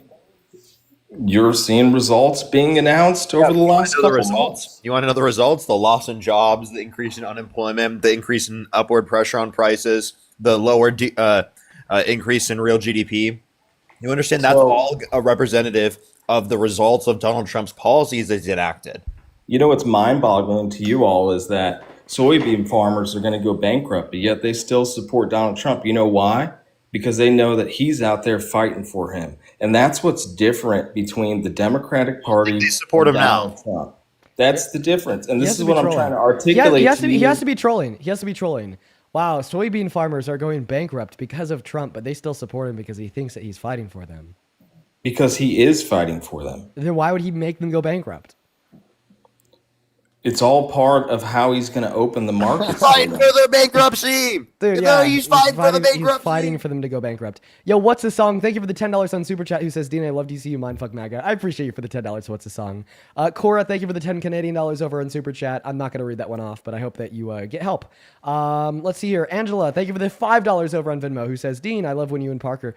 You're seeing results being announced over the last You couple want to know the months. results? You want to know the results? The loss in jobs, the increase in unemployment, the increase in upward pressure on prices, the lower increase in real GDP. You understand that's all a representative of the results of Donald Trump's policies as enacted. You know what's mind-boggling to you all is that soybean farmers are going to go bankrupt, but yet they still support Donald Trump. You know why? Because they know that he's out there fighting for him. And that's what's different between the Democratic Party support and him now. Donald Trump. That's the difference. And He this has is to be what I'm trolling. trying to articulate. He has to to you. be trolling. He has to be trolling. Wow, soybean farmers are going bankrupt because of Trump, but they still support him because he thinks that he's fighting for them. Because he is fighting for them. Then why would he make them go bankrupt? It's all part of how he's going to open the markets. Fighting for their bankruptcy. Dude, No, yeah, he's fighting for the He's bankruptcy. fighting for them to go bankrupt. Yo, what's the song? Thank you for the $10 on Super Chat. Who says, Dean, I love DC, you mindfuck MAGA. I appreciate you for the $10. So what's the song? Cora, thank you for the 10 Canadian dollars over on Super Chat. I'm not going to read that one off, but I hope that you get help. Let's see here. Angela, thank you for the $5 over on Venmo. Who says, Dean, I love when you and Parker,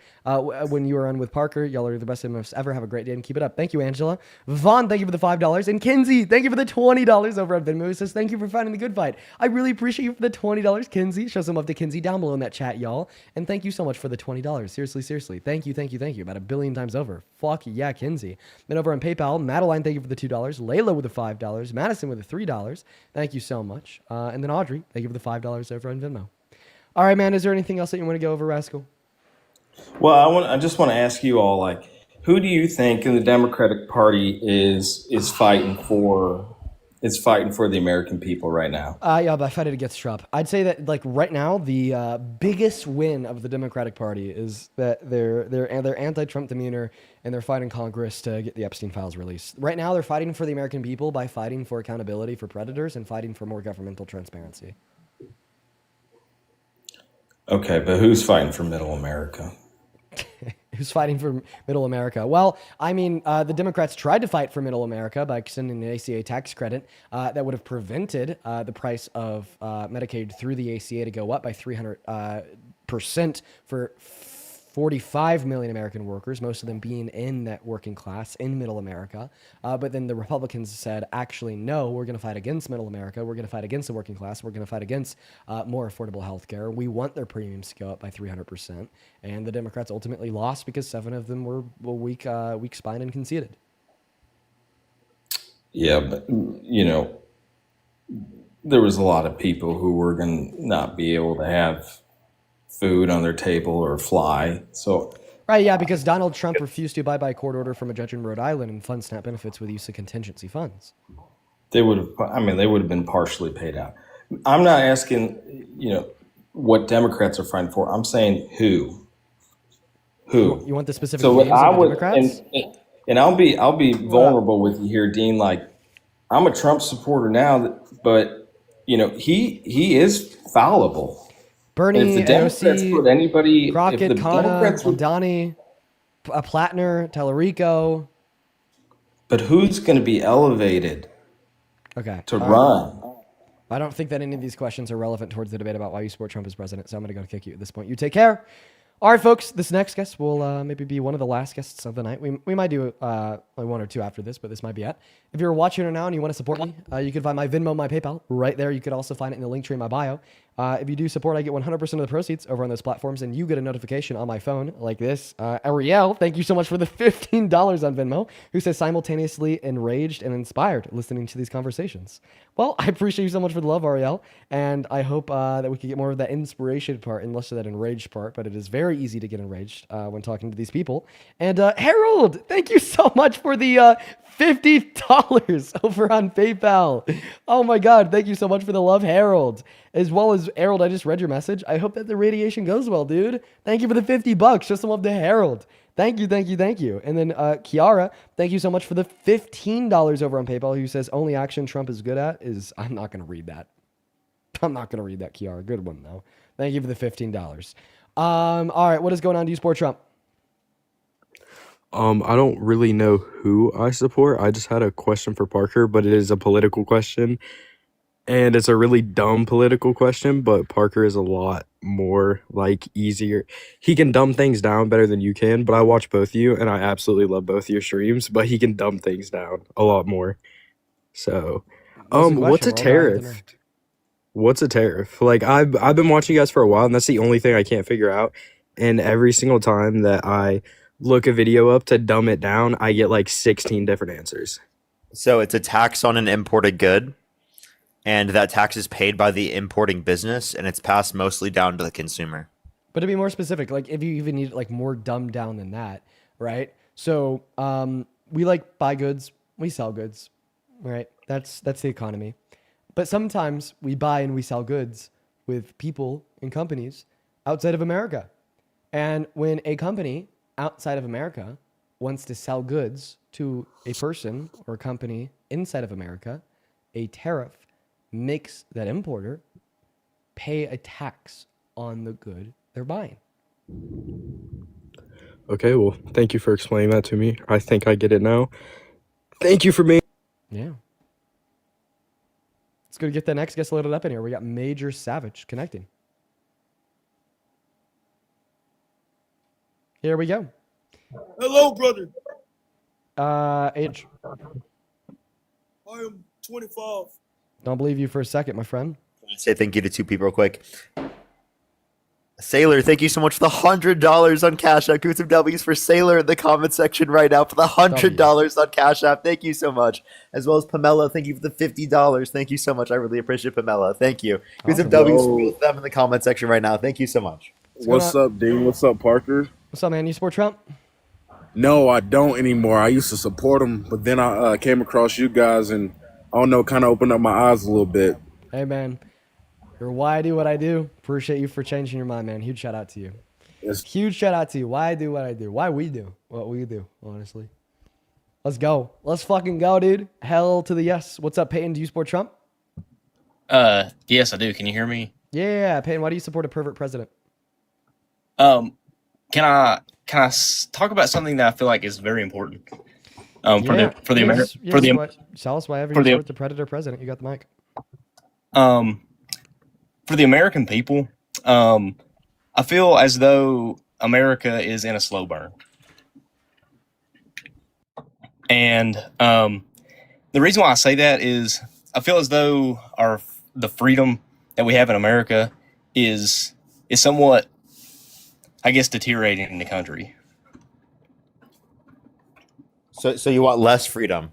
when you are on with Parker, y'all are the best MFs ever. Have a great day and keep it up. Thank you, Angela. Vaughn, thank you for the $5. And Kinsey, thank you for the $20 $20 over on Venmo. He says, thank you for finding the good fight. I really appreciate you for the $20, Kinsey. Show some love to Kinsey down below in that chat, y'all. And thank you so much for the $20. Seriously. Thank you. About 1 billion times over. Fuck yeah, Kinsey. Then over on PayPal, Madeline, thank you for the $2. Layla with the $5. Madison with the $3. Thank you so much. And then Audrey, thank you for the $5 over on Venmo. All right, man. Is there anything else that you want to go over, Rascal? Well, I just want to ask you all, like, who do you think in the Democratic Party is fighting for the American people right now? Yeah, but I fight it against Trump. I'd say that like right now, the biggest win of the Democratic Party is that they're anti-Trump demeanor and they're fighting Congress to get the Epstein files released. Right now, they're fighting for the American people by fighting for accountability for predators and fighting for more governmental transparency. Okay, but who's fighting for Middle America? Who's fighting for Middle America? Well, I mean, the Democrats tried to fight for Middle America by extending the ACA tax credit that would have prevented the price of Medicaid through the ACA to go up by 300% for 45 million American workers, most of them being in that working class in Middle America. But then the Republicans said, actually, no, we're going to fight against Middle America. We're going to fight against the working class. We're going to fight against more affordable health care. We want their premiums to go up by 300%. And the Democrats ultimately lost because 7 of them were weak spine and conceded. Yeah, but, there was a lot of people who were going to not be able to have food on their table or fly. So right, yeah, because Donald Trump refused to abide by a court order from a judge in Rhode Island and fund SNAP benefits with use of contingency funds. they would have been partially paid out. I'm not asking, what Democrats are fighting for. I'm saying who. You want the specific So names I of the would, Democrats? and I'll be vulnerable with you here, Dean. Like, I'm a Trump supporter now, but he is fallible. Bernie, And if the Democrats AOC, put anybody, Crockett, if the Kana, Democrats would, Aldani, Plattner, Tallarico. but who's going to be elevated Okay. to run? I don't think that any of these questions are relevant towards the debate about why you support Trump as president, so I'm going to go kick you at this point. You take care. All right, folks, this next guest will maybe be one of the last guests of the night. We might do only 1 or 2 after this, but this might be it. If you're watching it now and you want to support me, you can find my Venmo, my PayPal right there. You could also find it in the link tree in my bio. If you do support, I get 100% of the proceeds over on those platforms, and you get a notification on my phone like this. Ariel, thank you so much for the $15 on Venmo, who says simultaneously enraged and inspired listening to these conversations. Well, I appreciate you so much for the love, Ariel, and I hope that we could get more of that inspiration part and less of that enraged part, but it is very easy to get enraged when talking to these people. And Harold, thank you so much for the $50 over on PayPal. Oh my God, thank you so much for the love, Harold. As well as Harold, I just read your message. I hope that the radiation goes well, dude. Thank you for the $50. Show some love to Harold. Thank you. And then Kiara, thank you so much for the $15 over on PayPal, who says only action Trump is good at is, I'm not going to read that. I'm not going to read that, Kiara. Good one, though. Thank you for the $15. All right, what is going on? Do you support Trump? I don't really know who I support. I just had a question for Parker, but it is a political question. And it's a really dumb political question, but Parker is a lot more easier. He can dumb things down better than you can, but I watch both of you and I absolutely love both your streams, but he can dumb things down a lot more. So, what's a tariff? What's a tariff? I've been watching you guys for a while and that's the only thing I can't figure out. And every single time that I look a video up to dumb it down, I get 16 different answers. So it's a tax on an imported good. And that tax is paid by the importing business, and it's passed mostly down to the consumer. But to be more specific, if you even need it more dumbed down than that, right? So we buy goods, we sell goods, right? That's the economy. But sometimes we buy and we sell goods with people and companies outside of America. And when a company outside of America wants to sell goods to a person or a company inside of America, a tariff makes that importer pay a tax on the good they're buying. Okay, well, thank you for explaining that to me. I think I get it now. Thank you for me. Yeah. Let's go get the next guest loaded up in here. We got Major Savage connecting. Here we go. Hello, brother. Age. I am 24th. Don't believe you for a second, my friend. Say thank you to two people real quick. Sailor, thank you so much for the $100 on Cash App. Give some W's for Sailor in the comment section right now for the $100 on Cash App. Thank you so much. As well as Pamela, thank you for the $50. Thank you so much. I really appreciate Pamela. Thank you. Give some W's for both of them in the comment section right now. Thank you so much. What's up, Dean? What's up, Parker? What's up, man? You support Trump? No, I don't anymore. I used to support him, but then I came across you guys and, I don't know, kind of opened up my eyes a little bit. Hey, man. You're why I do what I do. Appreciate you for changing your mind, man. Huge shout out to you. Yes. Huge shout out to you. Why I do what I do. Why we do what we do, honestly. Let's go. Let's fucking go, dude. Hell to the yes. What's up, Peyton? Do you support Trump? Yes, I do. Can you hear me? Yeah, Peyton. Why do you support a pervert president? Can I talk about something that I feel like is very important? For the American tell us why you support the predator president. You got the mic. For the American people, I feel as though America is in a slow burn. And the reason why I say that is I feel as though the freedom that we have in America is somewhat, I guess, deteriorating in the country. So you want less freedom?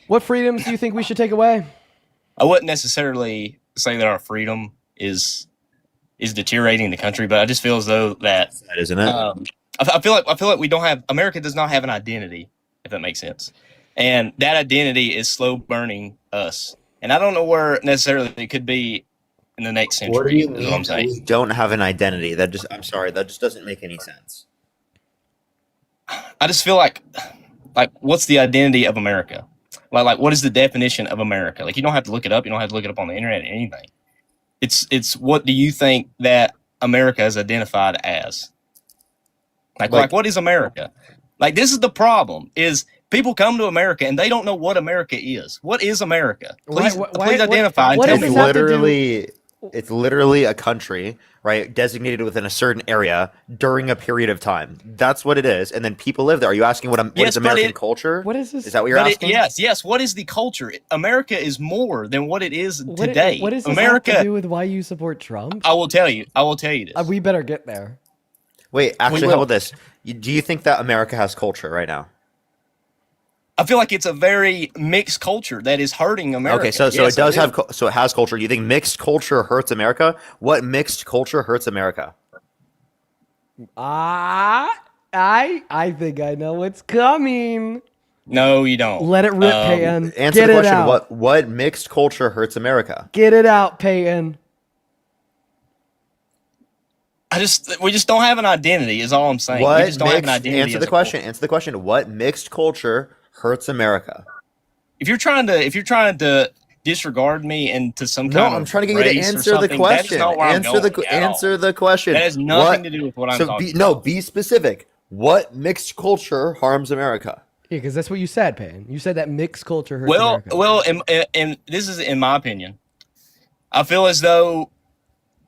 What freedoms do you think we should take away? I wouldn't necessarily say that our freedom is deteriorating the country, but I just feel as though that isn't it. I feel like we don't have America does not have an identity, if that makes sense, and that identity is slow burning us. And I don't know where necessarily it could be in the next century. What do you is what I'm saying. We don't have an identity. I'm sorry. That just doesn't make any sense. I just feel like what's the identity of America? Like what is the definition of America? Like you don't have to look it up. You don't have to look it up on the internet or anything. It's what do you think that America is identified as? Like what is America? Like this is the problem is people come to America and they don't know what America is. What is America? Please identify and tell me. It's literally a country, right, designated within a certain area during a period of time. That's what it is, and then people live there. Are you asking what is American culture? What is this? Is that what you're asking? Yes. What is the culture? America is more than what it is today. What does this America have to do with why you support Trump? I will tell you this. We better get there. Wait, actually, how about this? Do you think that America has culture right now? I feel like it's a very mixed culture that is hurting America. Okay, so it does have so it has culture. You think mixed culture hurts America? What mixed culture hurts America? I think I know what's coming. No, you don't. Let it rip, Peyton. Answer the question. What mixed culture hurts America? Get it out, Peyton. We just don't have an identity. Is all I'm saying. We just don't have an identity. Answer the question. Answer the question. What mixed culture hurts America? If you're trying to disregard me into some kind of I'm trying to get you to answer the question. Answer the question. That has nothing to do with what I'm talking about. Be specific. What mixed culture harms America? Yeah, because that's what you said, Payne. You said that mixed culture hurts America. Well, and this is in my opinion. I feel as though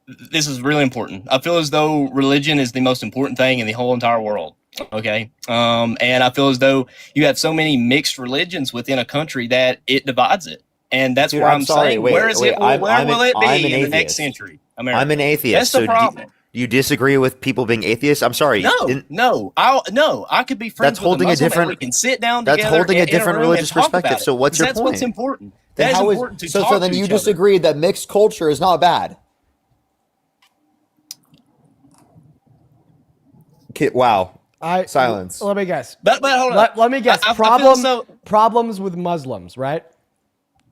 this is really important. I feel as though religion is the most important thing in the whole entire world. Okay. And I feel as though you have so many mixed religions within a country that it divides it. And that's where I'm saying, where will it be in the next century? America? I'm an atheist. That's the problem. Do you disagree with people being atheists? I'm sorry. No. I could be friends with a Muslim and we can sit down together. That's holding a different religious perspective. So what's your point? That's what's important. That is important to talk to each other. So then you just agreed that mixed culture is not bad. Okay, wow. Silence. Let me guess. But hold on. Let me guess. Problems with Muslims, right?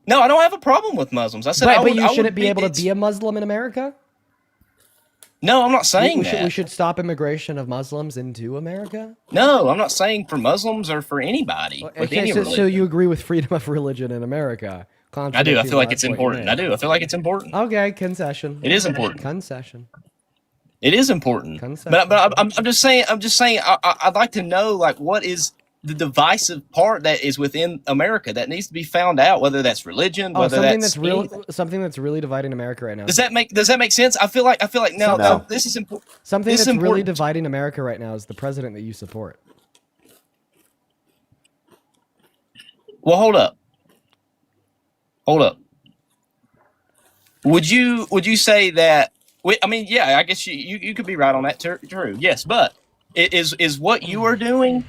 No, I don't have a problem with Muslims. I said, but you shouldn't be able to be a Muslim in America. No, I'm not saying that. We should stop immigration of Muslims into America. No, I'm not saying for Muslims or for anybody. Okay, so you agree with freedom of religion in America? I do. I feel like it's important. I feel like it's important. Okay, concession. It is important. Concession. It is important. But I'm just saying. I'd like to know what is the divisive part that is within America that needs to be found out, whether that's religion, whether something that's really dividing America right now. Does that make sense? I feel like no. This is important. Something that's really dividing America right now is the president that you support. Well, hold up. hold up. Would you say that? I mean, yeah, I guess you could be right on that. True, yes, but is what you are doing?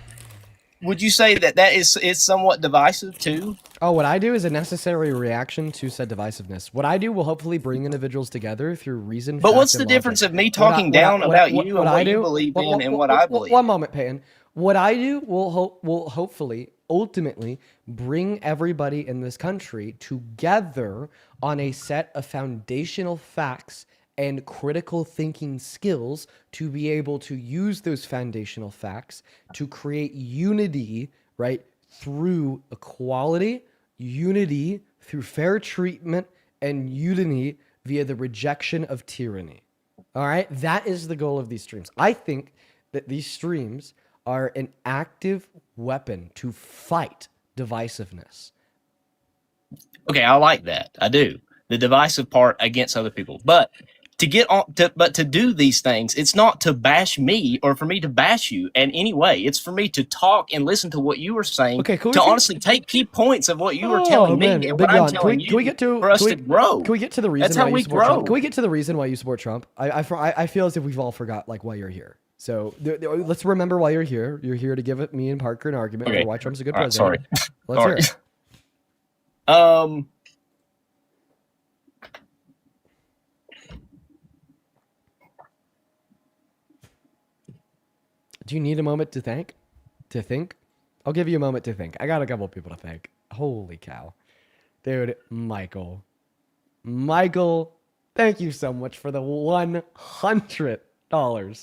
Would you say that is somewhat divisive too? Oh, what I do is a necessary reaction to said divisiveness. What I do will hopefully bring individuals together through reason, But fact, what's and the logic. difference of me talking down about you and what you believe in and what I believe? One moment, Peyton. What I do will hopefully, ultimately, bring everybody in this country together on a set of foundational facts and critical thinking skills to be able to use those foundational facts to create unity, right, through equality, unity through fair treatment, and unity via the rejection of tyranny. All right, that is the goal of these streams. I think that these streams are an active weapon to fight divisiveness. Okay, I like that. I do. The divisive part against other people. But to get on but to do these things, it's not to bash me or for me to bash you in any way. It's for me to talk and listen to what you were saying, to honestly take key points of what you were telling me and what I'm telling you for us to grow. Can we get to the reason That's how why we you support grow. Trump? Can we get to the reason why you support Trump? I feel as if we've all forgot like why you're here. So let's remember why you're here. You're here to give me and Parker an argument for why Trump's a good president. Sorry. Let's hear it. Do you need a moment to think? I'll give you a moment to think. I got a couple of people to thank. Holy cow. Dude, Michael, thank you so much for the $100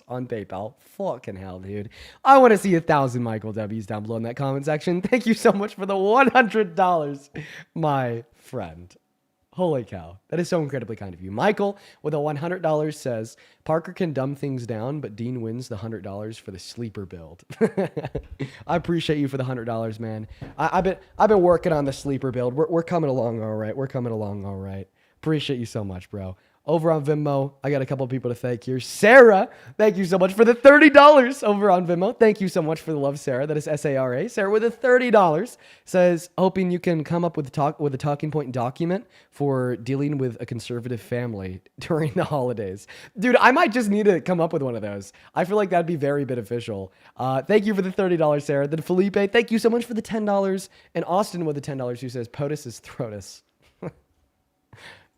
on PayPal. Fucking hell, dude. I want to see 1,000 Michael W's down below in that comment section. Thank you so much for the $100, my friend. Holy cow. That is so incredibly kind of you. Michael with a $100 says, Parker can dumb things down, but Dean wins the $100 for the sleeper build. I appreciate you for the $100, man. I've been working on the sleeper build. We're coming along all right. Appreciate you so much, bro. Over on Venmo, I got a couple of people to thank here. Sarah, thank you so much for the $30 over on Venmo. Thank you so much for the love, Sarah. That is SARA. Sarah with the $30 says, hoping you can come up with a talking point document for dealing with a conservative family during the holidays. Dude, I might just need to come up with one of those. I feel like that'd be very beneficial. Thank you for the $30, Sarah. Then Felipe, thank you so much for the $10. And Austin with the $10 who says, POTUS is throatus.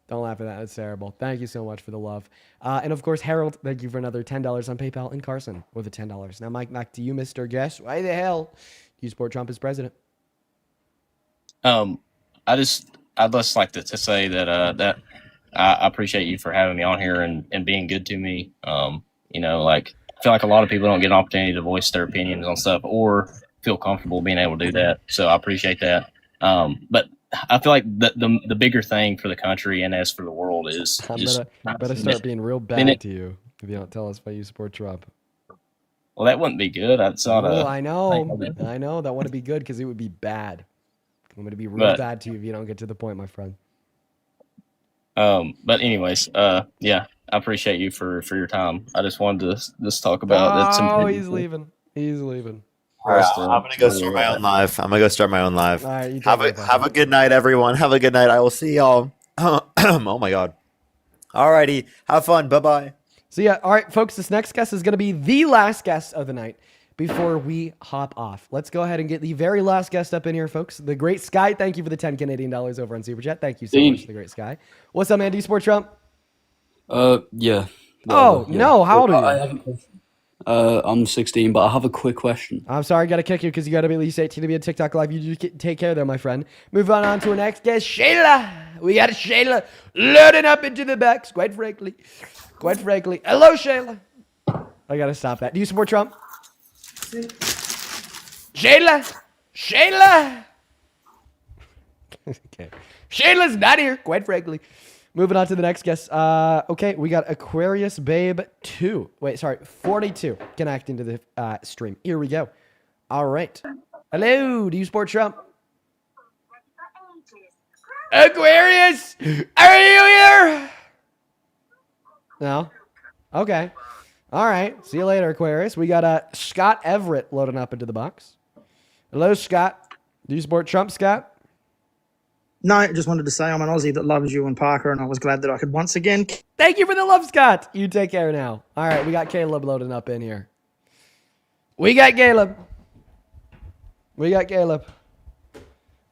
Don't laugh at that. That's terrible. Thank you so much for the love. And of course, Harold, thank you for another $10 on PayPal. And Carson with the $10. Now, Mike, back to you, Mr. Guest. Why the hell do you support Trump as president? I'd just like to say that I appreciate you for having me on here and being good to me. You know, like I feel like a lot of people don't get an opportunity to voice their opinions on stuff or feel comfortable being able to do that. So I appreciate that. But I feel like the bigger thing for the country and as for the world is I better start being real bad to you if you don't tell us why you support Trump. Well, that wouldn't be good. That's not I know. That wouldn't be good because it would be bad. I'm going to be real bad to you if you don't get to the point, my friend. But anyways, yeah, I appreciate you for your time. I just wanted to just talk about it. Oh, he's leaving. All right, I'm gonna go start my own live. All right, have a good night, everyone. Have a good night. I will see y'all. Oh my god. Alrighty, have fun. Bye bye. So yeah, all right, folks. This next guest is going to be the last guest of the night before we hop off. Let's go ahead and get the very last guest up in here, folks. The Great Sky. Thank you for the 10 Canadian dollars over on Super Chat. Thank you so much, The Great Sky. What's up, man? Do you support Trump? Yeah. Oh no, how old are you? I'm 16, but I have a quick question. I'm sorry, I got to kick you because you got to be at least 18 to be on TikTok Live. You just take care there, my friend. Move on to our next guest, Shayla. We got Shayla loading up into the backs, quite frankly. Hello, Shayla. I got to stop that. Do you support Trump? Shayla. Okay. Shayla's not here, quite frankly. Moving on to the next guest. Okay, we got Aquarius Babe 2. Wait, sorry, 42 connecting to the stream. Here we go. All right. Hello, do you support Trump? Aquarius, are you here? No? Okay. All right. See you later, Aquarius. We got Scott Everett loading up into the box. Hello, Scott. Do you support Trump, Scott? No, just wanted to say I'm an Aussie that loves you and Parker, and I was glad that I could once again. Thank you for the love, Scott. You take care now. All right, we got Caleb loading up in here. We got Caleb.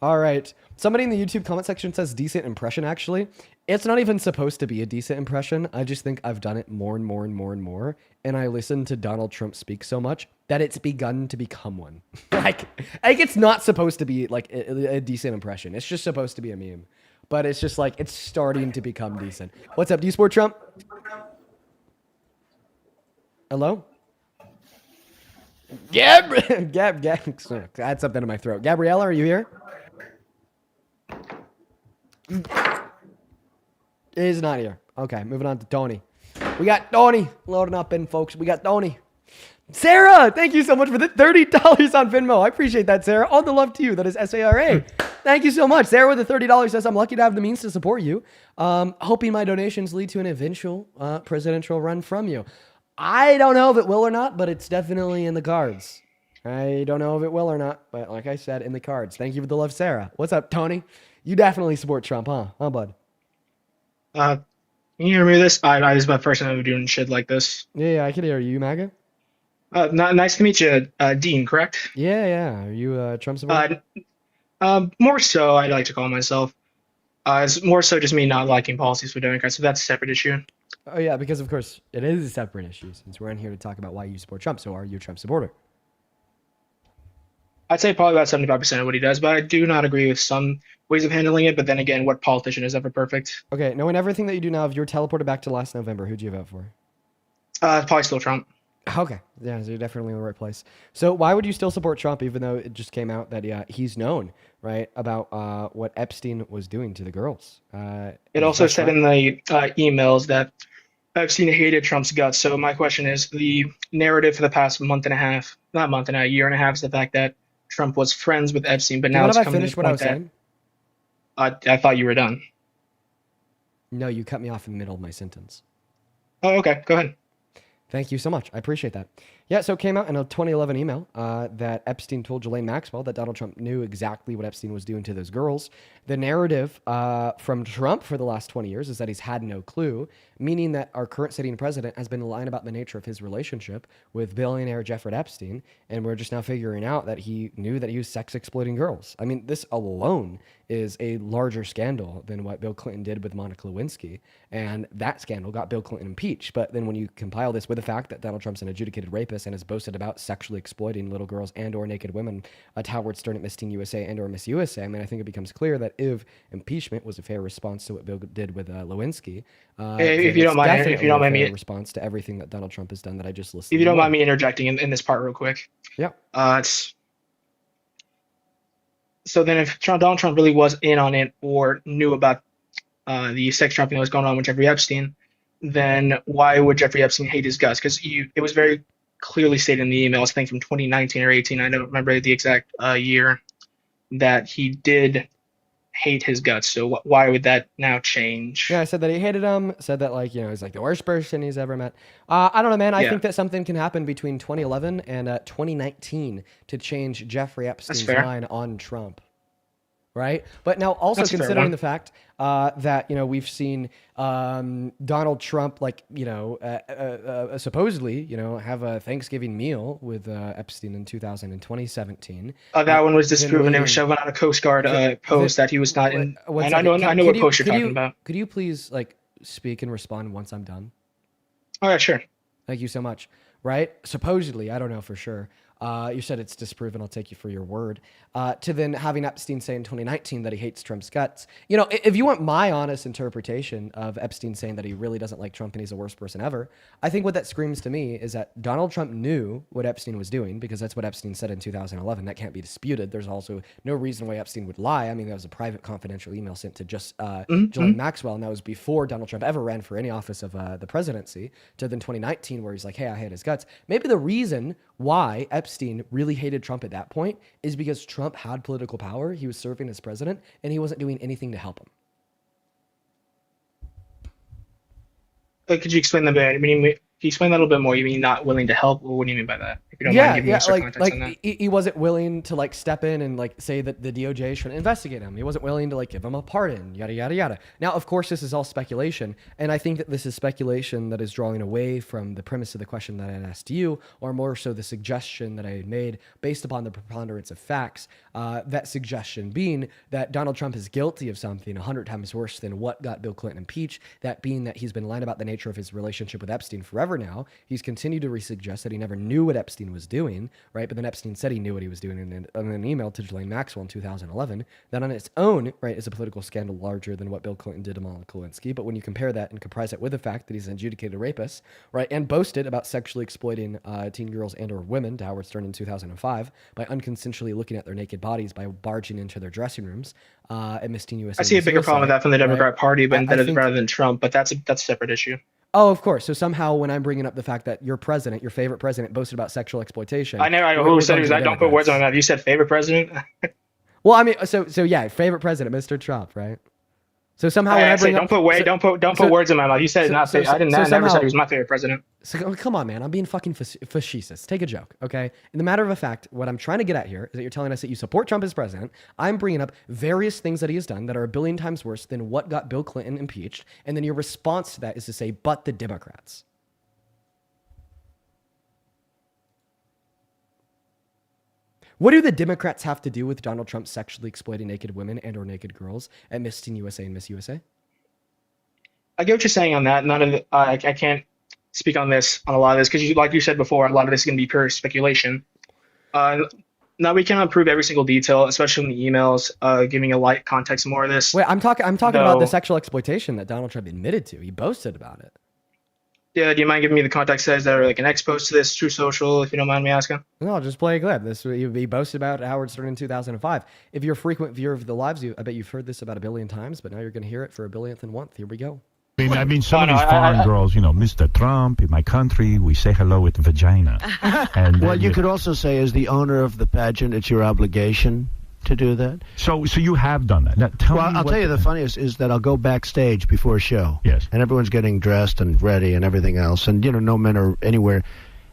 All right. Somebody in the YouTube comment section says decent impression, actually. It's not even supposed to be a decent impression. I just think I've done it more and more and more and more. And I listen to Donald Trump speak so much that it's begun to become one. like it's not supposed to be like a decent impression. It's just supposed to be a meme. But it's just like, it's starting to become decent. What's up? Do you support Trump? Hello? Gab, I had something in my throat. Gabriella, are you here? Is not here. Okay, moving on to Tony. We got Tony loading up in, folks. We got Tony. Sarah, thank you so much for the $30 on Venmo. I appreciate that, Sarah. All the love to you. That is SARA. Thank you so much. Sarah with the $30 says, I'm lucky to have the means to support you. Hoping my donations lead to an eventual presidential run from you. I don't know if it will or not, but it's definitely in the cards. I don't know if it will or not, but like I said, in the cards. Thank you for the love, Sarah. What's up, Tony? You definitely support Trump, huh? Huh, bud? Can you hear me this? This is my first time ever doing shit like this. Yeah, I can hear you, MAGA. Nice to meet you, Dean, correct? Yeah. Are you a Trump supporter? More so, I'd like to call myself. It's more so just me not liking policies for Democrats, so that's a separate issue. Oh, yeah, because of course it is a separate issue since we're in here to talk about why you support Trump. So are you a Trump supporter? I'd say probably about 75% of what he does, but I do not agree with some ways of handling it. But then again, what politician is ever perfect? Okay, knowing everything that you do now, if you were teleported back to last November, who'd you vote for? Probably still Trump. Okay, yeah, so you're definitely in the right place. So why would you still support Trump, even though it just came out that he's known, right, about what Epstein was doing to the girls? It also said in the emails that Epstein hated Trump's guts. So my question is, the narrative for the past year and a half is the fact that Trump was friends with Epstein, but now it's coming to the point that I thought you were done. No, you cut me off in the middle of my sentence. Oh, okay. Go ahead. Thank you so much. I appreciate that. Yeah, so it came out in a 2011 email that Epstein told Ghislaine Maxwell that Donald Trump knew exactly what Epstein was doing to those girls. The narrative from Trump for the last 20 years is that he's had no clue, meaning that our current sitting president has been lying about the nature of his relationship with billionaire Jeffrey Epstein, and we're just now figuring out that he knew that he was sex exploiting girls. I mean, this alone is a larger scandal than what Bill Clinton did with Monica Lewinsky, and that scandal got Bill Clinton impeached. But then when you compile this with the fact that Donald Trump's an adjudicated rapist and has boasted about sexually exploiting little girls and or naked women at Howard Stern at Miss Teen USA and or Miss USA, I mean, I think it becomes clear that if impeachment was a fair response to what Bill did with Lewinsky, if you don't mind me, response to everything that Donald Trump has done that I just listed. If you don't mind me interjecting in this part real quick. Yeah. So then if Donald Trump really was in on it or knew about the sex trafficking that was going on with Jeffrey Epstein, then why would Jeffrey Epstein hate his guts? Because it was very clearly stated in the email, I think from 2019 or 18, I don't remember the exact year, that he did hate his guts. So why would that now change? Yeah, I said that he hated him, said that he's like the worst person he's ever met. I don't know, man. I think that something can happen between 2011 and 2019 to change Jeffrey Epstein's mind on Trump. Right? But now also considering the fact that, we've seen Donald Trump, supposedly, have a Thanksgiving meal with Epstein in 2017. That one was disproven. It was shown on a Coast Guard post that he was not in. And I know what post you're talking about. Could you please speak and respond once I'm done? Oh, yeah, sure. Thank you so much. Right? Supposedly, I don't know for sure. You said it's disproven. I'll take you for your word. To then having Epstein say in 2019 that he hates Trump's guts. If you want my honest interpretation of Epstein saying that he really doesn't like Trump and he's the worst person ever, I think what that screams to me is that Donald Trump knew what Epstein was doing, because that's what Epstein said in 2011. That can't be disputed. There's also no reason why Epstein would lie. I mean, that was a private confidential email sent to just Ghislaine Maxwell, and that was before Donald Trump ever ran for any office of the presidency, to then 2019 where he's like, hey, I hate his guts. Maybe the reason why Epstein really hated Trump at that point is because Trump had political power, he was serving as president, and he wasn't doing anything to help him. Could you explain that a bit? Can you explain that a little bit more? You mean not willing to help? What do you mean by that? If you don't mind Yeah, giving me yeah, extra context on that. he wasn't willing to like step in and like say that the DOJ should investigate him. He wasn't willing to like give him a pardon, yada yada yada. Now, of course, this is all speculation, and I think that this is speculation that is drawing away from the premise of the question that I asked you, or more so the suggestion that I made based upon the preponderance of facts. That suggestion being that Donald Trump is guilty of something 100 times worse than what got Bill Clinton impeached. That being that he's been lying about the nature of his relationship with Epstein forever now. He's continued to suggest that he never knew what Epstein was doing, right? But then Epstein said he knew what he was doing in an email to Ghislaine Maxwell in 2011. That on its own, right, is a political scandal larger than what Bill Clinton did to Monica Lewinsky. But when you compare that and comprise it with the fact that he's an adjudicated rapist, right, and boasted about sexually exploiting teen girls and or women to Howard Stern in 2005 by unconsensually looking at their naked bodies by barging into their dressing rooms at Miss Teen USA. I see a bigger problem with that from the Democrat Party, but rather than Trump. But that's a separate issue. Oh, of course. So somehow, when I'm bringing up the fact that your president, your favorite president, boasted about sexual exploitation, I never. Who said that? Don't put words in my mouth. You said favorite president. Well, I mean, so yeah, favorite president, Mr. Trump, right? So somehow, when I bring don't put words in my mouth. You said not. I didn't. I never said he was my favorite president. So come on, man. I'm being fucking facetious. Take a joke, okay? In the matter of a fact, what I'm trying to get at here is that you're telling us that you support Trump as president. I'm bringing up various things that he has done that are a billion times worse than what got Bill Clinton impeached, and then your response to that is to say, "But the Democrats." What do the Democrats have to do with Donald Trump sexually exploiting naked women and or naked girls at Miss Teen USA and Miss USA? I get what you're saying on that. None of I can't speak on a lot of this because, like you said before, a lot of this is going to be pure speculation. Now we cannot prove every single detail, especially in the emails. Giving a light context more of this. Wait, I'm talking about the sexual exploitation that Donald Trump admitted to. He boasted about it. Yeah, do you mind giving me the context says that are like an expose to this True Social, if you don't mind me asking? No, I'll just play a clip. He boasted about Howard Stern in 2005. If you're a frequent viewer of the lives, I bet you've heard this about a billion times, but now you're going to hear it for a billionth and one. Here we go. I mean, some of these foreign girls, Mr. Trump, in my country, we say hello with vagina. And well, you could also say, as the owner of the pageant, it's your obligation to do that. So you have done that. Now, I'll tell you the funniest is that I'll go backstage before a show. Yes. And everyone's getting dressed and ready and everything else. And, no men are anywhere.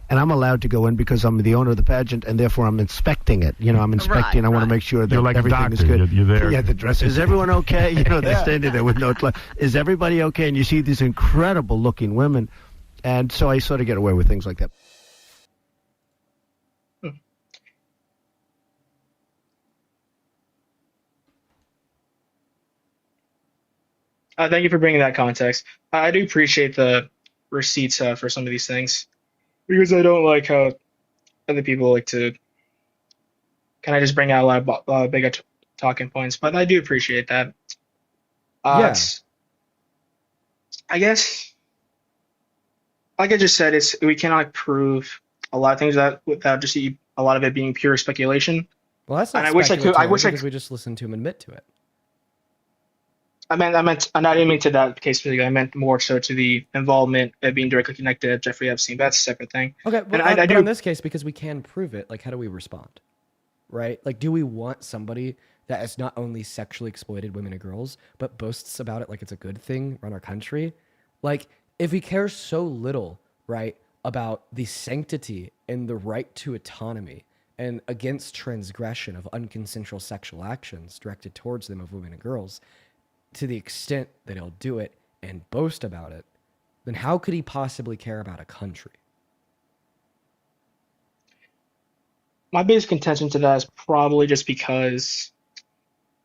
And I'm allowed to go in because I'm the owner of the pageant, and therefore I'm inspecting it. I'm inspecting. Right, I want to make sure that you're like everything a is doctor. good. You're there. Yeah, the dress. Is everyone okay? They're standing there with no. Is everybody okay? And you see these incredible-looking women, and so I sort of get away with things like that. Thank you for bringing that context. I do appreciate the receipts for some of these things because I don't like how other people like to kind of just bring out a lot of big talking points, but I do appreciate that. I guess, like I just said, we cannot prove a lot of things without just a lot of it being pure speculation. Well, that's not. And I wish because we just listened to him admit to it. I didn't mean to that case specifically. I meant more so to the involvement of being directly connected to Jeffrey Epstein. That's a separate thing. Okay, but I do in this case, because we can prove it, like, how do we respond? Right? Like, do we want somebody that has not only sexually exploited women and girls, but boasts about it like it's a good thing around our country? Like, if we care so little, right, about the sanctity and the right to autonomy and against transgression of unconsensual sexual actions directed towards them of women and girls, to the extent that he'll do it and boast about it, then how could he possibly care about a country? My biggest contention to that is probably just because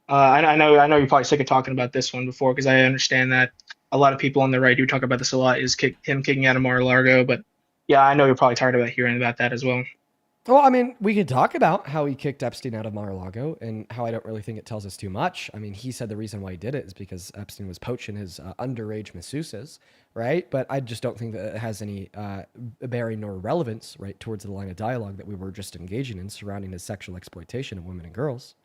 I know you're probably sick of talking about this one before, because I understand that a lot of people on the right do talk about this a lot, is him kicking out of Mar-a-Lago. But yeah, I know you're probably tired of hearing about that as well. Well, I mean, we could talk about how he kicked Epstein out of Mar-a-Lago and how I don't really think it tells us too much. I mean, he said the reason why he did it is because Epstein was poaching his underage masseuses, right? But I just don't think that it has any bearing nor relevance, right, towards the line of dialogue that we were just engaging in surrounding his sexual exploitation of women and girls.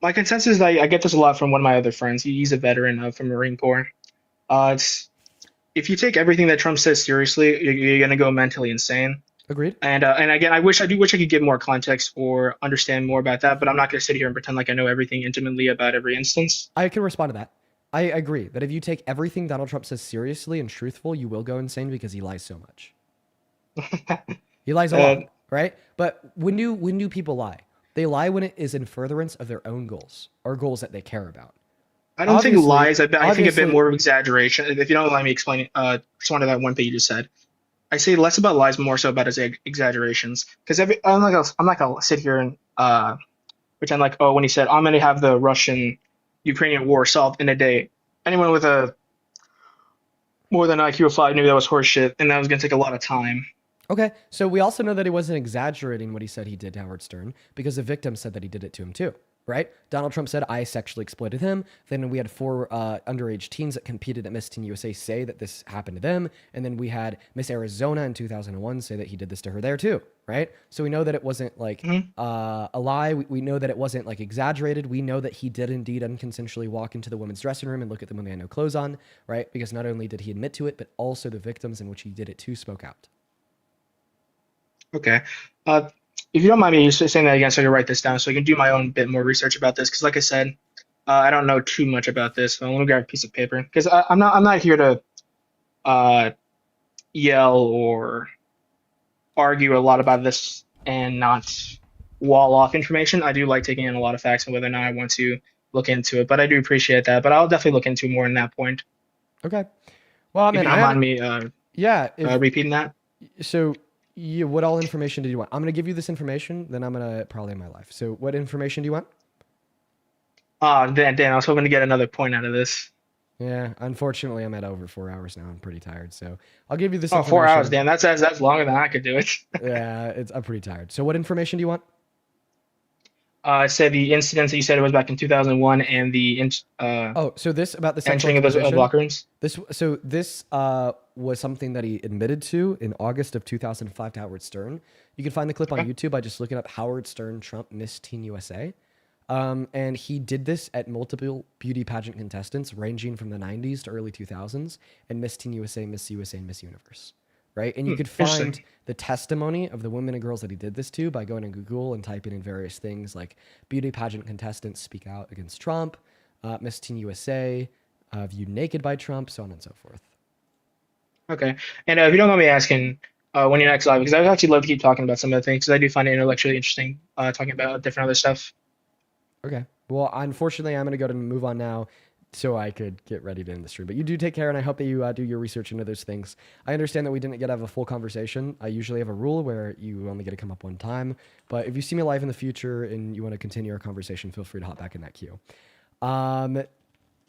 My consensus is I get this a lot from one of my other friends. He's a veteran from Marine Corps. If you take everything that Trump says seriously, you're going to go mentally insane. Agreed. And again, I wish I could give more context or understand more about that, but I'm not going to sit here and pretend like I know everything intimately about every instance. I can respond to that. I agree that if you take everything Donald Trump says seriously and truthful, you will go insane because he lies so much. He lies a lot, right? But when do people lie? They lie when it is in furtherance of their own goals or goals that they care about. I don't think Obviously- lies. I think a bit obviously- more of exaggeration. If you don't mind me explaining, respond to that one thing you just said. I say less about lies, more so about exaggerations. Because I'm not gonna sit here and pretend like, oh, when he said I'm gonna have the Russian-Ukrainian war solved in a day. Anyone with a more than IQ of 5 knew that was horseshit, and that was gonna take a lot of time. Okay, so we also know that he wasn't exaggerating what he said he did to Howard Stern because the victim said that he did it to him too, right? Donald Trump said, I sexually exploited him. Then we had 4 underage teens that competed at Miss Teen USA say that this happened to them. And then we had Miss Arizona in 2001 say that he did this to her there too, right? So we know that it wasn't like a lie. We know that it wasn't like exaggerated. We know that he did indeed unconsensually walk into the women's dressing room and look at them when they had no clothes on, right? Because not only did he admit to it, but also the victims in which he did it to spoke out. Okay. If you don't mind me just saying that again, so I can write this down, so I can do my own bit more research about this. Because, like I said, I don't know too much about this. So let me grab a piece of paper. Because I'm not here to yell or argue a lot about this and not wall off information. I do like taking in a lot of facts and whether or not I want to look into it. But I do appreciate that. But I'll definitely look into more in that point. Okay. Well, If you don't mind me repeating that. So what all information did you want? I'm going to give you this information, then I'm going to probably in my life. So what information do you want? Dan, I was hoping to get another point out of this. Yeah, unfortunately, I'm at over 4 hours now. I'm pretty tired, so I'll give you this. Oh, 4 hours, Dan. That's longer than I could do it. Yeah, I'm pretty tired. So what information do you want? I said the incidents that you said it was back in 2001 and the so this about the sexual entering of those exploitation? locker rooms. This was something that he admitted to in August of 2005 to Howard Stern. You can find the clip on YouTube by just looking up Howard Stern Trump Miss Teen USA. And he did this at multiple beauty pageant contestants ranging from the 90s to early 2000s and Miss Teen USA, Miss USA, and Miss Universe. Right? And you could find the testimony of the women and girls that he did this to by going to Google and typing in various things like beauty pageant contestants speak out against Trump, Miss Teen USA, viewed naked by Trump, so on and so forth. Okay. And if you don't mind me asking, when you're next live, because I'd actually love to keep talking about some of the things, because I do find it intellectually interesting talking about different other stuff. Okay. Well, unfortunately, I'm going to go and move on now so I could get ready to end the stream. But you do take care, and I hope that you do your research into those things. I understand that we didn't get to have a full conversation. I usually have a rule where you only get to come up one time. But if you see me live in the future and you want to continue our conversation, feel free to hop back in that queue.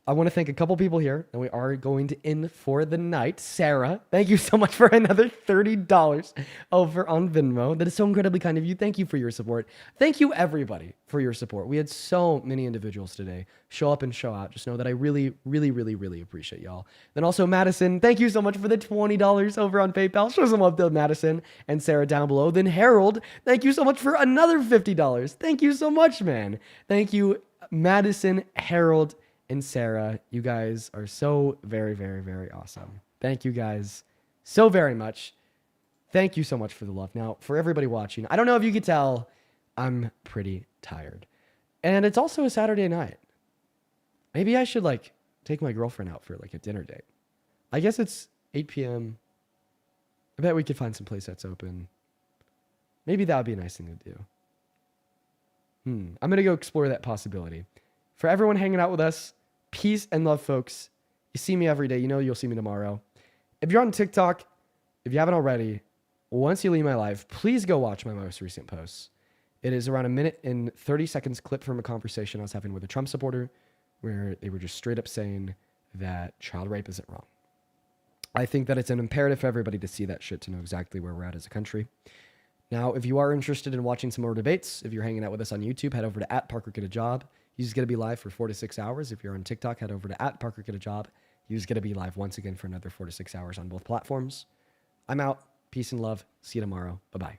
I want to thank a couple people here, and we are going to end for the night. Sarah, thank you so much for another $30 over on Venmo. That is so incredibly kind of you. Thank you for your support. Thank you, everybody, for your support. We had so many individuals today show up and show out. Just know that I really, really, really, really appreciate y'all. Then also Madison, thank you so much for the $20 over on PayPal. Show some love to Madison and Sarah down below. Then Harold, thank you so much for another $50. Thank you so much, man. Thank you, Madison, Harold, and Sarah. You guys are so very, very, very awesome. Thank you guys so very much. Thank you so much for the love. Now, for everybody watching, I don't know if you could tell, I'm pretty tired. And it's also a Saturday night. Maybe I should take my girlfriend out for a dinner date. I guess it's 8 p.m. I bet we could find some place that's open. Maybe that would be a nice thing to do. I'm going to go explore that possibility. For everyone hanging out with us, peace and love, folks. You see me every day. You know you'll see me tomorrow. If you're on TikTok, if you haven't already, once you leave my live, please go watch my most recent posts. It is around 1 minute and 30 seconds clip from a conversation I was having with a Trump supporter where they were just straight up saying that child rape isn't wrong. I think that it's an imperative for everybody to see that shit to know exactly where we're at as a country. Now, if you are interested in watching some more debates, if you're hanging out with us on YouTube, head over to @ParkerGetAJob. He's going to be live for 4 to 6 hours. If you're on TikTok, head over to @ParkerGetAJob. He's going to be live once again for another 4 to 6 hours on both platforms. I'm out. Peace and love. See you tomorrow. Bye-bye.